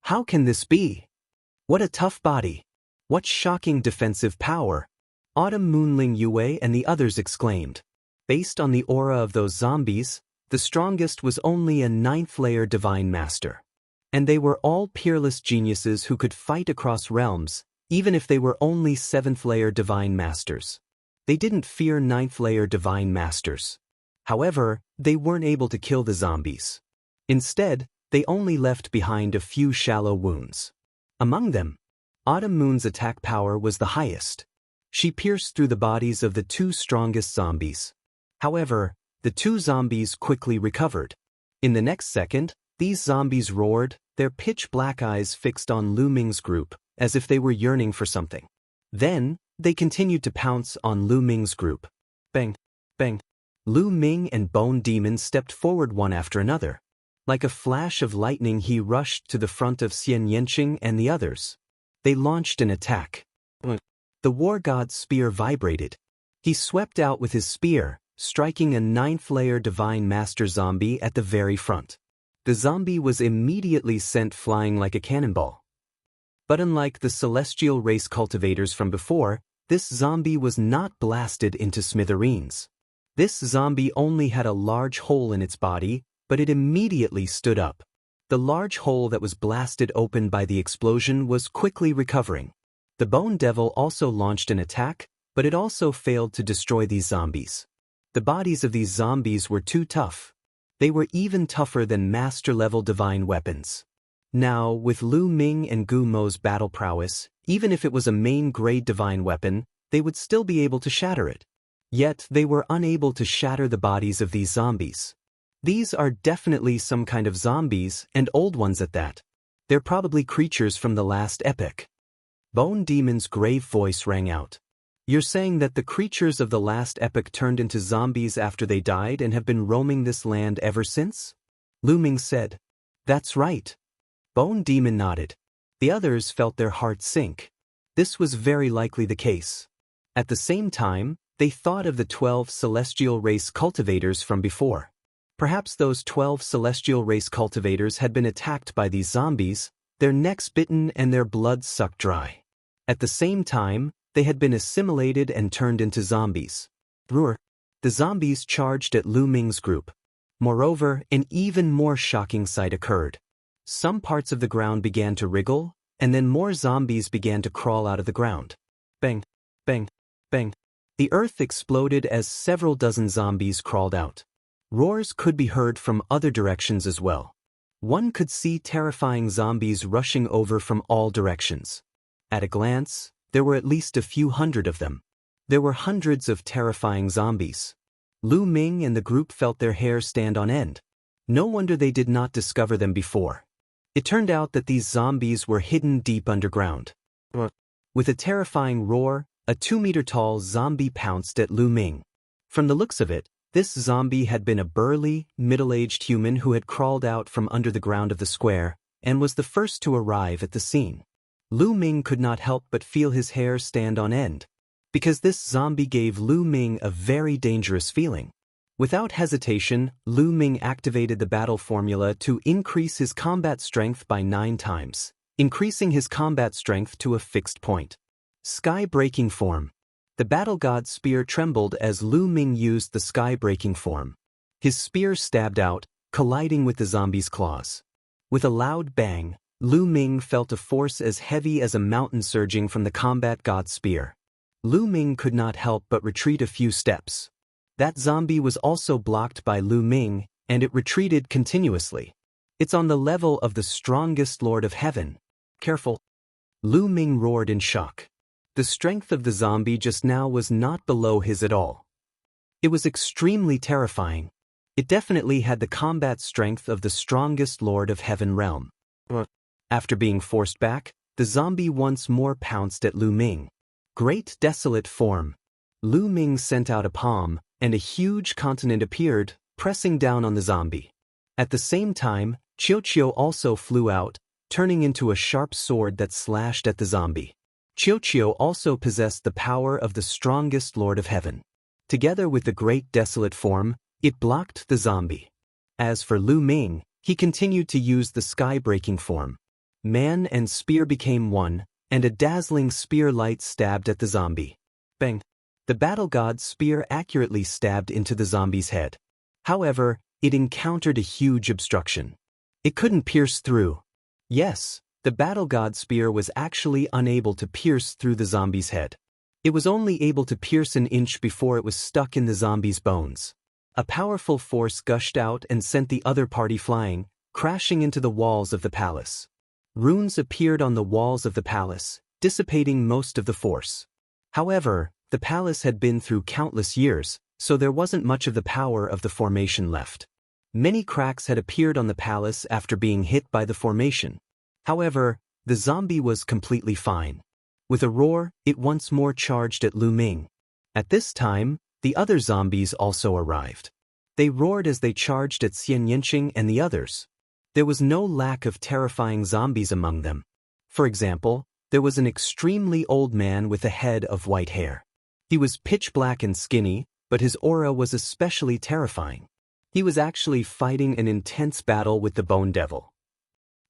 How can this be? What a tough body! What shocking defensive power! Autumn Moon, Ling Yue and the others exclaimed. Based on the aura of those zombies, the strongest was only a 9th-layer divine master. And they were all peerless geniuses who could fight across realms, even if they were only 7th-layer divine masters. They didn't fear 9th-layer divine masters. However, they weren't able to kill the zombies. Instead, they only left behind a few shallow wounds. Among them, Autumn Moon's attack power was the highest. She pierced through the bodies of the 2 strongest zombies. However, the 2 zombies quickly recovered. In the next second, these zombies roared, their pitch-black eyes fixed on Lu Ming's group, as if they were yearning for something. Then, they continued to pounce on Lu Ming's group. Bang! Bang! Lu Ming and Bone Demon stepped forward one after another. Like a flash of lightning, he rushed to the front of Xianxia and the others. They launched an attack. The war god's spear vibrated. He swept out with his spear, striking a 9th-layer divine master zombie at the very front. The zombie was immediately sent flying like a cannonball. But unlike the celestial race cultivators from before, this zombie was not blasted into smithereens. This zombie only had a large hole in its body, but it immediately stood up. The large hole that was blasted open by the explosion was quickly recovering. The Bone Devil also launched an attack, but it also failed to destroy these zombies. The bodies of these zombies were too tough. They were even tougher than master-level divine weapons. Now, with Lu Ming and Gu Mo's battle prowess, even if it was a main-grade divine weapon, they would still be able to shatter it. Yet, they were unable to shatter the bodies of these zombies. These are definitely some kind of zombies, and old ones at that. They're probably creatures from the last epoch. Bone Demon's grave voice rang out. You're saying that the creatures of the last epoch turned into zombies after they died and have been roaming this land ever since? Lu Ming said. That's right. Bone Demon nodded. The others felt their hearts sink. This was very likely the case. At the same time, they thought of the 12 celestial race cultivators from before. Perhaps those 12 celestial race cultivators had been attacked by these zombies, their necks bitten and their blood sucked dry. At the same time, they had been assimilated and turned into zombies. Roar! The zombies charged at Lu Ming's group. Moreover, an even more shocking sight occurred. Some parts of the ground began to wriggle, and then more zombies began to crawl out of the ground. Bang! Bang! Bang! The earth exploded as several dozen zombies crawled out. Roars could be heard from other directions as well. One could see terrifying zombies rushing over from all directions. At a glance, there were at least a few hundred of them. There were hundreds of terrifying zombies. Lu Ming and the group felt their hair stand on end. No wonder they did not discover them before. It turned out that these zombies were hidden deep underground. With a terrifying roar, a 2-meter-tall zombie pounced at Lu Ming. From the looks of it, this zombie had been a burly, middle-aged human who had crawled out from under the ground of the square and was the first to arrive at the scene. Lu Ming could not help but feel his hair stand on end, because this zombie gave Lu Ming a very dangerous feeling. Without hesitation, Lu Ming activated the battle formula to increase his combat strength by 9 times, increasing his combat strength to a fixed point. Sky-breaking form. The battle god's spear trembled as Lu Ming used the sky-breaking form. His spear stabbed out, colliding with the zombie's claws. With a loud bang, Lu Ming felt a force as heavy as a mountain surging from the combat god's spear. Lu Ming could not help but retreat a few steps. That zombie was also blocked by Lu Ming, and it retreated continuously. It's on the level of the strongest Lord of Heaven. Careful! Lu Ming roared in shock. The strength of the zombie just now was not below his at all. It was extremely terrifying. It definitely had the combat strength of the strongest Lord of Heaven realm. After being forced back, the zombie once more pounced at Lu Ming. Great desolate form. Lu Ming sent out a palm, and a huge continent appeared, pressing down on the zombie. At the same time, Qiu also flew out, turning into a sharp sword that slashed at the zombie. Qiu also possessed the power of the strongest Lord of Heaven. Together with the great desolate form, it blocked the zombie. As for Lu Ming, he continued to use the sky-breaking form. Man and spear became one, and a dazzling spear light stabbed at the zombie. Bang! The battle god's spear accurately stabbed into the zombie's head. However, it encountered a huge obstruction. It couldn't pierce through. Yes, the battle god's spear was actually unable to pierce through the zombie's head. It was only able to pierce an inch before it was stuck in the zombie's bones. A powerful force gushed out and sent the other party flying, crashing into the walls of the palace. Runes appeared on the walls of the palace, dissipating most of the force. However, the palace had been through countless years, so there wasn't much of the power of the formation left. Many cracks had appeared on the palace after being hit by the formation. However, the zombie was completely fine. With a roar, it once more charged at Lu Ming. At this time, the other zombies also arrived. They roared as they charged at Xianxia and the others. There was no lack of terrifying zombies among them. For example, there was an extremely old man with a head of white hair. He was pitch black and skinny, but his aura was especially terrifying. He was actually fighting an intense battle with the Bone Devil.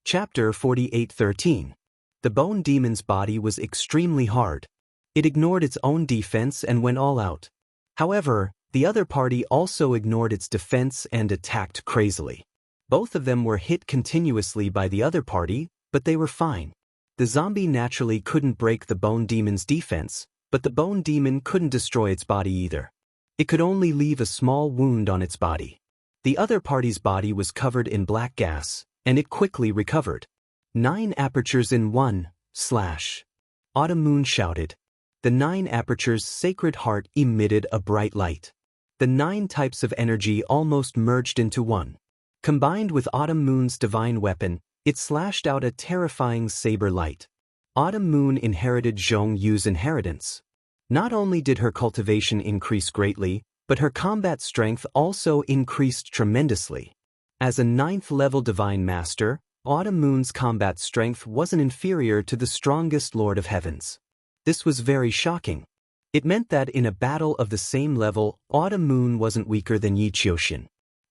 Chapter 48:13. The Bone Demon's body was extremely hard. It ignored its own defense and went all out. However, the other party also ignored its defense and attacked crazily. Both of them were hit continuously by the other party, but they were fine. The zombie naturally couldn't break the Bone Demon's defense, but the Bone Demon couldn't destroy its body either. It could only leave a small wound on its body. The other party's body was covered in black gas, and it quickly recovered. 9 apertures in 1, / Autumn Moon shouted. The 9 apertures' sacred heart emitted a bright light. The 9 types of energy almost merged into one. Combined with Autumn Moon's divine weapon, it slashed out a terrifying saber light. Autumn Moon inherited Zhong Yu's inheritance. Not only did her cultivation increase greatly, but her combat strength also increased tremendously. As a 9th-level divine master, Autumn Moon's combat strength wasn't inferior to the strongest Lord of Heavens. This was very shocking. It meant that in a battle of the same level, Autumn Moon wasn't weaker than Yi Qiuxian.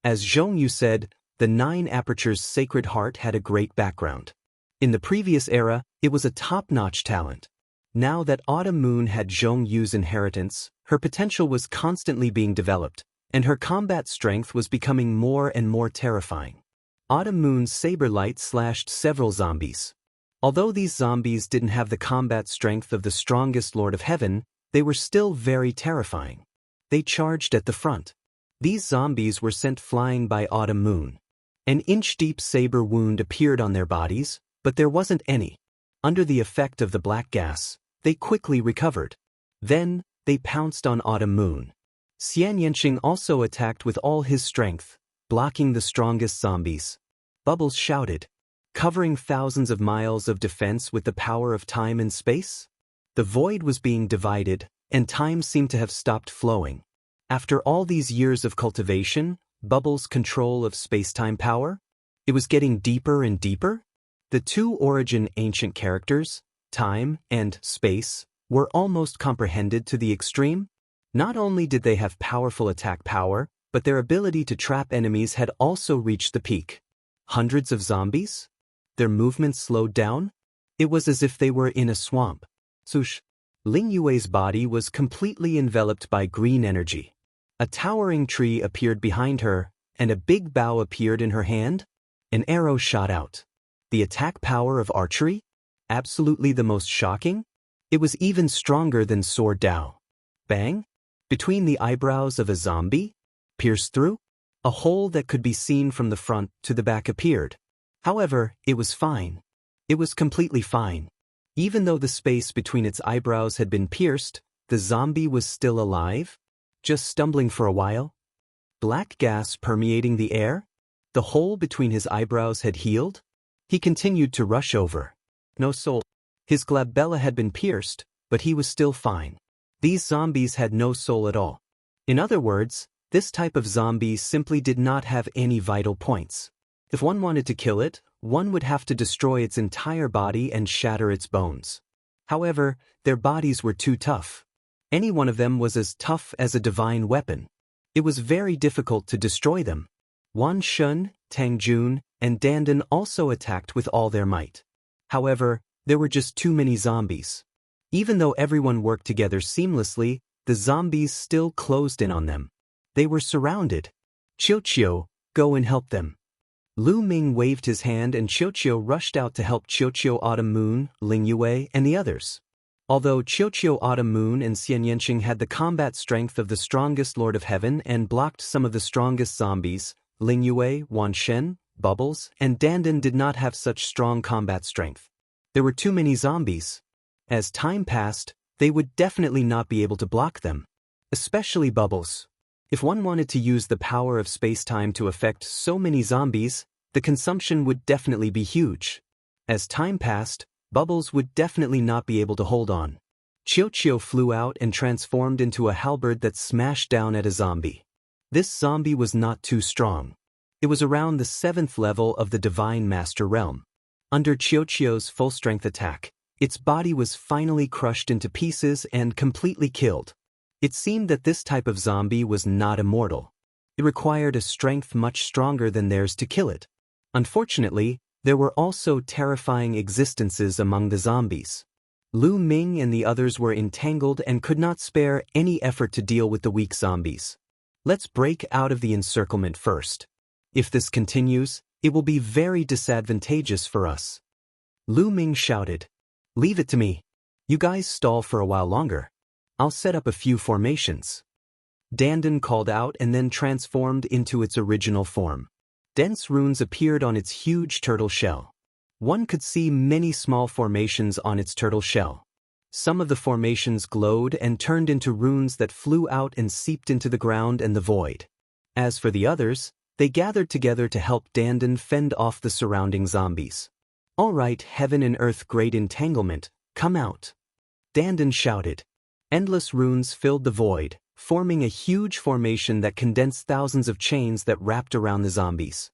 As Zhong Yu said, the 9 apertures' sacred heart had a great background. In the previous era, it was a top-notch talent. Now that Autumn Moon had Zhong Yu's inheritance, her potential was constantly being developed, and her combat strength was becoming more and more terrifying. Autumn Moon's saber light slashed several zombies. Although these zombies didn't have the combat strength of the strongest Lord of Heaven, they were still very terrifying. They charged at the front. These zombies were sent flying by Autumn Moon. An inch-deep saber wound appeared on their bodies, but there wasn't any. Under the effect of the black gas, they quickly recovered. Then, they pounced on Autumn Moon. Xianxia also attacked with all his strength, blocking the strongest zombies. Bubbles shouted, covering thousands of miles of defense with the power of time and space? The void was being divided, and time seemed to have stopped flowing. After all these years of cultivation, Bubbles' control of space-time power? It was getting deeper and deeper? The 2 origin ancient characters, time and space, were almost comprehended to the extreme. Not only did they have powerful attack power, but their ability to trap enemies had also reached the peak. Hundreds of zombies? Their movements slowed down? It was as if they were in a swamp. Swoosh! Ling Yue's body was completely enveloped by green energy. A towering tree appeared behind her, and a big bow appeared in her hand. An arrow shot out. The attack power of archery? Absolutely the most shocking? It was even stronger than Sword Dao. Bang! Between the eyebrows of a zombie? Pierced through? A hole that could be seen from the front to the back appeared. However, it was fine. It was completely fine. Even though the space between its eyebrows had been pierced, the zombie was still alive? Just stumbling for a while? Black gas permeating the air? The hole between his eyebrows had healed? He continued to rush over. No soul. His glabella had been pierced, but he was still fine. These zombies had no soul at all. In other words, this type of zombie simply did not have any vital points. If one wanted to kill it, one would have to destroy its entire body and shatter its bones. However, their bodies were too tough. Any one of them was as tough as a divine weapon. It was very difficult to destroy them. Wan Shun, Tang Jun, and Dandan also attacked with all their might. However, there were just too many zombies. Even though everyone worked together seamlessly, the zombies still closed in on them. They were surrounded. Qiuqiu, go and help them. Lu Ming waved his hand and Qiuqiu rushed out to help Qiuqiu Autumn Moon, Ling Yue, and the others. Although Qiuqiu Autumn Moon and Xianxia had the combat strength of the strongest Lord of Heaven and blocked some of the strongest zombies, Ling Yue, Wan Shen, Bubbles, and Dandan did not have such strong combat strength. There were too many zombies. As time passed, they would definitely not be able to block them. Especially Bubbles. If one wanted to use the power of space-time to affect so many zombies, the consumption would definitely be huge. As time passed, Bubbles would definitely not be able to hold on. Qiuqiu flew out and transformed into a halberd that smashed down at a zombie. This zombie was not too strong. It was around the 7th level of the Divine Master Realm. Under Qiuqiu's full-strength attack, its body was finally crushed into pieces and completely killed. It seemed that this type of zombie was not immortal. It required a strength much stronger than theirs to kill it. Unfortunately, there were also terrifying existences among the zombies. Lu Ming and the others were entangled and could not spare any effort to deal with the weak zombies. Let's break out of the encirclement first. If this continues, it will be very disadvantageous for us. Lu Ming shouted. Leave it to me. You guys stall for a while longer. I'll set up a few formations. Dandan called out and then transformed into its original form. Dense runes appeared on its huge turtle shell. One could see many small formations on its turtle shell. Some of the formations glowed and turned into runes that flew out and seeped into the ground and the void. As for the others, they gathered together to help Dandan fend off the surrounding zombies. All right, heaven and earth great entanglement, come out. Dandan shouted. Endless runes filled the void, forming a huge formation that condensed thousands of chains that wrapped around the zombies.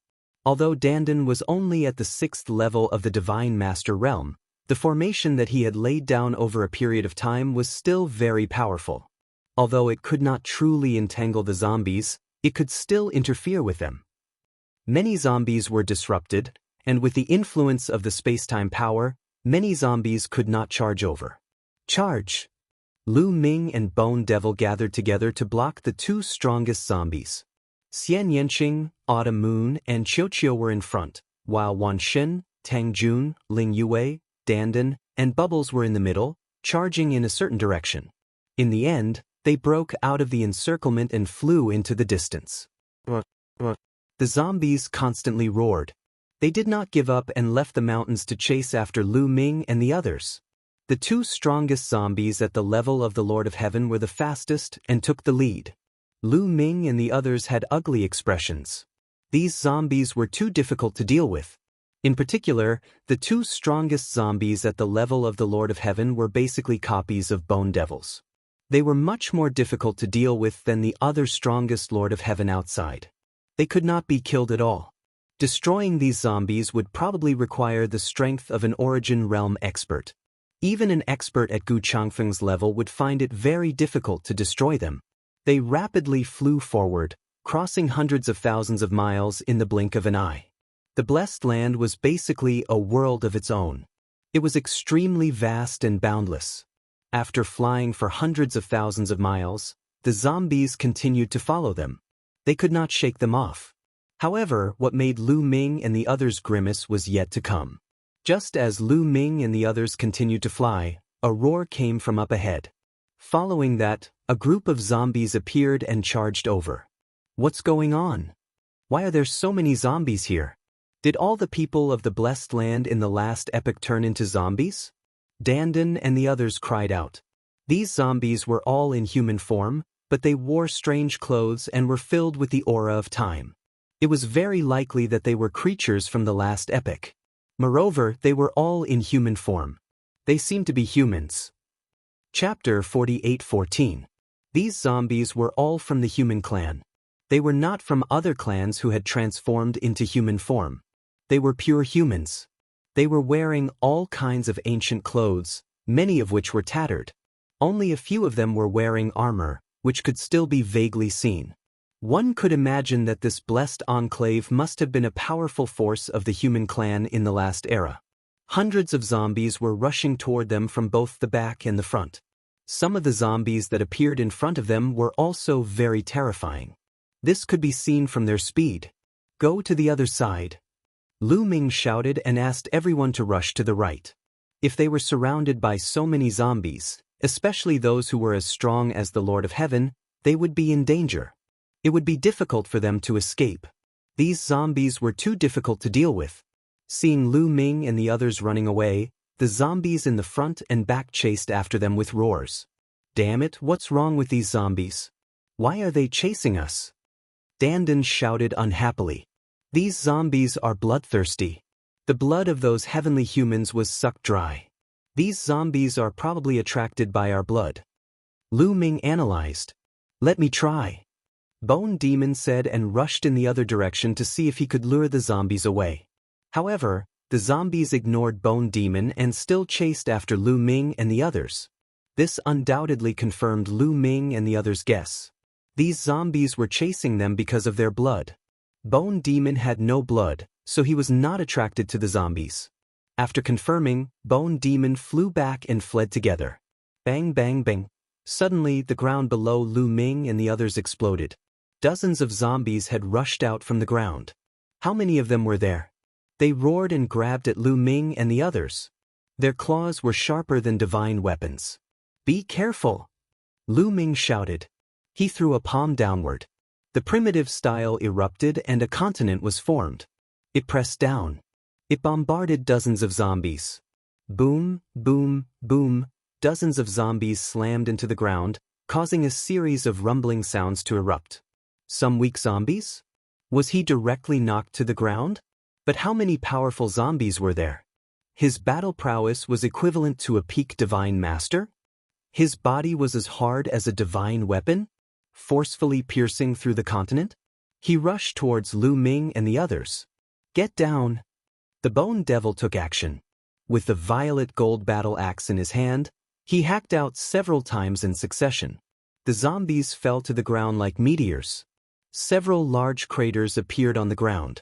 Although Dandan was only at the 6th level of the Divine Master Realm, the formation that he had laid down over a period of time was still very powerful. Although it could not truly entangle the zombies, it could still interfere with them. Many zombies were disrupted, and with the influence of the space-time power, many zombies could not charge over. Charge! Lu Ming and Bone Devil gathered together to block the two strongest zombies. Xianxia, Autumn Moon, and Qiuqiu were in front, while Wan Shen, Tang Jun, Ling Yue, Dandan, and Bubbles were in the middle, charging in a certain direction. In the end, they broke out of the encirclement and flew into the distance. The zombies constantly roared. They did not give up and left the mountains to chase after Lu Ming and the others. The two strongest zombies at the level of the Lord of Heaven were the fastest and took the lead. Lu Ming and the others had ugly expressions. These zombies were too difficult to deal with. In particular, the two strongest zombies at the level of the Lord of Heaven were basically copies of Bone Devils. They were much more difficult to deal with than the other strongest Lord of Heaven outside. They could not be killed at all. Destroying these zombies would probably require the strength of an Origin Realm expert. Even an expert at Gu Changfeng's level would find it very difficult to destroy them. They rapidly flew forward, crossing hundreds of thousands of miles in the blink of an eye. The Blessed Land was basically a world of its own. It was extremely vast and boundless. After flying for hundreds of thousands of miles, the zombies continued to follow them. They could not shake them off. However, what made Lu Ming and the others grimace was yet to come. Just as Lu Ming and the others continued to fly, a roar came from up ahead. Following that, a group of zombies appeared and charged over. What's going on? Why are there so many zombies here? Did all the people of the Blessed Land in the last epoch turn into zombies? Dandan and the others cried out. These zombies were all in human form, but they wore strange clothes and were filled with the aura of time. It was very likely that they were creatures from the last epoch. Moreover, they were all in human form. They seemed to be humans. Chapter 48:14. These zombies were all from the human clan. They were not from other clans who had transformed into human form. They were pure humans. They were wearing all kinds of ancient clothes, many of which were tattered. Only a few of them were wearing armor, which could still be vaguely seen. One could imagine that this blessed enclave must have been a powerful force of the human clan in the last era. Hundreds of zombies were rushing toward them from both the back and the front. Some of the zombies that appeared in front of them were also very terrifying. This could be seen from their speed. Go to the other side. Lu Ming shouted and asked everyone to rush to the right. If they were surrounded by so many zombies, especially those who were as strong as the Lord of Heaven, they would be in danger. It would be difficult for them to escape. These zombies were too difficult to deal with. Seeing Lu Ming and the others running away, the zombies in the front and back chased after them with roars. Damn it, what's wrong with these zombies? Why are they chasing us? Dandan shouted unhappily. These zombies are bloodthirsty. The blood of those heavenly humans was sucked dry. These zombies are probably attracted by our blood. Lu Ming analyzed. Let me try. Bone Demon said and rushed in the other direction to see if he could lure the zombies away. However, the zombies ignored Bone Demon and still chased after Lu Ming and the others. This undoubtedly confirmed Lu Ming and the others' guess. These zombies were chasing them because of their blood. Bone Demon had no blood, so he was not attracted to the zombies. After confirming, Bone Demon flew back and fled together. Bang bang bang. Suddenly, the ground below Lu Ming and the others exploded. Dozens of zombies had rushed out from the ground. How many of them were there? They roared and grabbed at Lu Ming and the others. Their claws were sharper than divine weapons. Be careful! Lu Ming shouted. He threw a palm downward. The primitive style erupted and a continent was formed. It pressed down. It bombarded dozens of zombies. Boom, boom, boom. Dozens of zombies slammed into the ground, causing a series of rumbling sounds to erupt. Some weak zombies? Was he directly knocked to the ground? But how many powerful zombies were there? His battle prowess was equivalent to a peak divine master? His body was as hard as a divine weapon, forcefully piercing through the continent? He rushed towards Lu Ming and the others. Get down! The Bone Devil took action. With the violet gold battle axe in his hand, he hacked out several times in succession. The zombies fell to the ground like meteors. Several large craters appeared on the ground.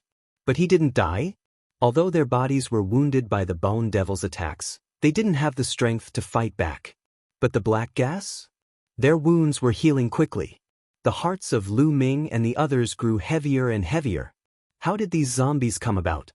But he didn't die? Although their bodies were wounded by the Bone Devil's attacks, they didn't have the strength to fight back. But the black gas? Their wounds were healing quickly. The hearts of Lu Ming and the others grew heavier and heavier. How did these zombies come about?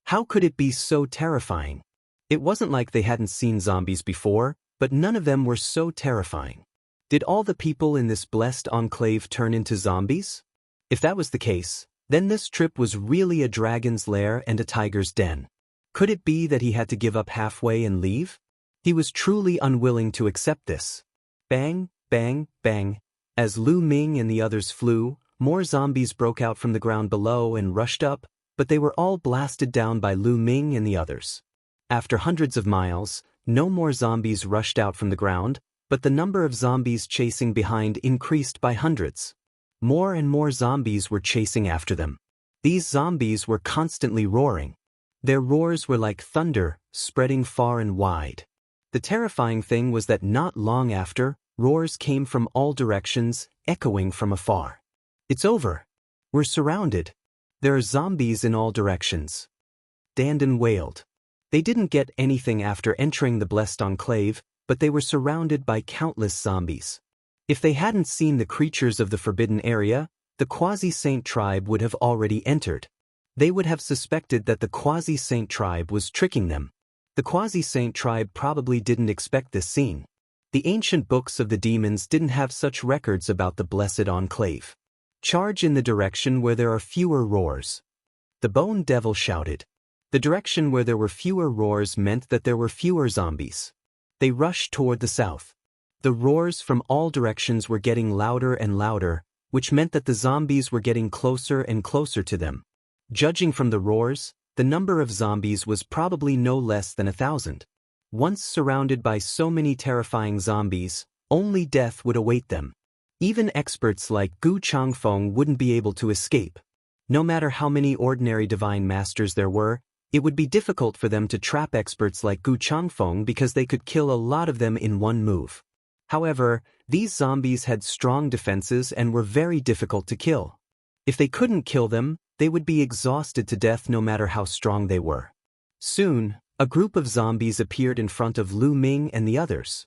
How could it be so terrifying? It wasn't like they hadn't seen zombies before, but none of them were so terrifying. Did all the people in this blessed enclave turn into zombies? If that was the case, then this trip was really a dragon's lair and a tiger's den. Could it be that he had to give up halfway and leave? He was truly unwilling to accept this. Bang, bang, bang. As Lu Ming and the others flew, more zombies broke out from the ground below and rushed up, but they were all blasted down by Lu Ming and the others. After hundreds of miles, no more zombies rushed out from the ground, but the number of zombies chasing behind increased by hundreds. More and more zombies were chasing after them. These zombies were constantly roaring. Their roars were like thunder, spreading far and wide. The terrifying thing was that not long after, roars came from all directions, echoing from afar. It's over. We're surrounded. There are zombies in all directions. Dandan wailed. They didn't get anything after entering the blessed enclave, but they were surrounded by countless zombies. If they hadn't seen the creatures of the forbidden area, the Quasi-Saint tribe would have already entered. They would have suspected that the Quasi-Saint tribe was tricking them. The Quasi-Saint tribe probably didn't expect this scene. The ancient books of the demons didn't have such records about the blessed enclave. Charge in the direction where there are fewer roars. The Bone Devil shouted. The direction where there were fewer roars meant that there were fewer zombies. They rushed toward the south. The roars from all directions were getting louder and louder, which meant that the zombies were getting closer and closer to them. Judging from the roars, the number of zombies was probably no less than 1,000. Once surrounded by so many terrifying zombies, only death would await them. Even experts like Gu Changfeng wouldn't be able to escape. No matter how many ordinary divine masters there were, it would be difficult for them to trap experts like Gu Changfeng because they could kill a lot of them in one move. However, these zombies had strong defenses and were very difficult to kill. If they couldn't kill them, they would be exhausted to death no matter how strong they were. Soon, a group of zombies appeared in front of Lu Ming and the others.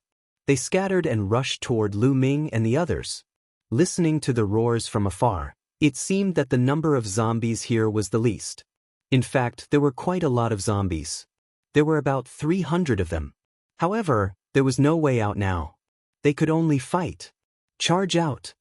They scattered and rushed toward Lu Ming and the others. Listening to the roars from afar, it seemed that the number of zombies here was the least. In fact, there were quite a lot of zombies. There were about 300 of them. However, there was no way out now. They could only fight. Charge out!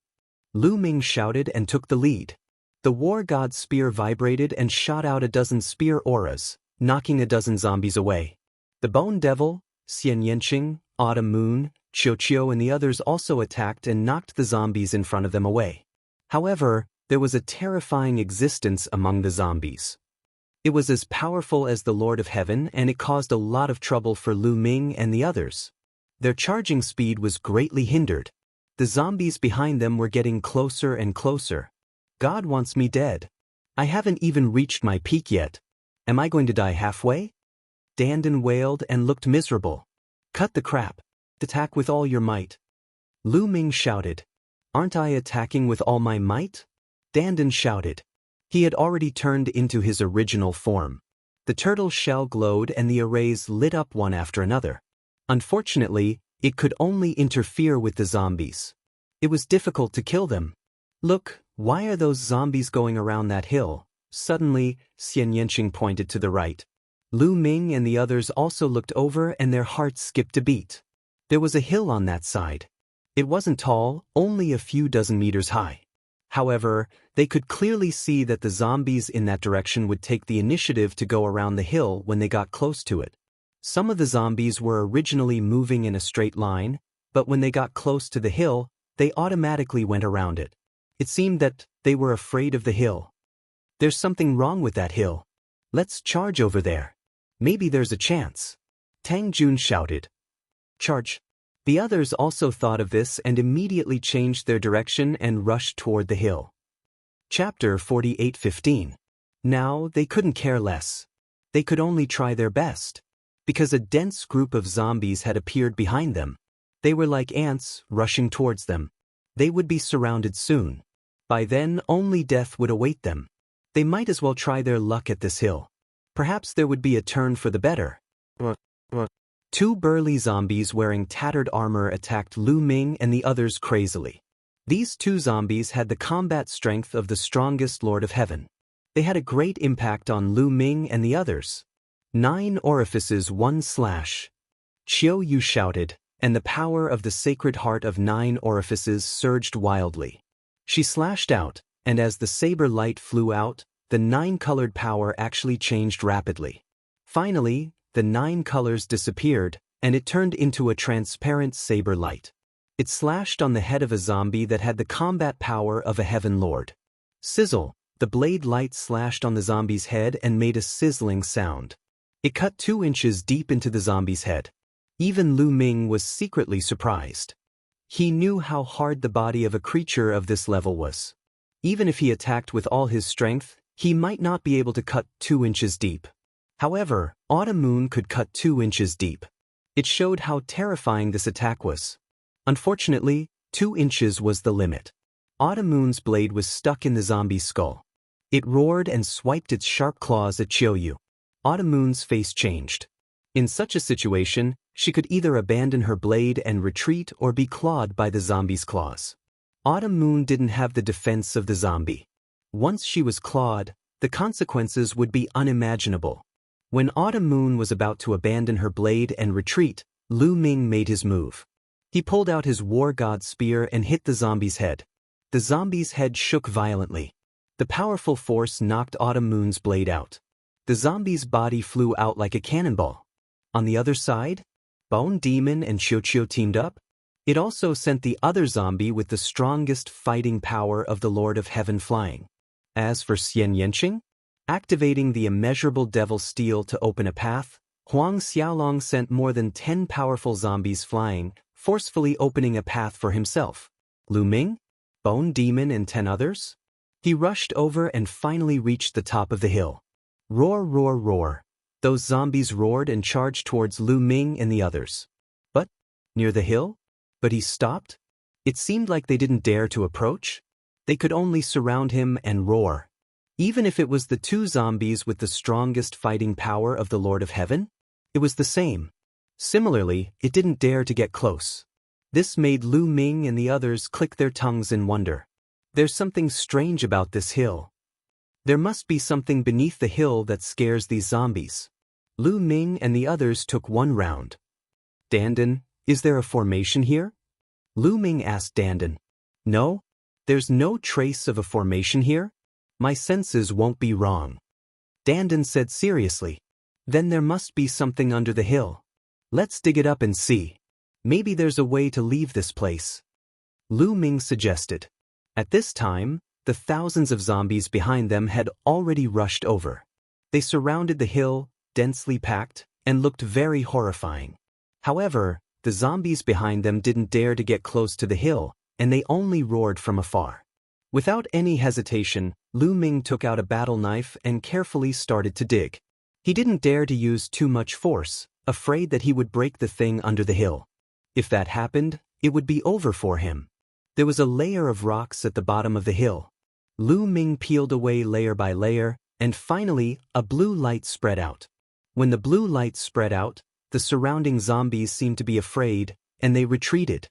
Lu Ming shouted and took the lead. The war god's spear vibrated and shot out a dozen spear auras, knocking a dozen zombies away. The Bone Devil, Xianxia, Autumn Moon, Xiao and the others also attacked and knocked the zombies in front of them away. However, there was a terrifying existence among the zombies. It was as powerful as the Lord of Heaven, and it caused a lot of trouble for Lu Ming and the others. Their charging speed was greatly hindered. The zombies behind them were getting closer and closer. God wants me dead. I haven't even reached my peak yet. Am I going to die halfway? Dandan wailed and looked miserable. Cut the crap. Attack with all your might. Lu Ming shouted. Aren't I attacking with all my might? Dandan shouted. He had already turned into his original form. The turtle's shell glowed and the arrays lit up one after another. Unfortunately, it could only interfere with the zombies. It was difficult to kill them. Look, why are those zombies going around that hill? Suddenly, Xianxia pointed to the right. Lu Ming and the others also looked over and their hearts skipped a beat. There was a hill on that side. It wasn't tall, only a few dozen meters high. However, they could clearly see that the zombies in that direction would take the initiative to go around the hill when they got close to it. Some of the zombies were originally moving in a straight line, but when they got close to the hill, they automatically went around it. It seemed that they were afraid of the hill. There's something wrong with that hill. Let's charge over there. Maybe there's a chance. Tang Jun shouted. Charge. The others also thought of this and immediately changed their direction and rushed toward the hill. Chapter 48:15. Now they couldn't care less. They could only try their best. Because a dense group of zombies had appeared behind them. They were like ants rushing towards them. They would be surrounded soon. By then, only death would await them. They might as well try their luck at this hill. Perhaps there would be a turn for the better. Two burly zombies wearing tattered armor attacked Lu Ming and the others crazily. These two zombies had the combat strength of the strongest Lord of Heaven. They had a great impact on Lu Ming and the others. 9 orifices, 1 slash. Qiu Yu shouted, and the power of the sacred heart of 9 orifices surged wildly. She slashed out, and as the saber light flew out, the 9-colored power actually changed rapidly. Finally, the 9 colors disappeared, and it turned into a transparent saber light. It slashed on the head of a zombie that had the combat power of a heaven lord. Sizzle, the blade light slashed on the zombie's head and made a sizzling sound. It cut 2 inches deep into the zombie's head. Even Lu Ming was secretly surprised. He knew how hard the body of a creature of this level was. Even if he attacked with all his strength, he might not be able to cut 2 inches deep. However, Autumn Moon could cut 2 inches deep. It showed how terrifying this attack was. Unfortunately, 2 inches was the limit. Autumn Moon's blade was stuck in the zombie's skull. It roared and swiped its sharp claws at Qiu Yu. Autumn Moon's face changed. In such a situation, she could either abandon her blade and retreat or be clawed by the zombie's claws. Autumn Moon didn't have the defense of the zombie. Once she was clawed, the consequences would be unimaginable. When Autumn Moon was about to abandon her blade and retreat, Lu Ming made his move. He pulled out his war god spear and hit the zombie's head. The zombie's head shook violently. The powerful force knocked Autumn Moon's blade out. The zombie's body flew out like a cannonball. On the other side, Bone Demon and Xiao teamed up. It also sent the other zombie with the strongest fighting power of the Lord of Heaven flying. As for Xianxia, activating the immeasurable devil steel to open a path, Huang Xiaolong sent more than 10 powerful zombies flying, forcefully opening a path for himself. Lu Ming, Bone Demon and 10 others? He rushed over and finally reached the top of the hill. Roar, roar, roar. Those zombies roared and charged towards Lu Ming and the others. But, near the hill? But he stopped? It seemed like they didn't dare to approach. They could only surround him and roar. Even if it was the 2 zombies with the strongest fighting power of the Lord of Heaven, it was the same. Similarly, it didn't dare to get close. This made Lu Ming and the others click their tongues in wonder. There's something strange about this hill. There must be something beneath the hill that scares these zombies. Lu Ming and the others took one round. Dandan, is there a formation here? Lu Ming asked Dandan. No? There's no trace of a formation here? My senses won't be wrong. Dandan said seriously. Then there must be something under the hill. Let's dig it up and see. Maybe there's a way to leave this place. Lu Ming suggested. At this time, the thousands of zombies behind them had already rushed over. They surrounded the hill, densely packed, and looked very horrifying. However, the zombies behind them didn't dare to get close to the hill, and they only roared from afar. Without any hesitation, Lu Ming took out a battle knife and carefully started to dig. He didn't dare to use too much force, afraid that he would break the thing under the hill. If that happened, it would be over for him. There was a layer of rocks at the bottom of the hill. Lu Ming peeled away layer by layer, and finally, a blue light spread out. When the blue light spread out, the surrounding zombies seemed to be afraid, and they retreated.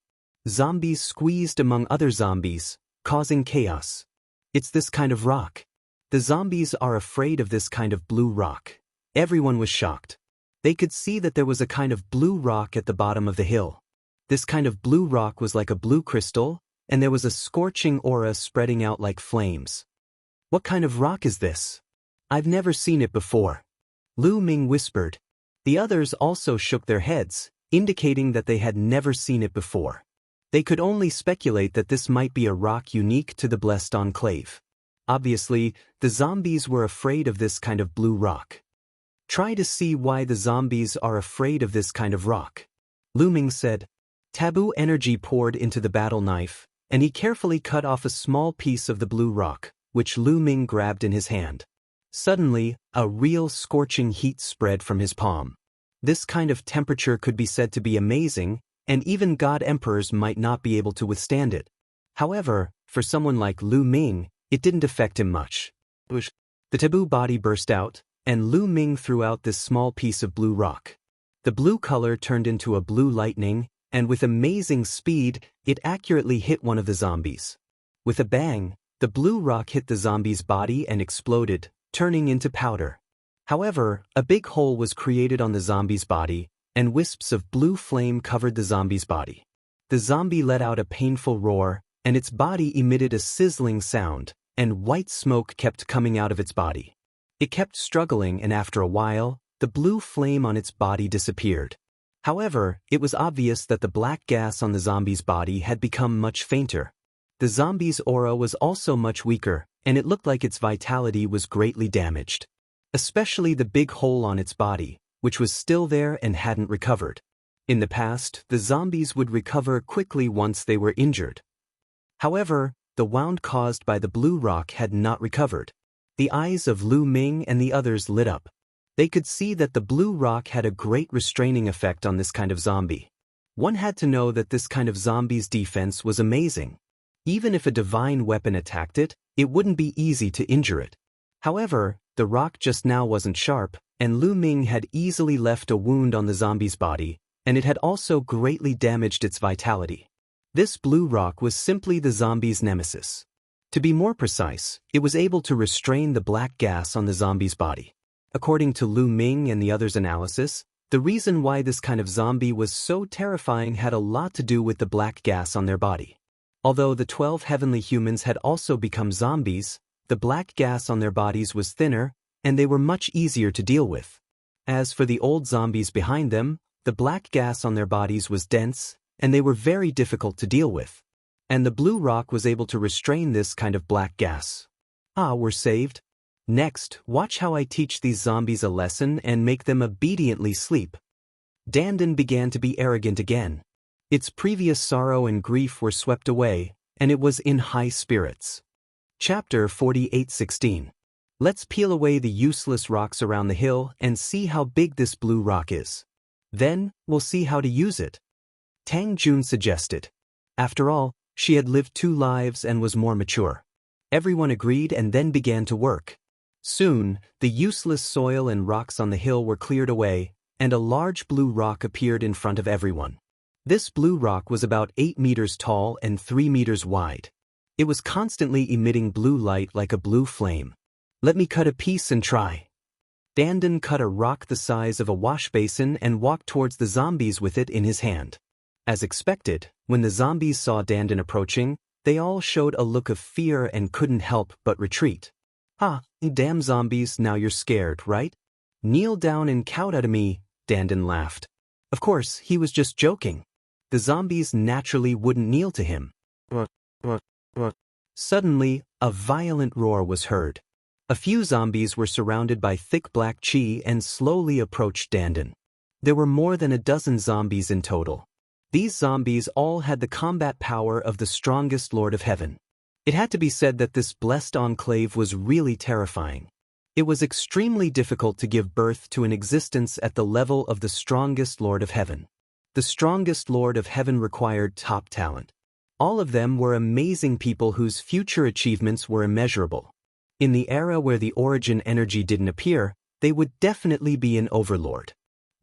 Zombies squeezed among other zombies, causing chaos. It's this kind of rock. The zombies are afraid of this kind of blue rock. Everyone was shocked. They could see that there was a kind of blue rock at the bottom of the hill. This kind of blue rock was like a blue crystal, and there was a scorching aura spreading out like flames. What kind of rock is this? I've never seen it before. Lu Ming whispered. The others also shook their heads, indicating that they had never seen it before. They could only speculate that this might be a rock unique to the Blessed Enclave. Obviously, the zombies were afraid of this kind of blue rock. Try to see why the zombies are afraid of this kind of rock. Lu Ming said. Taboo energy poured into the battle knife, and he carefully cut off a small piece of the blue rock, which Lu Ming grabbed in his hand. Suddenly, a real scorching heat spread from his palm. This kind of temperature could be said to be amazing, and even God Emperors might not be able to withstand it. However, for someone like Lu Ming, it didn't affect him much. The taboo body burst out, and Lu Ming threw out this small piece of blue rock. The blue color turned into a blue lightning, and with amazing speed, it accurately hit one of the zombies. With a bang, the blue rock hit the zombie's body and exploded, turning into powder. However, a big hole was created on the zombie's body, and wisps of blue flame covered the zombie's body. The zombie let out a painful roar, and its body emitted a sizzling sound, and white smoke kept coming out of its body. It kept struggling, and after a while, the blue flame on its body disappeared. However, it was obvious that the black gas on the zombie's body had become much fainter. The zombie's aura was also much weaker, and it looked like its vitality was greatly damaged. Especially the big hole on its body, which was still there and hadn't recovered. In the past, the zombies would recover quickly once they were injured. However, the wound caused by the blue rock had not recovered. The eyes of Lu Ming and the others lit up. They could see that the blue rock had a great restraining effect on this kind of zombie. One had to know that this kind of zombie's defense was amazing. Even if a divine weapon attacked it, it wouldn't be easy to injure it. However, the rock just now wasn't sharp, and Lu Ming had easily left a wound on the zombie's body, and it had also greatly damaged its vitality. This blue rock was simply the zombie's nemesis. To be more precise, it was able to restrain the black gas on the zombie's body. According to Lu Ming and the others' analysis, the reason why this kind of zombie was so terrifying had a lot to do with the black gas on their body. Although the 12 heavenly humans had also become zombies, the black gas on their bodies was thinner, and they were much easier to deal with. As for the old zombies behind them, the black gas on their bodies was dense, and they were very difficult to deal with. And the blue rock was able to restrain this kind of black gas. Ah, we're saved. Next, watch how I teach these zombies a lesson and make them obediently sleep. Dandan began to be arrogant again. Its previous sorrow and grief were swept away, and it was in high spirits. Chapter 48:16. Let's peel away the useless rocks around the hill and see how big this blue rock is. Then, we'll see how to use it. Tang Jun suggested. After all, she had lived 2 lives and was more mature. Everyone agreed and then began to work. Soon, the useless soil and rocks on the hill were cleared away, and a large blue rock appeared in front of everyone. This blue rock was about 8 meters tall and 3 meters wide. It was constantly emitting blue light like a blue flame. Let me cut a piece and try. Dandan cut a rock the size of a wash basin and walked towards the zombies with it in his hand. As expected, when the zombies saw Dandan approaching, they all showed a look of fear and couldn't help but retreat. Ah, damn zombies, now you're scared, right? Kneel down and kowtow to me, Dandan laughed. Of course, he was just joking. The zombies naturally wouldn't kneel to him. Suddenly, a violent roar was heard. A few zombies were surrounded by thick black chi and slowly approached Dandan. There were more than a dozen zombies in total. These zombies all had the combat power of the strongest Lord of Heaven. It had to be said that this blessed enclave was really terrifying. It was extremely difficult to give birth to an existence at the level of the strongest Lord of Heaven. The strongest Lord of Heaven required top talent. All of them were amazing people whose future achievements were immeasurable. In the era where the origin energy didn't appear, they would definitely be an overlord.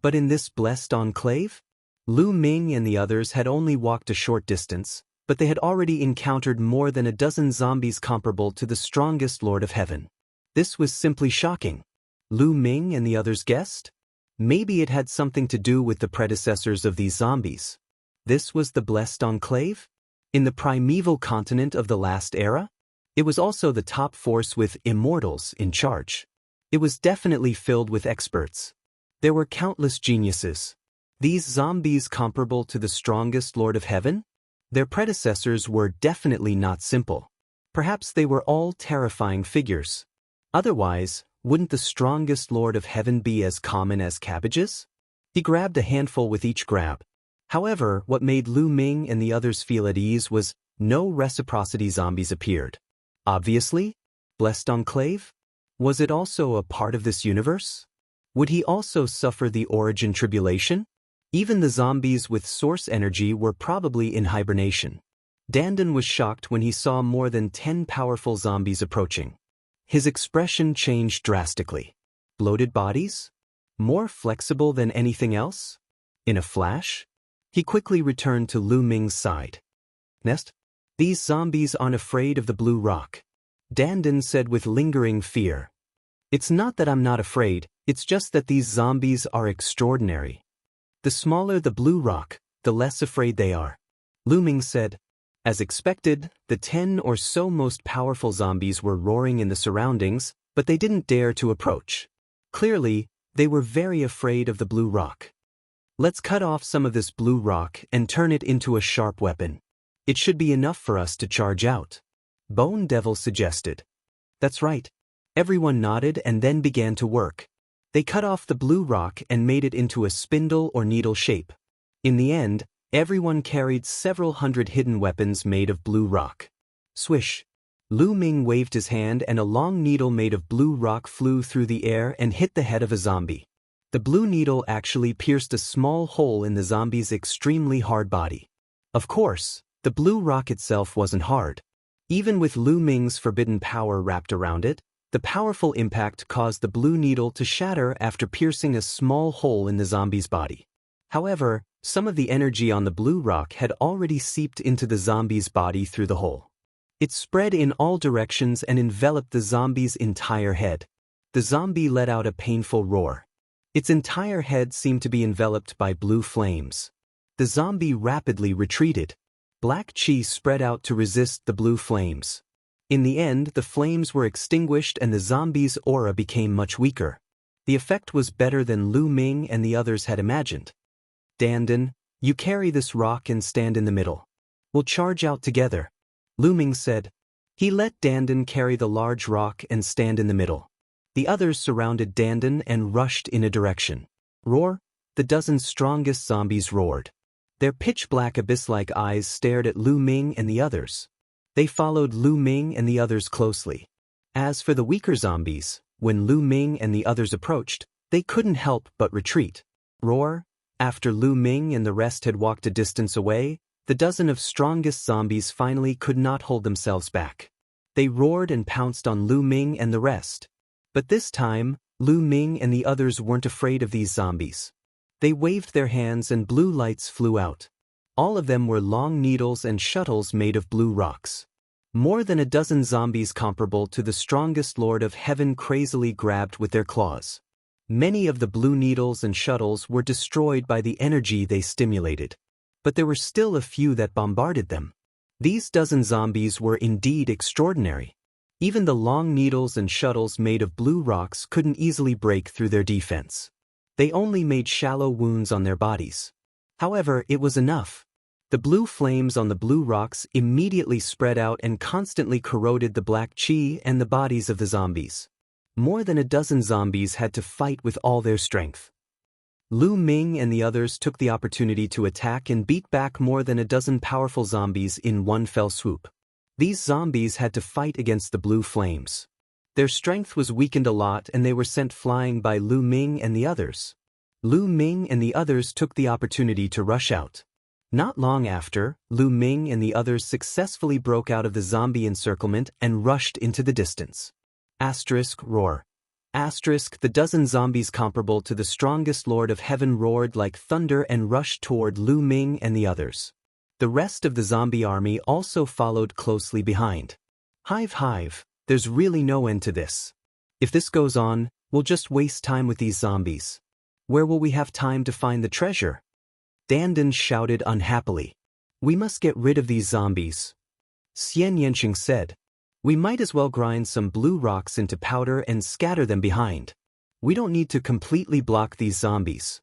But in this blessed enclave? Lu Ming and the others had only walked a short distance, but they had already encountered more than a dozen zombies comparable to the strongest Lord of Heaven. This was simply shocking. Lu Ming and the others guessed? Maybe it had something to do with the predecessors of these zombies. This was the blessed enclave? In the primeval continent of the last era? It was also the top force with immortals in charge. It was definitely filled with experts. There were countless geniuses. These zombies comparable to the strongest Lord of Heaven? Their predecessors were definitely not simple. Perhaps they were all terrifying figures. Otherwise, wouldn't the strongest Lord of Heaven be as common as cabbages? He grabbed a handful with each grab. However, what made Lu Ming and the others feel at ease was no reciprocity zombies appeared. Obviously, blessed enclave? Was it also a part of this universe? Would he also suffer the origin tribulation? Even the zombies with source energy were probably in hibernation. Dandan was shocked when he saw more than 10 powerful zombies approaching. His expression changed drastically. Bloated bodies? More flexible than anything else? In a flash? He quickly returned to Lu Ming's side. Nest? These zombies aren't afraid of the blue rock. Dandan said with lingering fear. It's not that I'm not afraid, it's just that these zombies are extraordinary. The smaller the blue rock, the less afraid they are. Lu Ming said. As expected, the 10 or so most powerful zombies were roaring in the surroundings, but they didn't dare to approach. Clearly, they were very afraid of the blue rock. Let's cut off some of this blue rock and turn it into a sharp weapon. It should be enough for us to charge out. Bone Devil suggested. That's right. Everyone nodded and then began to work. They cut off the blue rock and made it into a spindle or needle shape. In the end, everyone carried several hundred hidden weapons made of blue rock. Swish. Lu Ming waved his hand and a long needle made of blue rock flew through the air and hit the head of a zombie. The blue needle actually pierced a small hole in the zombie's extremely hard body. Of course, the blue rock itself wasn't hard. Even with Lu Ming's forbidden power wrapped around it, the powerful impact caused the blue needle to shatter after piercing a small hole in the zombie's body. However, some of the energy on the blue rock had already seeped into the zombie's body through the hole. It spread in all directions and enveloped the zombie's entire head. The zombie let out a painful roar. Its entire head seemed to be enveloped by blue flames. The zombie rapidly retreated. Black chi spread out to resist the blue flames. In the end, the flames were extinguished and the zombie's aura became much weaker. The effect was better than Lu Ming and the others had imagined. Dandan, you carry this rock and stand in the middle. We'll charge out together, Lu Ming said. He let Dandan carry the large rock and stand in the middle. The others surrounded Dandan and rushed in a direction. Roar! The dozen strongest zombies roared. Their pitch-black abyss-like eyes stared at Lu Ming and the others. They followed Lu Ming and the others closely. As for the weaker zombies, when Lu Ming and the others approached, they couldn't help but retreat. Roar! After Lu Ming and the rest had walked a distance away, the dozen of strongest zombies finally could not hold themselves back. They roared and pounced on Lu Ming and the rest. But this time, Lu Ming and the others weren't afraid of these zombies. They waved their hands and blue lights flew out. All of them were long needles and shuttles made of blue rocks. More than a dozen zombies comparable to the strongest Lord of Heaven crazily grabbed with their claws. Many of the blue needles and shuttles were destroyed by the energy they stimulated. But there were still a few that bombarded them. These dozen zombies were indeed extraordinary. Even the long needles and shuttles made of blue rocks couldn't easily break through their defense. They only made shallow wounds on their bodies. However, it was enough. The blue flames on the blue rocks immediately spread out and constantly corroded the black chi and the bodies of the zombies. More than a dozen zombies had to fight with all their strength. Lu Ming and the others took the opportunity to attack and beat back more than a dozen powerful zombies in one fell swoop. These zombies had to fight against the blue flames. Their strength was weakened a lot and they were sent flying by Lu Ming and the others. Lu Ming and the others took the opportunity to rush out. Not long after, Lu Ming and the others successfully broke out of the zombie encirclement and rushed into the distance. Roar. The dozen zombies comparable to the strongest Lord of Heaven roared like thunder and rushed toward Lu Ming and the others. The rest of the zombie army also followed closely behind. Hive, there's really no end to this. If this goes on, we'll just waste time with these zombies. Where will we have time to find the treasure? Dandan shouted unhappily. We must get rid of these zombies. Xianxia said. We might as well grind some blue rocks into powder and scatter them behind. We don't need to completely block these zombies.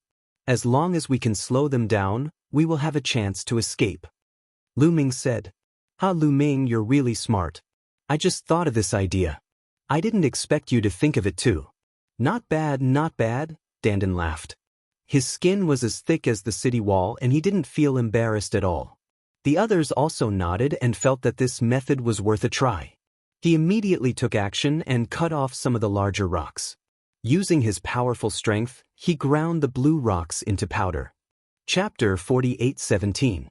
As long as we can slow them down, we will have a chance to escape. Lu Ming said. Lu Ming, you're really smart. I just thought of this idea. I didn't expect you to think of it too. Not bad, Dandan laughed. His skin was as thick as the city wall and he didn't feel embarrassed at all. The others also nodded and felt that this method was worth a try. He immediately took action and cut off some of the larger rocks. Using his powerful strength, he ground the blue rocks into powder. Chapter 48:17.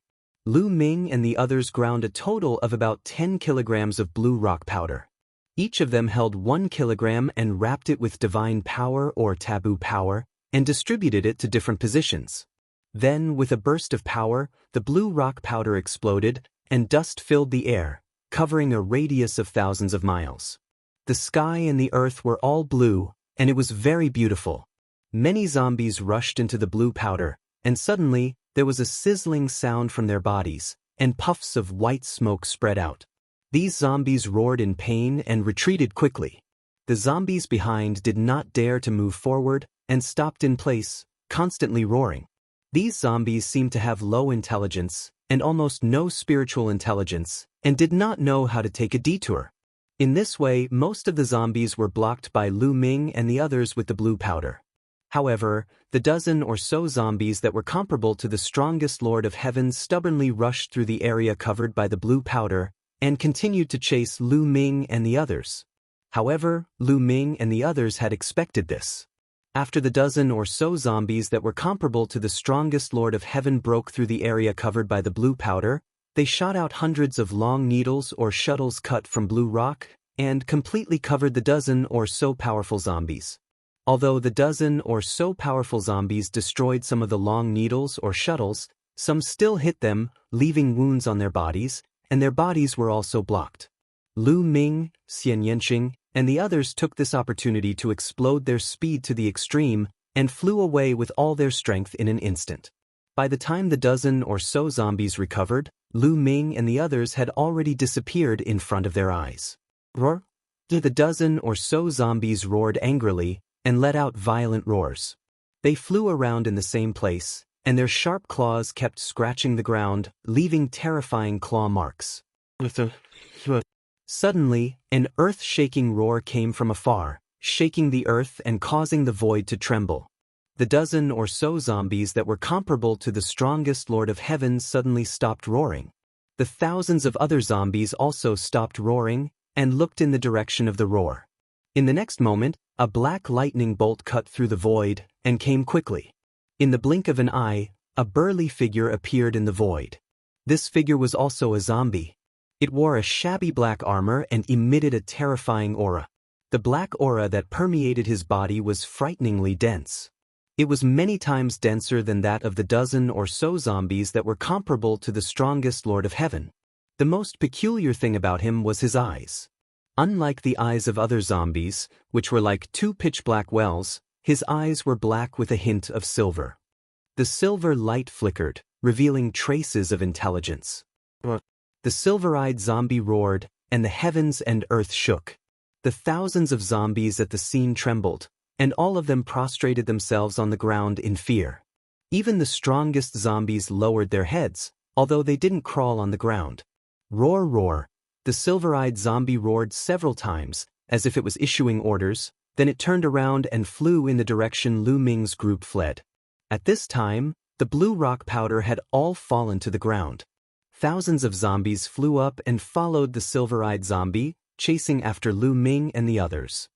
Lu Ming and the others ground a total of about 10 kilograms of blue rock powder. Each of them held 1 kilogram and wrapped it with divine power or taboo power, and distributed it to different positions. Then, with a burst of power, the blue rock powder exploded, and dust filled the air, covering a radius of thousands of miles. The sky and the earth were all blue, and it was very beautiful. Many zombies rushed into the blue powder, and suddenly, there was a sizzling sound from their bodies, and puffs of white smoke spread out. These zombies roared in pain and retreated quickly. The zombies behind did not dare to move forward, and stopped in place, constantly roaring. These zombies seemed to have low intelligence, and almost no spiritual intelligence, and did not know how to take a detour. In this way, most of the zombies were blocked by Lu Ming and the others with the blue powder. However, the dozen or so zombies that were comparable to the strongest Lord of Heaven stubbornly rushed through the area covered by the blue powder, and continued to chase Lu Ming and the others. However, Lu Ming and the others had expected this. After the dozen or so zombies that were comparable to the strongest Lord of Heaven broke through the area covered by the blue powder, they shot out hundreds of long needles or shuttles cut from blue rock, and completely covered the dozen or so powerful zombies. Although the dozen or so powerful zombies destroyed some of the long needles or shuttles, some still hit them, leaving wounds on their bodies, and their bodies were also blocked. Lu Ming, Xianxia, and the others took this opportunity to explode their speed to the extreme, and flew away with all their strength in an instant. By the time the dozen or so zombies recovered, Lu Ming and the others had already disappeared in front of their eyes. Roar! The dozen or so zombies roared angrily, and let out violent roars. They flew around in the same place, and their sharp claws kept scratching the ground, leaving terrifying claw marks. Suddenly, an earth-shaking roar came from afar, shaking the earth and causing the void to tremble. The dozen or so zombies that were comparable to the strongest Lord of Heaven suddenly stopped roaring. The thousands of other zombies also stopped roaring, and looked in the direction of the roar. In the next moment, a black lightning bolt cut through the void, and came quickly. In the blink of an eye, a burly figure appeared in the void. This figure was also a zombie. It wore a shabby black armor and emitted a terrifying aura. The black aura that permeated his body was frighteningly dense. It was many times denser than that of the dozen or so zombies that were comparable to the strongest Lord of Heaven. The most peculiar thing about him was his eyes. Unlike the eyes of other zombies, which were like two pitch-black wells, his eyes were black with a hint of silver. The silver light flickered, revealing traces of intelligence. The silver-eyed zombie roared, and the heavens and earth shook. The thousands of zombies at the scene trembled, and all of them prostrated themselves on the ground in fear. Even the strongest zombies lowered their heads, although they didn't crawl on the ground. Roar, roar. The silver-eyed zombie roared several times, as if it was issuing orders, then it turned around and flew in the direction Lu Ming's group fled. At this time, the blue rock powder had all fallen to the ground. Thousands of zombies flew up and followed the silver-eyed zombie, chasing after Lu Ming and the others.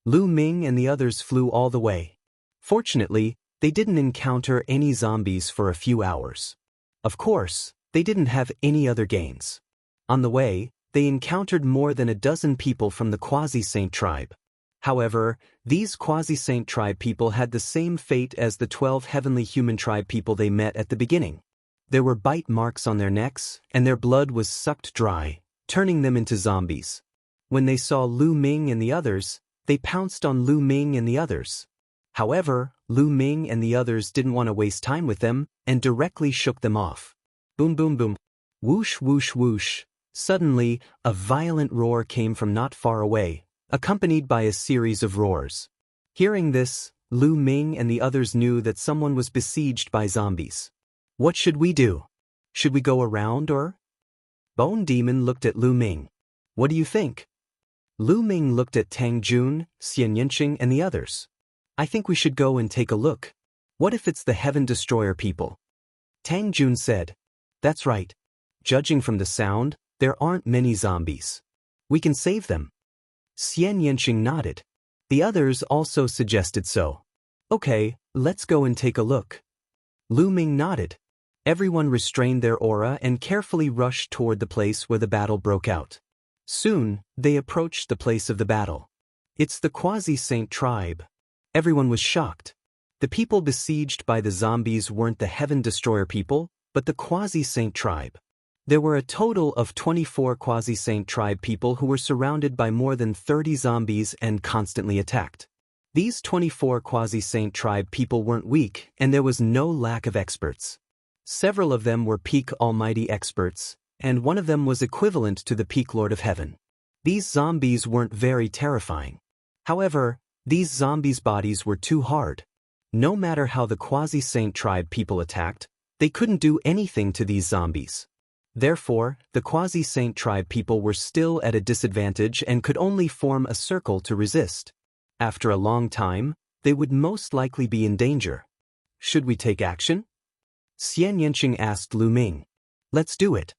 Lu Ming and the others flew all the way. Fortunately, they didn't encounter any zombies for a few hours. Of course, they didn't have any other gains. On the way, they encountered more than a dozen people from the Quasi-Saint tribe. However, these Quasi-Saint tribe people had the same fate as the 12 heavenly human tribe people they met at the beginning. There were bite marks on their necks, and their blood was sucked dry, turning them into zombies. When they saw Lu Ming and the others, they pounced on Lu Ming and the others. However, Lu Ming and the others didn't want to waste time with them, and directly shook them off. Boom, boom, boom. Whoosh, whoosh, whoosh. Suddenly, a violent roar came from not far away, accompanied by a series of roars. Hearing this, Lu Ming and the others knew that someone was besieged by zombies. What should we do? Should we go around or? Bone Demon looked at Lu Ming. What do you think? Lu Ming looked at Tang Jun, Xianxia and the others. I think we should go and take a look. What if it's the Heaven Destroyer people? Tang Jun said. That's right. Judging from the sound, there aren't many zombies. We can save them. Xianxia nodded. The others also suggested so. Okay, let's go and take a look. Lu Ming nodded. Everyone restrained their aura and carefully rushed toward the place where the battle broke out. Soon, they approached the place of the battle. It's the Quasi-Saint tribe. Everyone was shocked. The people besieged by the zombies weren't the Heaven Destroyer people, but the Quasi-Saint tribe. There were a total of 24 Quasi-Saint tribe people who were surrounded by more than 30 zombies and constantly attacked. These 24 Quasi-Saint tribe people weren't weak, and there was no lack of experts. Several of them were peak almighty experts, and one of them was equivalent to the peak Lord of Heaven. These zombies weren't very terrifying. However, these zombies' bodies were too hard. No matter how the Quasi-Saint tribe people attacked, they couldn't do anything to these zombies. Therefore, the Quasi-Saint tribe people were still at a disadvantage and could only form a circle to resist. After a long time, they would most likely be in danger. Should we take action? Xianxia asked Lu Ming. Let's do it.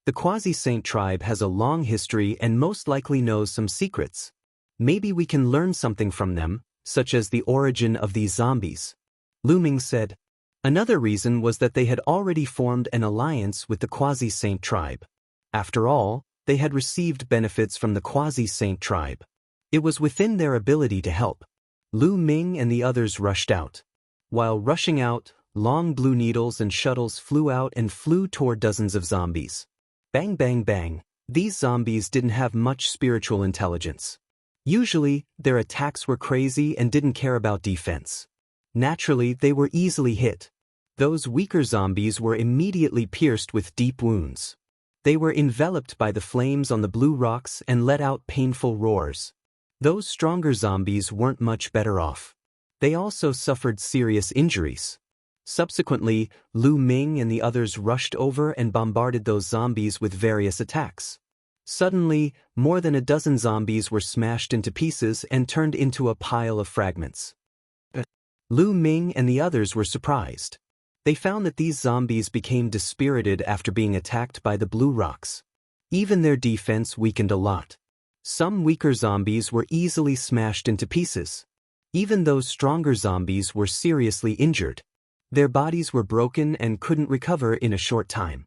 The Quasi-Saint tribe has a long history and most likely knows some secrets. Maybe we can learn something from them, such as the origin of these zombies. Lu Ming said. Another reason was that they had already formed an alliance with the Quasi-Saint tribe. After all, they had received benefits from the Quasi-Saint tribe. It was within their ability to help. Lu Ming and the others rushed out. While rushing out, long blue needles and shuttles flew out and flew toward dozens of zombies. Bang, bang, bang. These zombies didn't have much spiritual intelligence. Usually, their attacks were crazy and didn't care about defense. Naturally, they were easily hit. Those weaker zombies were immediately pierced with deep wounds. They were enveloped by the flames on the blue rocks and let out painful roars. Those stronger zombies weren't much better off. They also suffered serious injuries. Subsequently, Lu Ming and the others rushed over and bombarded those zombies with various attacks. Suddenly, more than a dozen zombies were smashed into pieces and turned into a pile of fragments. Lu Ming and the others were surprised. They found that these zombies became dispirited after being attacked by the blue rocks. Even their defense weakened a lot. Some weaker zombies were easily smashed into pieces. Even those stronger zombies were seriously injured. Their bodies were broken and couldn't recover in a short time.